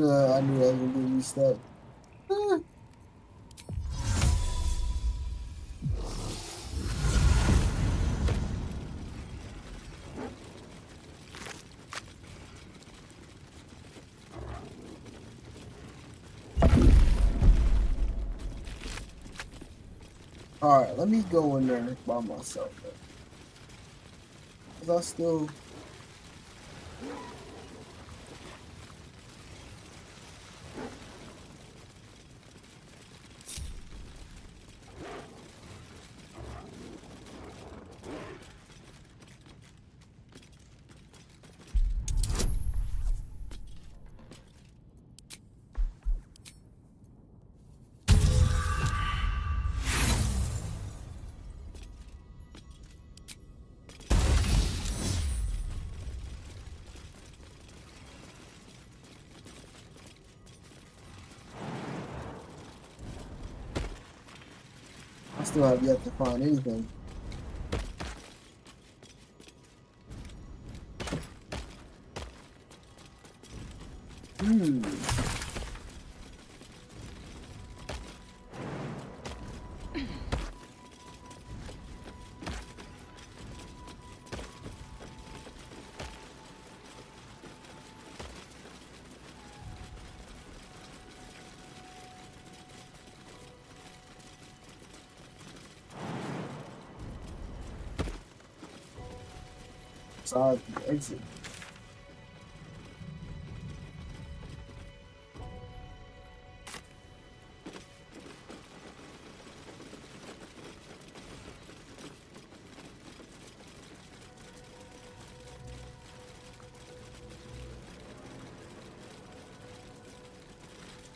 I knew I was gonna be stuck. Alright, let me go in there by myself. Cause I still... I still have yet to find anything. Side exit.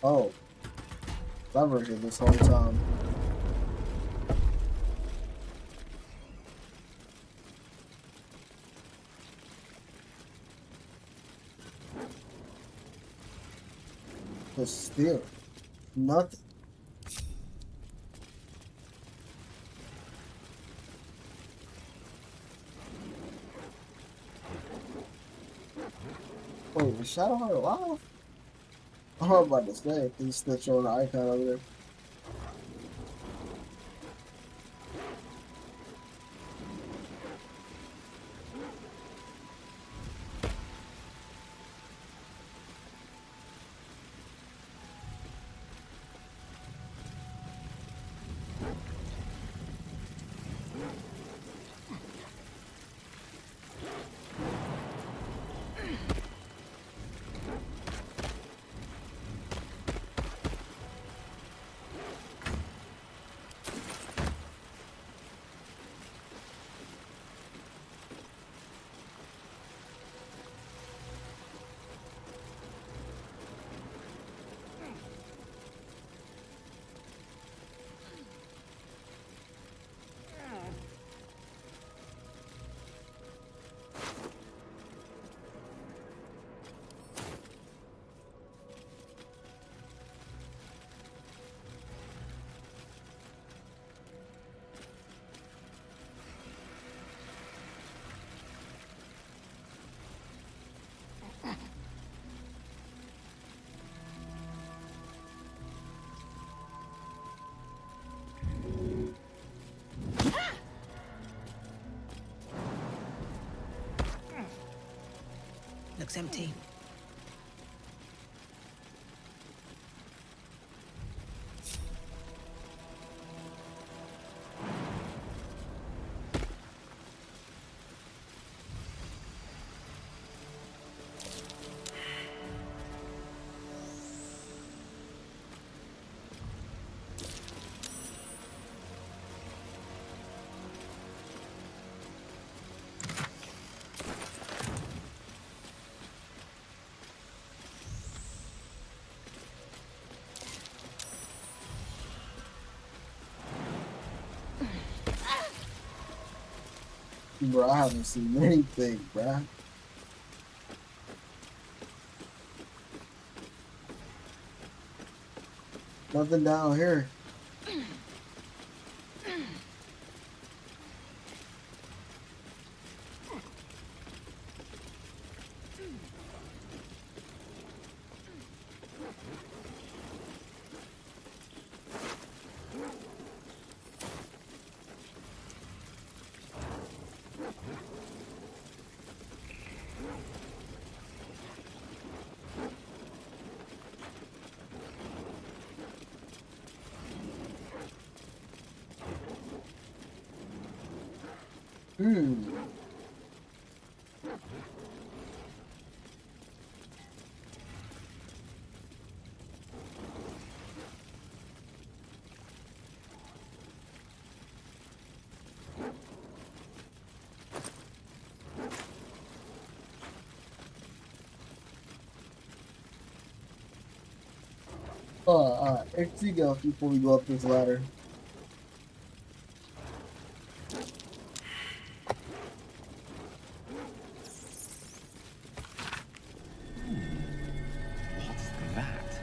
Oh, lever here this whole time. But still, nothing. Wait, is Shadowheart alive? I'm about to say, he's still showing the icon over there. Looks empty. Bro, I haven't seen anything, bro. Nothing down here. Alright, XT go before we go up this ladder. What's that?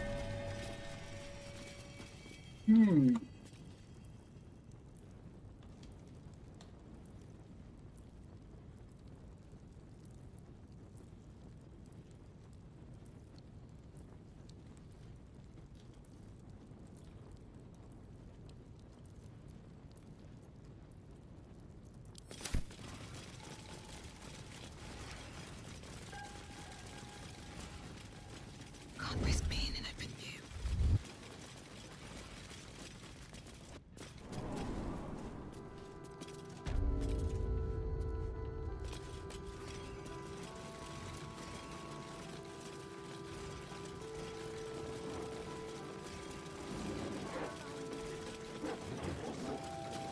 Can't risk being in open view.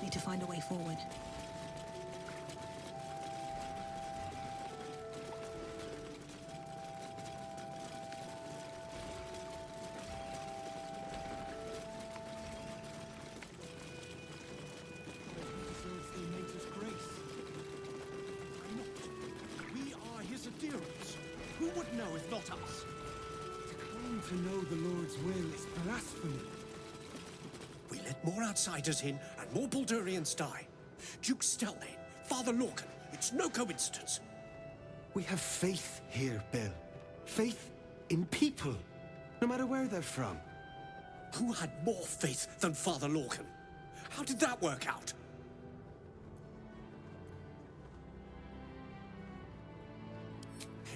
Need to find a way forward. Deserves the Mater's grace. Why not? We are his adherents. Who would know if not us? To claim Refusing to know the Lord's will is blasphemy. We let more outsiders in and more Baldurians die. Duke Stelmane, Father Lorcan, it's no coincidence. We have faith here, Bill. Faith in people, no matter where they're from. Who had more faith than Father Lorcan? How did that work out?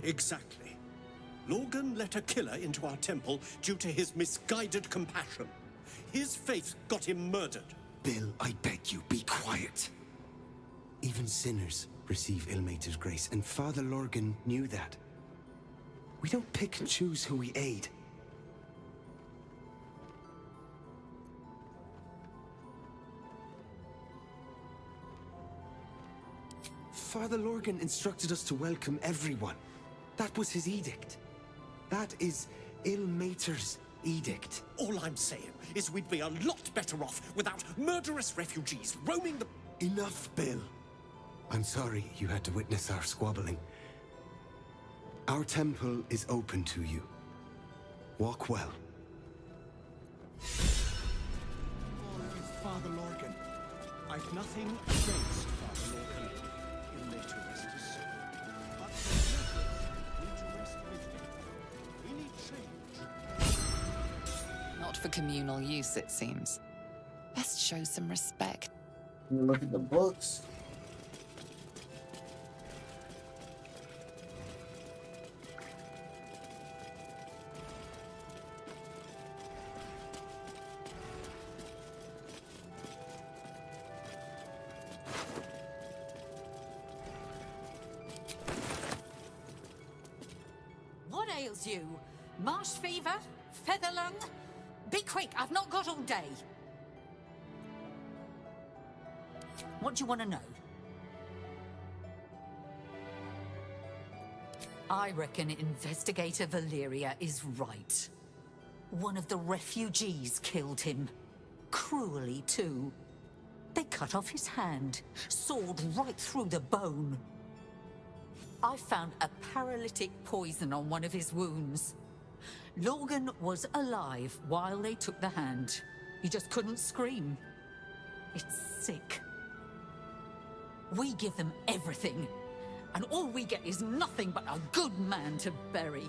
Exactly. Lorcan let a killer into our temple due to his misguided compassion. His faith got him murdered. Bill, I beg you, be quiet. Even sinners receive Ilmater's grace, and Father Lorcan knew that. We don't pick and choose who we aid. Father Lorcan instructed us to welcome everyone. That was his edict. That is Ilmater's edict. All I'm saying is we'd be a lot better off without murderous refugees roaming the... Enough, Bill. I'm sorry you had to witness our squabbling. Our temple is open to you. Walk well. Father Lorcan. I've nothing against Father Lorcan. Ilmater rest his soul. But the need to rest with him. We need change. Not for communal use, it seems. Best show some respect. You look at the books. What ails you? Marsh fever? Feather lung? Be quick, I've not got all day. What do you want to know? I reckon Investigator Valeria is right. One of the refugees killed him. Cruelly, too. They cut off his hand, sawed right through the bone. I found a paralytic poison on one of his wounds. Lorcan was alive while they took the hand. He just couldn't scream. It's sick. We give them everything, and all we get is nothing but a good man to bury.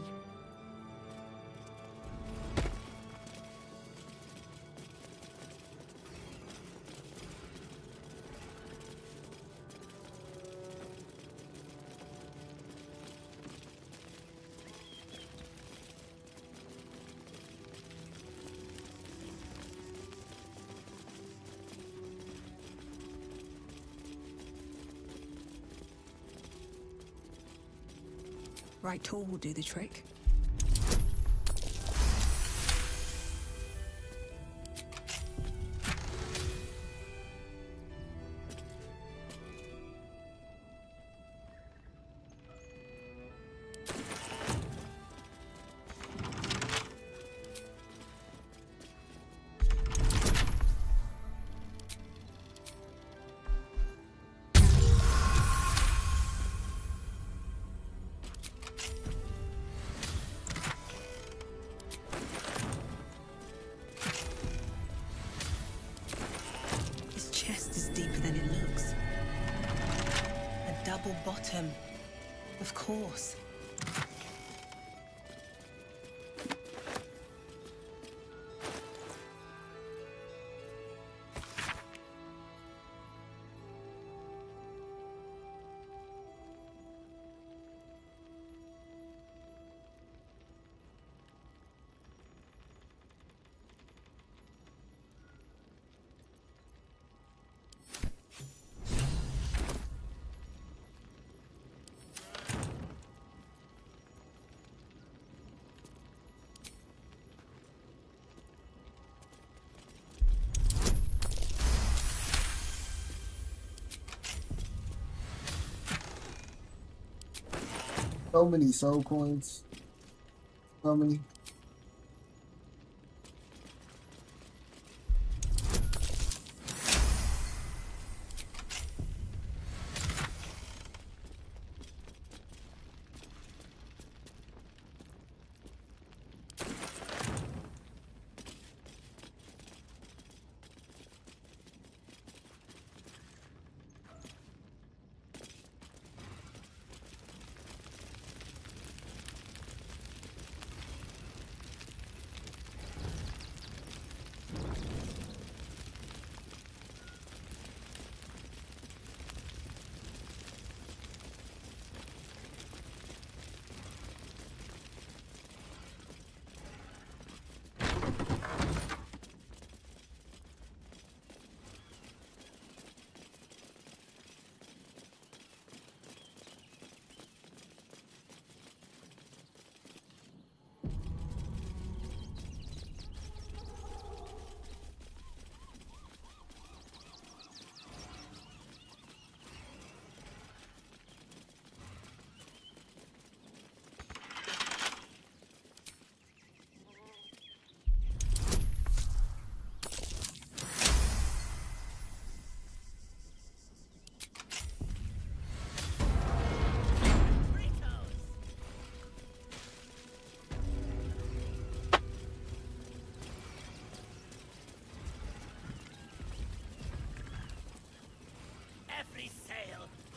Right tool will do the trick. Bottom. Of course. So many soul coins. So many.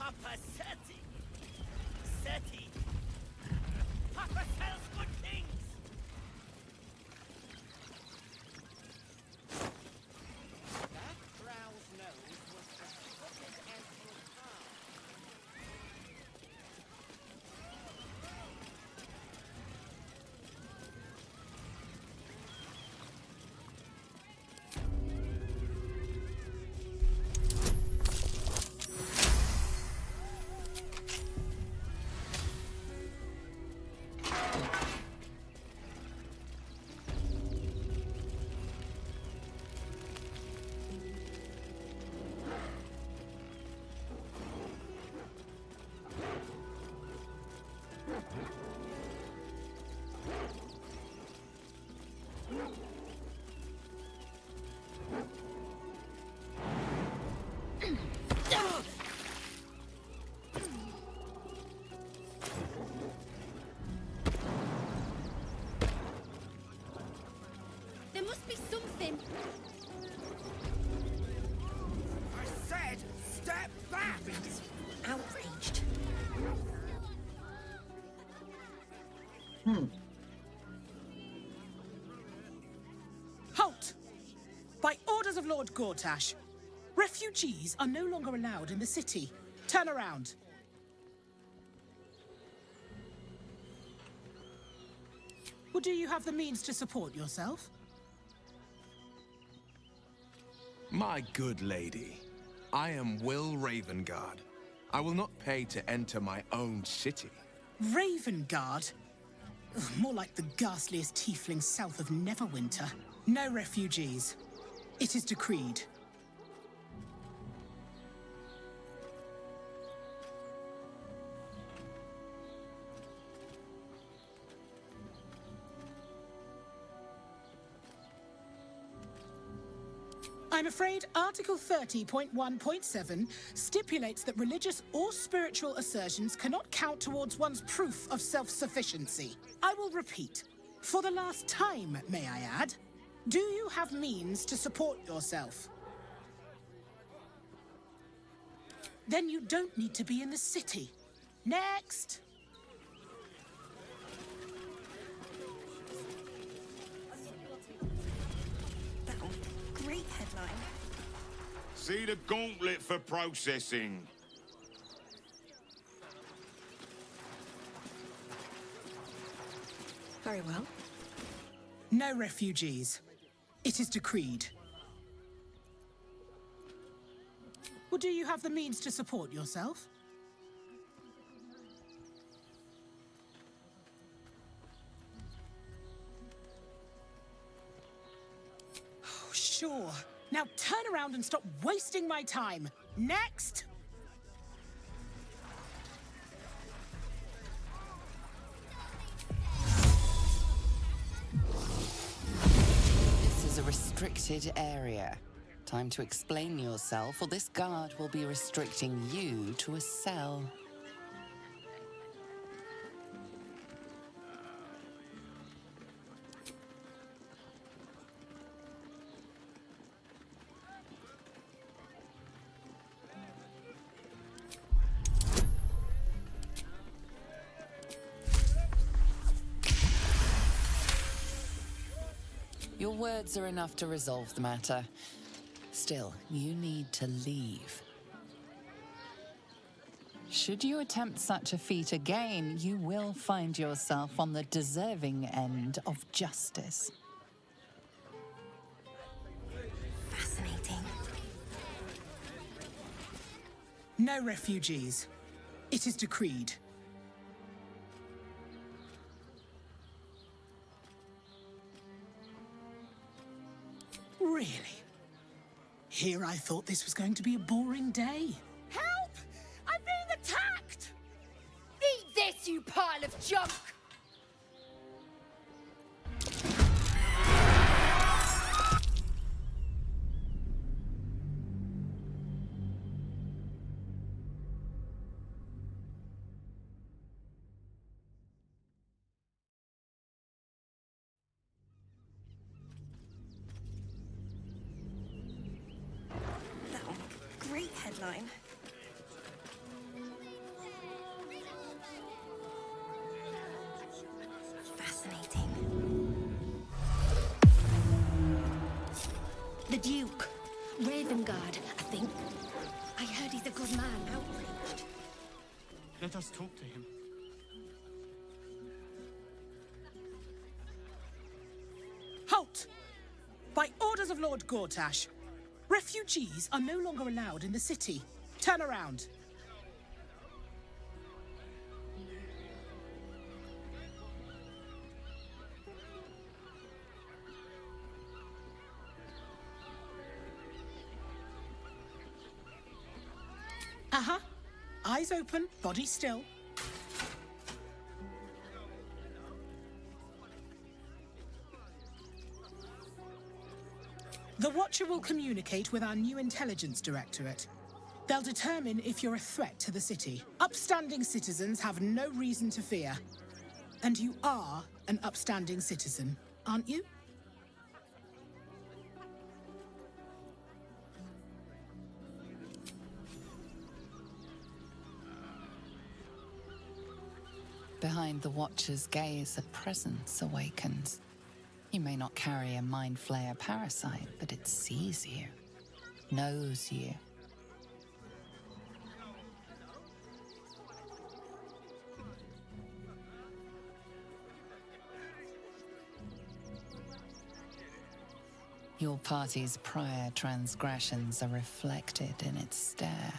Papa Seti. Seti. Papa sells good things. That crow's nose was as crooked as your palm. There must be something. I said, step back! Outraged. Halt! By orders of Lord Gortash, refugees are no longer allowed in the city. Turn around. Or do you have the means to support yourself? My good lady, I am Will Ravengard. I will not pay to enter my own city. Ravengard? Ugh, more like the ghastliest tiefling south of Neverwinter. No refugees. It is decreed. I'm afraid Article 30.1.7 stipulates that religious or spiritual assertions cannot count towards one's proof of self-sufficiency. I will repeat, for the last time, may I add, do you have means to support yourself? Then you don't need to be in the city. Next! Great headline. See the gauntlet for processing. Very well. No refugees. It is decreed. Or do you have the means to support yourself? Oh, sure. Now turn around and stop wasting my time. Next! This is a restricted area. Time to explain yourself, or this guard will be restricting you to a cell. Your words are enough to resolve the matter. Still, you need to leave. Should you attempt such a feat again, you will find yourself on the deserving end of justice. Fascinating. No refugees. It is decreed. Really? Here I thought this was going to be a boring day. Help! I'm being attacked! Eat this, you pile of junk! Great headline. The Duke. Ravengard, I think. I heard he's a good man. Outraged. Let us talk to him. Halt! By orders of Lord Gortash, refugees are no longer allowed in the city. Turn around. Eyes open, body still. The Watcher will communicate with our new intelligence directorate. They'll determine if you're a threat to the city. Upstanding citizens have no reason to fear. And you are an upstanding citizen, aren't you? Behind the Watcher's gaze, a presence awakens. You may not carry a mind flayer parasite, but it sees you, knows you. Your party's prior transgressions are reflected in its stare.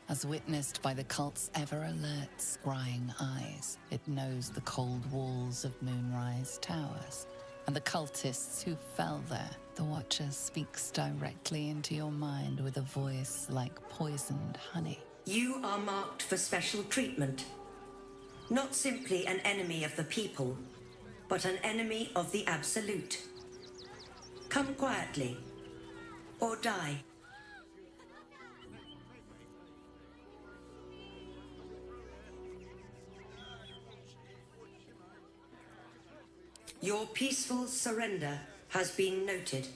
As witnessed by the cult's ever-alert, scrying eyes, it knows the cold walls of Moonrise Towers and the cultists who fell there. The Watcher speaks directly into your mind with a voice like poisoned honey. You are marked for special treatment. Not simply an enemy of the people, but an enemy of the Absolute. Come quietly, or die. Your peaceful surrender has been noted.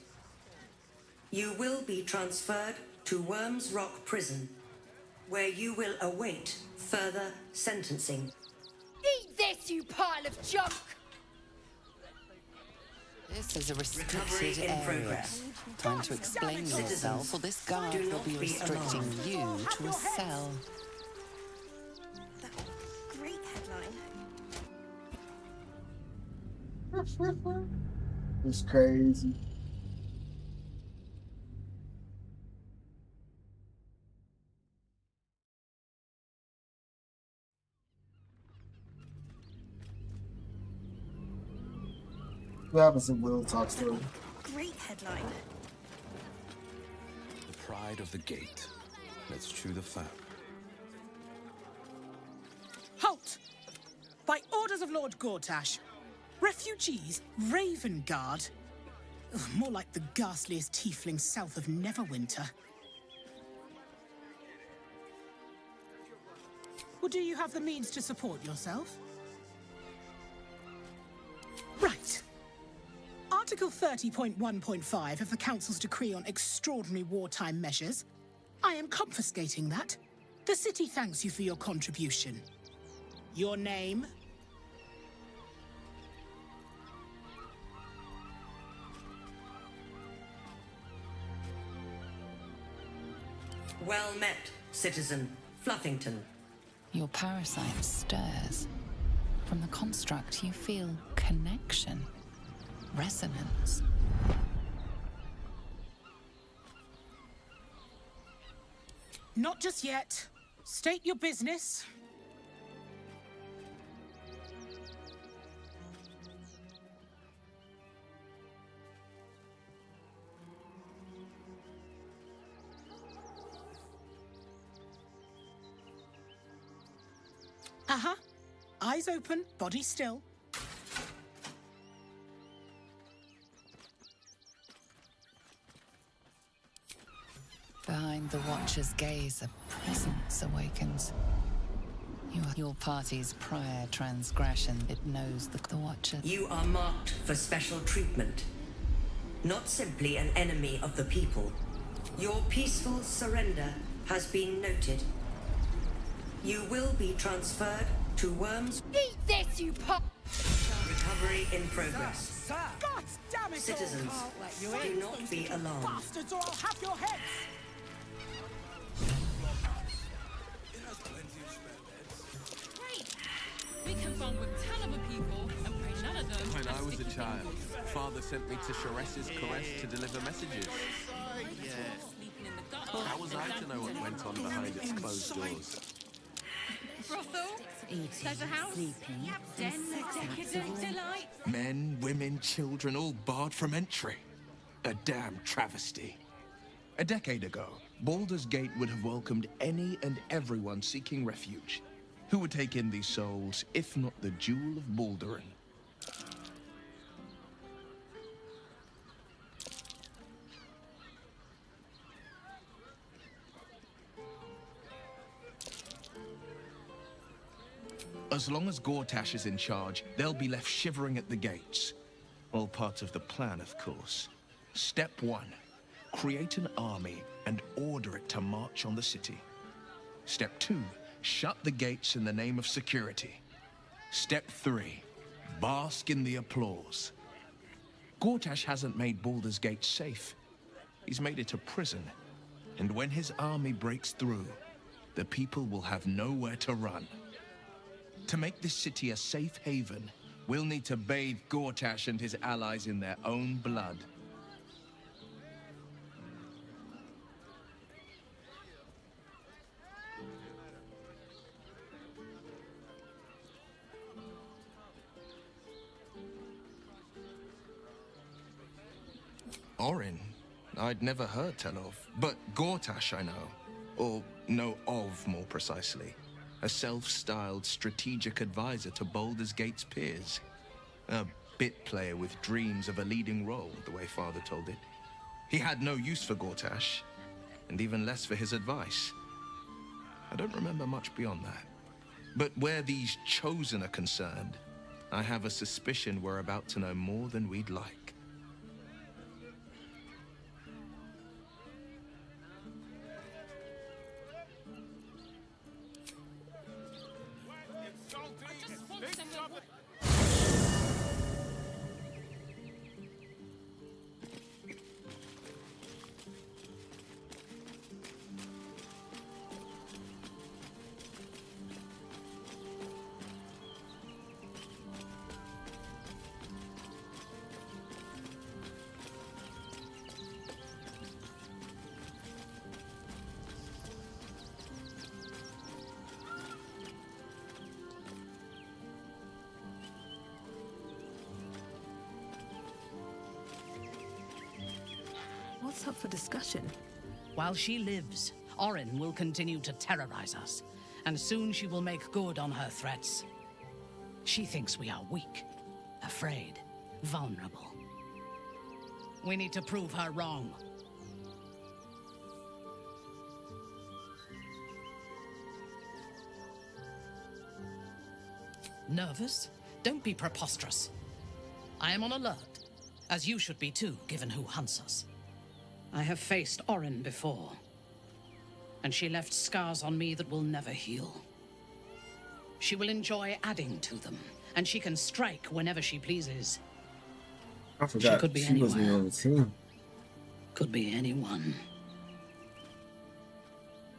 You will be transferred to Worms Rock Prison, where you will await further sentencing. Eat this, you pile of junk! This is a restricted Recovery in area. progress. Time to explain yourself, or this guard do will not be be restricting alarmed. you to a cell. Great headline. It's crazy. What happens if Will talks to her? Great headline. The pride of the gate. Let's chew the fat. Halt! By orders of Lord Gortash, refugees, Ravengard. Ugh, more like the ghastliest tiefling south of Neverwinter. Well, do you have the means to support yourself? Right. Article 30.1.5 of the Council's Decree on Extraordinary Wartime Measures. I am confiscating that. The city thanks you for your contribution. Your name? Well met, Citizen Fluffington. Your parasite stirs. From the construct, you feel connection, resonance. Not just yet. State your business. Eyes open, body still. Behind the Watcher's gaze, a presence awakens. Your party's prior transgression, it knows the Watcher. You are marked for special treatment. Not simply an enemy of the people. Your peaceful surrender has been noted. You will be transferred to Worms. Eat this, you pop! Recovery in progress. Sir! God damn it Citizens, all! Can't let you do in. not be alarmed. Bastards, or I'll have your heads! Great! We can farm with ton of a people and pray none of them. When are I was a sticky child, things. Father sent me to Shares's caress to deliver messages. Sleeping in the gutter. How was I to know what went on behind its closed doors? Brothel, pleasure house, den of decadent delight. Men, women, children, all barred from entry. A damn travesty. A decade ago, Baldur's Gate would have welcomed any and everyone seeking refuge. Who would take in these souls, if not the Jewel of Baldurin? As long as Gortash is in charge, they'll be left shivering at the gates. All part of the plan, of course. Step 1. Create an army and order it to march on the city. Step 2. Shut the gates in the name of security. Step 3. Bask in the applause. Gortash hasn't made Baldur's Gate safe. He's made it a prison. And when his army breaks through, the people will have nowhere to run. To make this city a safe haven, we'll need to bathe Gortash and his allies in their own blood. Orin, I'd never heard tell of, but Gortash I know. Or know of, more precisely. A self-styled strategic advisor to Baldur's Gate's peers. A bit player with dreams of a leading role, the way Father told it. He had no use for Gortash, and even less for his advice. I don't remember much beyond that. But where these chosen are concerned, I have a suspicion we're about to know more than we'd like. What's up for discussion? While she lives, Orin will continue to terrorize us, and soon she will make good on her threats. She thinks we are weak, afraid, vulnerable. We need to prove her wrong. Nervous? Don't be preposterous. I am on alert, as you should be too, given who hunts us. I have faced Orin before, and she left scars on me that will never heal. She will enjoy adding to them, and she can strike whenever she pleases. I forgot she could be she wasn't anywhere. on the team. Could be anyone.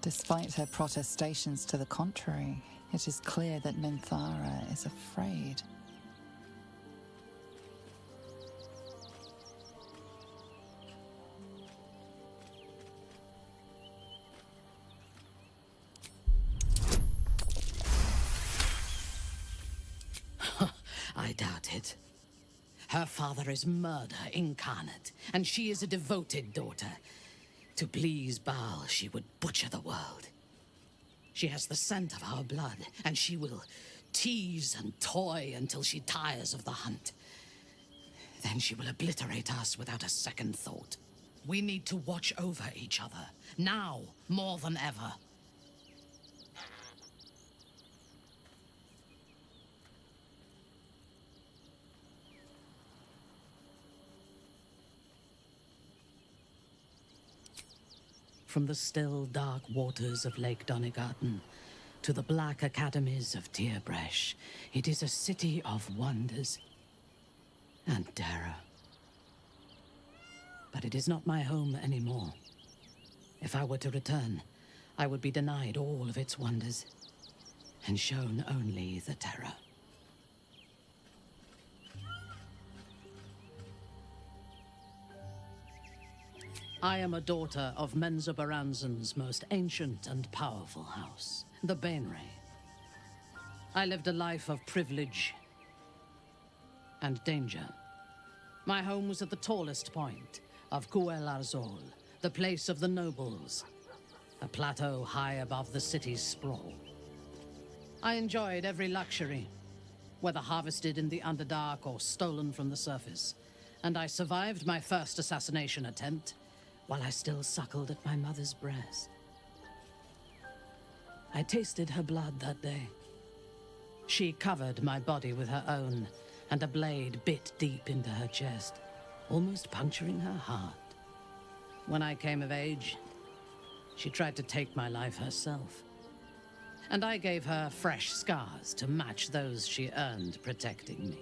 Despite her protestations to the contrary, it is clear that Minthara is afraid. I doubt it. Her father is murder incarnate, and she is a devoted daughter. To please Baal, she would butcher the world. She has the scent of our blood, and she will tease and toy until she tires of the hunt. Then she will obliterate us without a second thought. We need to watch over each other, now more than ever. From the still, dark waters of Lake Donegarten to the black academies of Tierbresh, it is a city of wonders. and terror. But it is not my home anymore. If I were to return, I would be denied all of its wonders, and shown only the terror. I am a daughter of Menzoberranzan's most ancient and powerful house, the Bainray. I lived a life of privilege and danger. My home was at the tallest point of Cuel Arzol, the place of the nobles, a plateau high above the city's sprawl. I enjoyed every luxury, whether harvested in the Underdark or stolen from the surface, and I survived my first assassination attempt while I still suckled at my mother's breast. I tasted her blood that day. She covered my body with her own, and a blade bit deep into her chest, almost puncturing her heart. When I came of age, she tried to take my life herself, and I gave her fresh scars to match those she earned protecting me.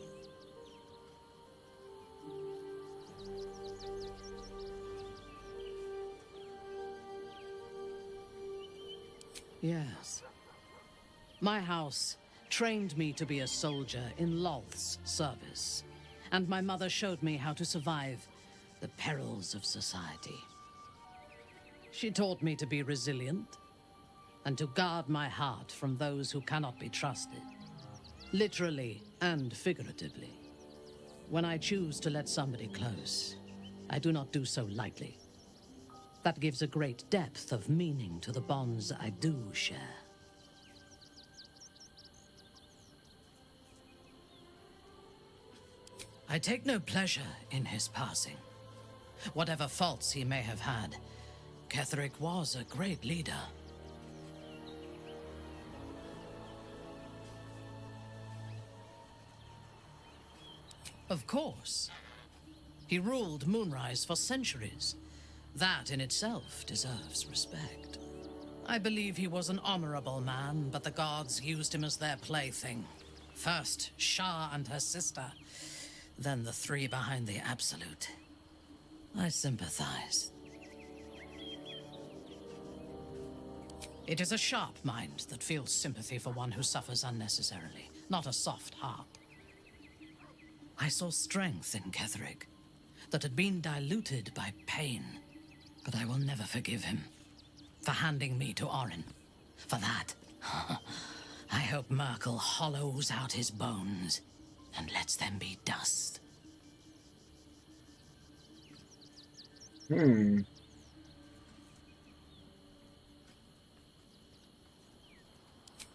Yes. My house trained me to be a soldier in Lolth's service, and my mother showed me how to survive the perils of society. She taught me to be resilient, and to guard my heart from those who cannot be trusted, literally and figuratively. When I choose to let somebody close, I do not do so lightly. That gives a great depth of meaning to the bonds I do share. I take no pleasure in his passing. Whatever faults he may have had, Ketheric was a great leader. Of course. He ruled Moonrise for centuries. That in itself deserves respect. I believe he was an honorable man, but the gods used him as their plaything. First Shah and her sister, then the three behind the Absolute. I sympathize. It is a sharp mind that feels sympathy for one who suffers unnecessarily, not a soft heart. I saw strength in Ketheric that had been diluted by pain, but I will never forgive him for handing me to Orin. For that, I hope Merkel hollows out his bones and lets them be dust.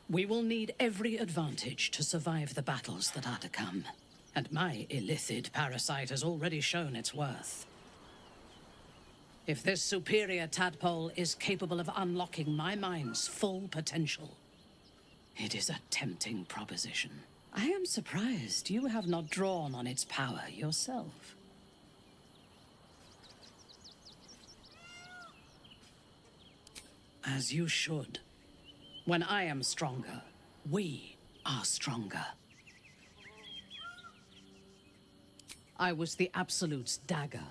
We will need every advantage to survive the battles that are to come. And my illithid parasite has already shown its worth. If this superior tadpole is capable of unlocking my mind's full potential, it is a tempting proposition. I am surprised you have not drawn on its power yourself. As you should. When I am stronger, we are stronger. I was the Absolute's dagger.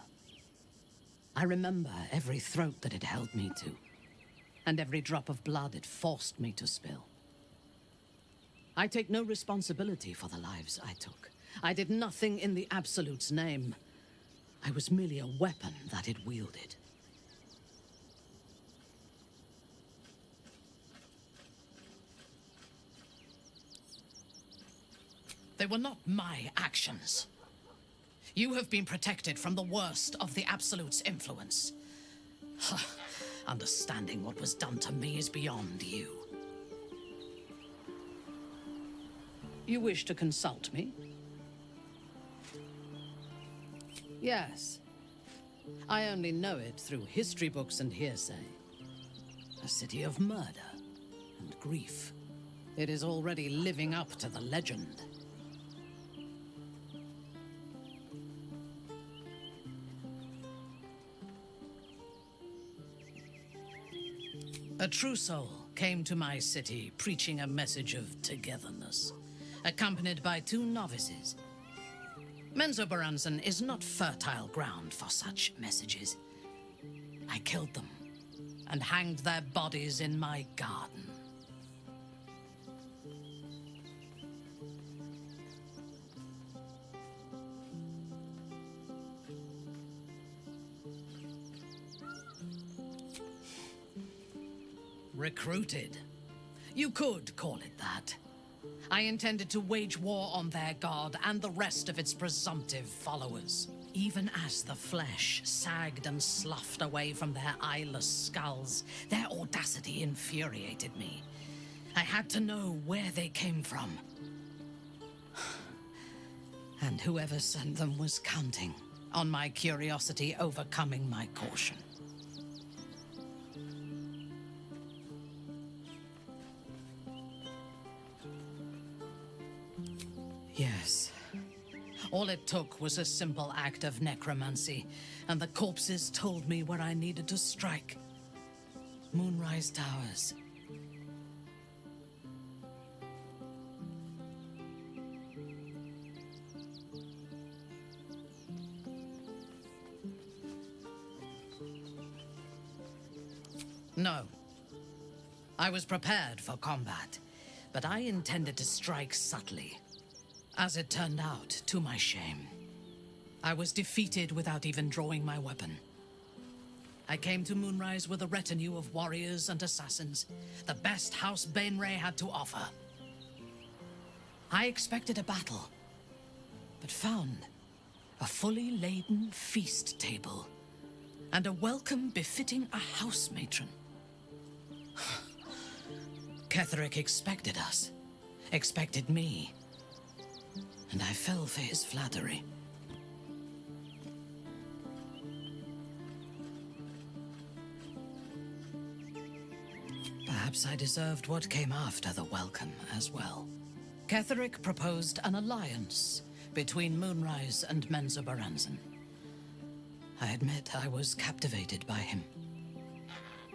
I remember every throat that it held me to, and every drop of blood it forced me to spill. I take no responsibility for the lives I took. I did nothing in the Absolute's name. I was merely a weapon that it wielded. They were not my actions. You have been protected from the worst of the Absolute's influence. Understanding what was done to me is beyond you. You wish to consult me? Yes. I only know it through history books and hearsay. A city of murder and grief. It is already living up to the legend. A true soul came to my city preaching a message of togetherness, accompanied by 2 novices. Menzoberranzan is not fertile ground for such messages. I killed them and hanged their bodies in my garden. Recruited. You could call it that. I intended to wage war on their god and the rest of its presumptive followers. Even as the flesh sagged and sloughed away from their eyeless skulls, their audacity infuriated me. I had to know where they came from. And whoever sent them was counting on my curiosity overcoming my caution. Yes. All it took was a simple act of necromancy, and the corpses told me where I needed to strike. Moonrise Towers. No. I was prepared for combat, but I intended to strike subtly. As it turned out, to my shame, I was defeated without even drawing my weapon. I came to Moonrise with a retinue of warriors and assassins, the best House Bainray had to offer. I expected a battle, but found a fully laden feast table and a welcome befitting a house matron. Ketheric expected us, expected me, and I fell for his flattery. Perhaps I deserved what came after the welcome as well. Ketheric proposed an alliance between Moonrise and Menzoberranzan. I admit I was captivated by him.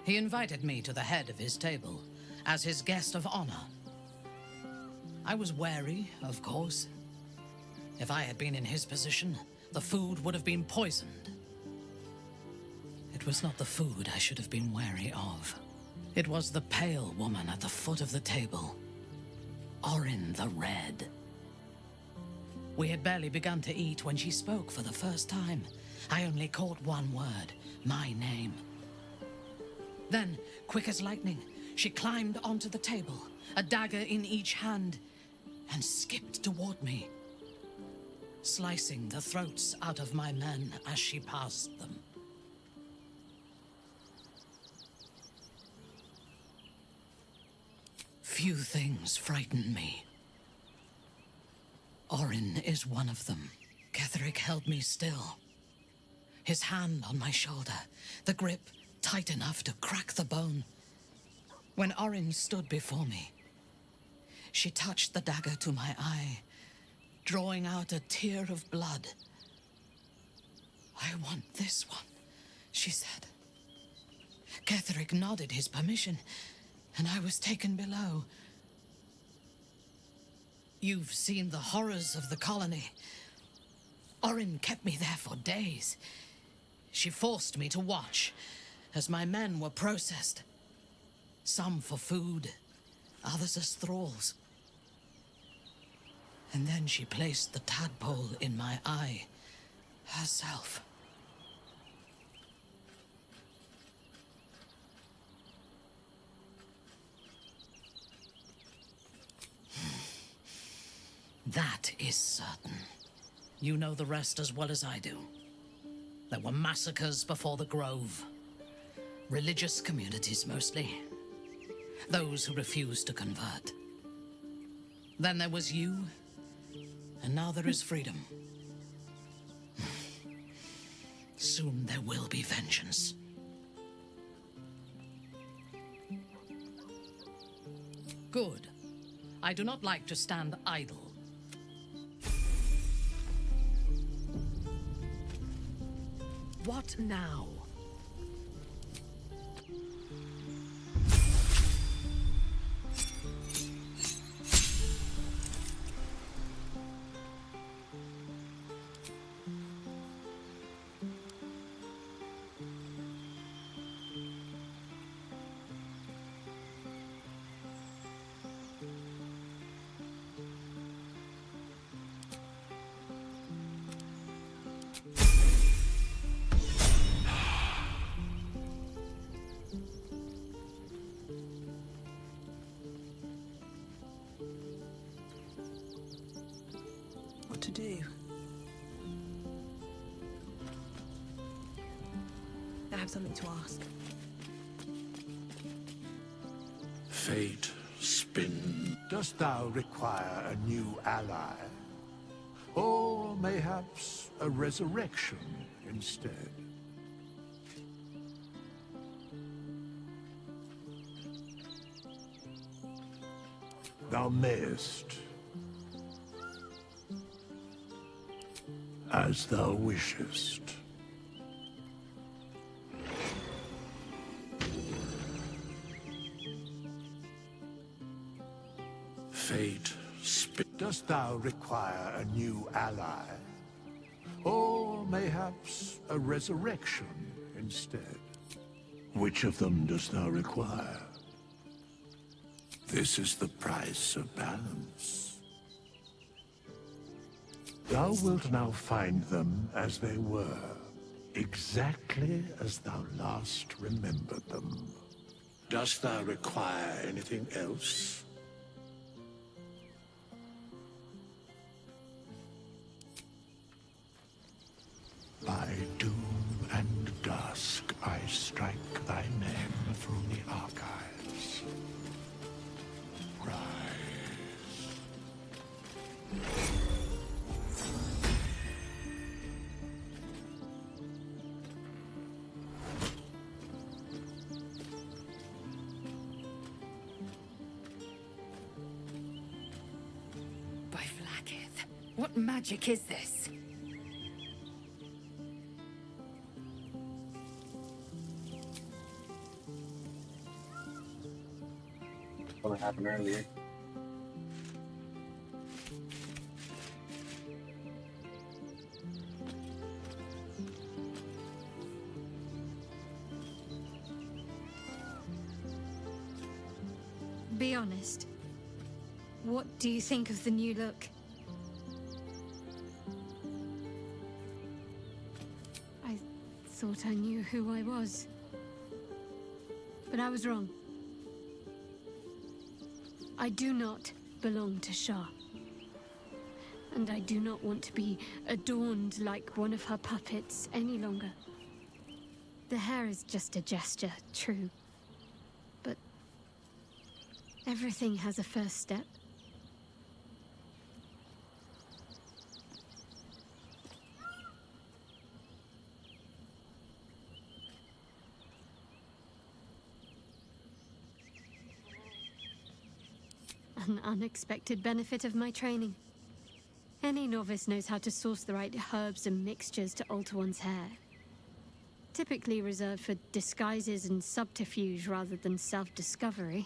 He invited me to the head of his table as his guest of honor. I was wary, of course. If I had been in his position, the food would have been poisoned. It was not the food I should have been wary of. It was the pale woman at the foot of the table. Orin the Red. We had barely begun to eat when she spoke for the first time. I only caught one word, my name. Then, quick as lightning, she climbed onto the table, a dagger in each hand, and skipped toward me, slicing the throats out of my men as she passed them. Few things frighten me. Orin is one of them. Ketheric held me still, his hand on my shoulder, the grip tight enough to crack the bone. When Orin stood before me, she touched the dagger to my eye, drawing out a tear of blood. "I want this one," she said. Ketheric nodded his permission, and I was taken below. You've seen the horrors of the colony. Orin kept me there for days. She forced me to watch as my men were processed. Some for food, others as thralls. And then she placed the tadpole in my eye herself. That is certain. You know the rest as well as I do. There were massacres before the Grove. Religious communities mostly. Those who refused to convert. Then there was you, and now there is freedom. Soon there will be vengeance. Good. I do not like to stand idle. What now? what to do. I have something to ask. Fate spin. Dost thou require a new ally? Or mayhaps a resurrection instead? Thou mayest. As thou wishest. Fate Dost thou require a new ally? Or mayhaps a resurrection instead? Which of them dost thou require? This is the price of balance. Thou wilt now find them as they were, exactly as thou last remembered them. Dost thou require anything else? By doom and dusk I strike thy name through the archives. Rise. By Vlaakith, what magic is this? What happened earlier? Be honest. What do you think of the new look? I thought I knew who I was. But I was wrong. I do not belong to Shah. And I do not want to be adorned like one of her puppets any longer. The hair is just a gesture, true. But everything has a first step. An unexpected benefit of my training. Any novice knows how to source the right herbs and mixtures to alter one's hair. Typically reserved for disguises and subterfuge rather than self-discovery.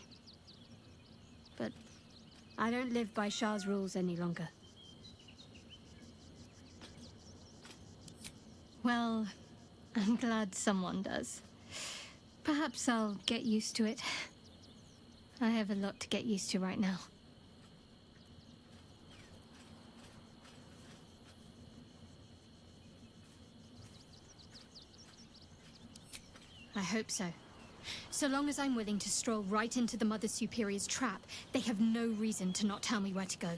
But I don't live by Shah's rules any longer. Well, I'm glad someone does. Perhaps I'll get used to it. I have a lot to get used to right now. I hope so. So long as I'm willing to stroll right into the Mother Superior's trap, they have no reason to not tell me where to go.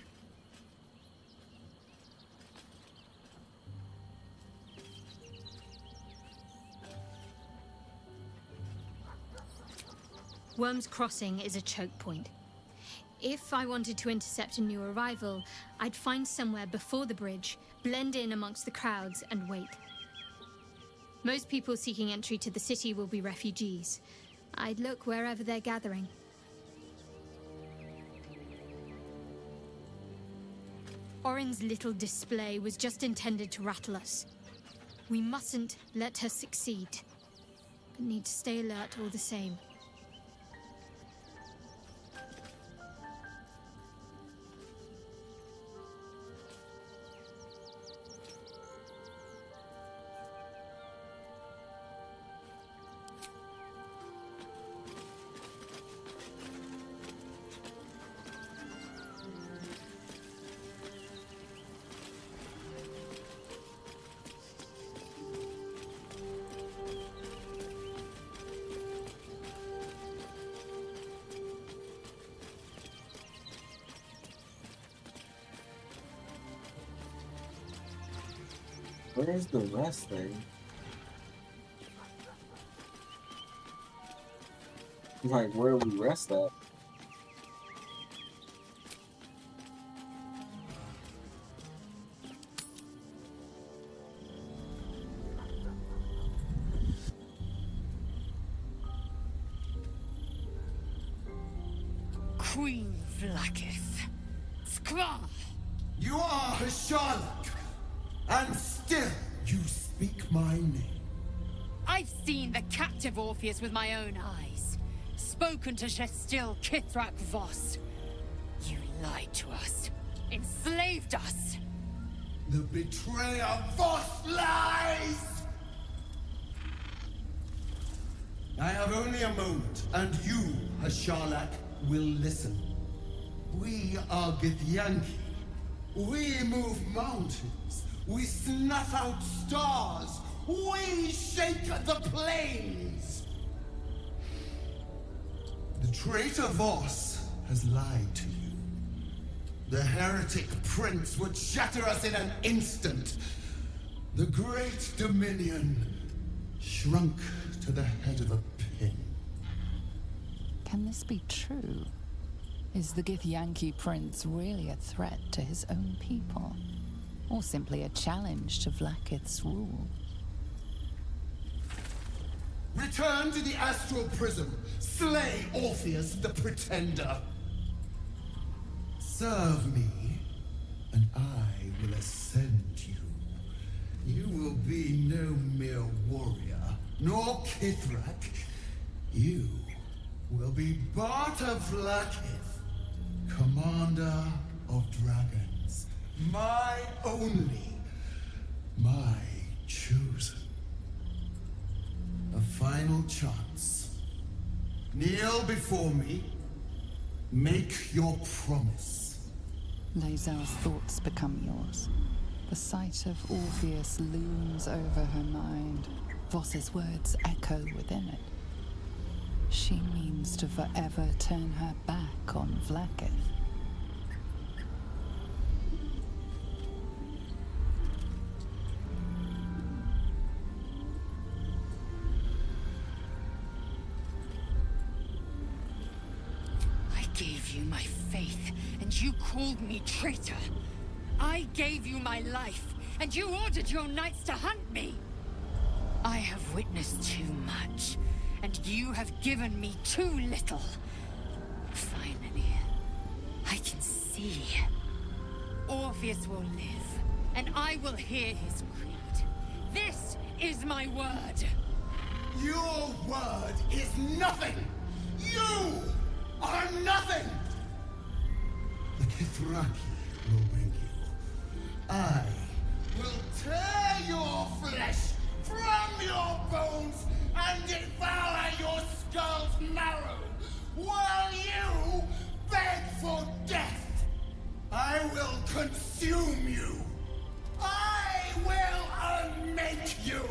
Worm's Crossing is a choke point. If I wanted to intercept a new arrival, I'd find somewhere before the bridge, blend in amongst the crowds, and wait. Most people seeking entry to the city will be refugees. I'd look wherever they're gathering. Orin's little display was just intended to rattle us. We mustn't let her succeed, but need to stay alert all the same. Where's the rest thing? Like, where we rest at? Queen Vlakith. Skra! You are Hasharlok, and still you speak my name. I've seen the captive Orpheus with my own eyes. Spoken to Shestil Kithrak Voss. You lied to us. Enslaved us. The betrayer Voss lies! I have only a moment, and you, Hasharlok, will listen. We are Githyanki. We move mountains. We snuff out stars. We shake the plains. The traitor Voss has lied to you. The heretic prince would shatter us in an instant. The great dominion shrunk to the head of a pin. Can this be true? Is the Githyanki prince really a threat to his own people? Or simply a challenge to Vlakith's rule? Return to the astral prism. Slay Orpheus the Pretender. Serve me, and I will ascend you. You will be no mere warrior, nor Kithrak. You will be Barta Vlakith, commander of dragons. My only, my chosen. A final chance. Kneel before me. Make your promise. Lae'zel's thoughts become yours. The sight of Orpheus looms over her mind. Voss's words echo within it. She means to forever turn her back on Vlakith. I gave you my faith, and you called me traitor. I gave you my life, and you ordered your knights to hunt me. I have witnessed too much, and you have given me too little. Finally, I can see. Orpheus will live, and I will hear his creed. This is my word. Your word is nothing! You are nothing! The Kithraki will bring you. I will tear your flesh from your bones and devour your skull's marrow while you beg for death. I will consume you. I will unmake you.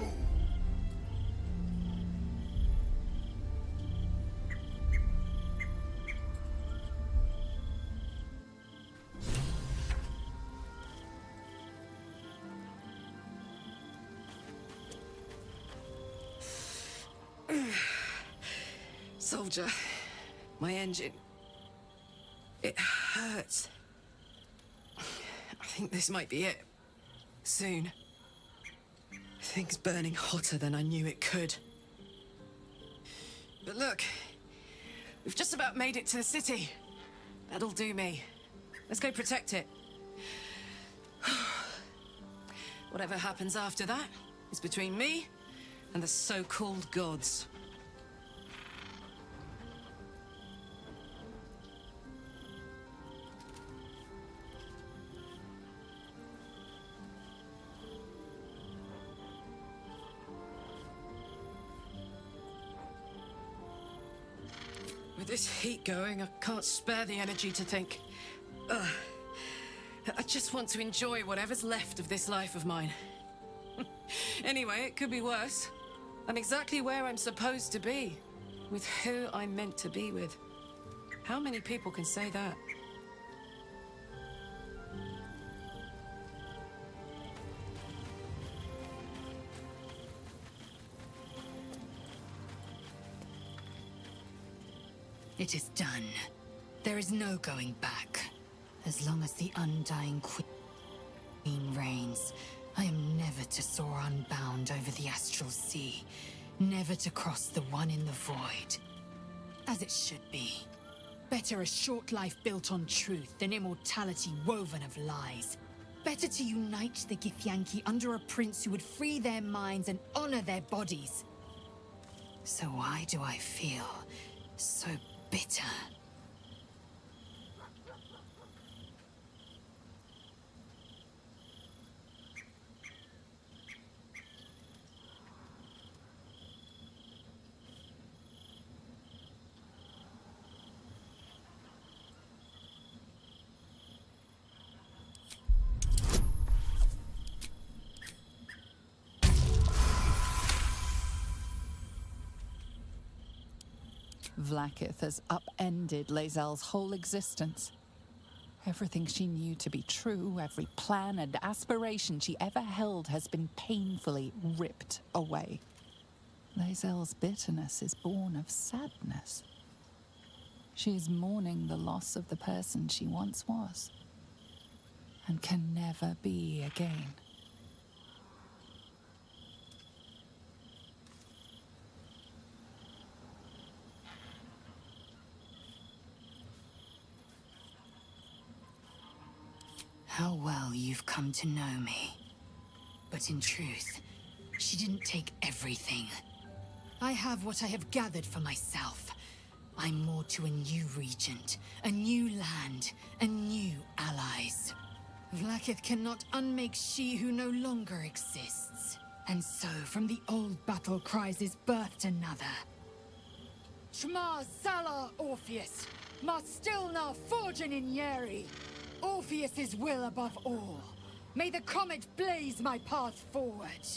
Soldier, my engine. It hurts. I think this might be it. Soon. Things burning hotter than I knew it could. But look, we've just about made it to the city. That'll do me. Let's go protect it. Whatever happens after that is between me and the so-called gods. With this heat going, I can't spare the energy to think. I just want to enjoy whatever's left of this life of mine. Anyway, it could be worse. I'm exactly where I'm supposed to be, with who I'm meant to be with. How many people can say that? It is done. There is no going back. As long as the undying queen reigns, I am never to soar unbound over the astral sea. Never to cross the one in the void. As it should be. Better a short life built on truth than immortality woven of lies. Better to unite the Githyanki under a prince who would free their minds and honor their bodies. So why do I feel so bitter? Vlaakith has upended Lae'zel's whole existence. Everything she knew to be true, every plan and aspiration she ever held has been painfully ripped away. Lae'zel's bitterness is born of sadness. She is mourning the loss of the person she once was, and can never be again. How well you've come to know me. But in truth, she didn't take everything. I have what I have gathered for myself. I'm moored to a new regent, a new land, and new allies. Vlaakith cannot unmake she who no longer exists. And so, from the old battle cries is birthed another. Shma Zala Orpheus, Ma Stilna Forgin in Yeri. Orpheus's will above all. May the comet blaze my path forward.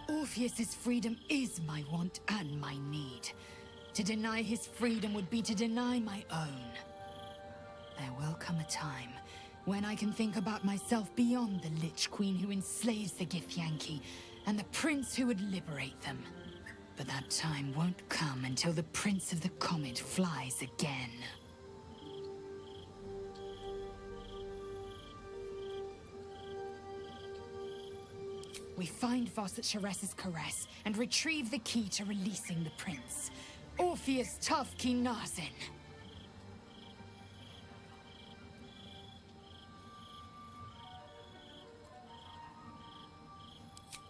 Orpheus's freedom is my want and my need. To deny his freedom would be to deny my own. There will come a time when I can think about myself beyond the Lich Queen who enslaves the Githyanki and the prince who would liberate them. But that time won't come until the Prince of the Comet flies again. We find Voss at Sharess's caress and retrieve the key to releasing the prince. Orpheus Tough Kinazin.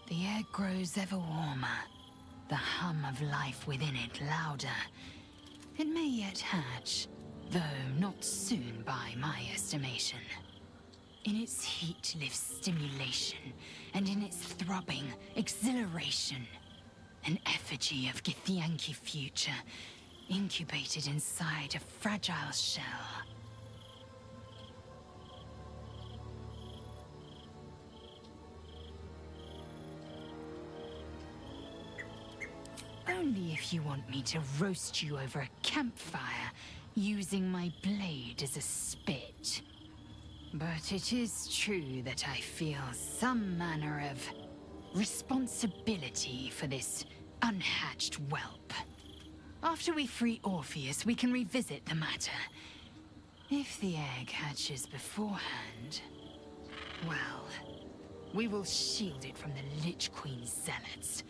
The air grows ever warmer, the hum of life within it louder. It may yet hatch, though not soon by my estimation. In its heat lives stimulation, and in its throbbing, exhilaration. An effigy of Githyanki future, incubated inside a fragile shell. Only if you want me to roast you over a campfire, using my blade as a spit. But it is true that I feel some manner of responsibility for this unhatched whelp. After we free Orpheus, we can revisit the matter. If the egg hatches beforehand, well, we will shield it from the Lich Queen's zealots.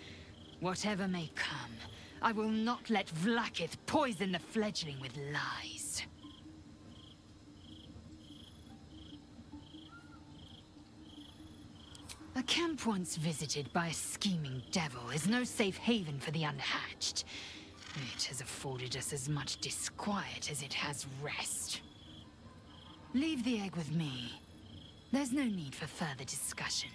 Whatever may come, I will not let Vlaakith poison the fledgling with lies. A camp once visited by a scheming devil is no safe haven for the unhatched. It has afforded us as much disquiet as it has rest. Leave the egg with me. There's no need for further discussion.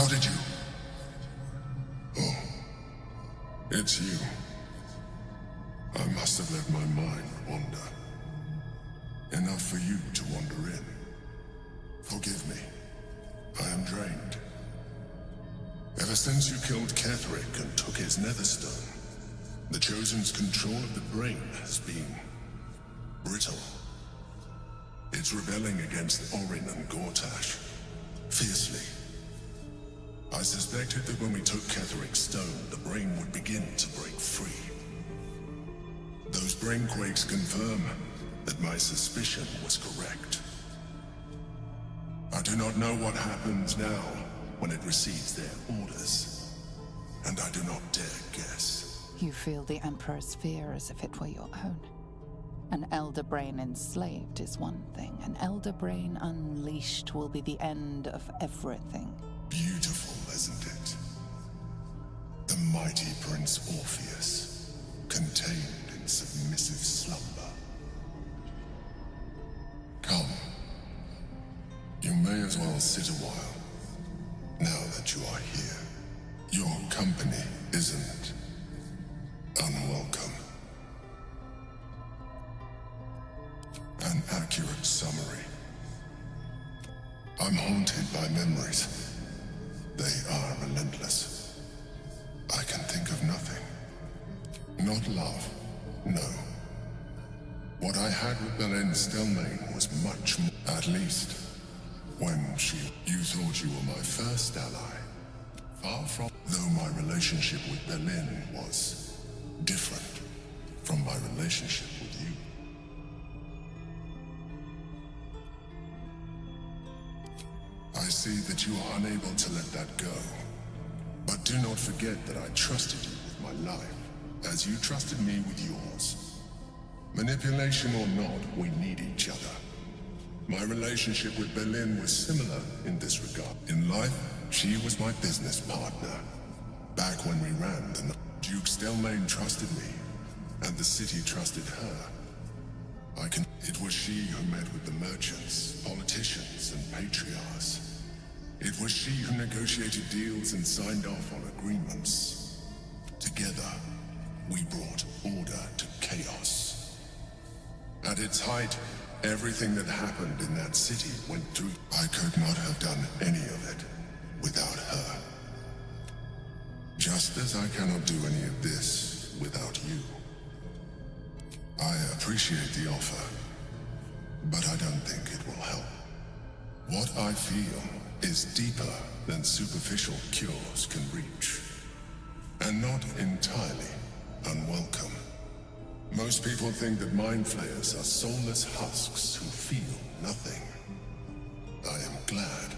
How did you? Oh, it's you. I must have let my mind wander. Enough for you to wander in. Forgive me. I am drained. Ever since you killed Ketherick and took his netherstone, the Chosen's control of the brain has been brittle. It's rebelling against Orin and Gortash, fiercely. I suspected that when we took Ketherick's stone, the brain would begin to break free. Those brain quakes confirm that my suspicion was correct. I do not know what happens now when it receives their orders, and I do not dare guess. You feel the Emperor's fear as if it were your own. An elder brain enslaved is one thing. An elder brain unleashed will be the end of everything. Beautiful, isn't it? The mighty Prince Orpheus, contained in submissive slumber. Come. You may as well sit a while, now that you are here. Your company isn't unwelcome. An accurate summary. I'm haunted by memories. They are relentless. I can think of nothing. Not love, no. What I had with Belen Stelmane was much more. At least, when you thought you were my first ally. Far from, though my relationship with Berlin was different from my relationship with you. I see that you are unable to let that go. But do not forget that I trusted you with my life, as you trusted me with yours. Manipulation or not, we need each other. My relationship with Berlin was similar in this regard. In life, she was my business partner. Back when we ran, the Duke Stelmane trusted me, and the city trusted her. It was she who met with the merchants, politicians, and patriarchs. It was she who negotiated deals and signed off on agreements. Together, we brought order to chaos. At its height, everything that happened in that city went through. I could not have done any of it without her. Just as I cannot do any of this without you. I appreciate the offer, but I don't think it will help. What I feel is deeper than superficial cures can reach, and not entirely unwelcome. Most people think that mind flayers are soulless husks who feel nothing. I am glad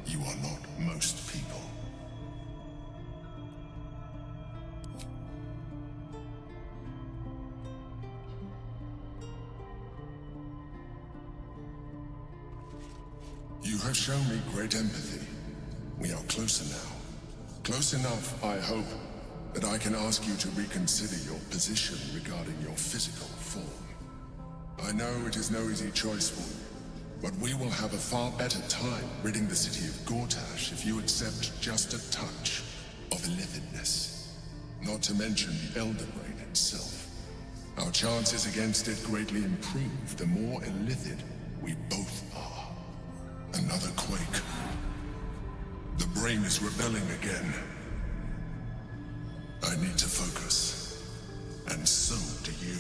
you are not most people. You have shown me great empathy. We are closer now. Close enough, I hope, that I can ask you to reconsider your position regarding your physical form. I know it is no easy choice for you, but we will have a far better time ridding the city of Gortash if you accept just a touch of illithidness. Not to mention the Elder Brain itself. Our chances against it greatly improve the more illithid we both are. Another quake. The brain is rebelling again. I need to focus. And so do you.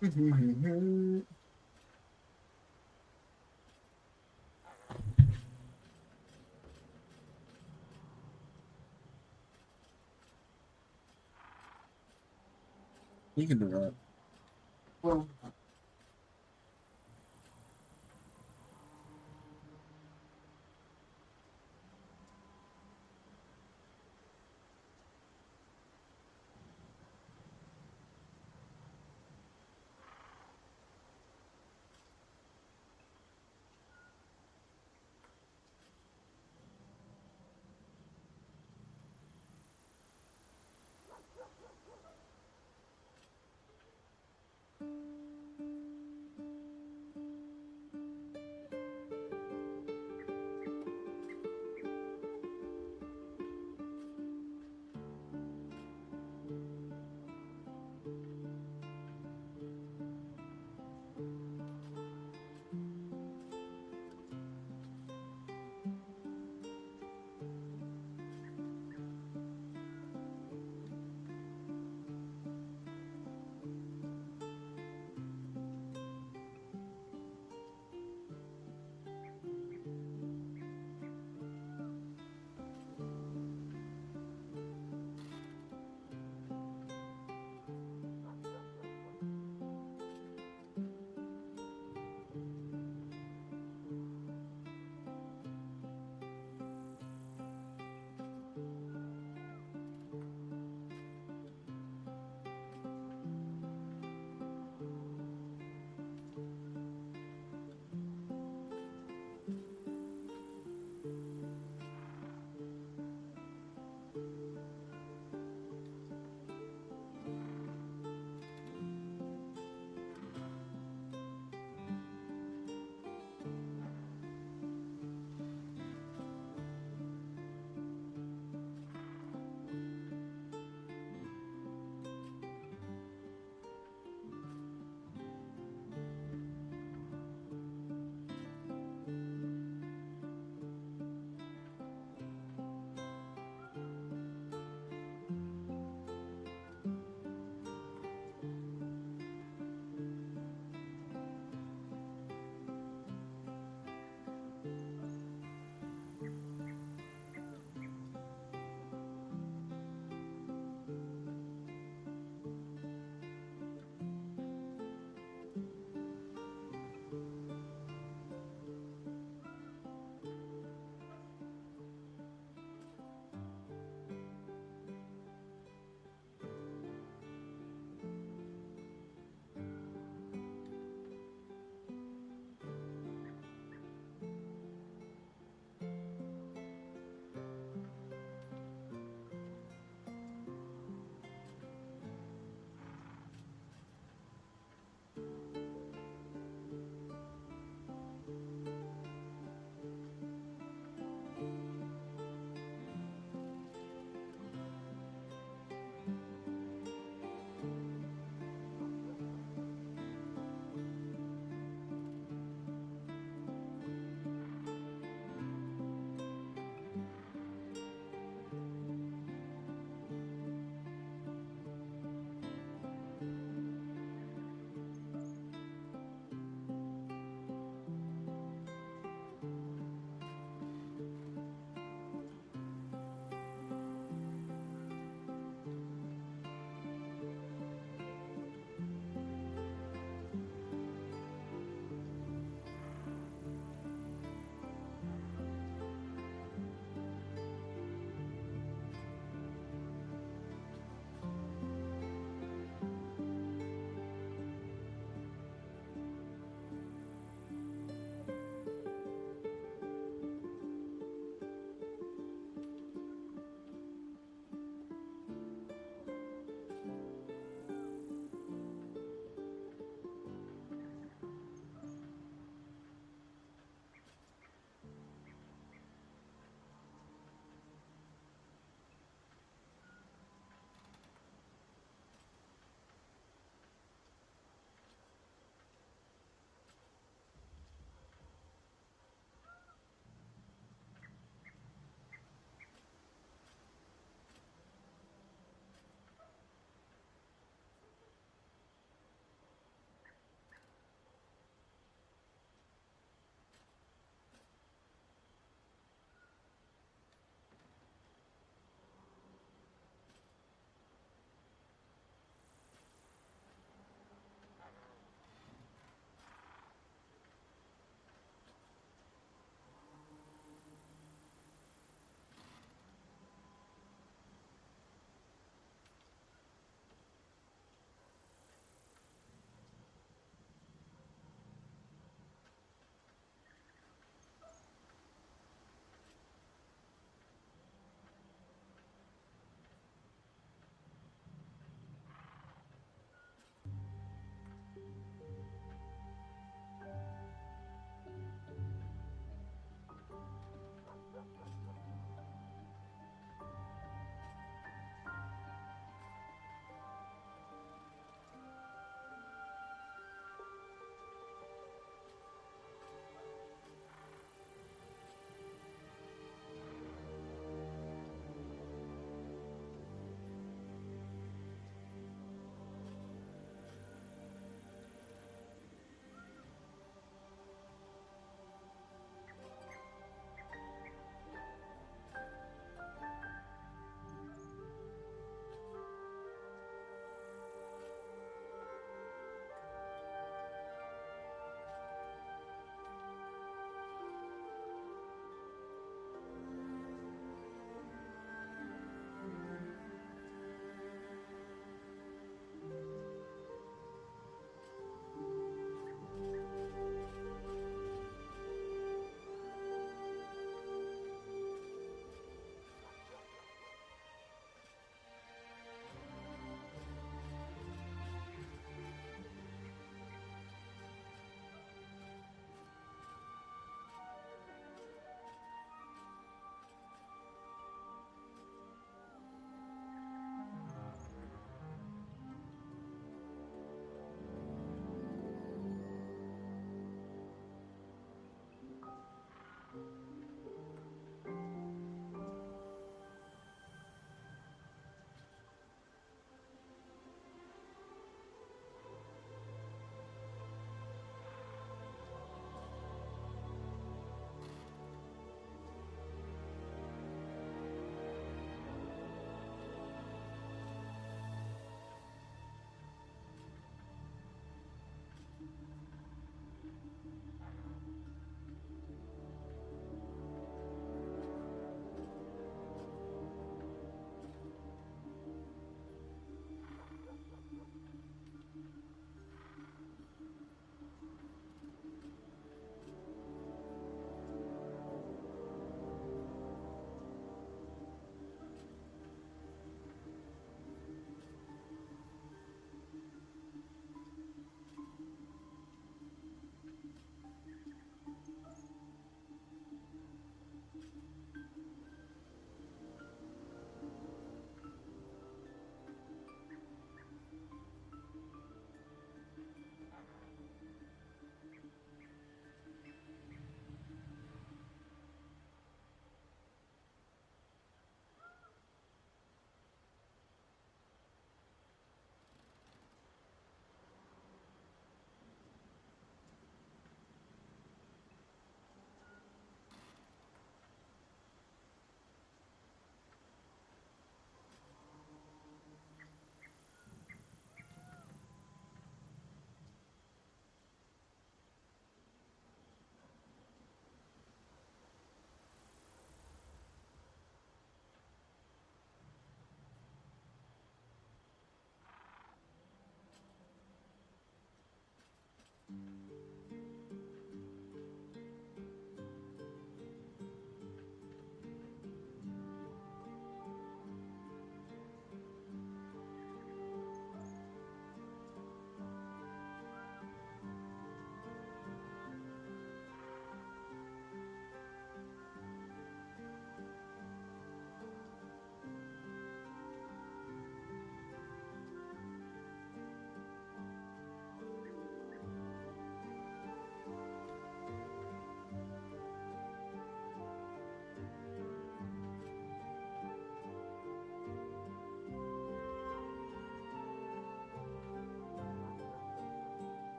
You can do that. Well,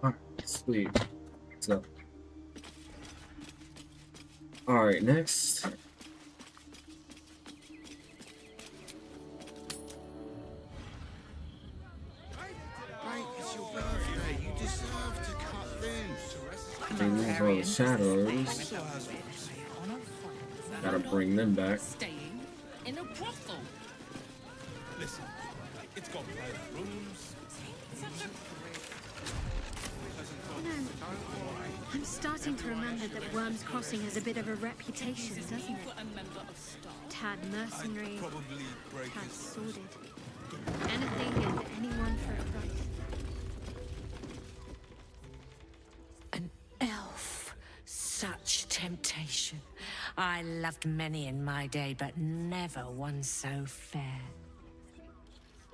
Alright, sweet. So, alright, next. It's your birthday. You deserve to cut loose. Remove all the shadows. Gotta bring them back. Staying in a brothel. Listen, it's got private rooms. I'm starting to remember that Worm's Crossing has a bit of a reputation, doesn't it? A member of staff. Tad mercenary, Probably break tad it. sordid. Anything and anyone for a price. Elf. Such temptation. I loved many in my day, but never one so fair.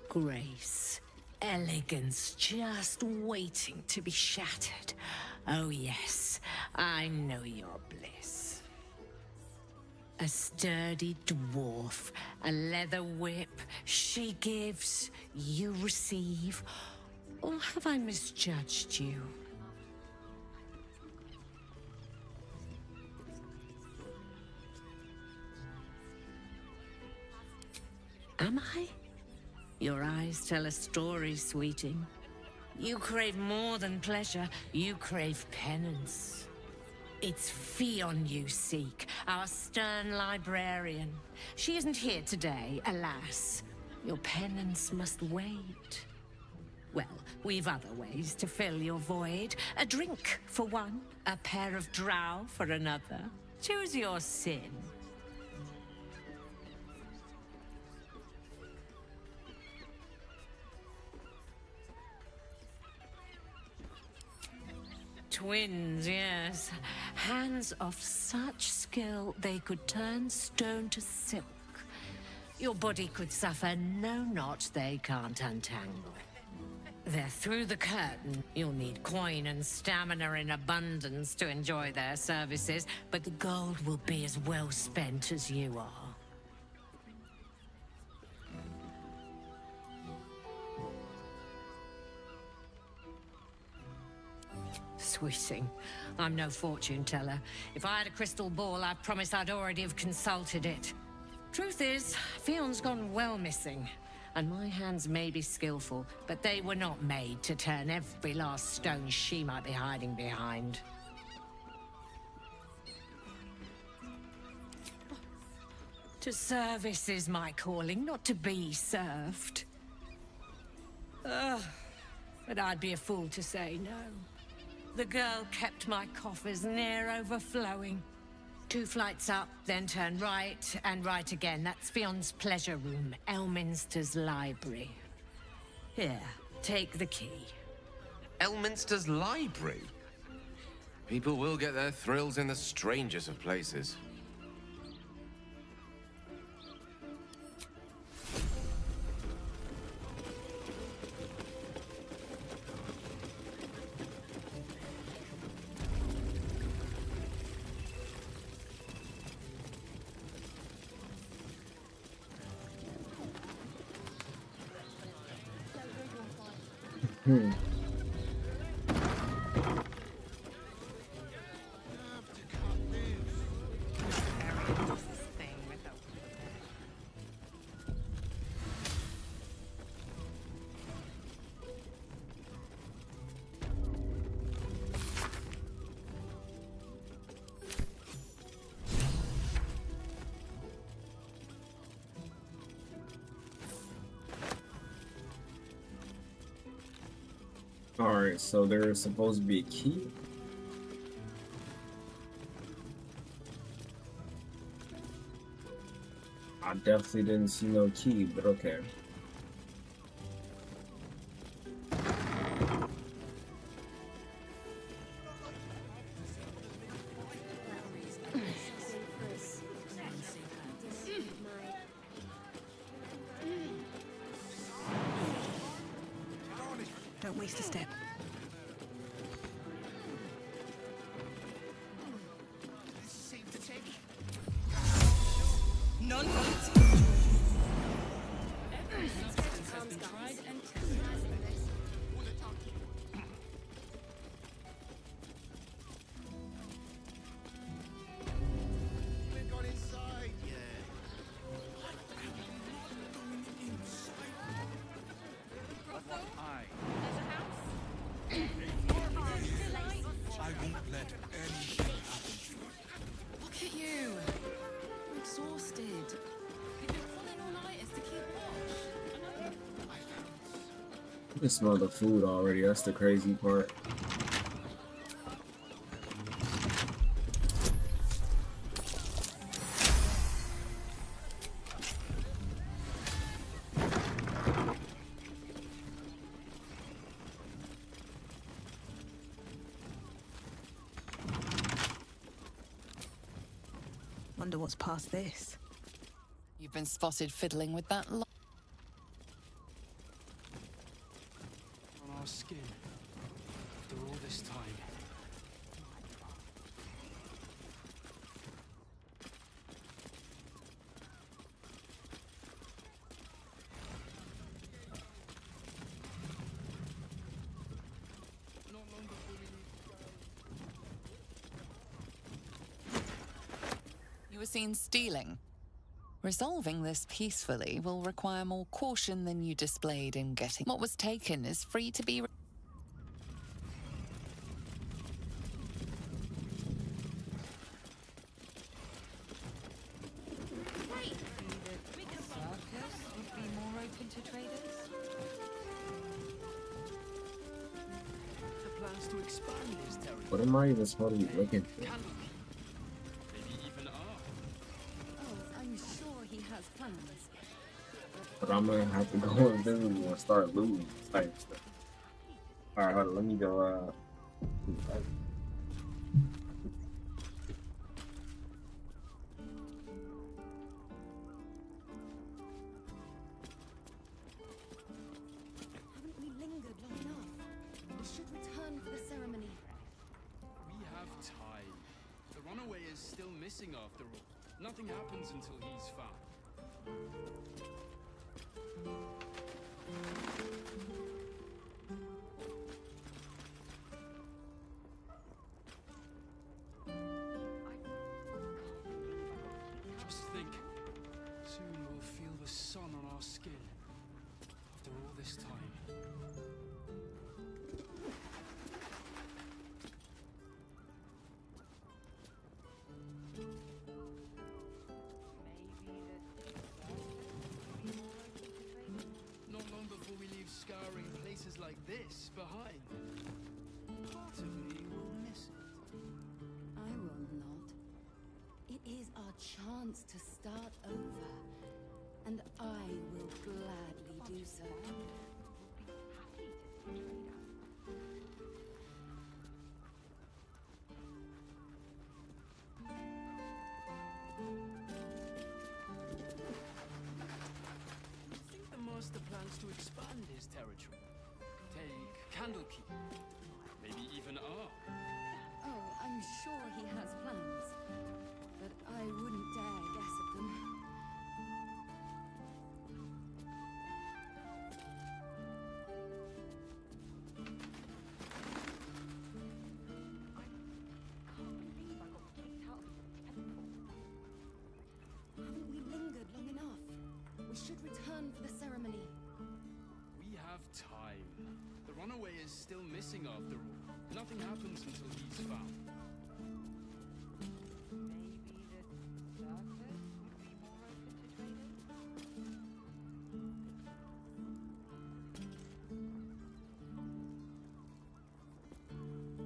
Grace. Elegance just waiting to be shattered. Oh yes, I know your bliss. A sturdy dwarf, a leather whip. She gives, you receive. Or have I misjudged you? Am I? Your eyes tell a story, sweeting. You crave more than pleasure, you crave penance. It's Fionn you seek, our stern librarian. She isn't here today, alas. Your penance must wait. Well, we've other ways to fill your void. A drink for one, a pair of drow for another. Choose your sin. Twins, yes. Hands of such skill they could turn stone to silk. Your body could suffer no knot they can't untangle. They're through the curtain. You'll need coin and stamina in abundance to enjoy their services, but the gold will be as well spent as you are. Sweeting, I'm no fortune teller. If I had a crystal ball, I promise I'd already have consulted it. Truth is, Fionn's gone well missing. And my hands may be skillful, but they were not made to turn every last stone she might be hiding behind. To service is my calling, not to be served. Ugh, but I'd be a fool to say no. The girl kept my coffers near overflowing. 2 flights up, then turn right, and right again. That's Fionn's pleasure room, Elminster's library. Here, take the key. Elminster's library? People will get their thrills in the strangest of places. Alright, so there's supposed to be a key. I definitely didn't see no key, but okay. Don't waste a step. None I can smell the food already. That's the crazy part. Wonder what's past this. You've been spotted fiddling with that On our skin. After all this time. You were seen stealing. Resolving this peacefully will require more caution than you displayed in getting. What was taken is free to be. The plans to expand this territory. What am I even supposed to be looking for? Maybe even are. Oh, I'm sure he has plans. But I'm gonna have to go invisible and start looting type stuff. Alright, hold on, let me go Haven't we lingered long enough? We should return for the ceremony. We have time. The runaway is still missing after all. Nothing happens until he's found. Just think, soon we'll feel the sun on our skin. After all this time. Not long before we leave scouring places like this behind. Part of me will miss it. I will not. It is our chance to start over, and I will gladly do so. I think the master plans to expand his territory. Take Candlekeep. Maybe even Ark. Oh, I'm sure he has plans, but I wouldn't dare guess at them. Haven't we lingered long enough? We should return for the ceremony. We have time. The runaway is still missing after all. Nothing happens until he's found.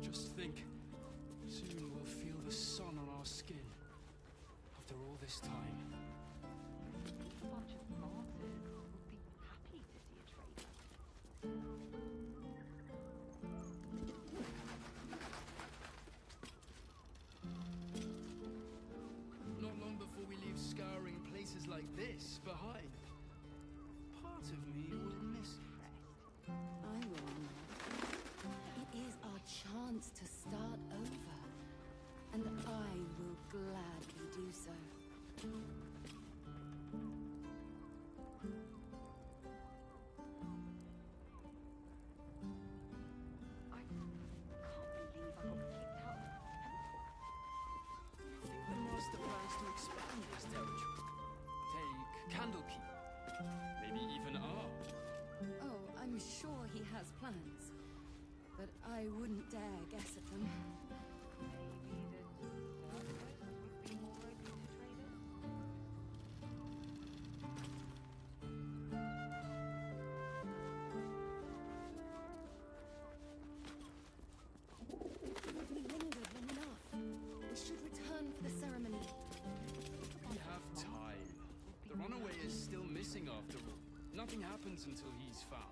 Just think, soon we'll feel the sun on our skin. After all this time. Not long before we leave scouring places like this behind. Part of me will miss it. I will not. It is our chance to start over, and I will gladly do so. I think the master plans to expand his territory. Take Candlekeep. Maybe even Ark. Oh, I'm sure he has plans, but I wouldn't dare guess at them. happens until he's found.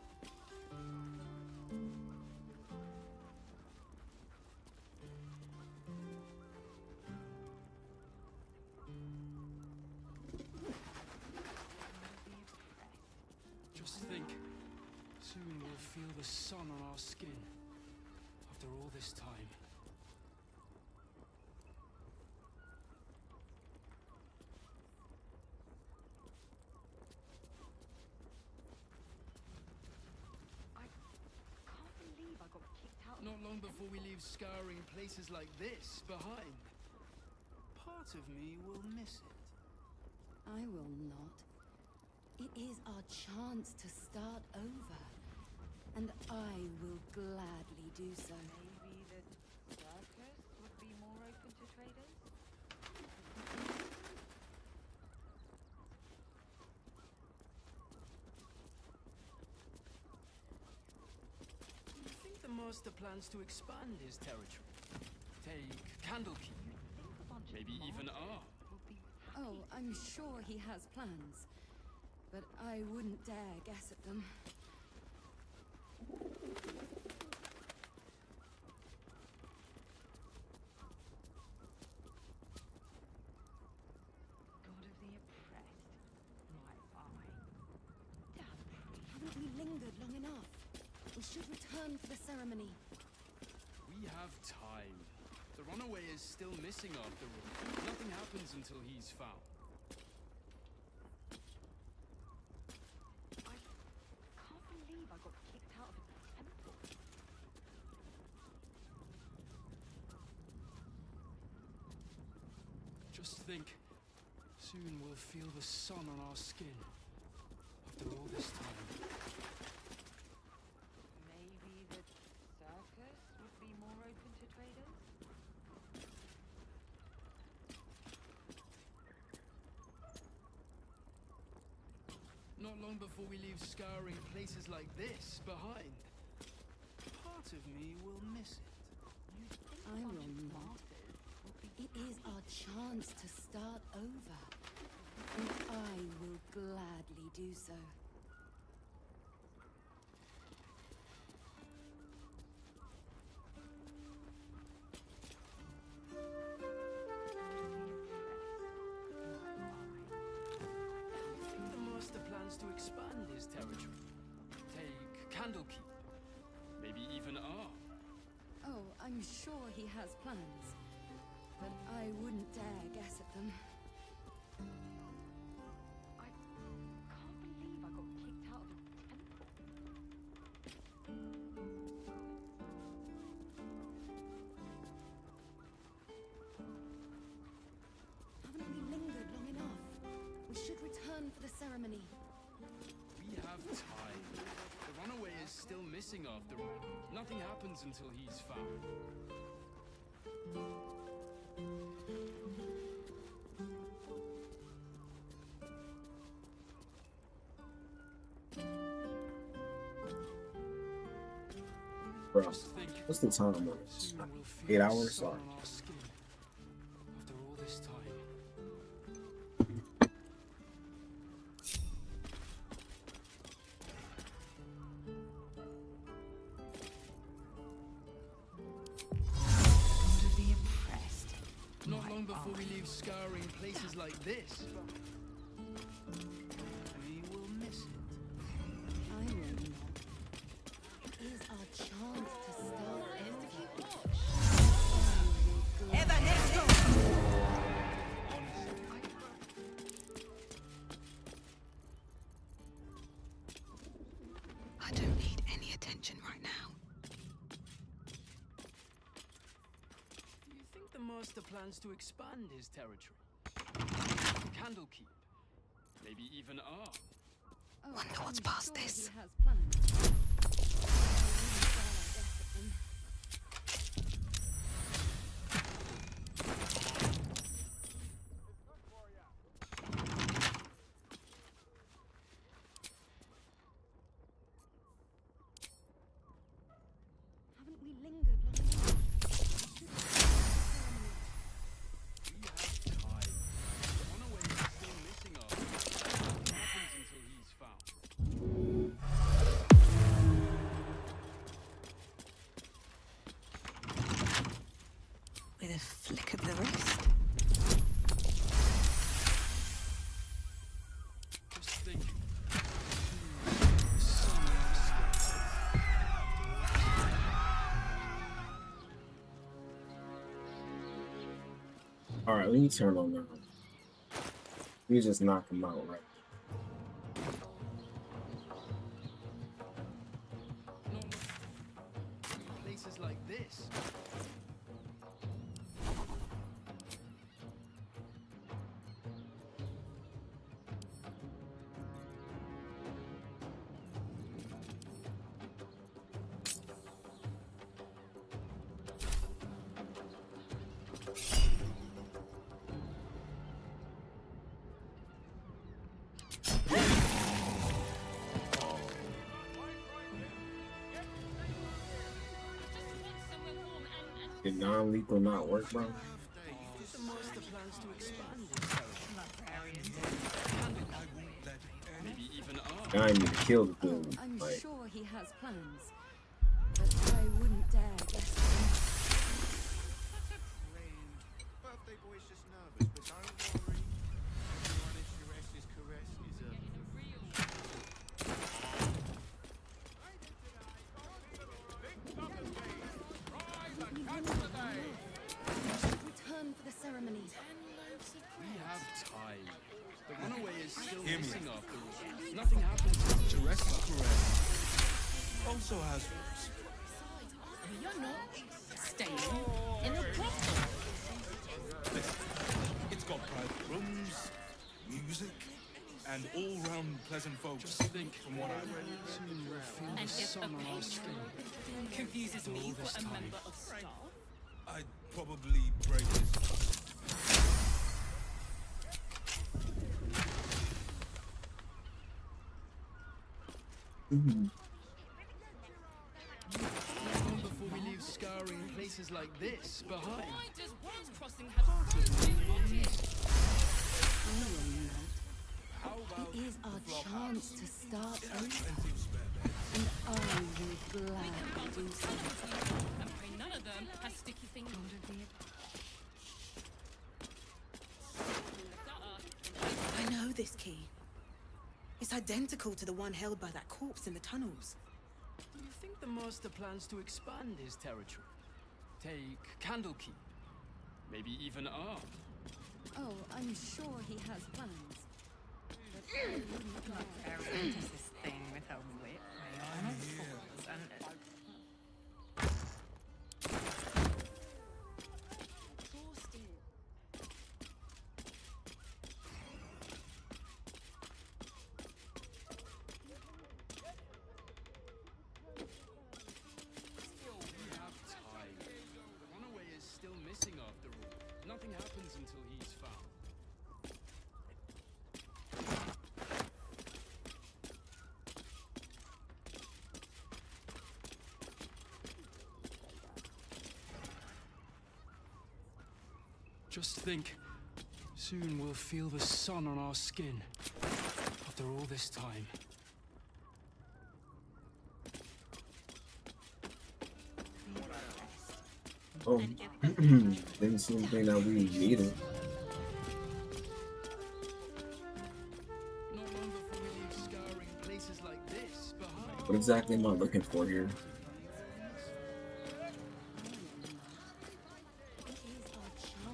Just think, soon we'll feel the sun on our skin. After all this time. Not long before we leave scouring places like this behind. Part of me will miss it. I will not. It is our chance to start over. And I will gladly do so. Maybe the circus would be more open to traders? I think the master plans to expand his territory. Take Candlekeep. Maybe even R. Oh, I'm sure he has plans. But I wouldn't dare guess at them. God of the oppressed. My eye. Haven't we lingered long enough? We should return for the ceremony. We have time. The runaway is still missing after all. Nothing happens until he's found. I can't believe I got kicked out of a temple. Just think, soon we'll feel the sun on our skin. After all this time. Maybe the circus would be more open to traders? Not long before we leave scouring places like this behind. Part of me will miss it. I will not. It is our chance to start over. And I will gladly do so. The master plans to expand his territory. Take Candlekeep. Maybe even R. Oh, I'm sure he has plans. But I wouldn't dare guess at them. I can't believe I got kicked out of a temple. Haven't we lingered long enough? We should return for the ceremony. We have time. The runaway is still missing after all. Nothing happens until he's found. Bro, what's the time on this? 8 hours? Sorry. After all this time. God of the oppressed. Not long before we leave scouring places like this. We will miss it. I will not. It is our chance to start over. I don't need any attention right now. You think the master plans to expand his territory? Candlekeep. Maybe even R. Oh, Wonder what's I'm past sure this. He has plans. I wouldn't dare guess at them. Haven't we lingered long enough? We have time. The runaway is still missing after all. Nothing happens until he's found. with a flick of the wrist. Just think. All right, let me turn on that. You just knock him out, right? Places like this. Did non-lethal not work, bro? The master plans to expand it. Maybe even Guy need to kill the dude. I'm Like, sure he has plans, but I wouldn't dare guess them. Birthday boy's just nervous, but don't worry. Everyone is Suresh' caress is a... Return for the ceremony. We have time. The runaway is still missing after all. Nothing happens. Suresh is caress. Also has You're not staying in a brothel. It's got private rooms, music, and all-round pleasant folks. From what I read. And if a patron confuses me for a member of staff, I'd probably break his... Long before we leave scouring places like this behind. why does World's Crossing have It is our chance to start over, and I will gladly do so. and pray none of them has sticky fingers. I know this key. It's identical to the one held by that corpse in the tunnels. Do you think the master plans to expand his territory? Take Candlekeep, maybe even Arm. Oh, I'm sure he has plans. But I wouldn't dare. This thing with her whip. We have time. The runaway is still missing after all. Nothing happens until he's found. Just think, soon we'll feel the sun on our skin. After all this time. oh, didn't see anything that we needed. Not long before we leave scouring places like this behind. What exactly am I looking for here? It is our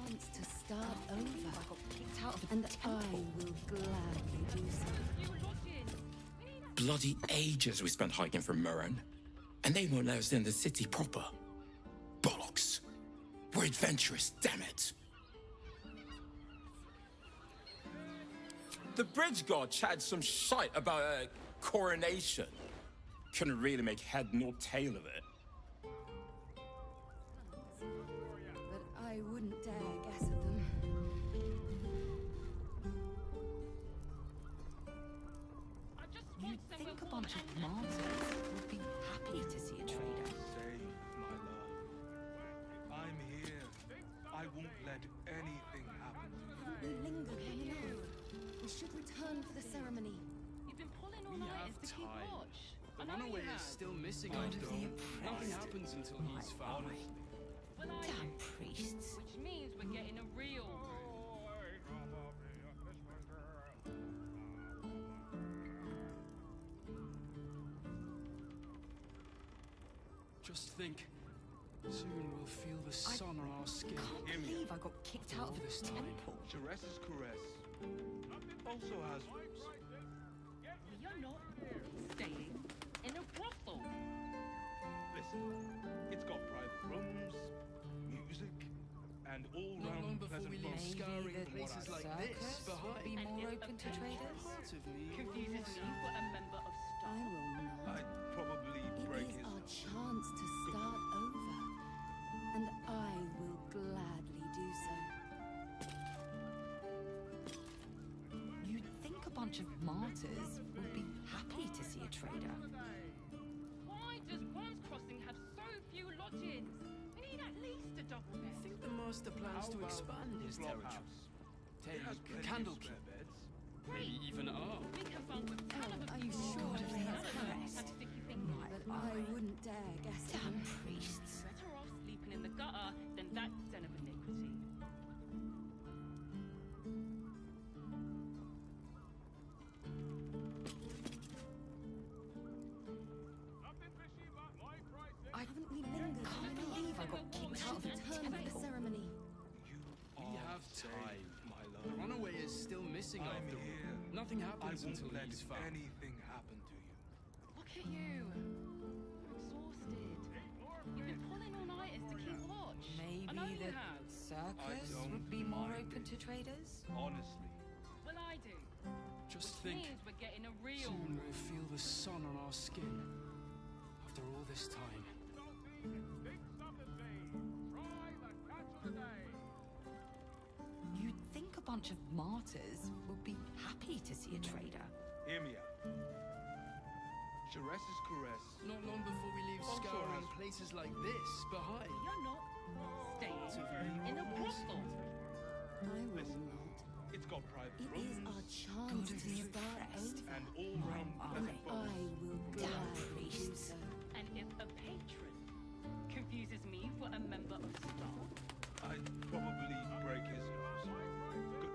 chance to start over. I got kicked out of and I will gladly do so. Bloody ages we spent hiking from Murren, and they won't let us in the city proper. Bollocks. We're adventurous, damn it. The bridge god chatted some shite about a coronation. Couldn't really make head nor tail of it. But I wouldn't dare guess at them. You'd think a bunch of martyrs would be happy to see a trader. Say, my love, I'm here. I won't let anything happen to you. We linger long enough. We should return for the ceremony. You've been pulling all We night have to keep time. watch. The I know runaway you is have. still missing Lord after of the all. Nothing oppressed. happens until he's found. Damn priests. Just think. Soon we'll feel the sun on our skin. I can't believe I got kicked out of this temple. Jerez's caress also has roots. We are not staying in a brothel. Listen, it's got private rooms, music, and Not long all-round before we pleasant leave folks. scouring places like this behind. Be more open to traders? Part of me Confuses me for a member of I will not. I'd probably break It is his our chance to start over, and I will gladly do so. You'd think a bunch of martyrs would be happy to see a trader. Why does Worms Crossing have so few lodgings? We need at least a double bed. I think the master plans to expand his territory. Take Candlekeep. Maybe even R. We can farm with Oh, I'm sure he has pressed, but I wouldn't dare guess at them. Priests. Better off sleeping in the gutter than that den of iniquity. I haven't we lingered long enough. I got kicked out of the Return for the temple. ceremony. We have time, my love. The runaway is still missing I'm after all. here. Nothing I happens won't until let he's found. anything happen to you. Look at you. You're exhausted. You've been pulling all-nighters to keep watch. I know Maybe you the have. circus don't would be more mind open it. to traders? Honestly. Well, I do. Just Which think, means we're getting a real soon we'll feel the sun on our skin. After all this time. You'd think a bunch of martyrs would be happy to see a trader. Hear me out. Jerez's caress Not long before we leave Also scouring has- places like this behind. You're not staying in a brothel. I will not. It's got private It is rooms our chance to start over, and all-round pleasant I folks. will gladly do so. And if a patron confuses me for a member of staff, I'd probably break his nose. Good.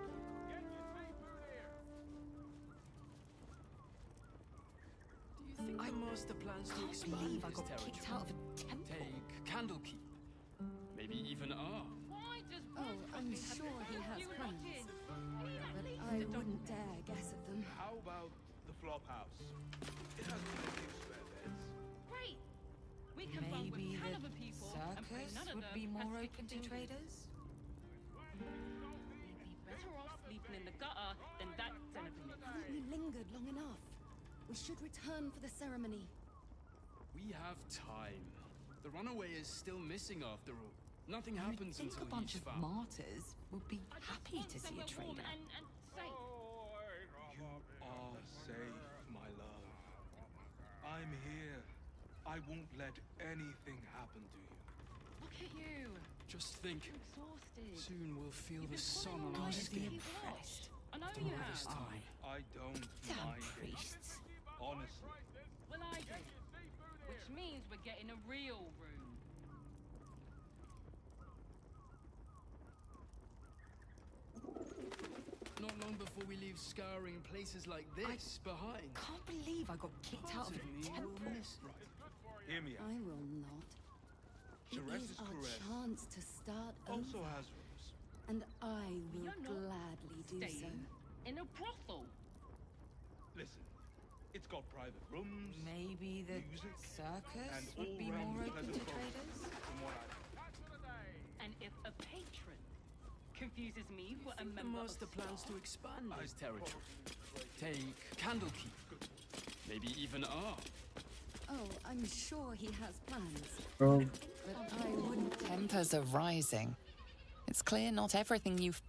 Do you think the master plans to Can't expand believe I his got territory? kicked out of a temple. Take Candlekeep. Maybe even R. why does Oh, Worms I'm Crossing have sure he so has few plans. lodgings? We need at But least I a double wouldn't dare guess at them. How about the flop house? It has plenty of spare beds. Great. We can farm with Maybe 10 the other people and pray circus none of would them be has more sticky open to fingers. traders? We'd be better off sleeping in the gutter than that den of iniquity. Haven't we lingered long enough? We should return for the ceremony. We have time. The runaway is still missing after all. Nothing You'd happens think until a bunch he's of found. martyrs would be I just happy want to see a somewhere warm trader. and safe. You are safe, my love. I'm here. I won't let anything happen to you. Look at you. Just think, You're exhausted. soon we'll feel You've the been sun pulling on our all-nighters to skin. keep watch. I know After you all this have. time. I don't Damn mind it. priests. Honestly. Well, I do. Which means we're getting a real room. Not long before we leave scouring places like this behind. Can't believe I got kicked out of Part of a me will temple. miss it. Hear me out. I will not. It Jerez's is our caress chance to start also over, has rooms. and I will You're not gladly do so. staying in a brothel. Listen, it's got private rooms, Maybe the music, circus and would be all-round more open pleasant to folks. traders? From what And if a patron confuses me for a The member of master plans to expand his I'd territory. probably Take Candlekeep. Maybe even R. Oh, I'm sure he has plans, Bro, but I wouldn't. Tempers are rising. It's clear not everything you've.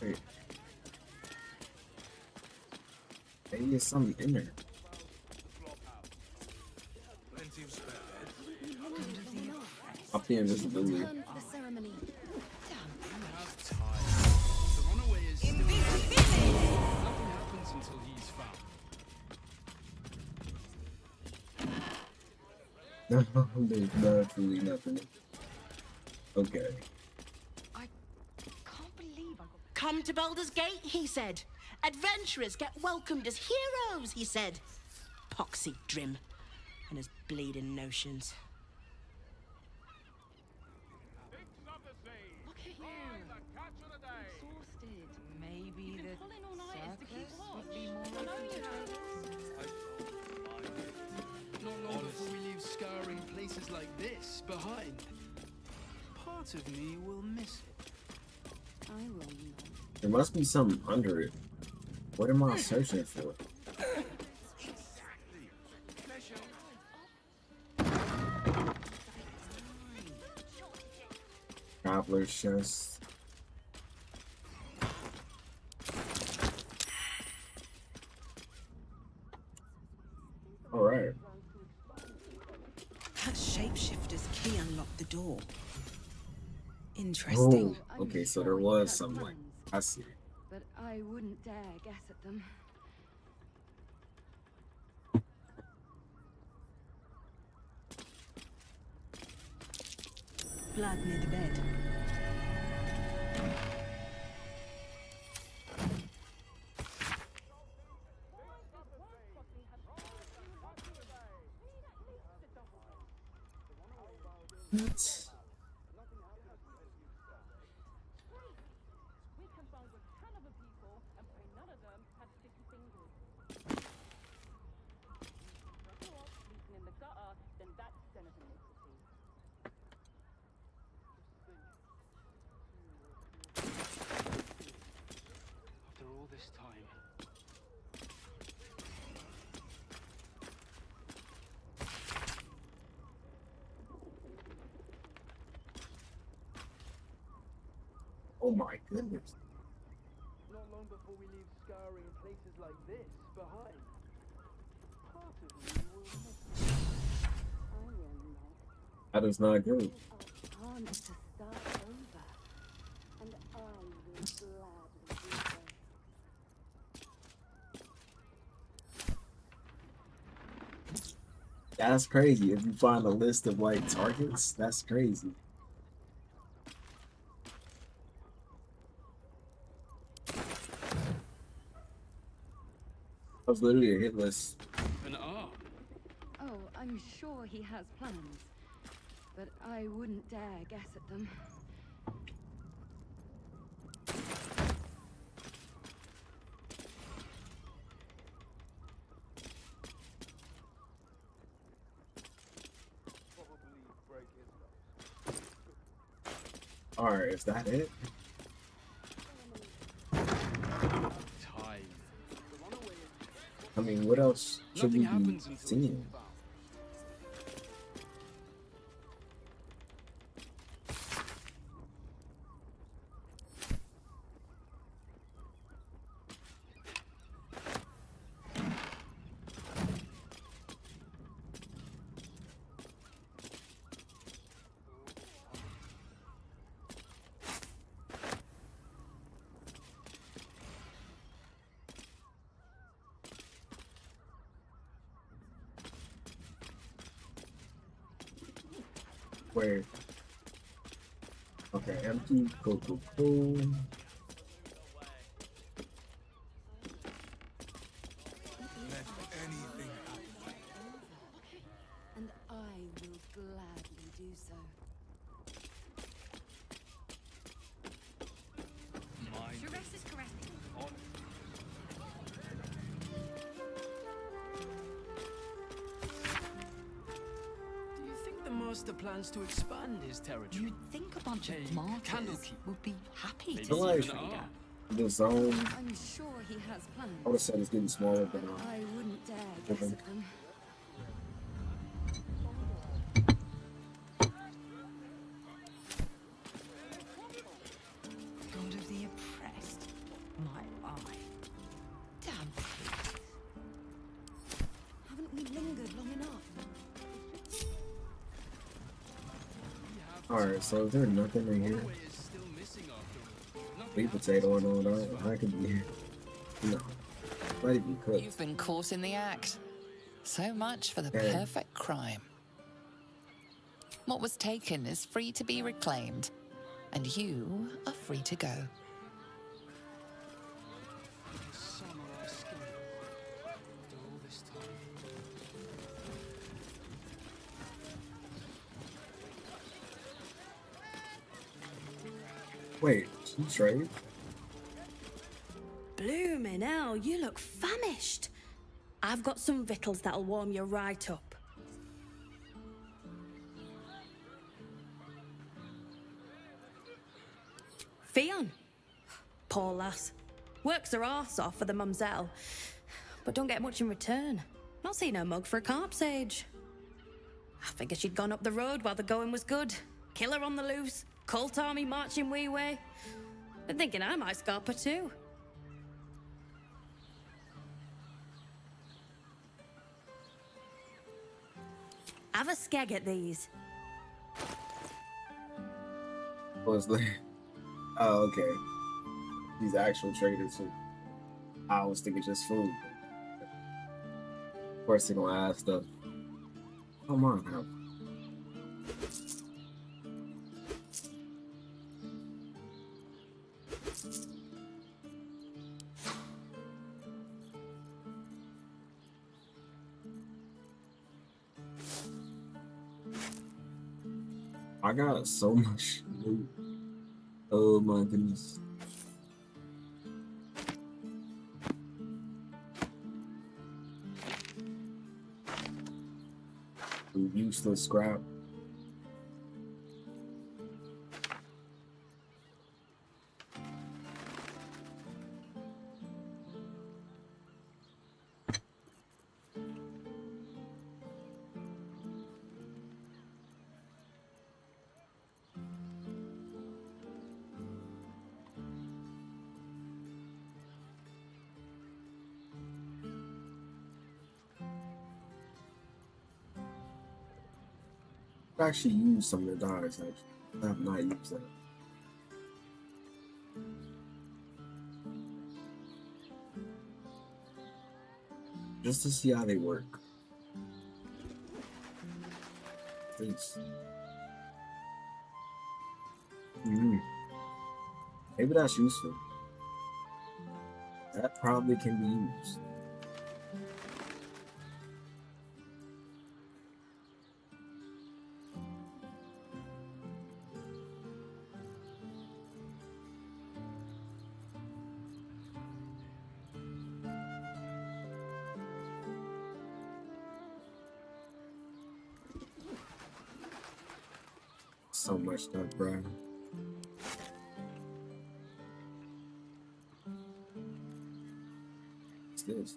wait. Maybe there's something in there. plenty of spare beds. We lingered long enough. Up the invisibility. Return for the ceremony. You have time. The runaway is still Nothing happens until he's found. There's literally nothing. Okay. I can't believe I got. Come to Baldur's Gate, he said. Adventurers get welcomed as heroes, he said. poxy Drim and his bleeding notions. Look at you. Exhausted. Maybe you've been pulling all-nighters to keep watch. Would be more I know you have. Not long before we leave scouring places like this behind. Part of me will miss it. I will not. There must be something under it. What am I searching for? Traveler's chest. All right. That shapeshifter's key unlocked the door. Interesting. Oh, okay, so there was some like I see. But I wouldn't dare guess at them. Blood near the bed. What? After all this time. Oh my goodness. Not long before we leave scouring places like this behind. Part of me will miss it. I will not. That is not good. Our chance to start over. And I will gladly do so. That's crazy. If you find a list of like targets, that's crazy. That was literally a hit list. An arm. Oh, I'm sure he has plans. But I wouldn't dare guess at them. Alright, is that it? Time. I mean, what else should we be seeing? Where? Okay, empty. Cool, cool, cool. And I will gladly do so. Sharess is correct. Do you think the master plans to expand his territory? You'd think a bunch of martyrs would be happy to I see feel like Frida. the zone, I'm sure he has plans. I would have said it's getting smaller, but I wouldn't dare guess okay. at them. God of the oppressed, my eye. Damn it. Haven't we lingered long enough? Alright, so is there nothing in here? Sweet potato and all that. I could be here. No. Might even cook. You've been caught in the act. So much for the Okay. perfect crime. What was taken is free to be reclaimed, and you are free to go. Sun on our skin. After all this time. Wait, she's straight? Blooming hell, you look famished. I've got some victuals that'll warm you right up. Fionn. Poor lass. Works her arse off for the mumselle, but don't get much in return. Not seen her mug for a carp's age. I figured she'd gone up the road while the going was good. Killer on the loose, cult army marching wee way. Been thinking I might scarp her too. Have a skeg at these. Was like, oh, okay. These actual traders too. I was thinking just food. Of course, they're gonna ask stuff. Come on, now. I got so much loot. Oh my goodness. Useless scrap. I've actually used some of the dyes. I have not used that. Just to see how they work. Please. Maybe that's useful. That probably can be used. So much stuff, bro. What's this?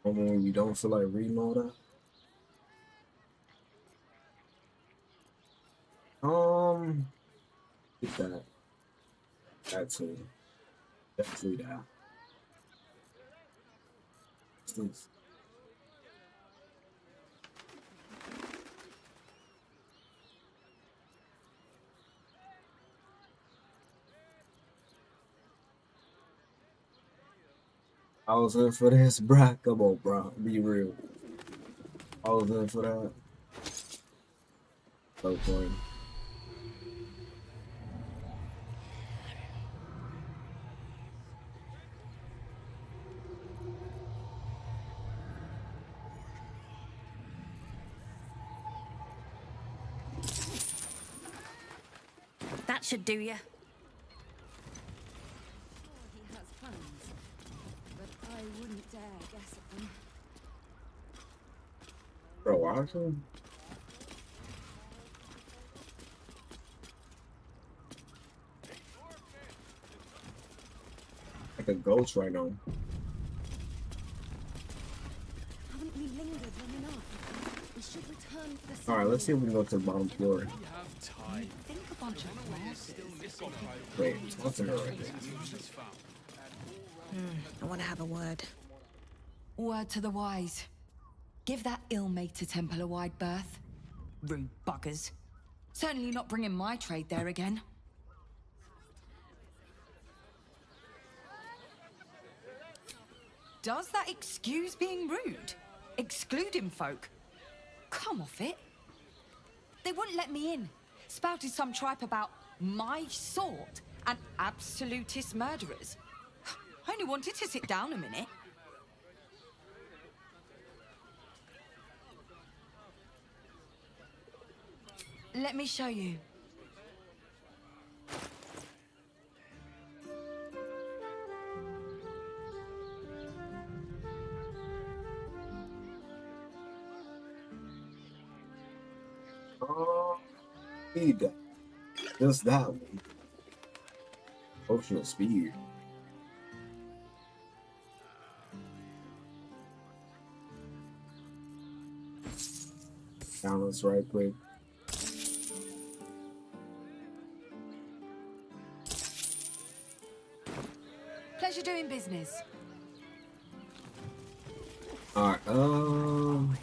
When you don't feel like reading all that. Get that. That's it. Definitely that. What's this? I was in for this, bruh. Come on, bro. Be real. I was in for that. So funny. That should do you. He has plans, but I wouldn't dare guess at them. Bro, watching? Like a ghost right now. Haven't we lingered long enough? We should return for the Alright, let's see if we can go to the bottom floor. think a bunch of Wait, what's in there right there? I want to have a word. Word to the wise. Give that ill-mated temple a wide berth. Rude buggers. Certainly not bringing my trade there again. Does that excuse being rude? Excluding folk? Come off it. They wouldn't let me in. Spouted some tripe about my sort and absolutist murderers. I only wanted to sit down a minute. Let me show you. Oh, need that. Just that one. Potion of speed. Balance right quick. Pleasure doing business. Alright, Damn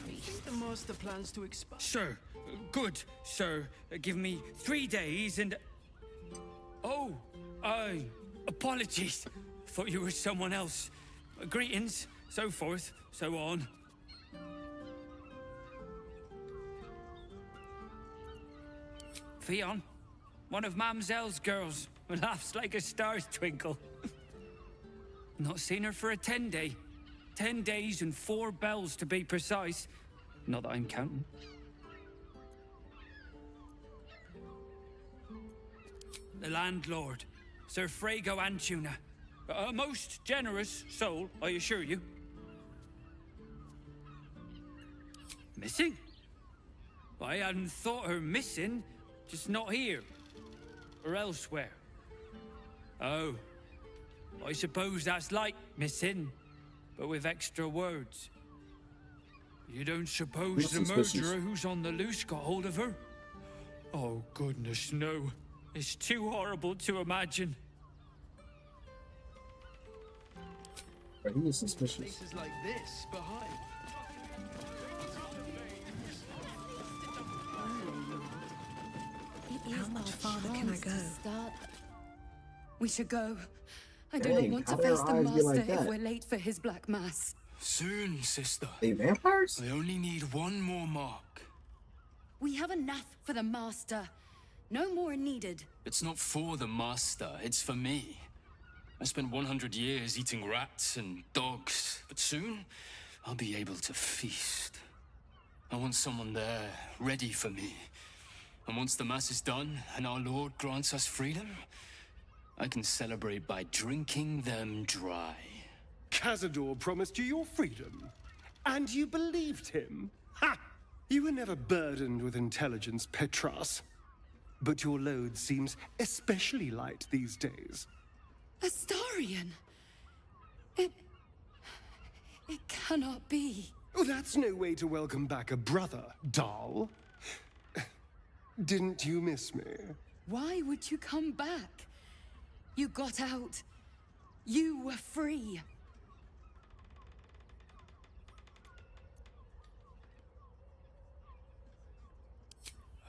Think the master plans to expand? Sir, good, sir. Give me 3 days and... Oh, apologies. Thought you were someone else. Greetings, so forth, so on. Fionn, one of Mamselle's girls, laughs like a star's twinkle. Not seen her for a 10-day. 10 days and 4 bells to be precise. Not that I'm counting. The landlord, Sir Frago Antuna. A most generous soul, I assure you. Missing? I hadn't thought her missing, just not here. Or elsewhere. Oh. I suppose that's like missing, but with extra words. You don't suppose the murderer who's on the loose got hold of her? Oh, goodness, no. It's too horrible to imagine. He is suspicious. Places like this behind. How much farther can I go? We should go. I do Dang, not want how to do face our the eyes get master like if that? we're late for his black mass. Soon, sister. They vampires? I only need one more mark. We have enough for the master. No more needed. It's not for the master, it's for me. I spent 100 years eating rats and dogs, but soon I'll be able to feast. I want someone there, ready for me. And once the mass is done and our Lord grants us freedom, I can celebrate by drinking them dry. Cazador promised you your freedom, and you believed him? Ha! You were never burdened with intelligence, Petras. But your load seems especially light these days. Astarion! It cannot be. Oh, that's no way to welcome back a brother, doll. Didn't you miss me? Why would you come back? You got out. You were free.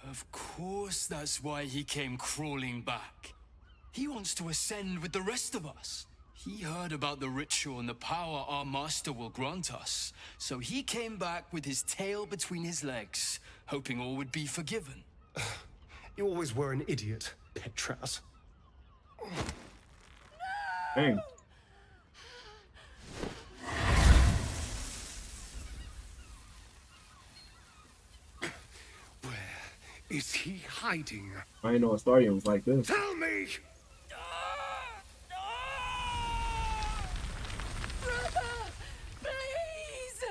Of course that's why he came crawling back. He wants to ascend with the rest of us. He heard about the ritual and the power our master will grant us. So he came back with his tail between his legs, hoping all would be forgiven. You always were an idiot, Petras. Dang. Is he hiding? I didn't know Astarion was like this. Tell me! Brother! Please!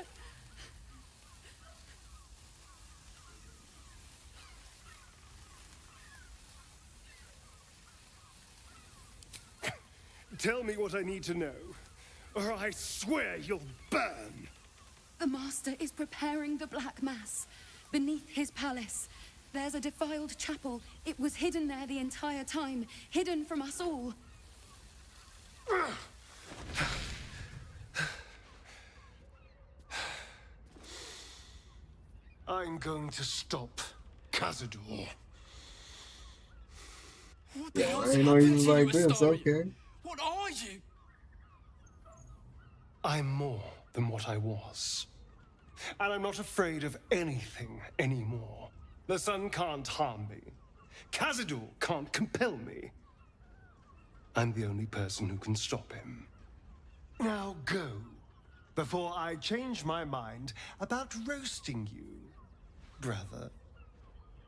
Tell me what I need to know, or I swear you'll burn! The master is preparing the Black Mass. Beneath his palace, there's a defiled chapel. It was hidden there the entire time, hidden from us all. I'm going to stop Cazador. What the Yeah, hell's I didn't know he happened was to like you, this. Astarion? Okay. What are you? I'm more than what I was. And I'm not afraid of anything anymore. The sun can't harm me. Cazador can't compel me. I'm the only person who can stop him. Now go, before I change my mind about roasting you, brother.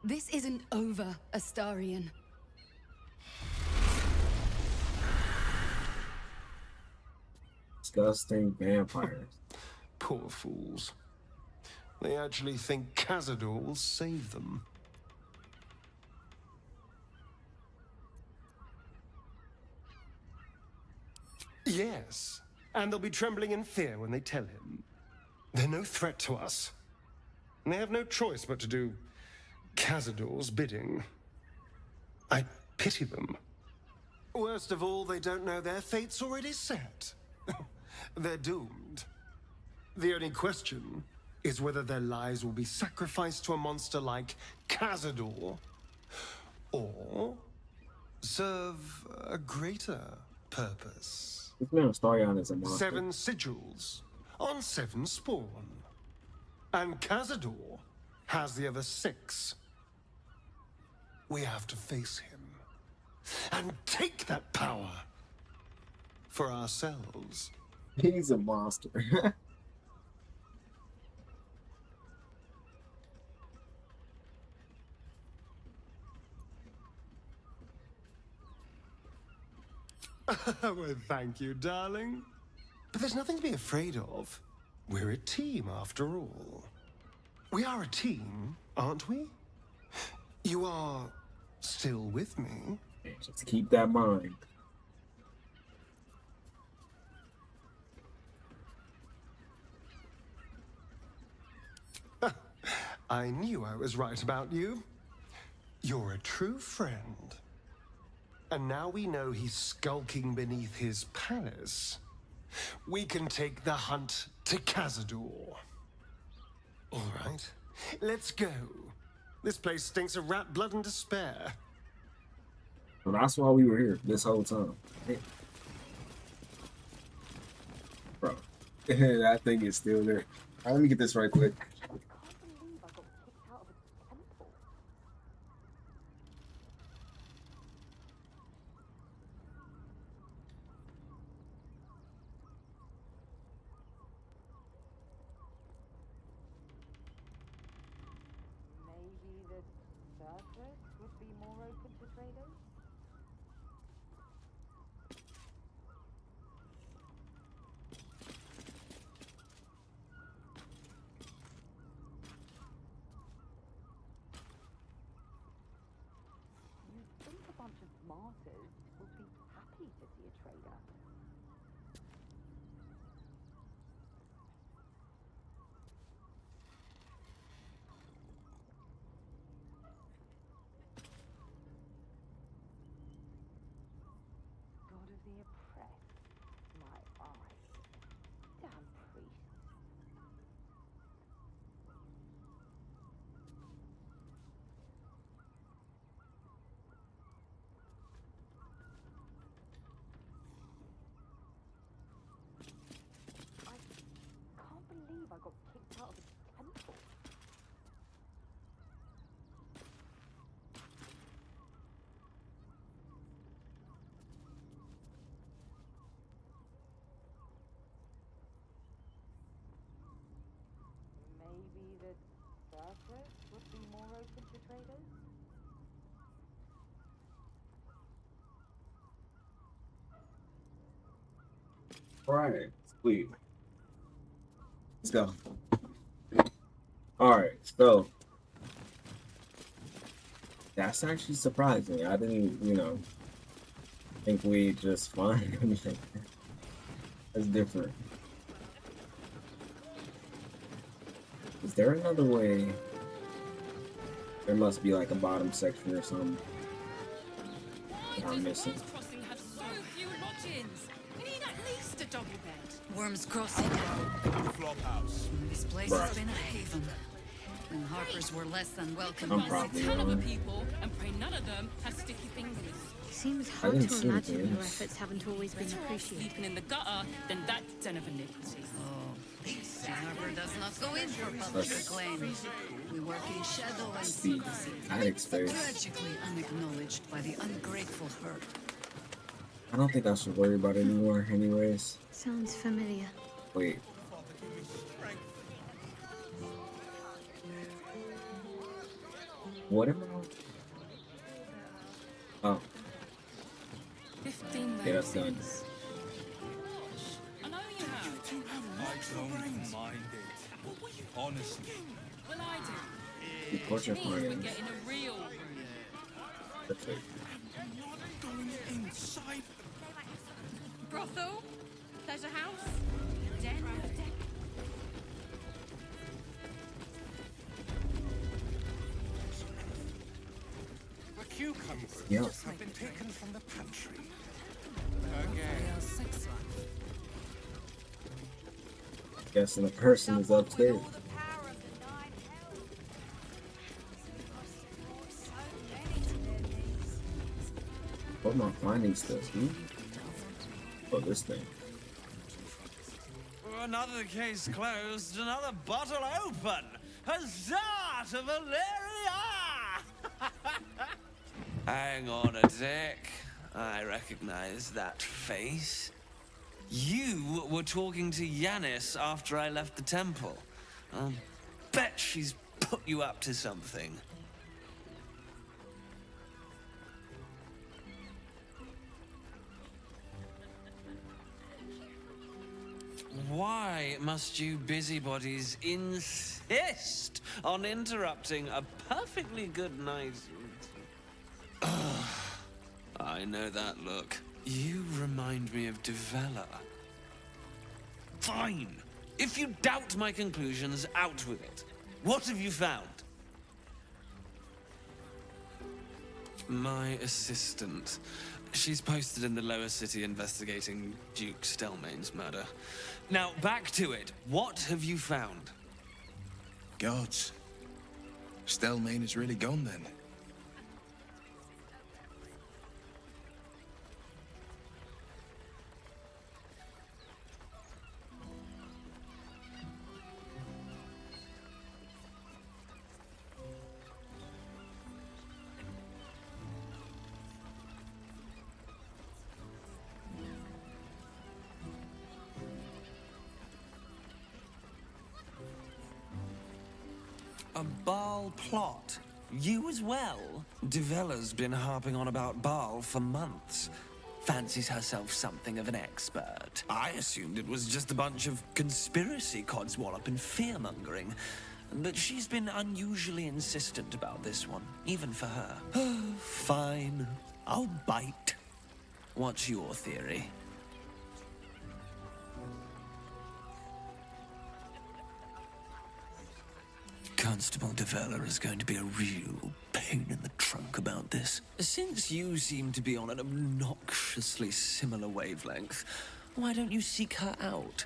This isn't over, Astarion. Disgusting vampires. Poor fools. They actually think Cazador will save them. Yes, and they'll be trembling in fear when they tell him. They're no threat to us. And they have no choice but to do Cazador's bidding. I pity them. Worst of all, they don't know their fate's already set. They're doomed. The only question is whether their lives will be sacrificed to a monster like Cazador, or serve a greater purpose. This man Astarion is a monster. 7 sigils on 7 spawn. And Cazador has the other 6. We have to face him and take that power for ourselves. He's a monster. Well, thank you, darling. But there's nothing to be afraid of. We're a team, after all. We are a team, aren't we? You are still with me? Just keep that in mind. I knew I was right about you. You're a true friend. And now we know he's skulking beneath his palace. We can take the hunt to Cazador. All right, let's go. This place stinks of rat blood and despair. Well, that's why we were here this whole time. Bro, that thing is still there. All right, let me get this right quick. Maybe the surface would be more open to traders? You'd think a bunch of martyrs would be happy to see a trader. God of the oppressed, my eyes. Damn priests. I can't believe I got kicked out of a temple. Maybe the surface would be more open to traders? Right, sweet. Let's go. Alright, so that's actually surprising. I didn't, think we just find anything. That's different. Is there another way? There must be like a bottom section or something that I'm missing. Crossing have so few lodgings. We need at least a double bed. Worms Crossing. Flophouse. This place has been a haven. And Harpers were less than welcome. I'm There's probably a ton of wrong. people, and pray none of them have sticky fingers. seems I hard didn't to see the imagine your games. efforts haven't always been appreciated. Sleeping in the gutter, then that's an of iniquity. Harbor does not go in for public acclaim. We work in shadow and Speed. secrecy. I expect. Tragically unacknowledged by the ungrateful herd. I don't think I should worry about it anymore, anyways. Sounds familiar. Wait. What am I? Oh. 15 Yeah, that's done. I know you have. I don't mind it. Honestly. Well, I do. The torture Me, we're plan. getting a real room. Perfect. Going inside. Brothel? Pleasure house? Den of death? The cucumbers Yeah. have been taken from the pantry. Again. Guessing the person is upstairs. What am I finding still? Oh, this thing. Another case closed, another bottle open. Huzzah to Valeria! Hang on a sec. I recognize that face. You were talking to Yanis after I left the temple. I'll bet she's put you up to something. Why must you busybodies insist on interrupting a perfectly good night? I know that look. You remind me of Devella. Fine. If you doubt my conclusions, out with it. What have you found? My assistant. She's posted in the lower city investigating Duke Stelmane's murder. Now, back to it. What have you found? Gods. Stelmane is really gone then. A Baal plot? You as well? Devella's been harping on about Baal for months. Fancies herself something of an expert. I assumed it was just a bunch of conspiracy codswallop and fear-mongering. But she's been unusually insistent about this one, even for her. Fine. I'll bite. What's your theory? Constable Devella is going to be a real pain in the trunk about this. Since you seem to be on an obnoxiously similar wavelength, why don't you seek her out?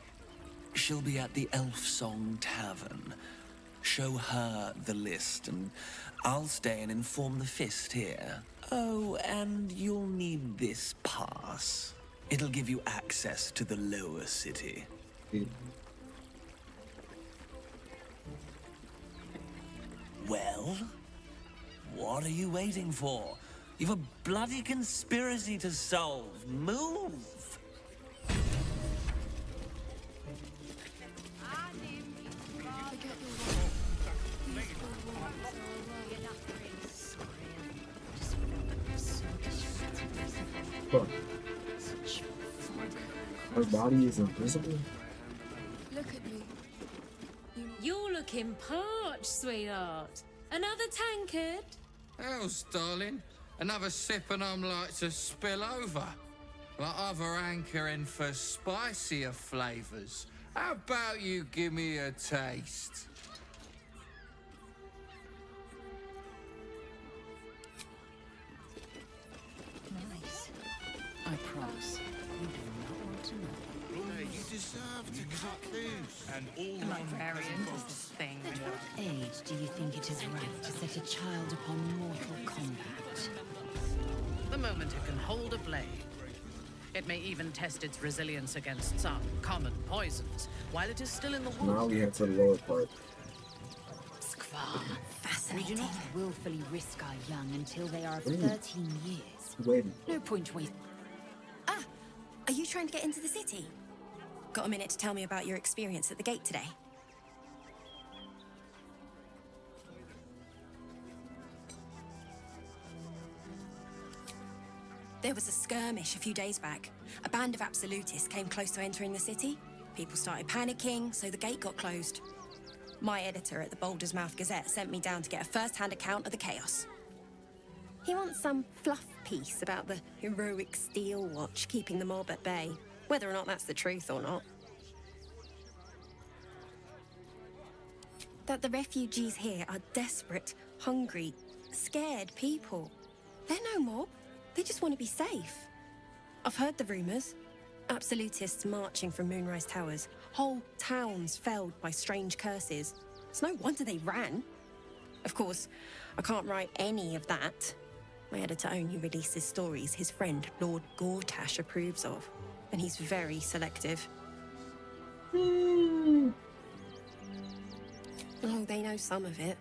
She'll be at the Elf Song Tavern. Show her the list, and I'll stay and inform the Fist here. Oh, and you'll need this pass. It'll give you access to the lower city. Well, what are you waiting for? You've a bloody conspiracy to solve. Move! What? Her body is invisible? Look at me. You're looking parched, sweetheart. Another tankard? Hell's, darling. Another sip and I'm like to spill over. Like other hankering for spicier flavours. How about you give me a taste? Nice. I promise. You do not want to know. You deserve to cut loose. And all The librarian does this thing. At what age do you think it is right to set a child upon mortal combat? the moment it can hold a blade. It may even test its resilience against some common poisons while it is still in the Now wound. we head to the lower part. We do not willfully risk our young until they are of Ooh. 13 years. Wait. No point wasting. Ah, are you trying to get into the city? Got a minute to tell me about your experience at the gate today? There was a skirmish a few days back. A band of absolutists came close to entering the city. People started panicking, so the gate got closed. My editor at the Baldur's Mouth Gazette sent me down to get a first-hand account of the chaos. He wants some fluff piece about the heroic Steel Watch keeping the mob at bay, whether or not that's the truth or not. That the refugees here are desperate, hungry, scared people. They're no mob. They just want to be safe. I've heard the rumors. Absolutists marching from Moonrise Towers. Whole towns felled by strange curses. It's no wonder they ran. Of course, I can't write any of that. My editor only releases stories his friend Lord Gortash approves of. And he's very selective. Oh, they know some of it.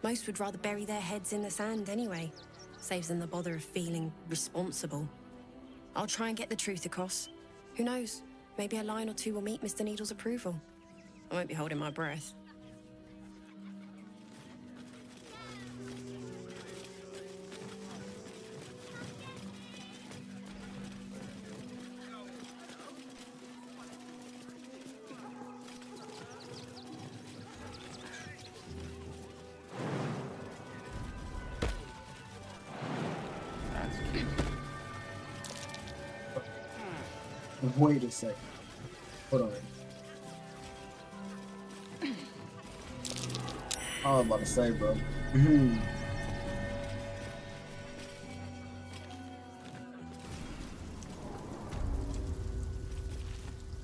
Most would rather bury their heads in the sand anyway. Saves them the bother of feeling responsible. I'll try and get the truth across. Who knows? Maybe a line or two will meet Mr. Needle's approval. I won't be holding my breath. Wait a second. Hold on. I was about to say, bro.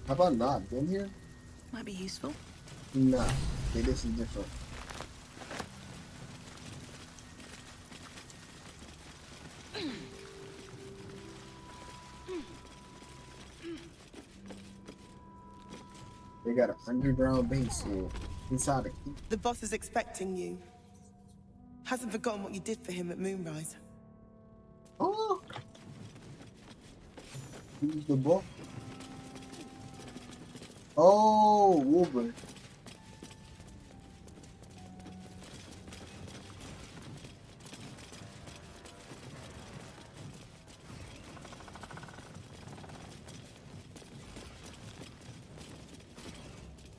Have I not been here? Might be useful. Nah. Okay, this is different. They got an underground base here inside the keep. The boss is expecting you. Hasn't forgotten what you did for him at Moonrise. Oh! Who's the boss? Oh, Wolverine.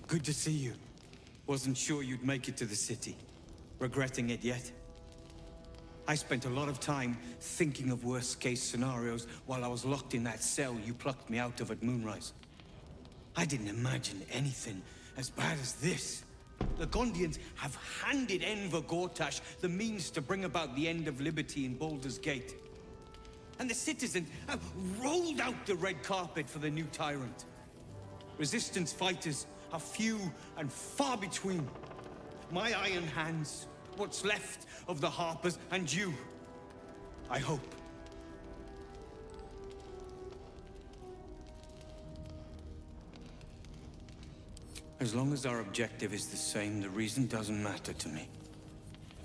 Good to see you. Wasn't sure you'd make it to the city. Regretting it yet? I spent a lot of time thinking of worst-case scenarios while I was locked in that cell you plucked me out of at Moonrise. I didn't imagine anything as bad as this. The Gondians have handed Enver Gortash the means to bring about the end of liberty in Baldur's Gate. And the citizens have rolled out the red carpet for the new tyrant. Resistance fighters are few and far between. My iron hands, what's left of the Harpers, and you. I hope. As long as our objective is the same, the reason doesn't matter to me.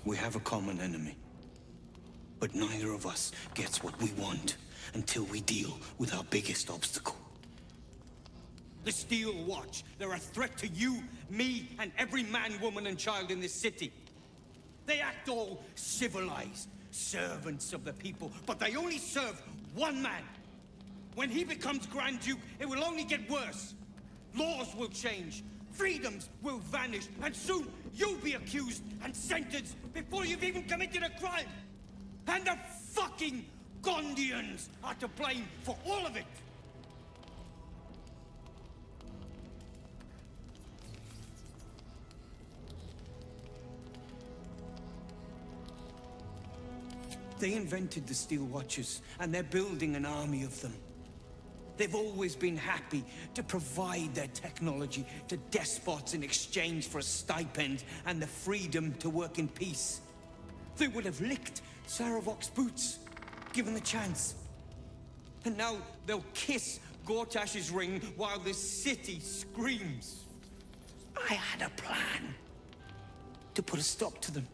We have a common enemy. But neither of us gets what we want until we deal with our biggest obstacle. The Steel Watch. They're a threat to you, me, and every man, woman, and child in this city. They act all civilized, servants of the people, but they only serve one man. When he becomes Grand Duke, it will only get worse. Laws will change, freedoms will vanish, and soon you'll be accused and sentenced before you've even committed a crime. And the fucking Gondians are to blame for all of it. They invented the Steel Watchers, and they're building an army of them. They've always been happy to provide their technology to despots in exchange for a stipend and the freedom to work in peace. They would have licked Saravok's boots, given the chance. And now they'll kiss Gortash's ring while this city screams. I had a plan to put a stop to them.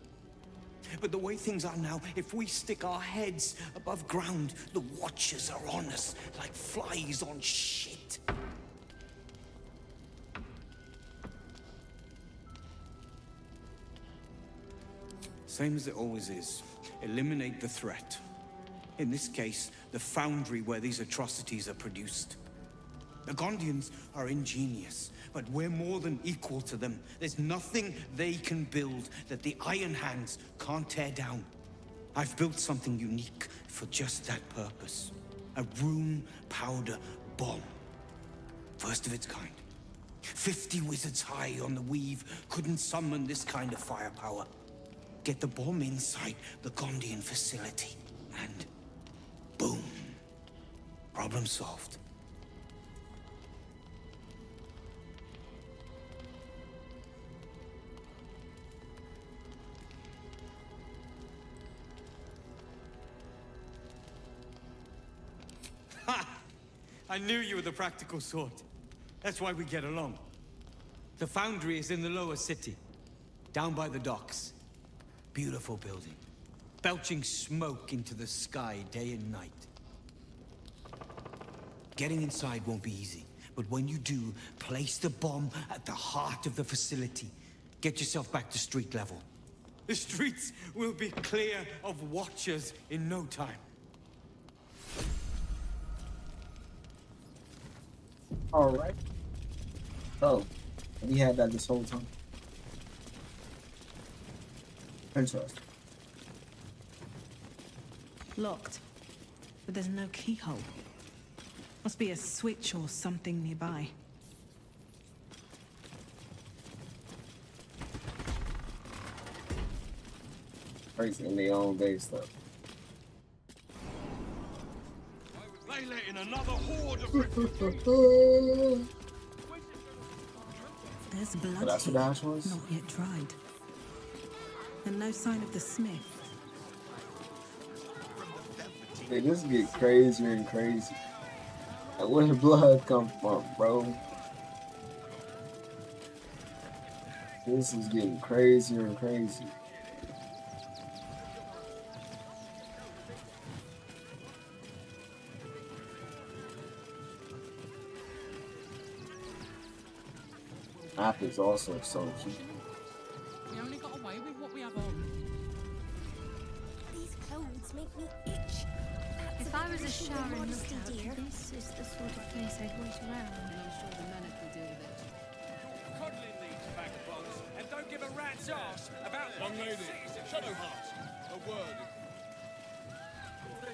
But the way things are now, if we stick our heads above ground, the Watchers are on us like flies on shit. Same as it always is. Eliminate the threat. In this case, the foundry where these atrocities are produced. The Gondians are ingenious, but we're more than equal to them. There's nothing they can build that the Iron Hands can't tear down. I've built something unique for just that purpose. A room powder bomb. First of its kind. 50 wizards high on the weave couldn't summon this kind of firepower. Get the bomb inside the Gondian facility, and boom. Problem solved. Ha! I knew you were the practical sort. That's why we get along. The foundry is in the lower city, down by the docks. Beautiful building, belching smoke into the sky day and night. Getting inside won't be easy, but when you do, place the bomb at the heart of the facility. Get yourself back to street level. The streets will be clear of Watchers in no time. All right. Oh, we had that this whole time. Interesting. Locked. But there's no keyhole. Must be a switch or something nearby. Crazy in their own day stuff. They let in another horde of There's blood So that's what here, Ash was? not yet dried. And no sign of the smith. Hey, this get crazier and crazy. Like, where the blood come from, bro? This is getting crazier and crazy. Map is also so cute. We only got away with what we have on. These clothes make me itch. If I was a shower and lookout, this is the sort of place I'd wait around. And I'm sure the men could deal with it. coddling these vagabonds and don't give a rat's ass about young lady. Shadowheart, a word.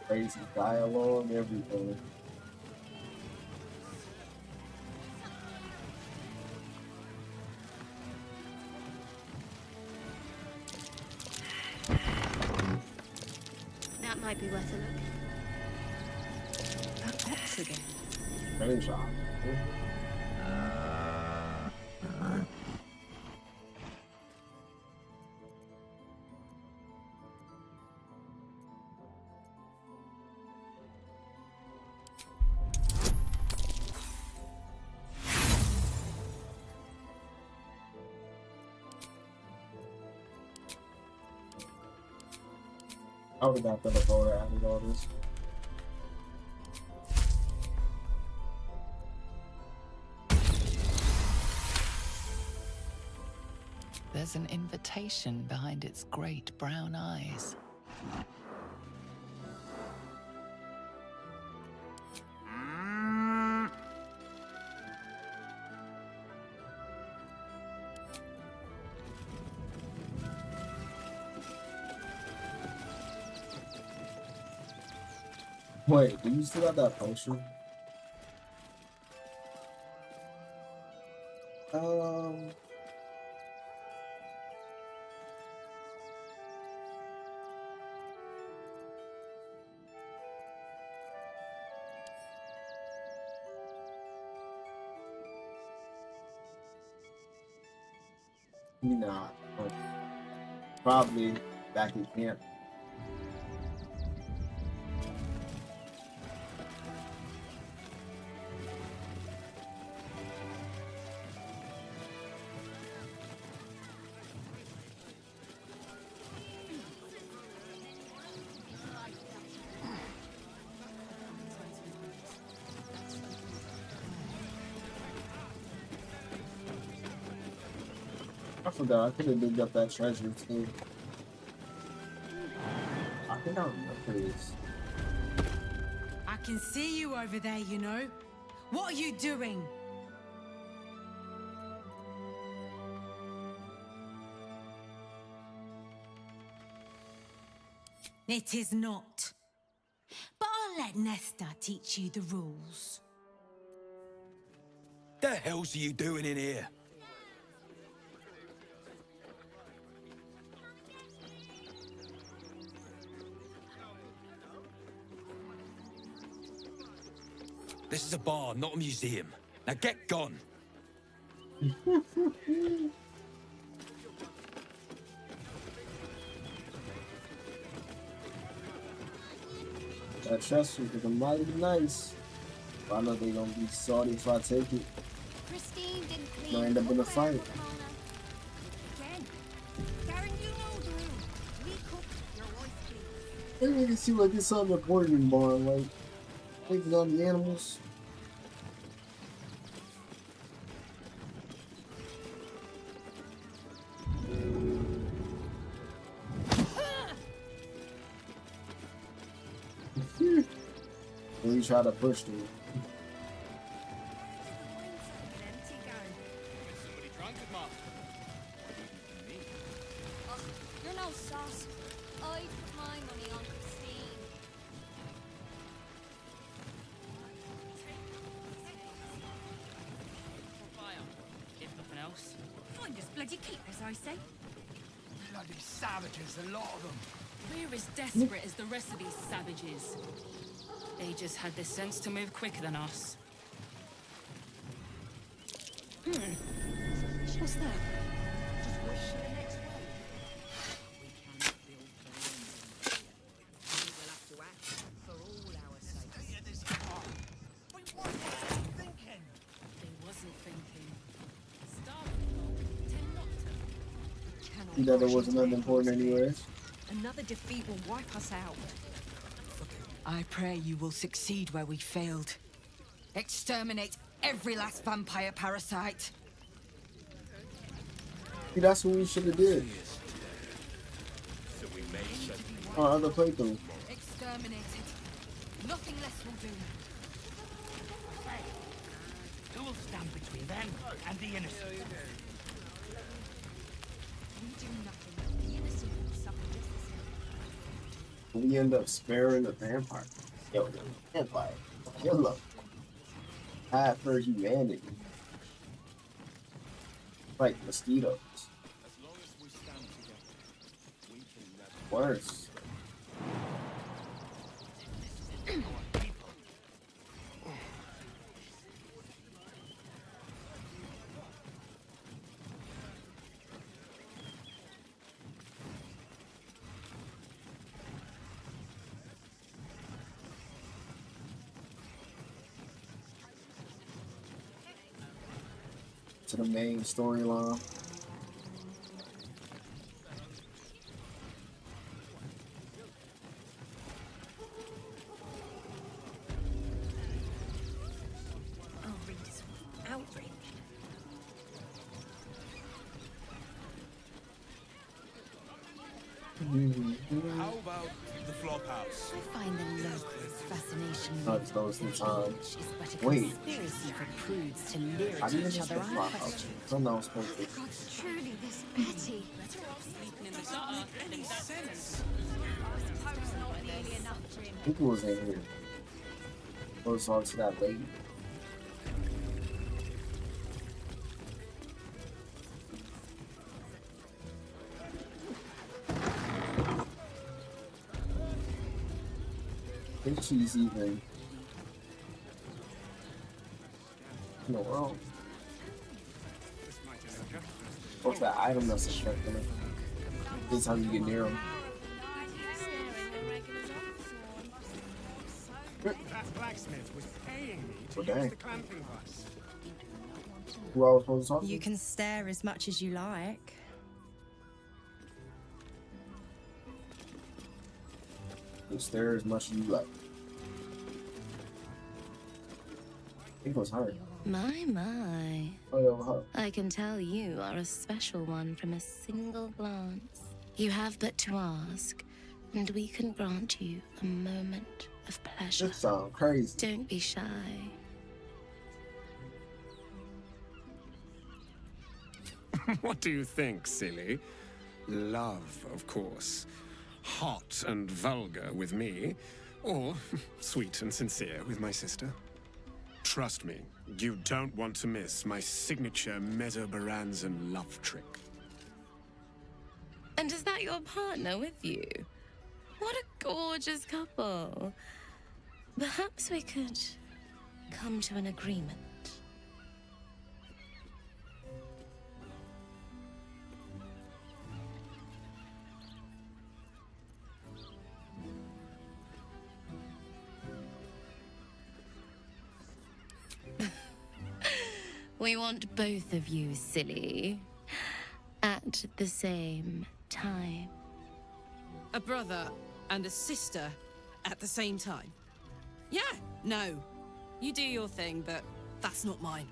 Crazy dialogue, everything. That might be worth a look. That box again. Range shot. I would have got the Baldur added all this. There's an invitation behind its great brown eyes. Wait, do you still have that potion? Nah, but probably back in camp. I forgot. I could have digged up that treasure too. I think I remember this. I can see you over there, you know. What are you doing? It is not. But I'll let Nesta teach you the rules. The hell's you doing in here? This is a bar, not a museum. Now get gone. That chest was mighty nice. But I know they gonna be salty if I take it. Christine didn't clean. Gonna end up in a fight. Again. Karen, you know the rules. We cook, your wife cleans. They make it seem like it's something important in barn, like taking on the animals. When you try to push through. Somebody drunk at Mark. Oh, you're no sauce. I put my money on Christine. Fire, if nothing else. Find us bloody keepers, I say. Bloody savages, a lot of them. We're as desperate as the rest of these savages. They just had the sense to move quicker than us. What's that? Just wish for the next one. We will have to act for all our sakes. Stay at this car. Wait, what was he thinking? They wasn't thinking. Starving, tend not to. You thought it wasn't nothing important anyway. Another defeat will wipe us out. I pray you will succeed where we failed. Exterminate every last vampire parasite. See, that's what we should have did. So we may shut Our other playthrough. Exterminated. Nothing less will do. Who will stand between them and the innocent? We do nothing. The innocent will suffer just the same. We end up sparing the vampire. Yo, the vampire. Killer. High for humanity. Like mosquitoes. As long as we stand together, we can never. Worse. To the main storyline. Outrage. How about the flop house? I find the locals' fascination That's those in time. is but a Wait. conspiracy for prudes to leer I at didn't each just other fly out. unquestioned. I don't know what's supposed to. God's truly this petty. Sleeping in the gutter. Any sense? I suppose not nearly enough for him. People was in here. Goes on to that lady. I think she's even in the world. What's that item that's affecting it? This is how you get near him. That blacksmith was paying me to Well, dang. use the clamping device. Who I was supposed to talk to? You can stare as much as you like. You stare as much as you like. I think it was her. My. Oh, I can tell you are a special one from a single glance. You have but to ask, and we can grant you a moment of pleasure. this sounds crazy. Don't be shy. What do you think, silly? Love, of course. Hot and vulgar with me, or sweet and sincere with my sister. Trust me, you don't want to miss my signature Mesobaranzan love trick. And is that your partner with you? What a gorgeous couple. Perhaps we could come to an agreement. We want both of you, silly, at the same time. A brother and a sister at the same time? Yeah, no. You do your thing, but that's not mine.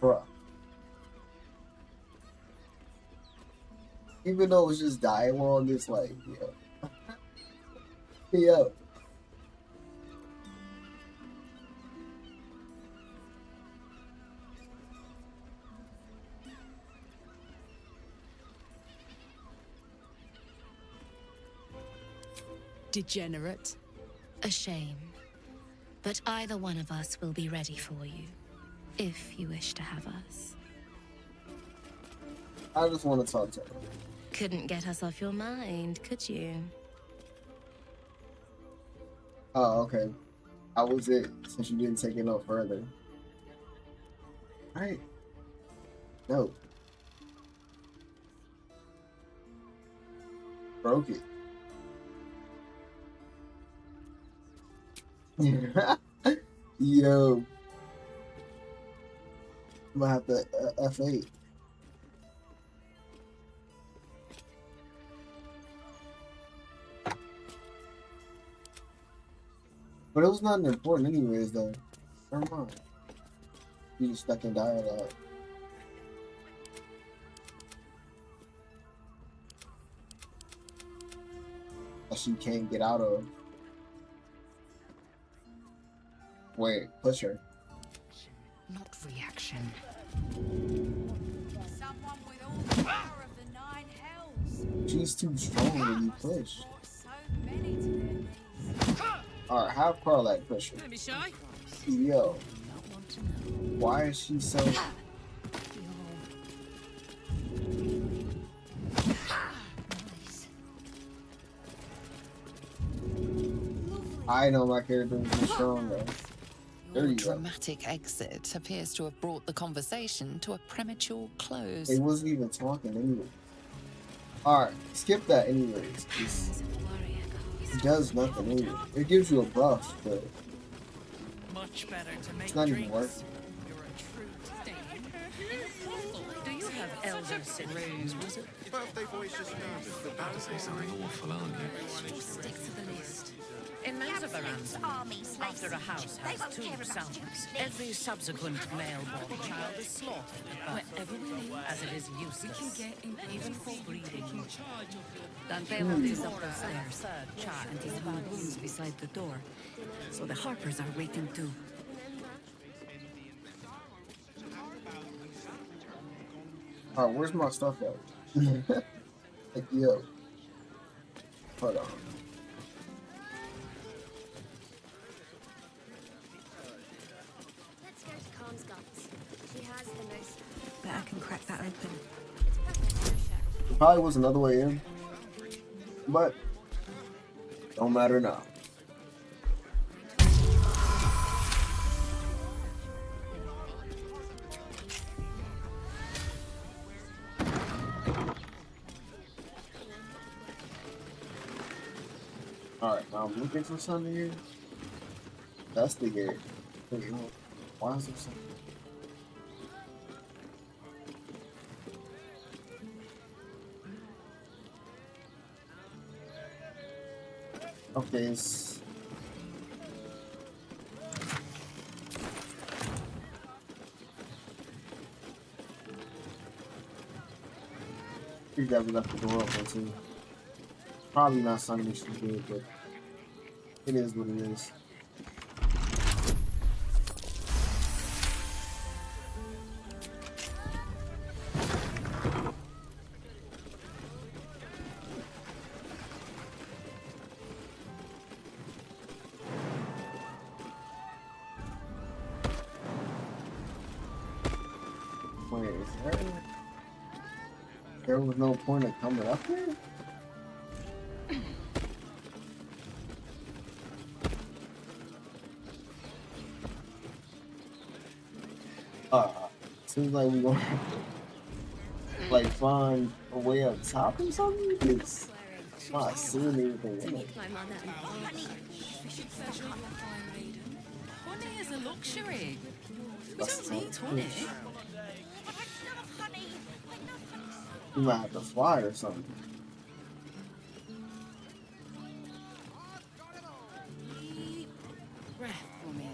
Bruh. Even though it's just dialogue, it's like, yo. Yo. Degenerate. A shame. But either one of us will be ready for you, if you wish to have us. I just want to talk to her. Couldn't get us off your mind, could you? Oh, okay. How was it since you didn't take it no further? Alright. No. Broke it. Yo. I'm gonna have to F8. But it was not important anyways, though. Never mind. You just stuck in dialogue. That she can't get out of. Wait, push her. Not reaction. Someone with all the power of the nine hells. She's too strong when you push. So many to their knees. Alright, have Carlac push her. Don't be shy. Yo. Why is she so... I know my character is stronger. There Your you go. dramatic exit appears to have brought the conversation to a premature close. They wasn't even talking anyway. Alright, skip that anyways. It does nothing anyway. It gives you a buff, but Much better to make it's not even drinks. worth it. You're a true Dane. Do you have elder siblings, was it? Birthday boy's just nervous. About to say something awful, aren't you? Just stick to the list. In Mesobaranzan, after a house has two sons, every subsequent male-born child is slaughtered wherever we live, as it is useless, even for breeding. Dante is up the stairs, third child, and his wounds beside the door. So the Harpers are waiting too. Alright, where's my stuff at? Like, yo. Hold on. Let's go to Khan's guns. She has the most. Bet I can crack that open. It's perfect for a chef. There probably was another way in. But don't matter now. Alright, now I'm looking for something here. That's the gate. Why is there something? Okay, it's... Pretty glad we left the door open too. Probably not something we should do, but it is what it is. Wait, is there was no point of coming up here? Seems like we gonna like find a way up top or something. It's not seeing anything. Honey is a luxury. We don't need honey. We might have to fly or something.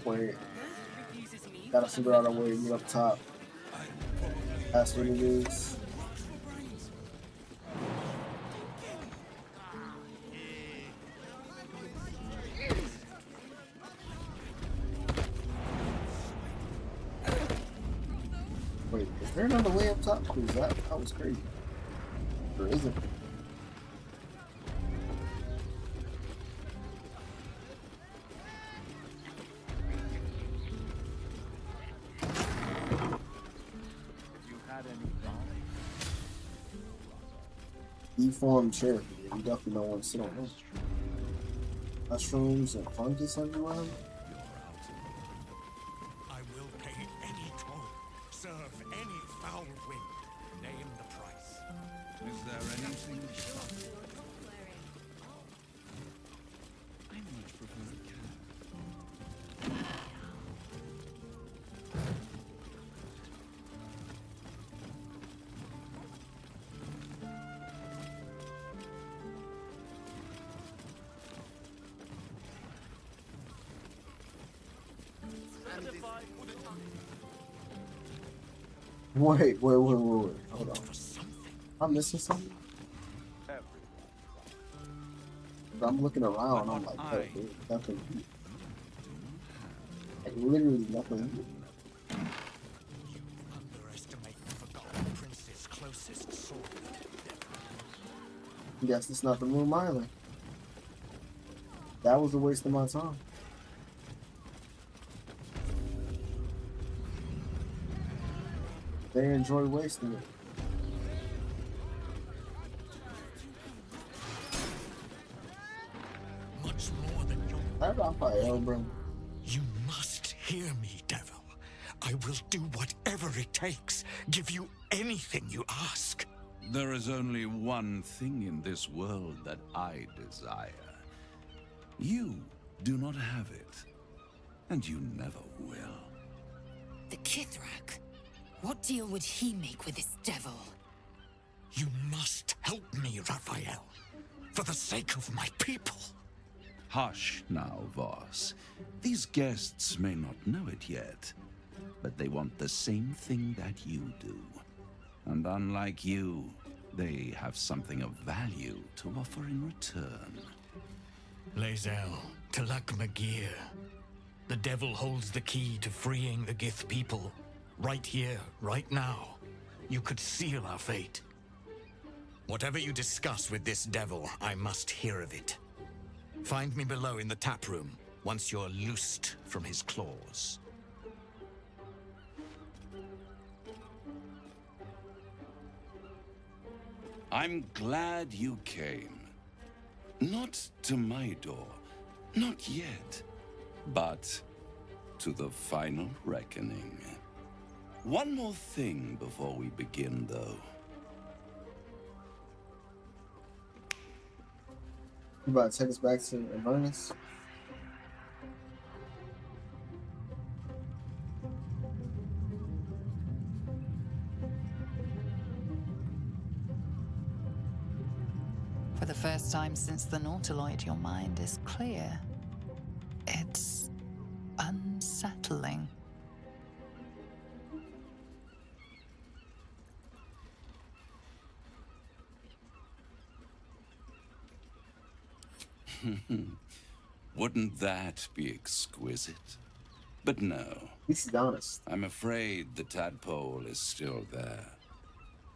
Wait. Gotta figure out a way to get up top. That's what it is. Wait, is there another way up top? Cause that was crazy. Or is it? Deformed chair. You definitely don't want to sit on them. Mushrooms and fungus everywhere. I will pay any toll, serve any foul wind. Name the price. Is there anything? I much prefer a cat. Wait. Hold on. I'm missing something. I'm looking around. I'm like, oh, dude, nothing. Like literally nothing. Underestimate the forgotten prince's closest sword. Guess it's not the room either. That was a waste of my time. They enjoy wasting it. Much more than your... That Raphael, bro. You must hear me, devil. I will do whatever it takes. Give you anything you ask. There is only one thing in this world that I desire. You do not have it, and you never will. The Kithrak? What deal would he make with this devil? You must help me, Raphael. For the sake of my people. Hush now, Voss. These guests may not know it yet, but they want the same thing that you do. And unlike you, they have something of value to offer in return. Lae'zel, Talak Magir. The devil holds the key to freeing the Gith people. Right here, right now. You could seal our fate. Whatever you discuss with this devil, I must hear of it. Find me below in the tap room, once you're loosed from his claws. I'm glad you came. Not to my door, not yet, but to the final reckoning. One more thing before we begin, though. You about to take us back to Avernus? For the first time since the Nautiloid, your mind is clear. It's unsettling. Wouldn't that be exquisite? But no. This is honest. I'm afraid the tadpole is still there.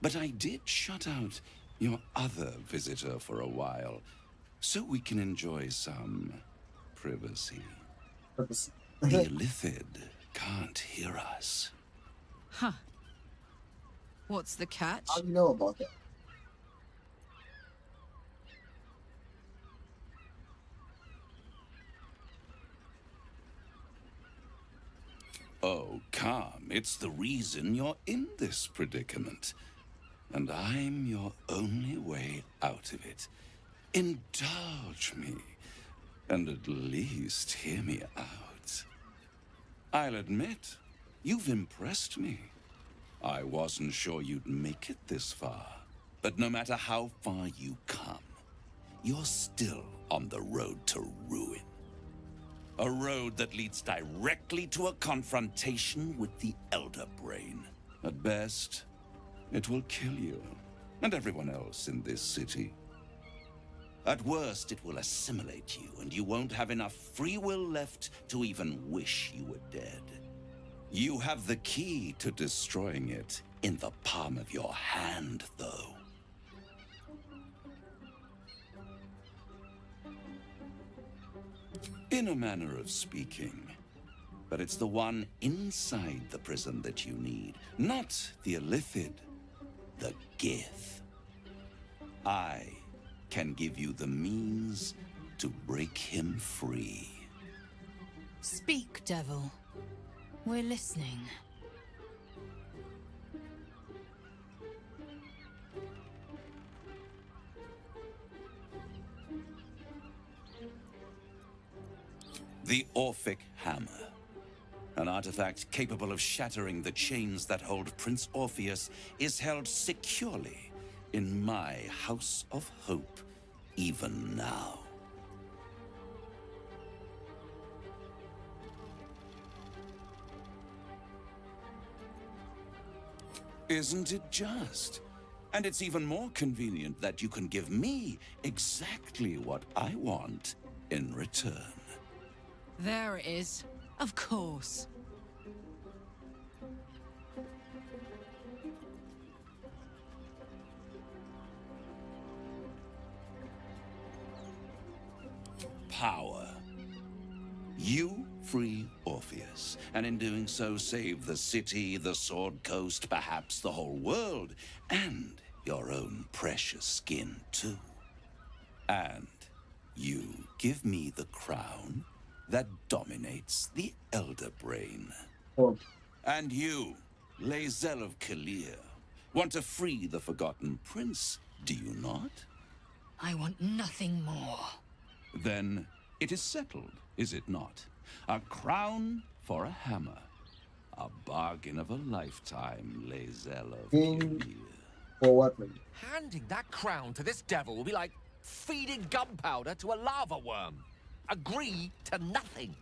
But I did shut out your other visitor for a while, so we can enjoy some privacy. Privacy. The Illithid can't hear us. Huh. What's the catch? How do you know about that? Oh, come. It's the reason you're in this predicament. And I'm your only way out of it. Indulge me, and at least hear me out. I'll admit, you've impressed me. I wasn't sure you'd make it this far. But no matter how far you come, you're still on the road to ruin. A road that leads directly to a confrontation with the Elder Brain. At best, it will kill you, and everyone else in this city. At worst, it will assimilate you, and you won't have enough free will left to even wish you were dead. You have the key to destroying it in the palm of your hand, though. In a manner of speaking. But it's the one inside the prison that you need, not the Illithid, the Gith. I can give you the means to break him free. Speak, devil. We're listening. The Orphic Hammer. An artifact capable of shattering the chains that hold Prince Orpheus is held securely in my House of Hope, even now. Isn't it just? And it's even more convenient that you can give me exactly what I want in return. There it is. Of course. Power. You free Orpheus, and in doing so save the city, the Sword Coast, perhaps the whole world, and your own precious skin too. And you give me the crown that dominates the Elder Brain. Oh. And you, Lae'zel of Kalir, want to free the Forgotten Prince, do you not? I want nothing more. Then it is settled, is it not? A crown for a hammer. A bargain of a lifetime, Lae'zel of Kalir. For weapon. Handing that crown to this devil will be like feeding gunpowder to a lava worm. Agree to nothing.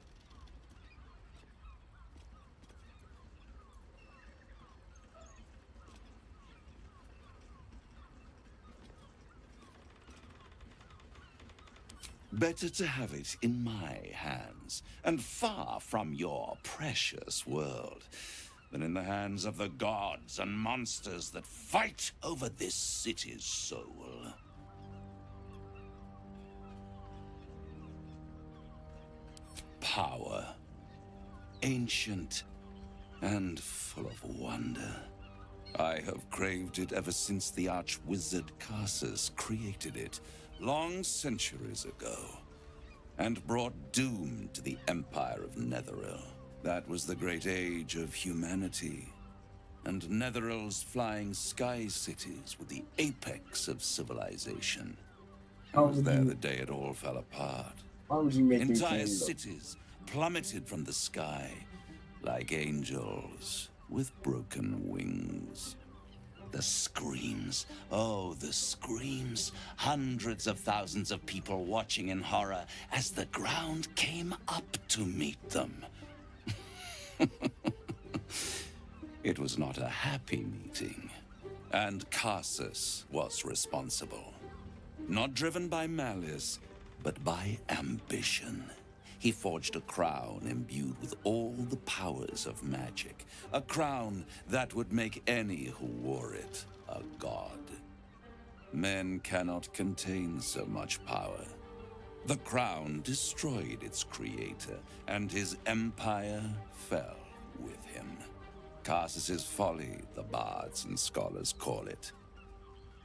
Better to have it in my hands, and far from your precious world, than in the hands of the gods and monsters that fight over this city's soul. Power. Ancient and full of wonder. I have craved it ever since the arch-wizard Karsus created it, long centuries ago, and brought doom to the Empire of Netheril. That was the great age of humanity, and Netheril's flying sky cities were the apex of civilization. I was there the day it all fell apart. Why would you make Entire cities plummeted from the sky like angels with broken wings. The screams. Oh, the screams. Hundreds of thousands of people watching in horror as the ground came up to meet them. It was not a happy meeting. And Carsus was responsible. Not driven by malice, but by ambition. He forged a crown imbued with all the powers of magic. A crown that would make any who wore it a god. Men cannot contain so much power. The crown destroyed its creator, and his empire fell with him. Carsus's folly, the bards and scholars call it.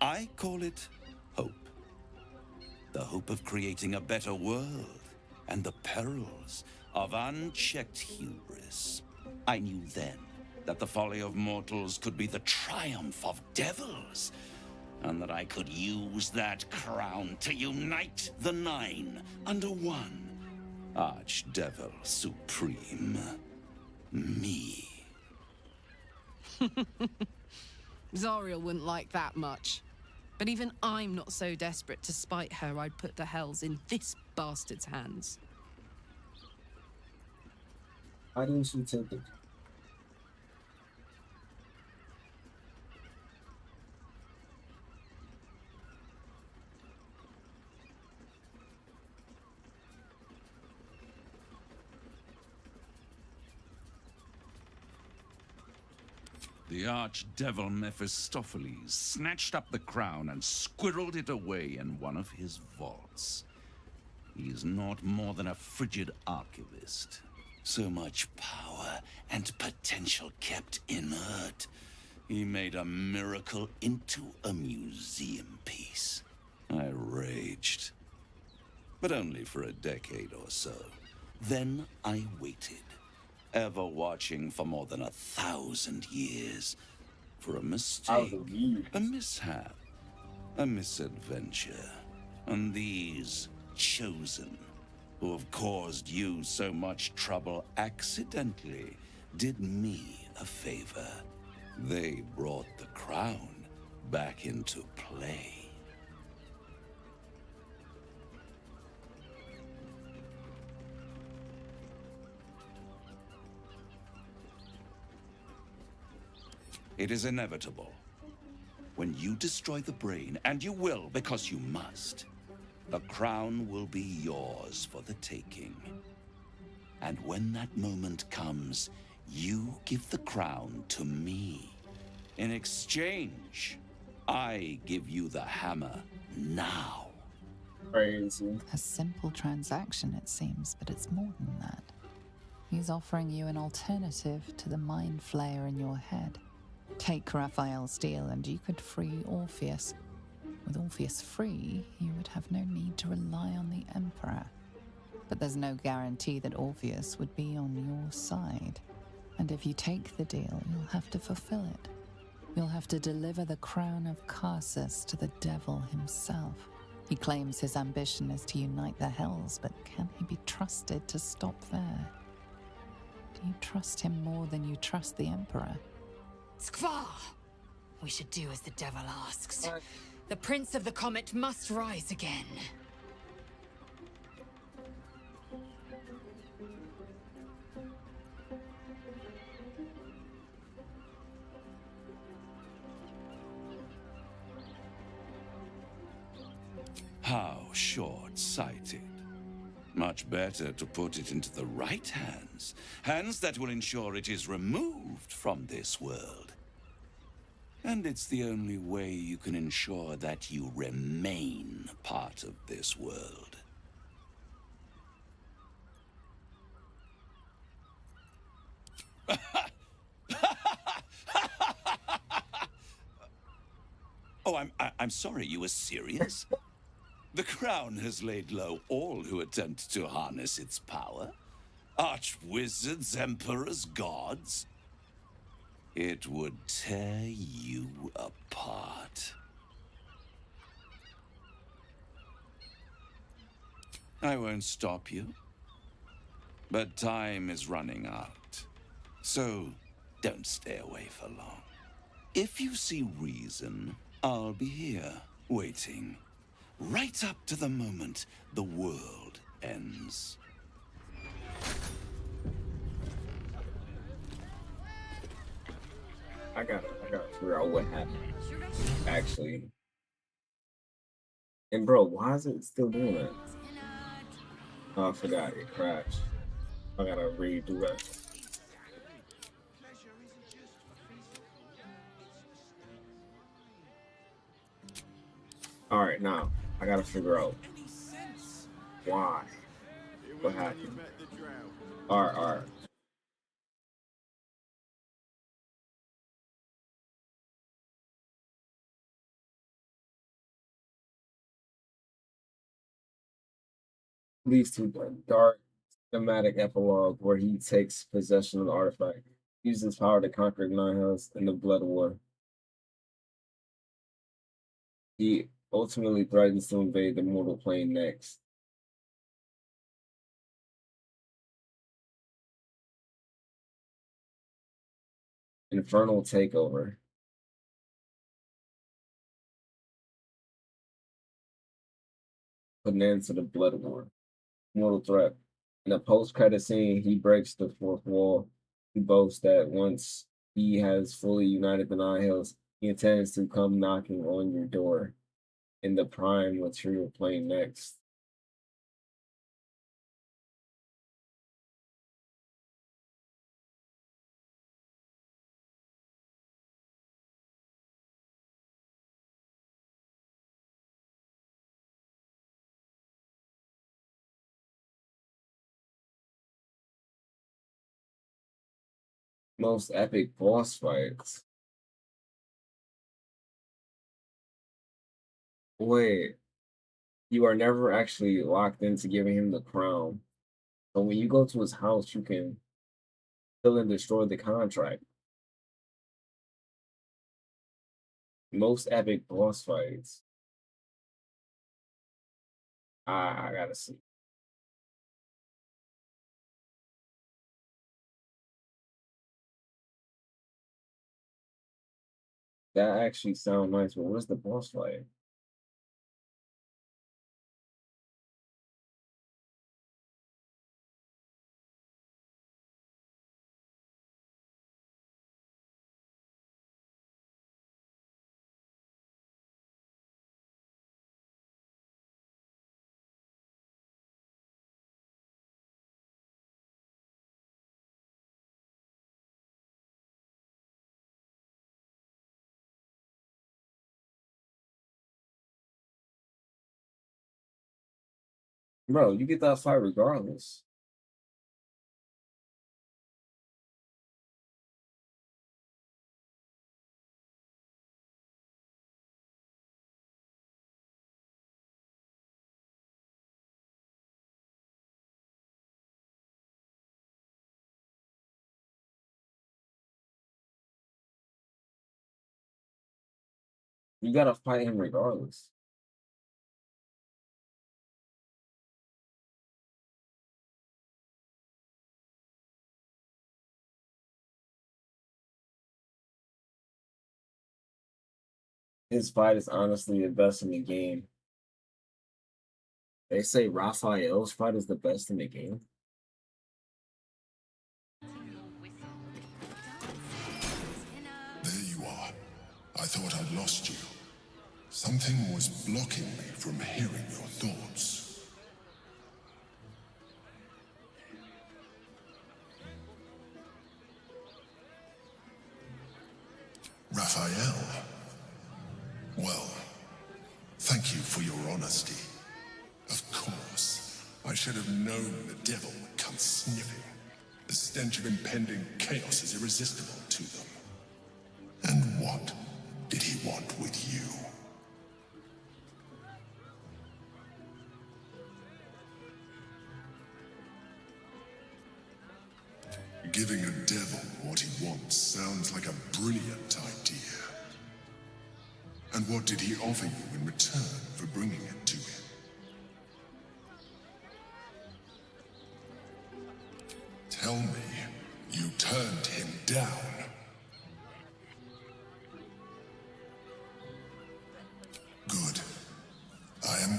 I call it hope. The hope of creating a better world, and the perils of unchecked hubris. I knew then that the folly of mortals could be the triumph of devils, and that I could use that crown to unite the Nine under one Archdevil Supreme. Me. Zariel wouldn't like that much. But even I'm not so desperate to spite her I'd put the hells in this bastard's hands. Why didn't she take it? The archdevil Mephistopheles snatched up the crown and squirreled it away in one of his vaults. He is not more than a frigid archivist. So much power and potential kept inert. He made a miracle into a museum piece. I raged. But only for a decade or so. Then I waited. Ever watching for more than 1,000 years. For a mistake, a mishap, a misadventure. And these chosen, who have caused you so much trouble accidentally, did me a favor. They brought the crown back into play. It is inevitable. When you destroy the brain, and you will because you must, the crown will be yours for the taking. And when that moment comes, you give the crown to me. In exchange, I give you the hammer now. Crazy. A simple transaction, it seems, but it's more than that. He's offering you an alternative to the mind flayer in your head. Take Raphael's deal and you could free Orpheus. With Orpheus free, you would have no need to rely on the Emperor. But there's no guarantee that Orpheus would be on your side. And if you take the deal, you'll have to fulfill it. You'll have to deliver the crown of Carsus to the devil himself. He claims his ambition is to unite the hells, but can he be trusted to stop there? Do you trust him more than you trust the Emperor? Skvar! We should do as the devil asks. The Prince of the Comet must rise again. How short-sighted. Much better to put it into the right hands. Hands that will ensure it is removed from this world. And it's the only way you can ensure that you remain part of this world. Oh, I'm sorry, you were serious? The crown has laid low all who attempt to harness its power. Archwizards, emperors, gods. It would tear you apart. I won't stop you. But time is running out. So don't stay away for long. If you see reason, I'll be here, waiting. Right up to the moment the world ends. I gotta figure out what happened. Actually. And bro, why is it still doing that? Oh, I forgot it crashed. I gotta redo that. Alright, now I gotta figure out why. What happened? Alright. Leads to a dark thematic epilogue where he takes possession of the artifact, uses his power to conquer Nine Hells in the Blood War. He ultimately threatens to invade the mortal plane next. Infernal takeover. Put an end to the Blood War. Mortal threat. In a post-credit scene, he breaks the fourth wall. He boasts that once he has fully united the Nine Hells, he intends to come knocking on your door in the prime material plane next. Most epic boss fights. Wait, you are never actually locked into giving him the crown. So when you go to his house, you can kill and destroy the contract. Most epic boss fights. I gotta see. That actually sounds nice, but what's the boss fight? Bro, you get that fight regardless. You gotta fight him regardless. His fight is honestly the best in the game. They say Raphael's fight is the best in the game. There you are. I thought I'd lost you. Something was blocking me from hearing your thoughts. Raphael. Well, thank you for your honesty. Of course, I should have known the devil would come sniffing. The stench of impending chaos is irresistible to them. And what did he want with you? Giving a devil what he wants sounds like a brilliant idea. And what did he offer you in return for bringing it to him? Tell me, you turned him down.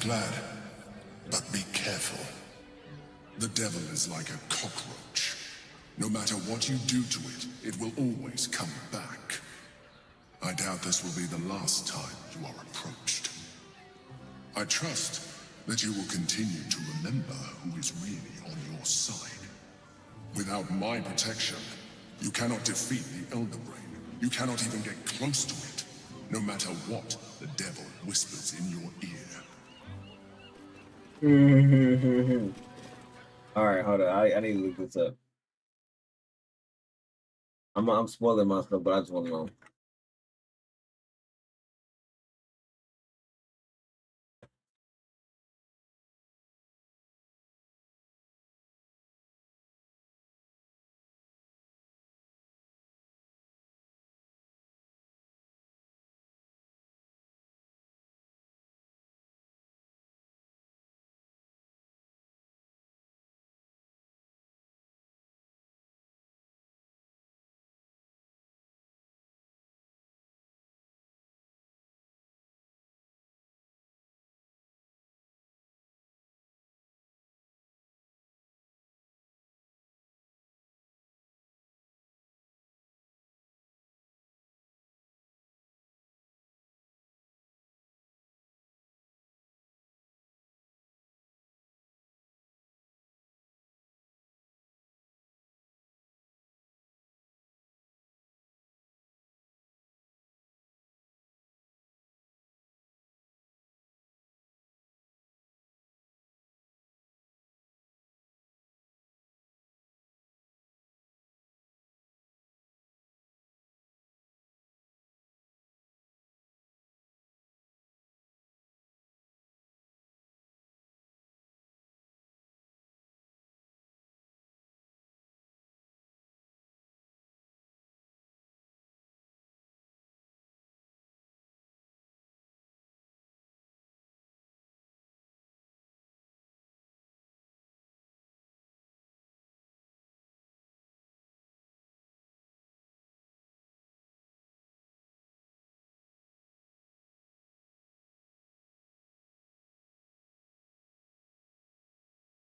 glad. But be careful. The devil is like a cockroach. No matter what you do to it, it will always come back. I doubt this will be the last time you are approached. I trust that you will continue to remember who is really on your side. Without my protection, you cannot defeat the Elder Brain. You cannot even get close to it, no matter what the devil whispers in your ear. Alright, hold on. I need to look this up. I'm spoiling myself, but I just want to know.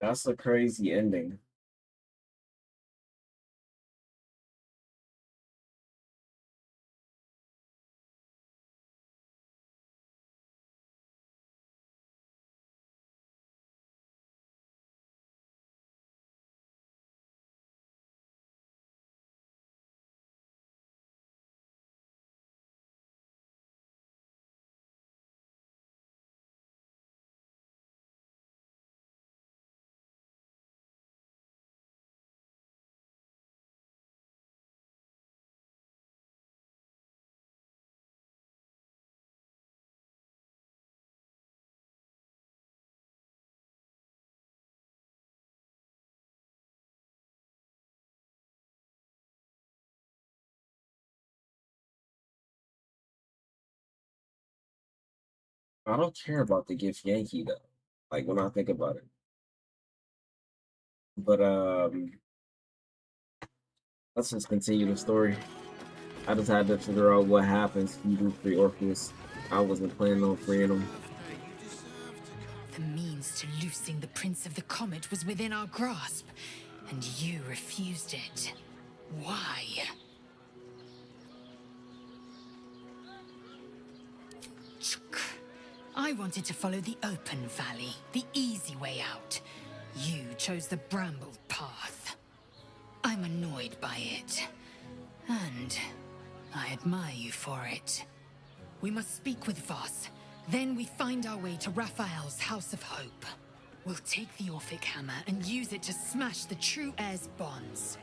That's a crazy ending. I don't care about the gift Yankee though. Like when I think about it. But let's just continue the story. I just had to figure out what happens if you do free Orpheus. I wasn't planning on freeing him. The means to loosing the Prince of the Comet was within our grasp, and you refused it. Why? I wanted to follow the open valley, the easy way out. You chose the brambled path. I'm annoyed by it, and I admire you for it. We must speak with Voss. Then we find our way to Raphael's House of Hope. We'll take the Orphic Hammer and use it to smash the true heir's bonds.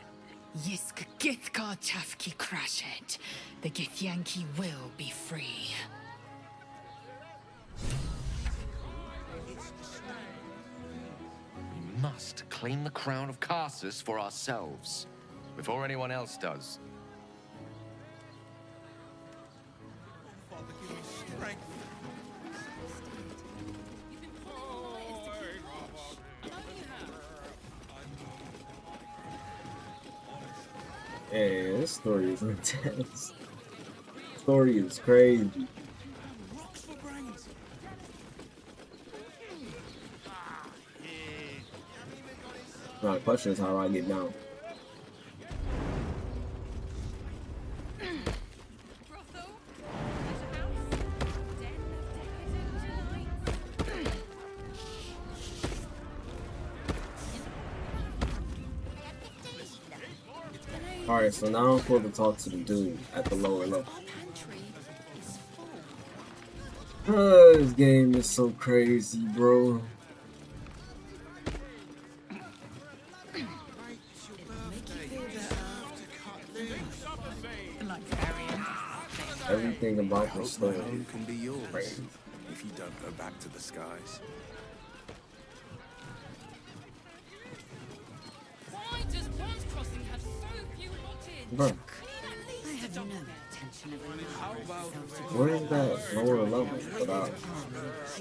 Yisk Githkar Tafki Crashet. The Githyanki will be free. We must claim the crown of Karsus for ourselves, before anyone else does. Father, give me strength. Hey, this story is intense. Story is crazy. Now the question is, how do I get down? Alright, so now I'm supposed to talk to the dude at the lower level. This game is so crazy, bro. Everything about the story can be yours crazy. if you don't go back to the skies. Why does Bronze Crossing have so few lock-ins? Bro, I have no intention of where is that lower level without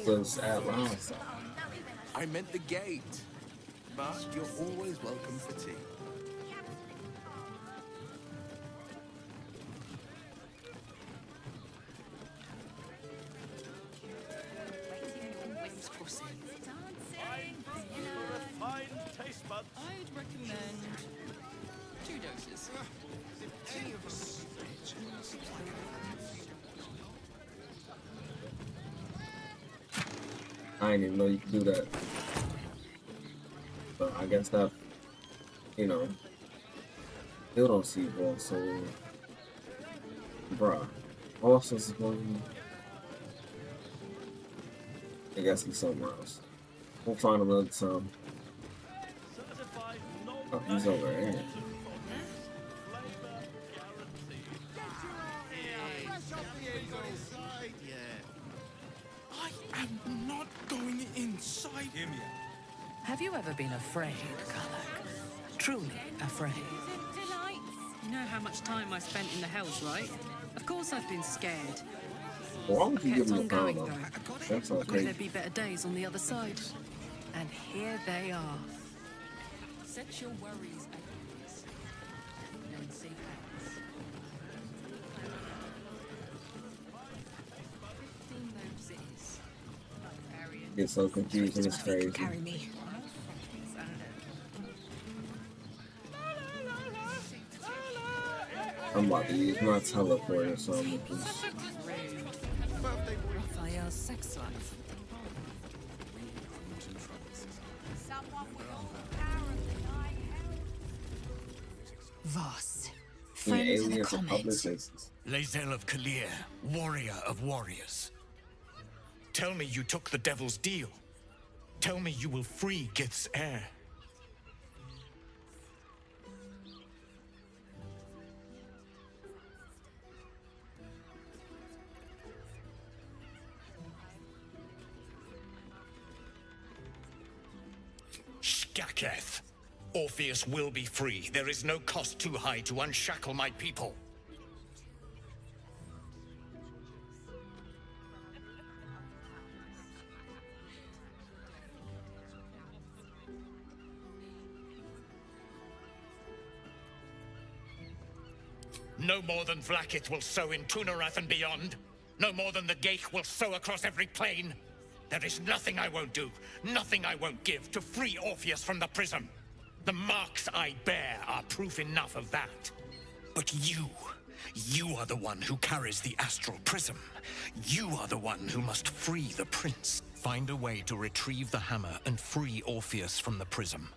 this at last? I meant the gate, but you're always welcome for tea. I'd recommend 2 doses. I didn't even know you could do that. But I guess that, you know, still don't see boss, so bruh. Boss is supposed to be, I guess he's somewhere else. We'll find him another time. Oh, he's over here. I am not going inside. Hear me out. Have you ever been afraid, Karlach? Truly afraid? You know how much time I spent in the Hells, right? Of course I've been scared. Why would you I give kept him on a going, power, though. though? That's so Would crazy. there be better days on the other side? And here they are. Set your worries at ease. You're in safe hands. 15 moves it is. Get so confused and it's crazy. Carry me. I'm about to use my teleporter, so I'm gonna just... Raphael's sex life. Voss. Yeah, Friend to the aliens and public comet. faces. Lae'zel of Kalir, warrior of warriors. Tell me you took the devil's deal. Tell me you will free Gith's heir. Skaketh. Orpheus will be free. There is no cost too high to unshackle my people. No more than Vlaakith will sow in Tunarath and beyond. No more than the Geich will sow across every plain. There is nothing I won't do, nothing I won't give to free Orpheus from the prism. The marks I bear are proof enough of that. But you are the one who carries the astral prism. You are the one who must free the prince. Find a way to retrieve the hammer and free Orpheus from the prism.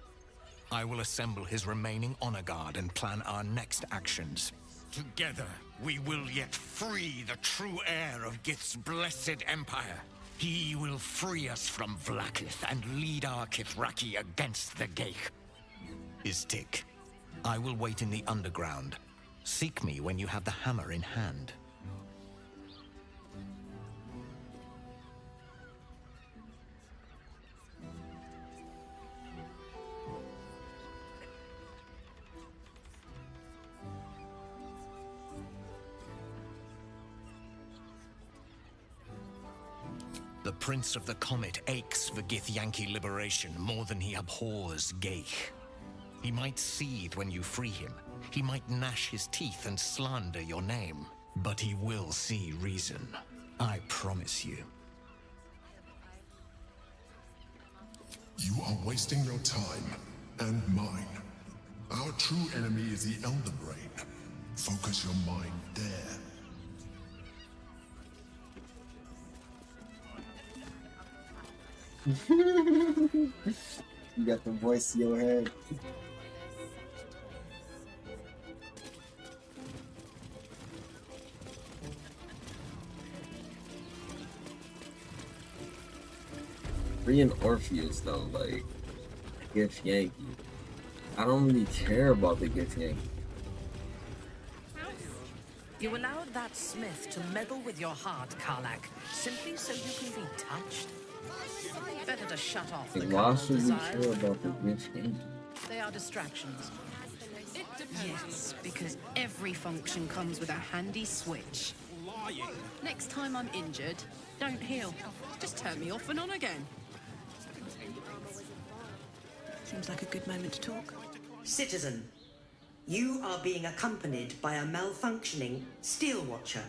I will assemble his remaining honor guard and plan our next actions. Together, we will yet free the true heir of Gith's blessed empire. He will free us from Vlaakith and lead our Kithraki against the Geich. Istik, I will wait in the underground. Seek me when you have the hammer in hand. The Prince of the Comet aches for Githyanki liberation more than he abhors Geich. He might seethe when you free him. He might gnash his teeth and slander your name. But he will see reason. I promise you. You are wasting your time. and mine. Our true enemy is the Elder Brain. Focus your mind there. You got the voice in your head. Freeing Orpheus though, like Gift Yankee. I don't really care about the Gift Yankee. You allowed that smith to meddle with your heart, Karlak, simply so you can be touched? Better to shut off the Like, why carnal should we desires. care about the Gift Yankee? They are distractions. It depends. Yes, because every function comes with a handy switch. Lying. Next time I'm injured, don't heal. Just turn me off and on again. Seems like a good moment to talk. Citizen, you are being accompanied by a malfunctioning steel watcher.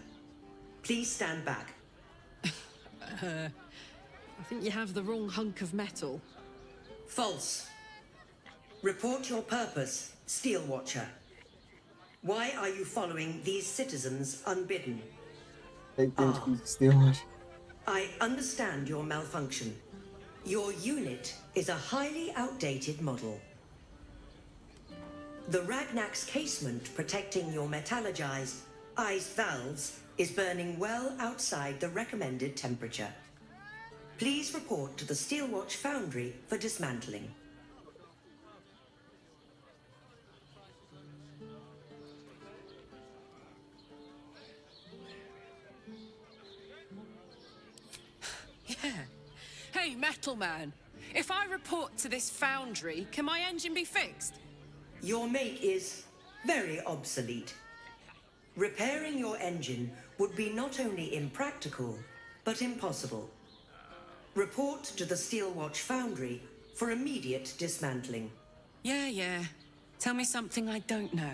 Please stand back. I think you have the wrong hunk of metal. False. Report your purpose, steel watcher. Why are you following these citizens unbidden? They think he's still watching. I understand your malfunction. Your unit is a highly outdated model. The Ragnak's casement protecting your metallurgized iced valves is burning well outside the recommended temperature. Please report to the Steelwatch Foundry for dismantling. Yeah. Hey, Metal Man. If I report to this foundry, can my engine be fixed? Your make is very obsolete. Repairing your engine would be not only impractical, but impossible. Report to the Steelwatch Foundry for immediate dismantling. Yeah. Tell me something I don't know.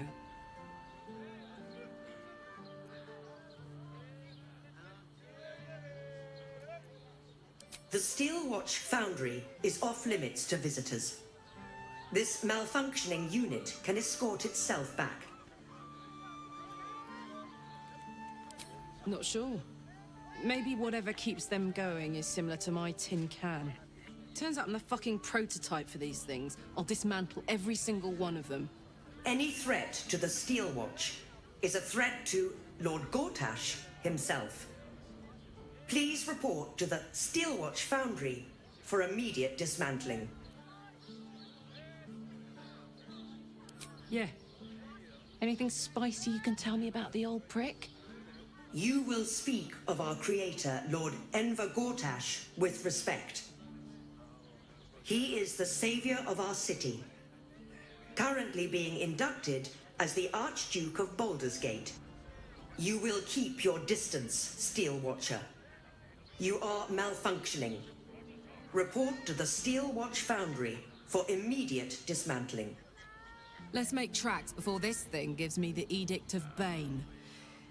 The Steelwatch Foundry is off limits to visitors. This malfunctioning unit can escort itself back. Not sure. Maybe whatever keeps them going is similar to my tin can. Turns out I'm the fucking prototype for these things. I'll dismantle every single one of them. Any threat to the Steelwatch is a threat to Lord Gortash himself. Please report to the Steelwatch Foundry for immediate dismantling. Yeah. Anything spicy you can tell me about the old prick? You will speak of our creator, Lord Enver Gortash, with respect. He is the savior of our city, currently being inducted as the Archduke of Baldur's Gate. You will keep your distance, Steel Watcher. You are malfunctioning. Report to the Steel Watch Foundry for immediate dismantling. Let's make tracks before this thing gives me the Edict of Bane.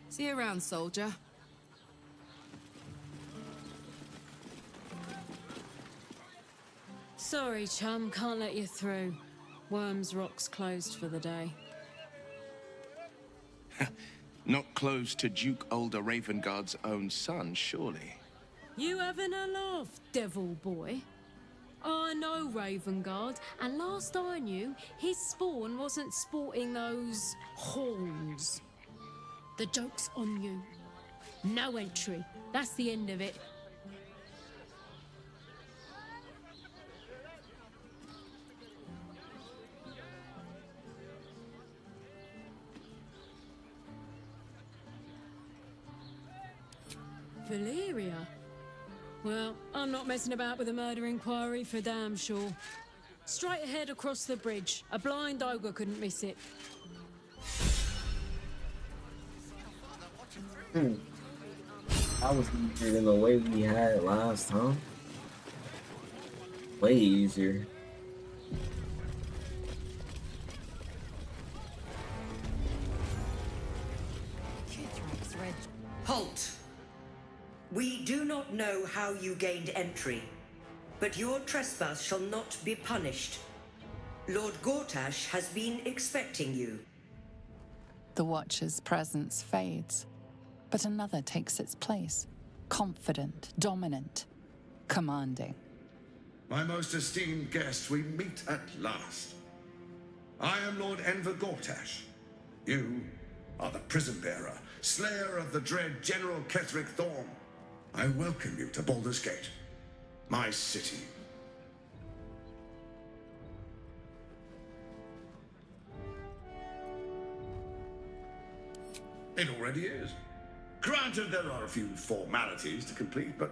See you around, soldier. Sorry, chum, can't let you through. Worms Rock's closed for the day. Not close to Duke Older Ravengard's own son, surely. You having a laugh, devil boy? I know Ravengard, and last I knew, his spawn wasn't sporting those horns. The joke's on you. No entry. That's the end of it. Valeria? Well, I'm not messing about with a murder inquiry for damn sure. Straight ahead across the bridge. A blind ogre couldn't miss it. I was easier than the way we had it last time. Way easier. Halt! We do not know how you gained entry, but your trespass shall not be punished. Lord Gortash has been expecting you. The Watcher's presence fades, but another takes its place. Confident, dominant, commanding. My most esteemed guest, we meet at last. I am Lord Enver Gortash. You are the prison bearer, slayer of the dread General Ketheric Thorm. I welcome you to Baldur's Gate, my city. It already is. Granted, there are a few formalities to complete, but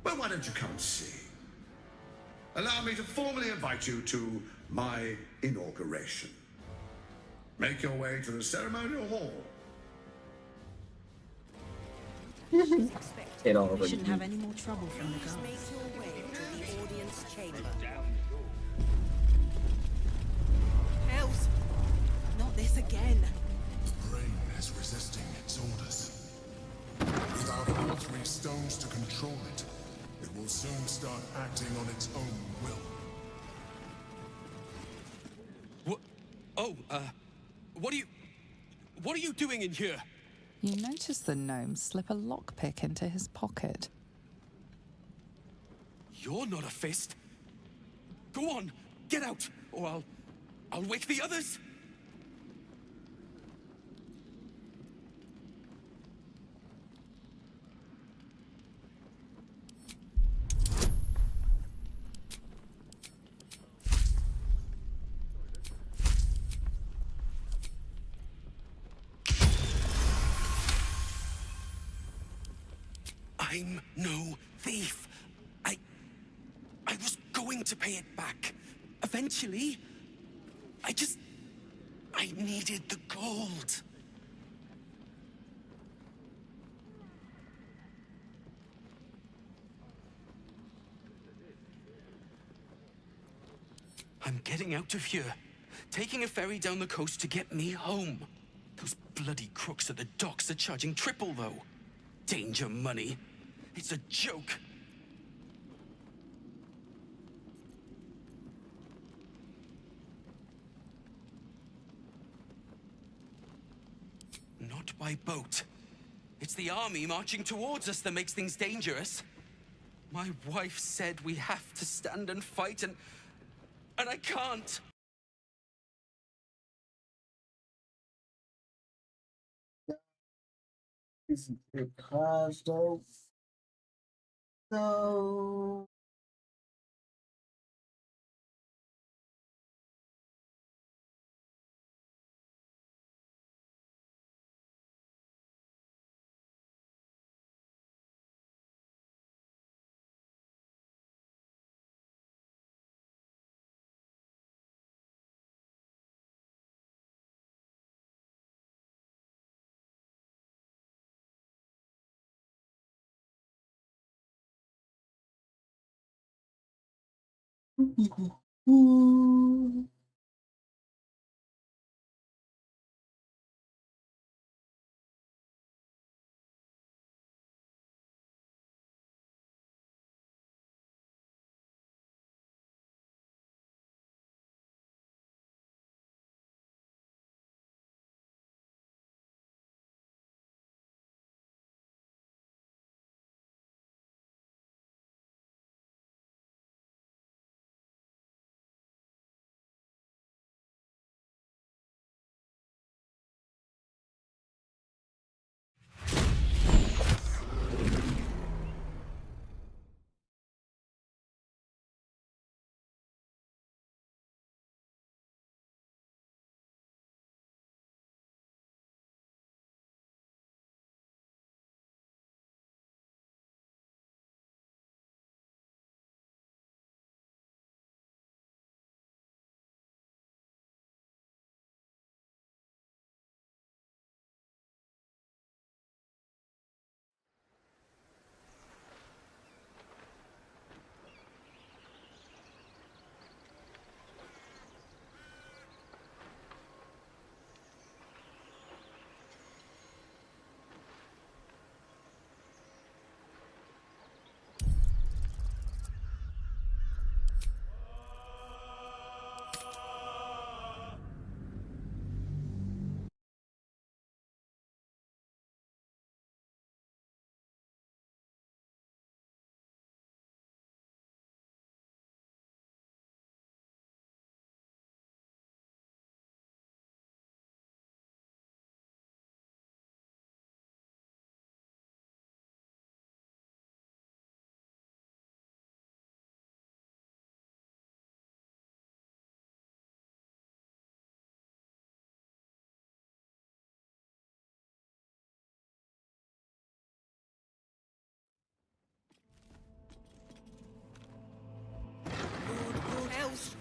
well, why don't you come and see? Allow me to formally invite you to my inauguration. Make your way to the ceremonial hall. It all We shouldn't have any more trouble from the guards. Make your way to the audience chamber. Hells! Not this again. The brain is resisting its orders. Without altering stones to control it, it will soon start acting on its own will. What? Oh, what are you doing in here? You notice the gnome slip a lockpick into his pocket. You're not a fist. Go on, get out, or I'll wake the others. I'm no thief. I was going to pay it back. Eventually. I needed the gold. I'm getting out of here. Taking a ferry down the coast to get me home. Those bloody crooks at the docks are charging triple, though. Danger money. It's a joke. Not by boat. It's the army marching towards us that makes things dangerous. My wife said we have to stand and fight, and I can't. This is a crash, though. No.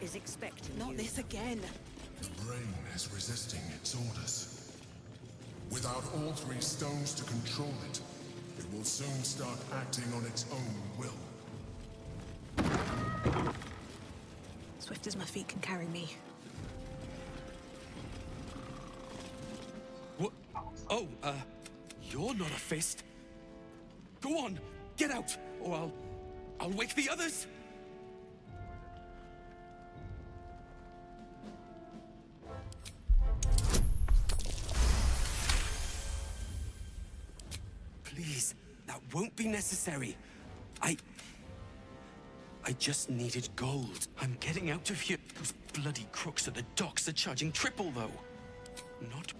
is expecting Not you. this again. The brain is resisting its orders. Without all 3 stones to control it, it will soon start acting on its own will. Swift as my feet can carry me. What? Oh, you're not a fist. Go on, get out, or I'll wake the others. Please, that won't be necessary. I just needed gold. I'm getting out of here. Those bloody crooks at the docks are charging triple, though. Not...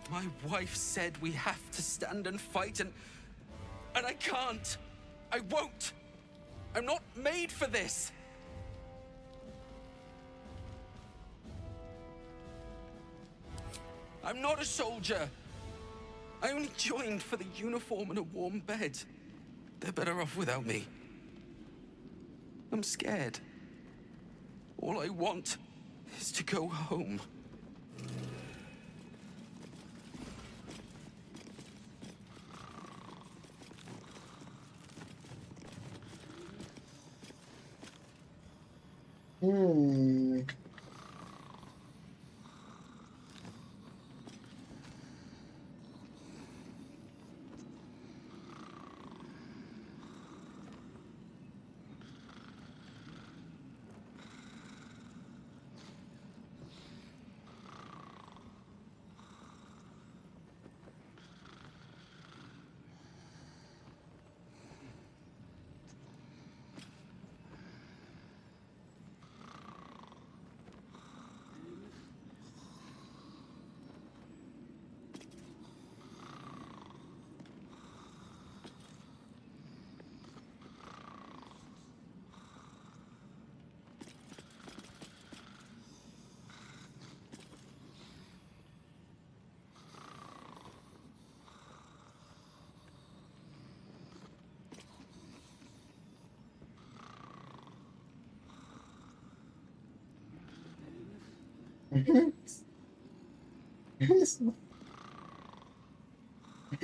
My wife said we have to stand and fight, and I can't. I won't. I'm not made for this. I'm not a soldier. I only joined for the uniform and a warm bed. They're better off without me. I'm scared. All I want is to go home.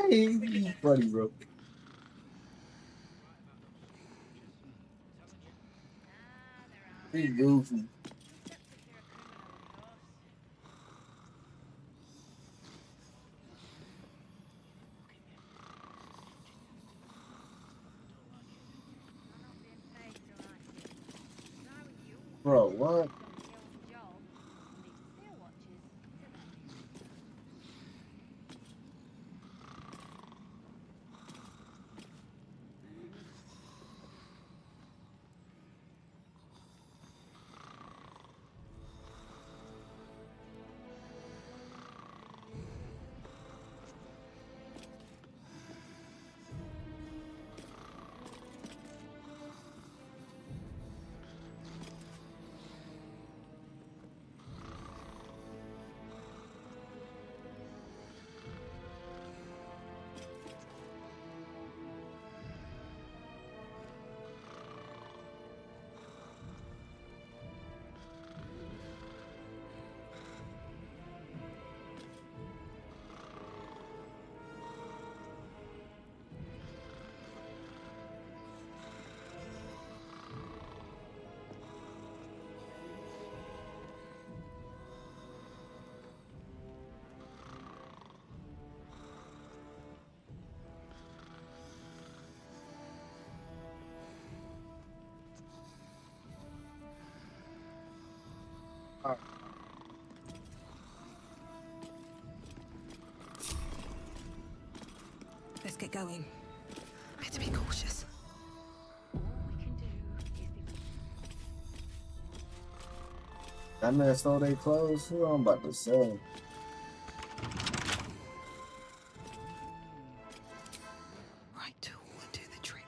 He's funny, bro. He's goofy. Bro, what? Let's get going. Better be cautious. That man stole their clothes. Who I'm about to sell? Right tool will do the trick.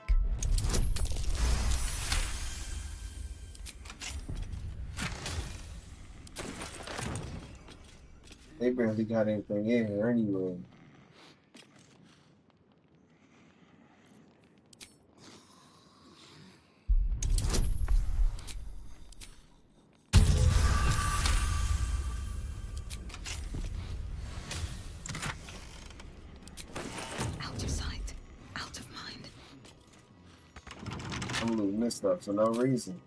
They barely got anything in here anyway. I'm looting this stuff for no reason.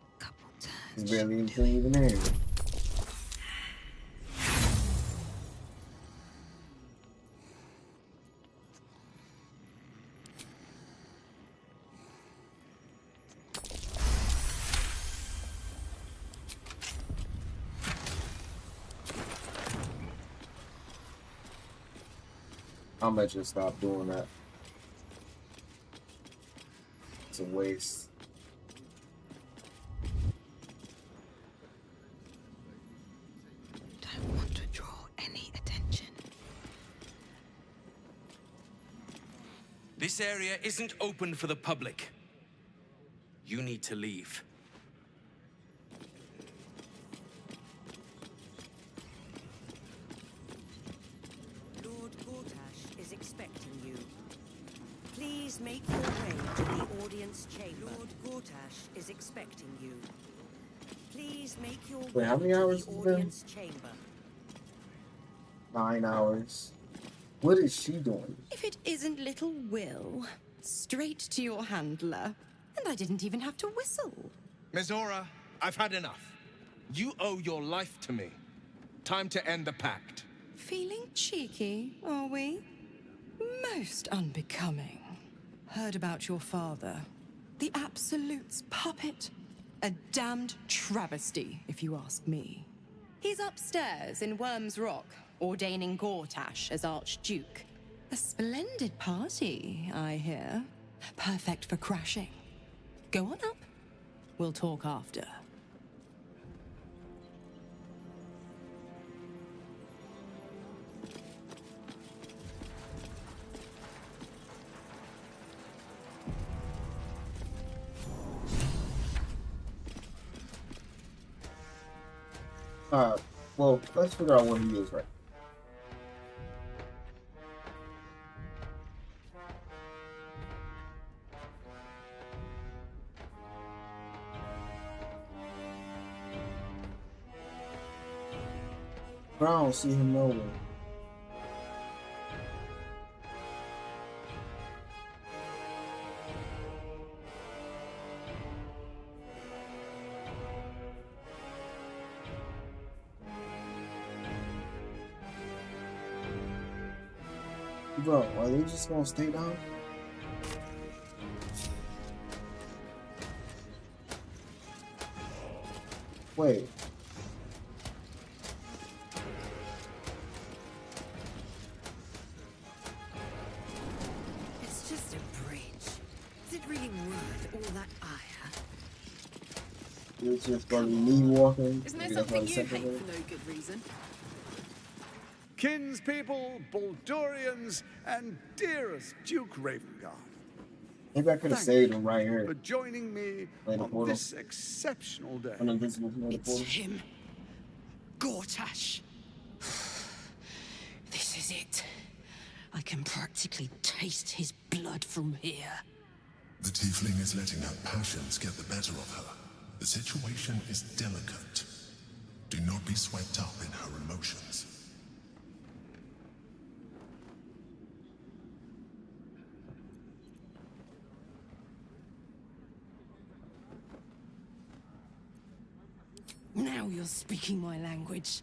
There's barely anything even there. I might just stop doing that. It's a waste. Don't want to draw any attention. This area isn't open for the public. You need to leave. Lord Gortash is expecting you. Please make your way to the audience chamber. Lord Gortash is expecting you. Please make your way how many hours to is the there? audience chamber. 9 hours. What is she doing? If it isn't little Will, straight to your handler. And I didn't even have to whistle. Mizora, I've had enough. You owe your life to me. Time to end the pact. Feeling cheeky, are we? Most unbecoming. Heard about your father. The Absolute's puppet. A damned travesty, if you ask me. He's upstairs in Worm's Rock, ordaining Gortash as Archduke. A splendid party, I hear. Perfect for crashing. Go on up. We'll talk after. Well, let's figure out what he is right. But I don't see him nowhere. Bro, are they just gonna stay down? Wait. It's just a bridge. Is it really worth all that ire? It's just gonna be me walking. Isn't Maybe there that's why something the you hate second for no good reason? Kinspeople, Baldurians, and dearest Duke Ravengard. Maybe I could have Thank saved you him right for here. joining me Play the on portal. this exceptional day. An invisible from the portal. Him. Gortash. This is it. I can practically taste his blood from here. The tiefling is letting her passions get the better of her. The situation is delicate. Do not be swept up in her emotions. Now you're speaking my language.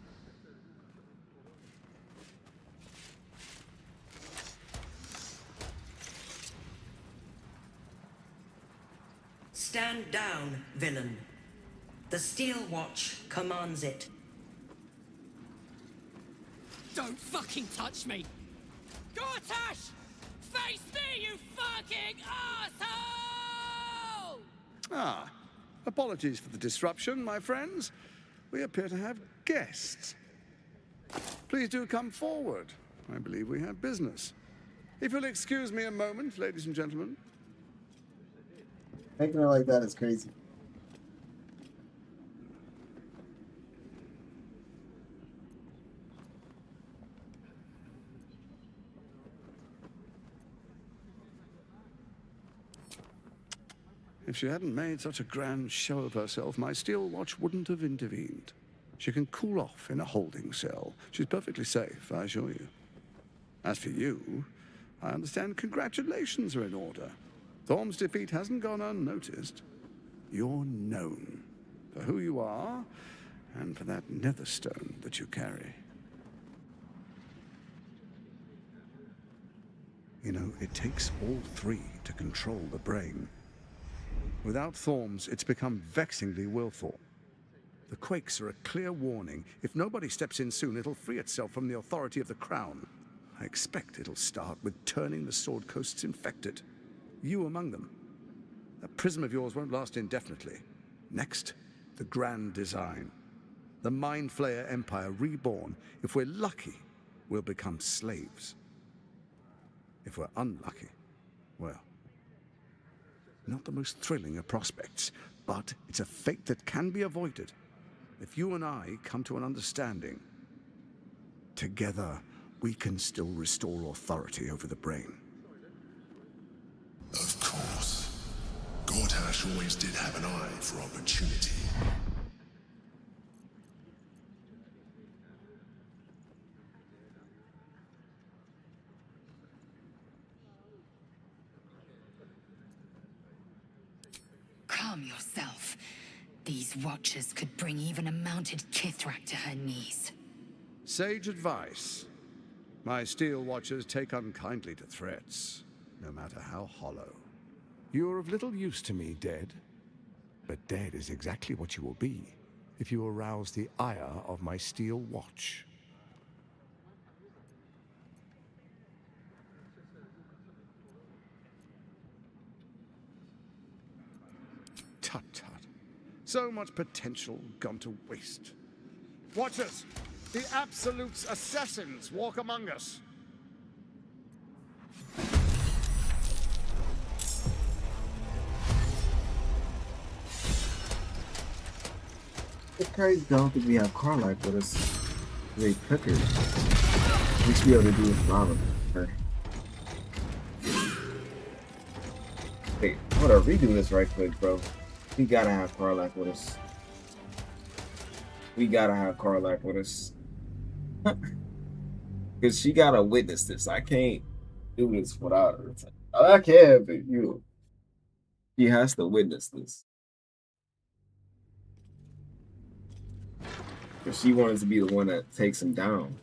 Stand down, villain. The Steel Watch commands it. Don't fucking touch me! Gortash! Face me, you fucking asshole! Ah, apologies for the disruption, my friends. We appear to have guests. Please do come forward. I believe we have business. If you'll excuse me a moment, ladies and gentlemen. Making her like that is crazy. If she hadn't made such a grand show of herself, my steel watch wouldn't have intervened. She can cool off in a holding cell. She's perfectly safe, I assure you. As for you, I understand congratulations are in order. Thorm's defeat hasn't gone unnoticed. you're known for who you are and for that netherstone that you carry. You know, it takes all three to control the brain. Without Thorns, it's become vexingly willful. The quakes are a clear warning. If nobody steps in soon, it'll free itself from the authority of the Crown. I expect it'll start with turning the Sword Coasts infected. You among them. That prism of yours won't last indefinitely. Next, the grand design. The Mind Flayer Empire reborn. If we're lucky, we'll become slaves. If we're unlucky, well, not the most thrilling of prospects, but it's a fate that can be avoided. If you and I come to an understanding, together we can still restore authority over the brain. Of course. Gortash always did have an eye for opportunity. Calm yourself. These watchers could bring even a mounted Kithrak to her knees. Sage advice. My steel watchers take unkindly to threats, no matter how hollow. You're of little use to me, dead. But dead is exactly what you will be if you arouse the ire of my steel watch. Tut tut. So much potential gone to waste. Watchers! The Absolute's assassins walk among us! It's crazy. I don't think we have Carlac with us. They cook her. We should be able to do with lava. Wait, hold on. Redo this right quick, bro. We gotta have Carlac with us. We gotta have Carlac with us. Because she gotta witness this. I can't do this without her. I can, but you know, she has to witness this. Because she wanted to be the one that takes him down.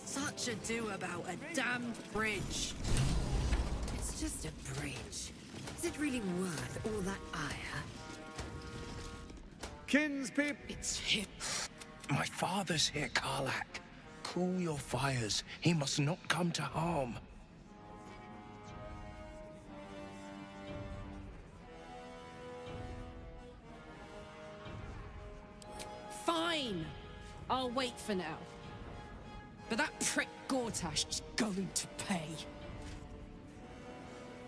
Such ado about a damned bridge. It's just a bridge. Is it really worth all that ire? Kinspeople! It's him. My father's here, Karlak. Cool your fires. He must not come to harm. Fine. I'll wait for now. But that prick Gortash is going to pay.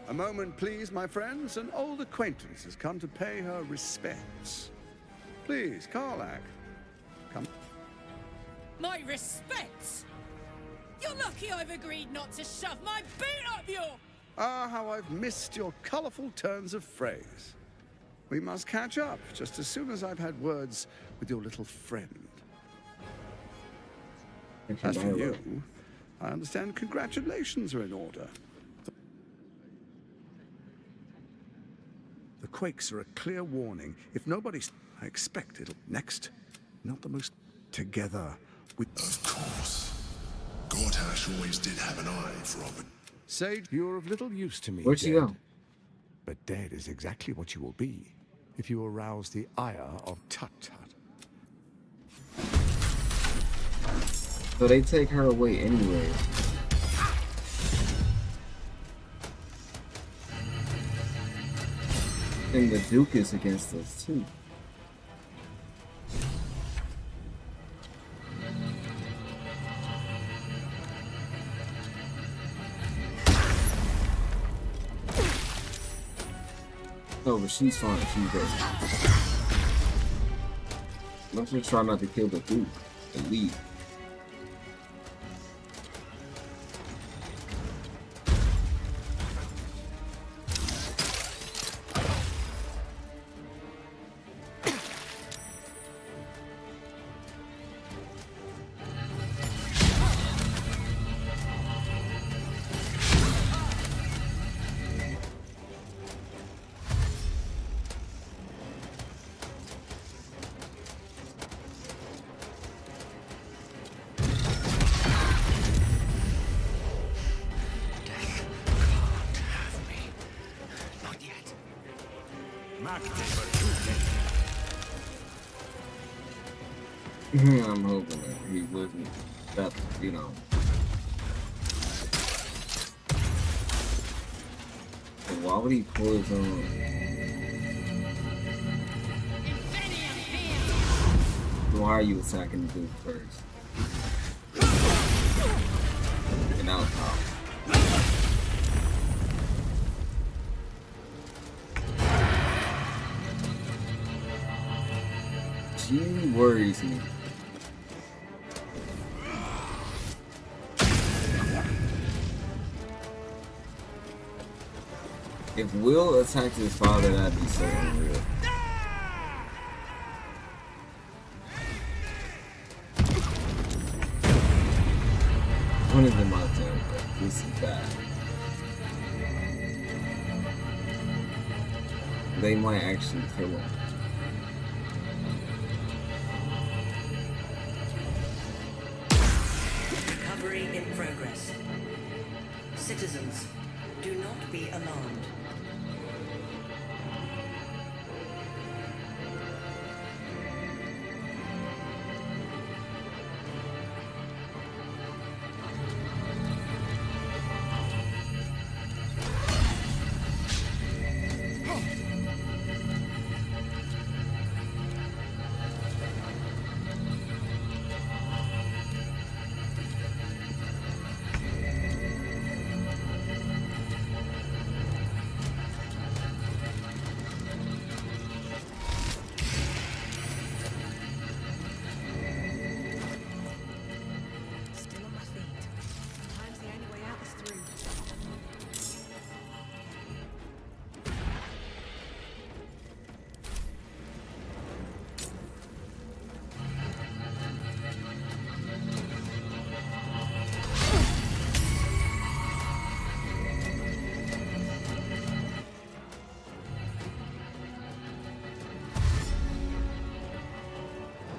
A moment, please, my friends. An old acquaintance has come to pay her respects. Please, Karlak, come. My respects? You're lucky I've agreed not to shove my boot up your... Ah, how I've missed your colorful turns of phrase. We must catch up just as soon as I've had words with your little friend. As for you, I understand congratulations are in order. The quakes are a clear warning. If nobody's... I expect it'll... Next, not the most... Together with... Of course. Gortash always did have an eye for opportunity. Sage, you're of little use to me, Where'd she dead. go? But dead is exactly what you will be if you arouse the ire of Tut-Tut. So they take her away anyway. And the Duke is against us too. No, but she's fine. She's good. Let's just try not to kill the Duke and leave. I'm hoping that he wasn't that, you know. But why would he pull his own? Why are you attacking the dude first? And now how? She worries me. If Will attacked his father, that'd be so unreal. One of them out there, but this is bad. They might actually kill him. Recovery in progress. Citizens, do not be alarmed.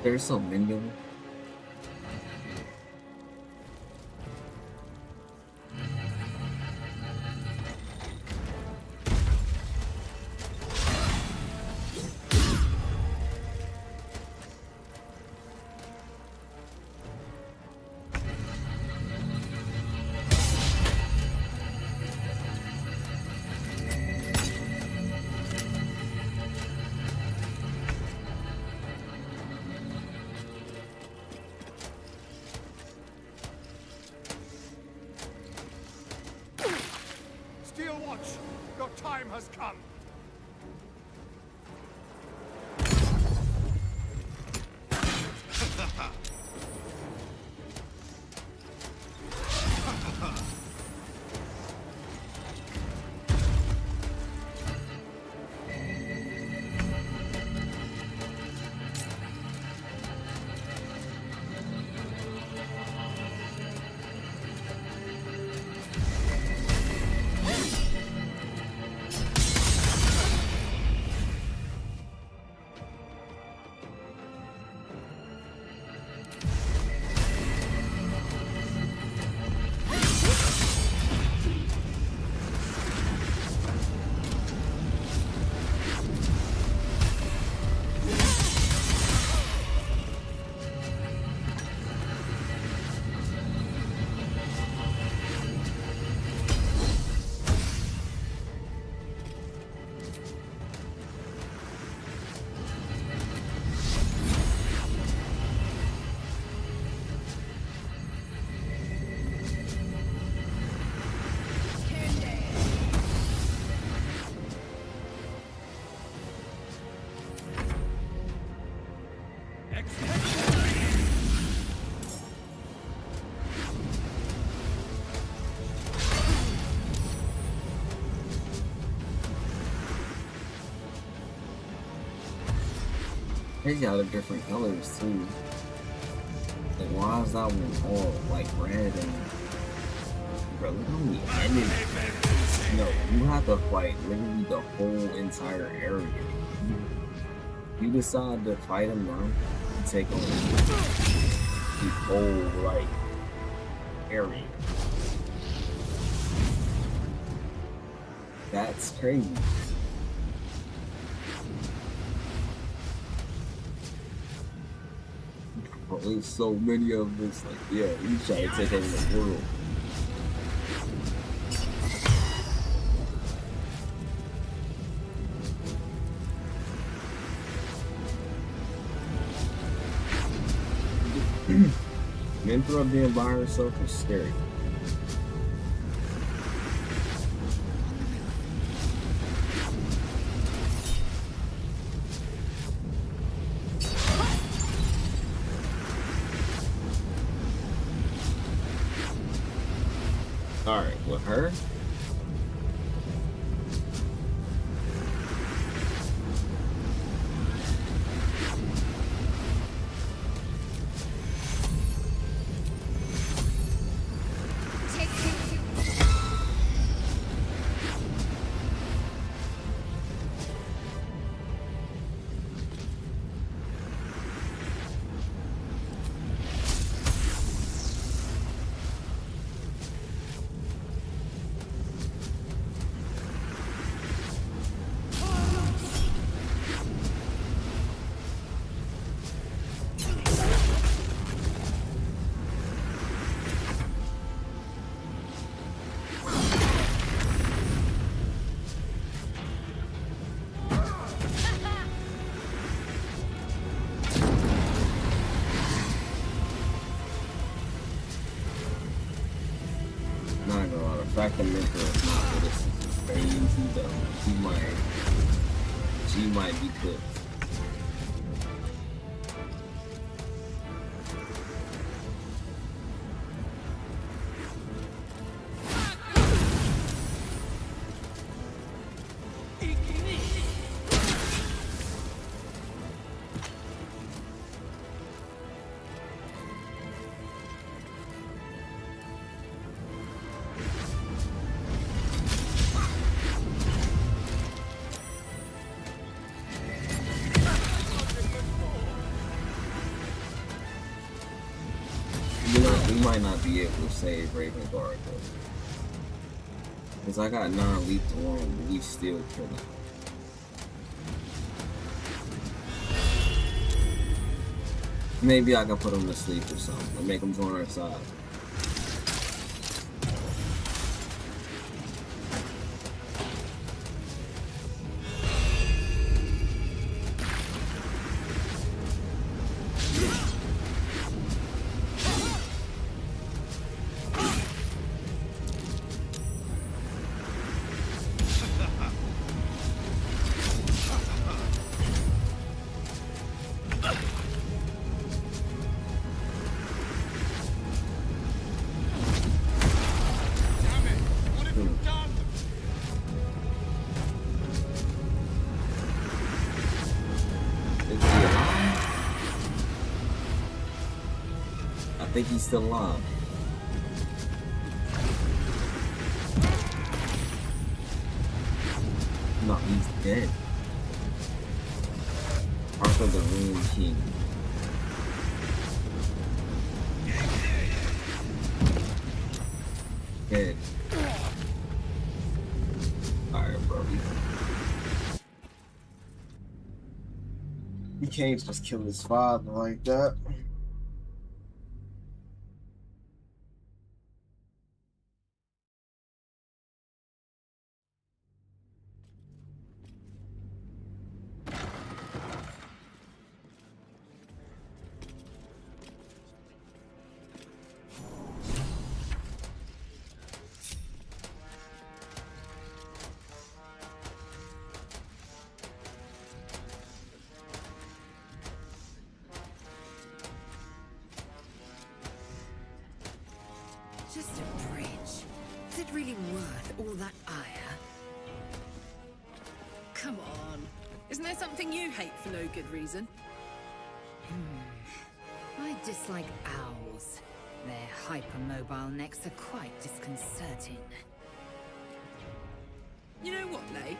There's so many of them. Your time has come. Crazy how they're different colors too. Like why is that one all like red and bro, look how many enemies. No, you have to fight literally the whole entire area. You decide to fight him now and take on the whole like area. That's crazy. there's so many of them. It's like, yeah, you try to take over the world. Mentor being by herself is scary. Alright, with her. Not gonna lie, the fact that Mentor is not for this is crazy though. She might be cooked. You know, we might not be able to save Raven Guard though. Because I got non-lethal one, but we still kill him. Maybe I can put him to sleep or something, or make him join our side. I think he's still alive. No, he's dead. Arthur the Rune King. Dead. Alright, bro. You can't just kill his father like that. Just a bridge. Is it really worth all that ire? Come on. Isn't there something you hate for no good reason? I dislike owls. Their hypermobile necks are quite disconcerting. You know what, Lay?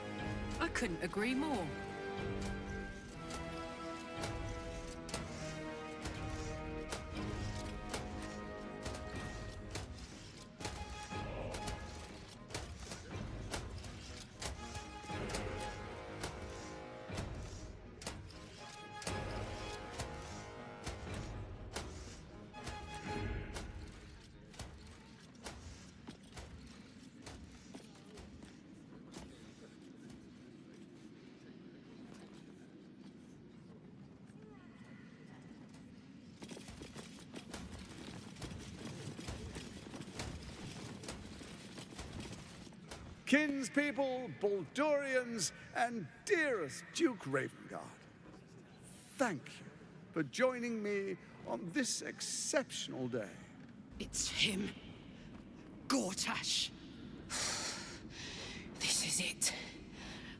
I couldn't agree more. kinspeople, Baldurians, and dearest Duke Ravengard, thank you for joining me on this exceptional day. It's him. Gortash. This is it.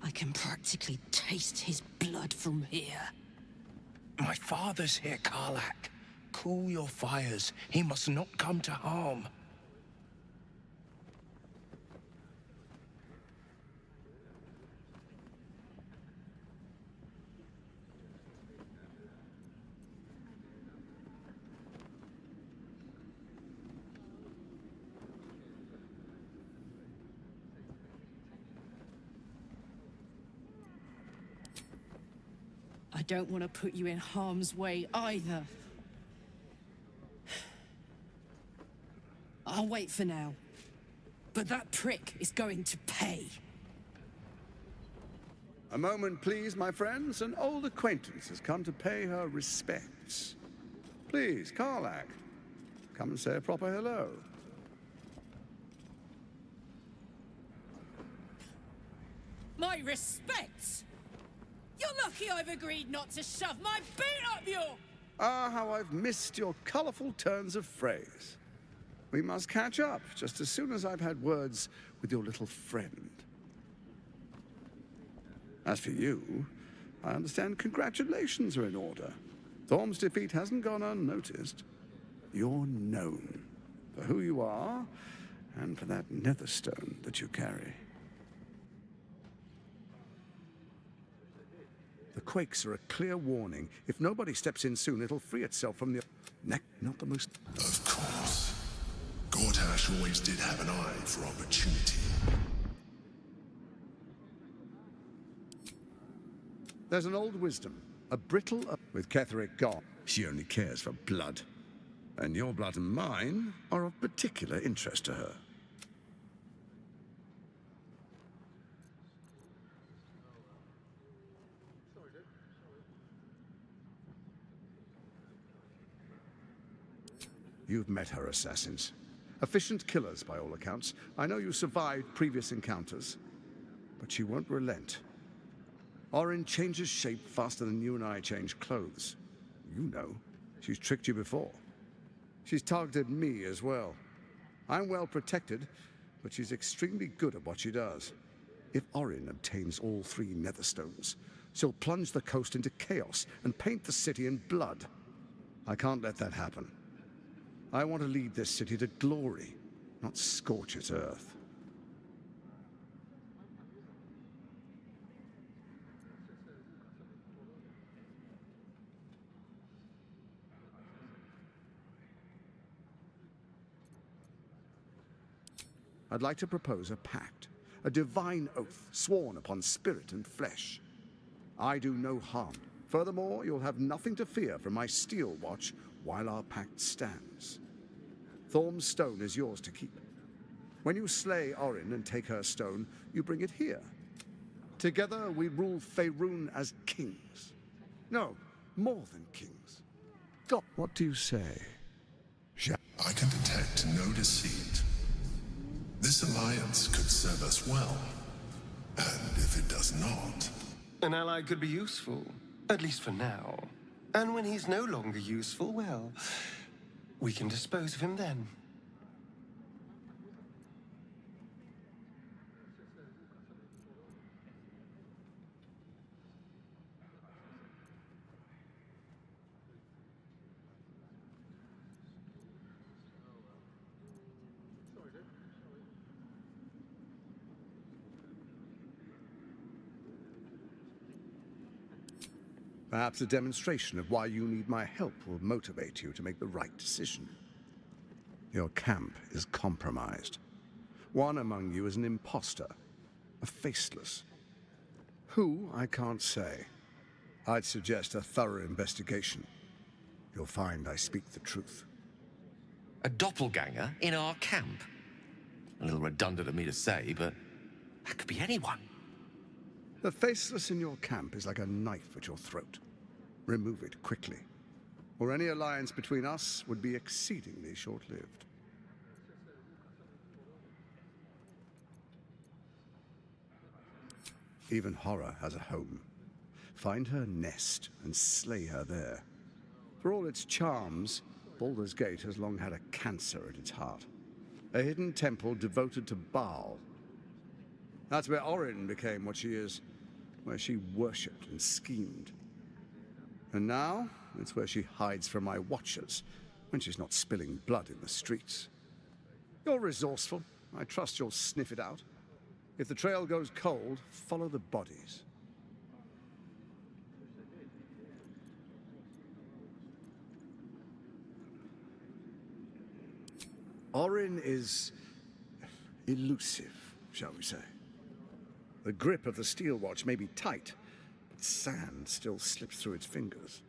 I can practically taste his blood from here. My father's here, Karlak. Cool your fires. He must not come to harm. I don't want to put you in harm's way either. I'll wait for now. But that prick is going to pay. A moment, please, my friends. An old acquaintance has come to pay her respects. Please, Karlak, come and say a proper hello. My respects! You're lucky I've agreed not to shove my boot up your... Ah, how I've missed your colourful turns of phrase. We must catch up just as soon as I've had words with your little friend. As for you, I understand congratulations are in order. Thorm's defeat hasn't gone unnoticed. You're known for who you are and for that netherstone that you carry. The quakes are a clear warning. If nobody steps in soon, it'll free itself from the neck. Not the most... Of course. Gortash always did have an eye for opportunity. There's an old wisdom. A brittle... With Ketheric gone, she only cares for blood. And your blood and mine are of particular interest to her. You've met her assassins. Efficient killers, by all accounts. I know you survived previous encounters. But she won't relent. Orin changes shape faster than you and I change clothes. You know. She's tricked you before. She's targeted me as well. I'm well protected, but she's extremely good at what she does. If Orin obtains all 3 netherstones, she'll plunge the coast into chaos and paint the city in blood. I can't let that happen. I want to lead this city to glory, not scorch its earth. I'd like to propose a pact, a divine oath sworn upon spirit and flesh. I do no harm. Furthermore, you'll have nothing to fear from my steel watch while our pact stands. Thorm's stone is yours to keep. When you slay Orin and take her stone, you bring it here. Together we rule Faerun as kings. No, more than kings. God, what do you say? I can detect no deceit. This alliance could serve us well. And if it does not... An ally could be useful, at least for now. And when he's no longer useful, well, we can dispose of him then. Perhaps a demonstration of why you need my help will motivate you to make the right decision. Your camp is compromised. One among you is an imposter, a faceless. Who, I can't say. I'd suggest a thorough investigation. You'll find I speak the truth. A doppelganger in our camp? A little redundant of me to say, but that could be anyone. The faceless in your camp is like a knife at your throat. Remove it quickly, or any alliance between us would be exceedingly short-lived. Even horror has a home. Find her nest and slay her there. For all its charms, Baldur's Gate has long had a cancer at its heart. A hidden temple devoted to Baal. That's where Orin became what she is, where she worshipped and schemed. And now, it's where she hides from my watchers, when she's not spilling blood in the streets. You're resourceful. I trust you'll sniff it out. If the trail goes cold, follow the bodies. Orin is elusive, shall we say. The grip of the steel watch may be tight, but sand still slips through its fingers.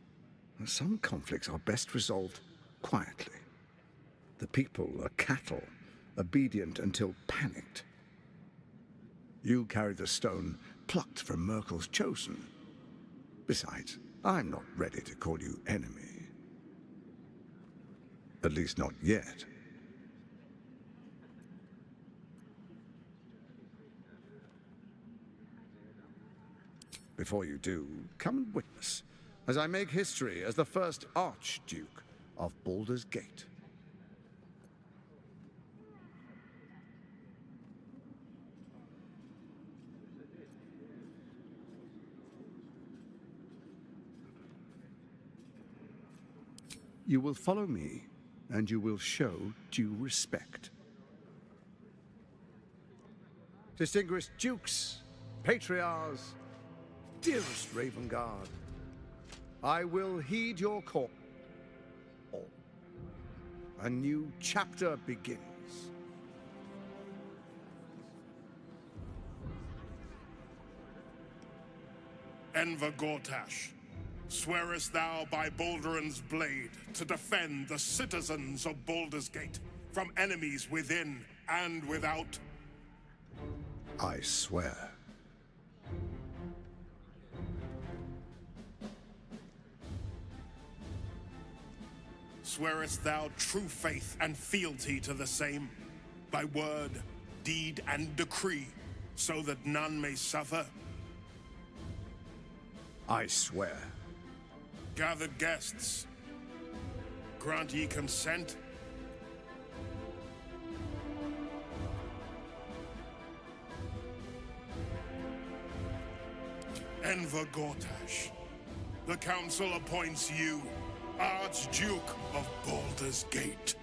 Some conflicts are best resolved quietly. The people are cattle, obedient until panicked. You carry the stone plucked from Merkel's chosen. Besides, I'm not ready to call you enemy. At least not yet. Before you do, come and witness, as I make history as the first Archduke of Baldur's Gate. You will follow me, and you will show due respect. Distinguished dukes, patriarchs, dearest Ravengard, I will heed your call. A new chapter begins. Enver Gortash, swearest thou by Balduran's blade to defend the citizens of Baldur's Gate from enemies within and without? I swear. Swearest thou true faith and fealty to the same, by word, deed, and decree, so that none may suffer? I swear. Gathered guests, grant ye consent? Enver Gortash, the Council appoints you Archduke of Baldur's Gate.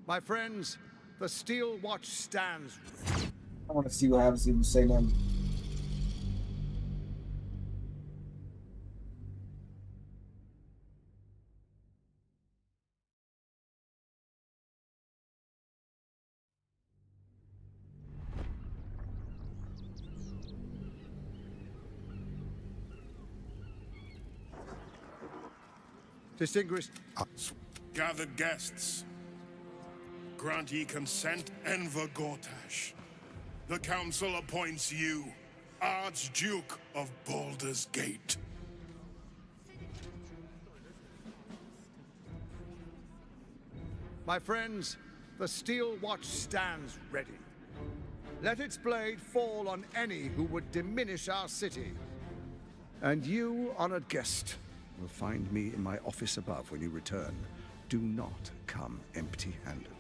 My friends, the Steel Watch stands. I want to see what happens if you say nothing. Distinguished gathered guests, grant ye consent? Enver Gortash, the Council appoints you Archduke of Baldur's Gate. My friends, the Steel Watch stands ready. Let its blade fall on any who would diminish our city. And you, honored guest, will find me in my office above when you return. Do not come empty-handed.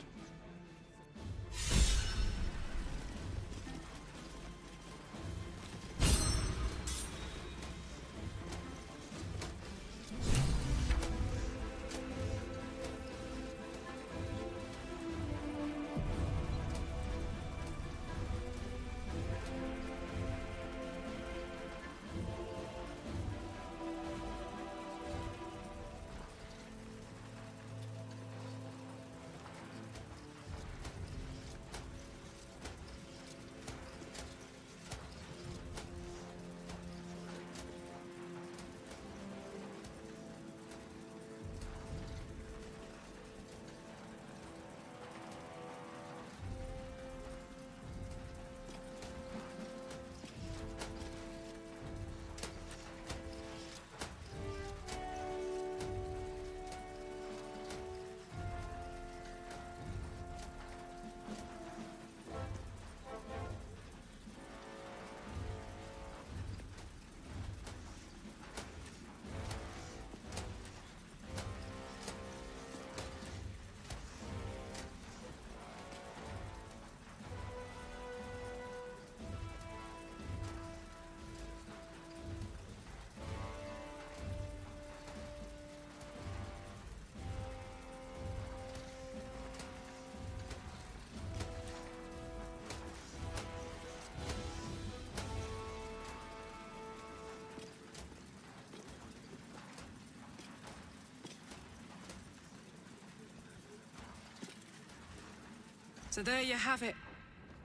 So there you have it.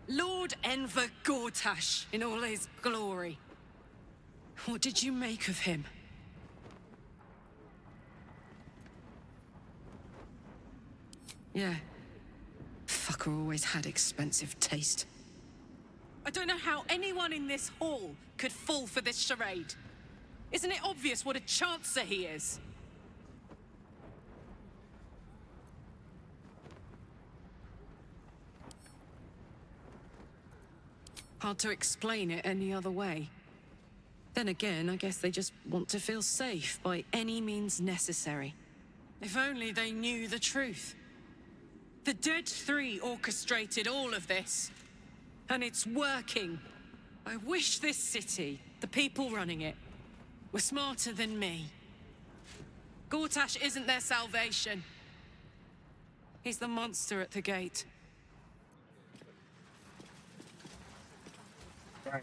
Lord Enver Gortash in all his glory. What did you make of him? Yeah. Fucker always had expensive taste. I don't know how anyone in this hall could fall for this charade. Isn't it obvious what a chancer he is? Hard to explain it any other way. Then again, I guess they just want to feel safe by any means necessary. If only they knew the truth. The Dead Three orchestrated all of this. And it's working. I wish this city, the people running it, were smarter than me. Gortash isn't their salvation. He's the monster at the gate. Right.